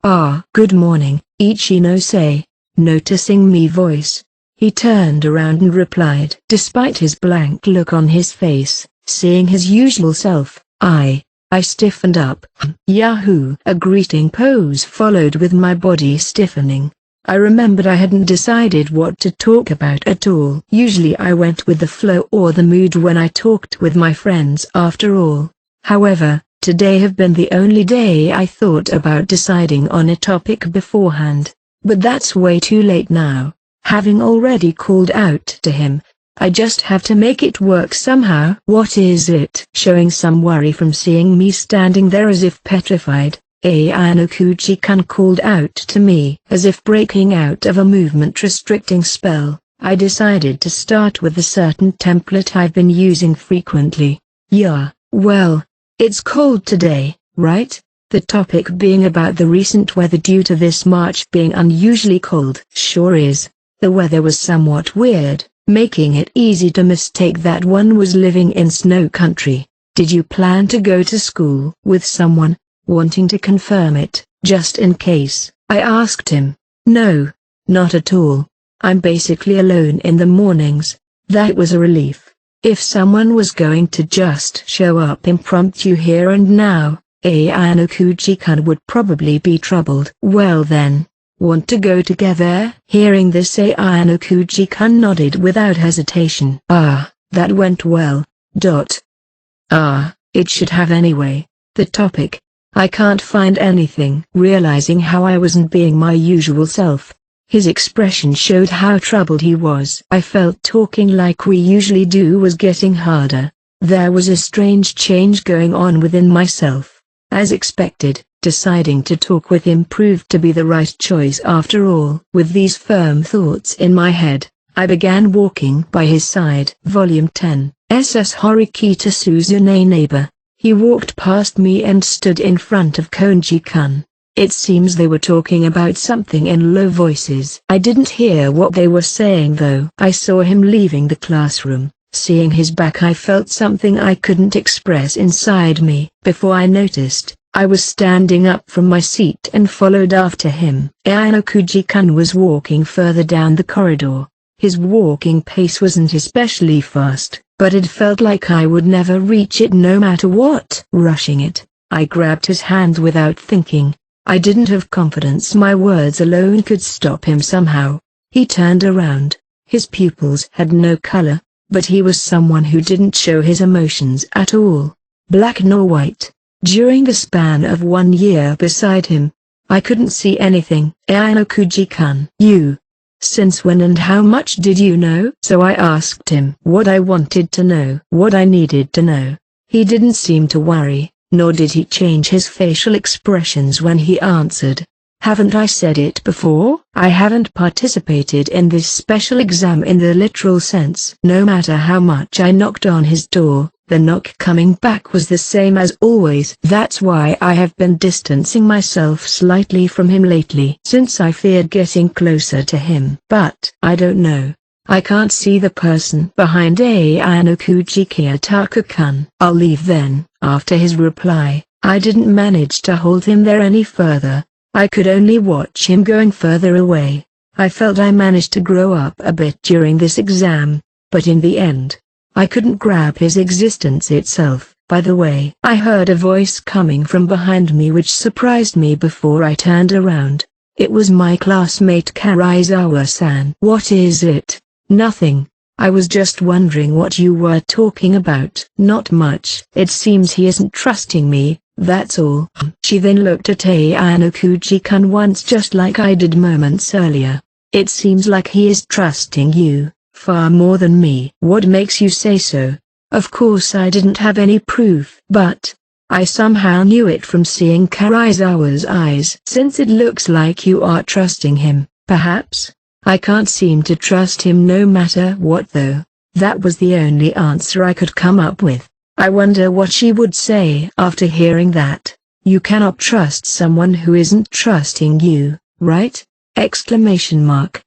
Good morning, Ichinose. Noticing me voice, he turned around and replied. Despite his blank look on his face, seeing his usual self, I stiffened up. Yahoo! A greeting pose followed with my body stiffening. I remembered I hadn't decided what to talk about at all. Usually I went with the flow or the mood when I talked with my friends after all. However, today had been the only day I thought about deciding on a topic beforehand. But that's way too late now. Having already called out to him, I just have to make it work somehow. What is it? Showing some worry from seeing me standing there as if petrified, Ayano-kuchi-kun called out to me. As if breaking out of a movement-restricting spell, I decided to start with a certain template I've been using frequently. Yeah, well, it's cold today, right? The topic being about the recent weather due to this March being unusually cold. Sure is. The weather was somewhat weird, making it easy to mistake that one was living in snow country. Did you plan to go to school with someone? Wanting to confirm it, just in case, I asked him. No, not at all. I'm basically alone in the mornings. That was a relief. If someone was going to just show up impromptu here and now, Ayano-kuchi-kun would probably be troubled. Well then, want to go together? Hearing this, Ayano-kuchi-kun nodded without hesitation. That went well. It should have anyway. The topic. I can't find anything. Realizing how I wasn't being my usual self, his expression showed how troubled he was. I felt talking like we usually do was getting harder. There was a strange change going on within myself. As expected, deciding to talk with him proved to be the right choice after all. With these firm thoughts in my head, I began walking by his side. Volume 10, SS Horikita Suzune neighbor. He walked past me and stood in front of Konji-kun. It seems they were talking about something in low voices. I didn't hear what they were saying though. I saw him leaving the classroom. Seeing his back, I felt something I couldn't express inside me. Before I noticed, I was standing up from my seat and followed after him. Ayano-kuchi-kun was walking further down the corridor. His walking pace wasn't especially fast, but it felt like I would never reach it no matter what. Rushing it, I grabbed his hand without thinking. I didn't have confidence my words alone could stop him somehow. He turned around. His pupils had no color, but he was someone who didn't show his emotions at all, black nor white. During the span of 1 year beside him, I couldn't see anything. Ainokuji-kun. You. Since when and how much did you know? So I asked him what I wanted to know, what I needed to know. He didn't seem to worry, nor did he change his facial expressions when he answered. Haven't I said it before? I haven't participated in this special exam in the literal sense. No matter how much I knocked on his door, the knock coming back was the same as always. That's why I have been distancing myself slightly from him lately, since I feared getting closer to him. But I don't know. I can't see the person behind Ainokuji Kiyotaka-kun. I'll leave then. After his reply, I didn't manage to hold him there any further. I could only watch him going further away. I felt I managed to grow up a bit during this exam, but in the end, I couldn't grab his existence itself. By the way, I heard a voice coming from behind me which surprised me before I turned around. It was my classmate Karaizawa-san. What is it? Nothing. I was just wondering what you were talking about. Not much. It seems he isn't trusting me, that's all. She then looked at Ainokuji-kun once just like I did moments earlier. It seems like he is trusting you, far more than me. What makes you say so? Of course I didn't have any proof, but I somehow knew it from seeing Karaizawa's eyes. Since it looks like you are trusting him, perhaps? I can't seem to trust him no matter what though. That was the only answer I could come up with. I wonder what she would say after hearing that. You cannot trust someone who isn't trusting you, right? Exclamation mark.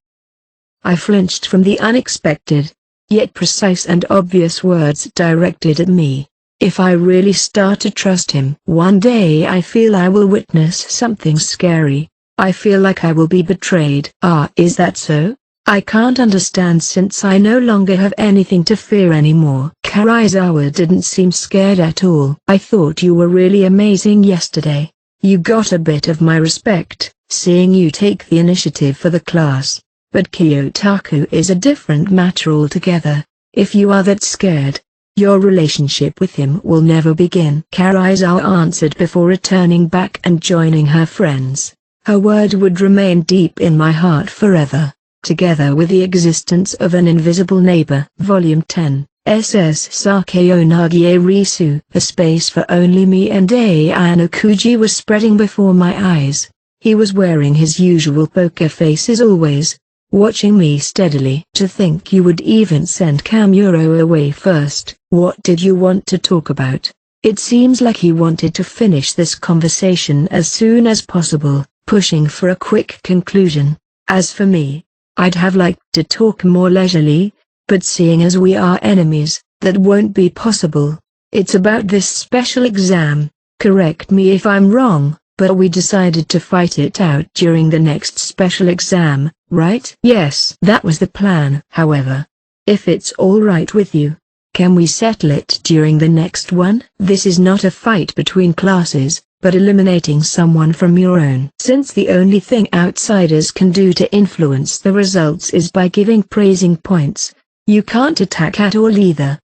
I flinched from the unexpected, yet precise and obvious words directed at me. If I really start to trust him, one day I feel I will witness something scary. I feel like I will be betrayed. Is that so? I can't understand since I no longer have anything to fear anymore. Karaizawa didn't seem scared at all. I thought you were really amazing yesterday. You got a bit of my respect, seeing you take the initiative for the class. But Kyotaku is a different matter altogether. If you are that scared, your relationship with him will never begin. Karaizawa answered before returning back and joining her friends. Her word would remain deep in my heart forever, together with the existence of an invisible neighbor. Volume 10, SS Sakeo Nagie Risu. A space for only me and Ainokuji was spreading before my eyes. He was wearing his usual poker face as always, watching me steadily. To think you would even send Kamuro away first. What did you want to talk about? It seems like he wanted to finish this conversation as soon as possible, pushing for a quick conclusion. As for me, I'd have liked to talk more leisurely, but seeing as we are enemies, that won't be possible. It's about this special exam. Correct me if I'm wrong, but we decided to fight it out during the next special exam, right? Yes, that was the plan. However, if it's all right with you, can we settle it during the next one? This is not a fight between classes, but eliminating someone from your own. Since the only thing outsiders can do to influence the results is by giving praising points, you can't attack at all either.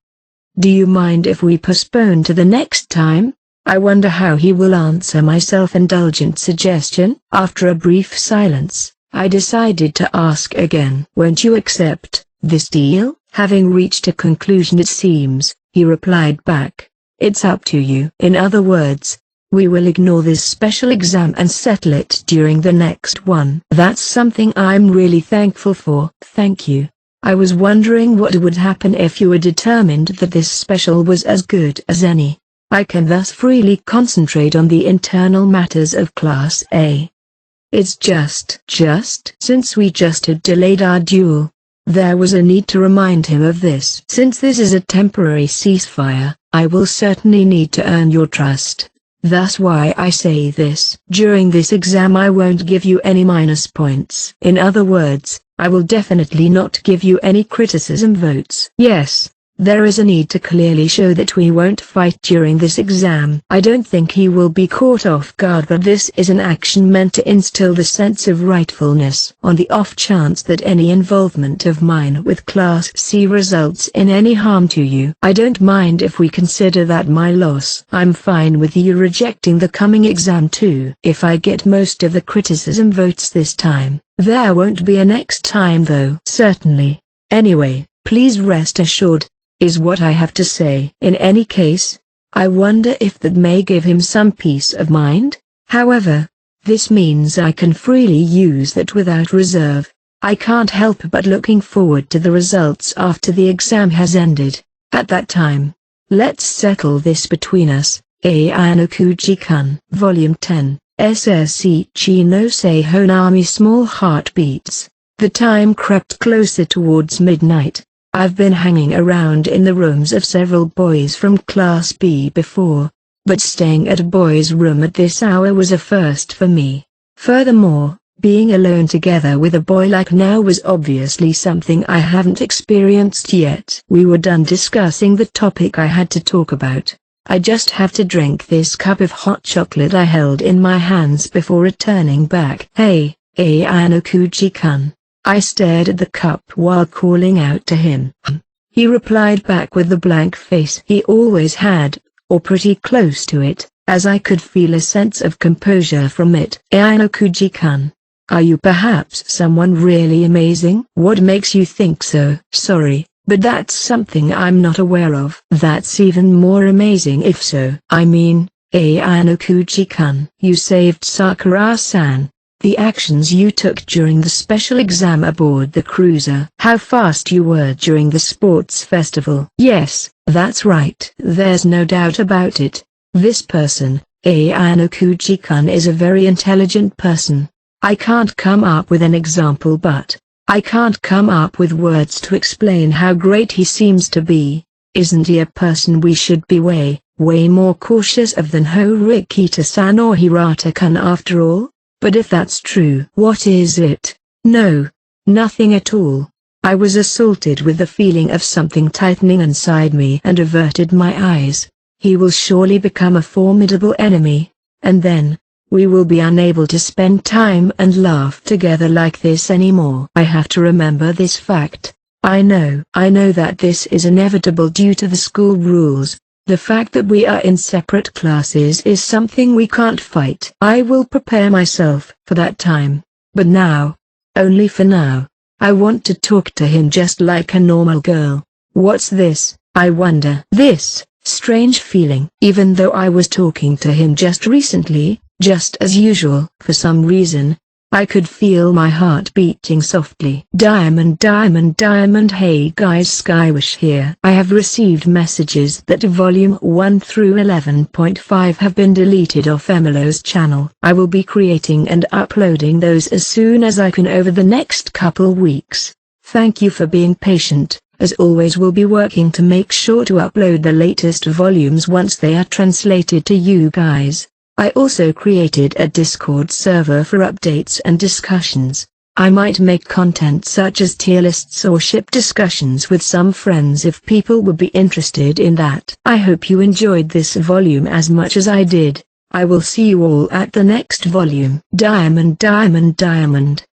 Do you mind if we postpone to the next time? I wonder how he will answer my self-indulgent suggestion. After a brief silence, I decided to ask again. Won't you accept this deal? Having reached a conclusion it seems, he replied back. It's up to you. In other words, we will ignore this special exam and settle it during the next one. That's something I'm really thankful for. Thank you. I was wondering what would happen if you were determined that this special was as good as any. I can thus freely concentrate on the internal matters of Class A. It's just since we just had delayed our duel, there was a need to remind him of this. Since this is a temporary ceasefire, I will certainly need to earn your trust. That's why I say this. During this exam I won't give you any minus points. In other words, I will definitely not give you any criticism votes. Yes, There is a need to clearly show that we won't fight during this exam. I don't think he will be caught off guard, but this is an action meant to instill the sense of rightfulness. On the off chance that any involvement of mine with Class C results in any harm to you, I don't mind if we consider that my loss. I'm fine with you rejecting the coming exam too. If I get most of the criticism votes this time, there won't be a next time though. Certainly. Anyway, please rest assured, is what I have to say. In any case, I wonder if that may give him some peace of mind. However, this means I can freely use that without reserve. I can't help but looking forward to the results after the exam has ended. At that time, let's settle this between us. Ayanokuji-kun. Volume 10. SSC Chino Seihon Army. Small heartbeats. The time crept closer towards midnight. I've been hanging around in the rooms of several boys from Class B before, but staying at a boy's room at this hour was a first for me. Furthermore, being alone together with a boy like now was obviously something I haven't experienced yet. We were done discussing the topic I had to talk about. I just have to drink this cup of hot chocolate I held in my hands before returning back. Hey, Ayanokuji-kun. I stared at the cup while calling out to him. He replied back with the blank face he always had, or pretty close to it, as I could feel a sense of composure from it. Ayanokuji-kun, are you perhaps someone really amazing? What makes you think so? Sorry, but that's something I'm not aware of. That's even more amazing if so. I mean, Ayanokuji-kun, you saved Sakura-san. The actions you took during the special exam aboard the cruiser. How fast you were during the sports festival. Yes, that's right. There's no doubt about it. This person, Ayanokuji-kun, is a very intelligent person. I can't come up with an example, but I can't come up with words to explain how great he seems to be. Isn't he a person we should be way more cautious of than Horikita-san or Hirata-kun after all? But if that's true, what is it? No, nothing at all. I was assaulted with the feeling of something tightening inside me and averted my eyes. He will surely become a formidable enemy, and then, we will be unable to spend time and laugh together like this anymore. I have to remember this fact. I know that this is inevitable due to the school rules. The fact that we are in separate classes is something we can't fight. I will prepare myself for that time, but now, only for now, I want to talk to him just like a normal girl. What's this, I wonder? This strange feeling. Even though I was talking to him just recently, just as usual, for some reason, I could feel my heart beating softly. Diamond. Hey guys, Skywish here. I have received messages that volume 1 through 11.5 have been deleted off Emilo's channel. I will be creating and uploading those as soon as I can over the next couple weeks. Thank you for being patient. As always, we'll be working to make sure to upload the latest volumes once they are translated to you guys. I also created a Discord server for updates and discussions. I might make content such as tier lists or ship discussions with some friends if people would be interested in that. I hope you enjoyed this volume as much as I did. I will see you all at the next volume. Diamond.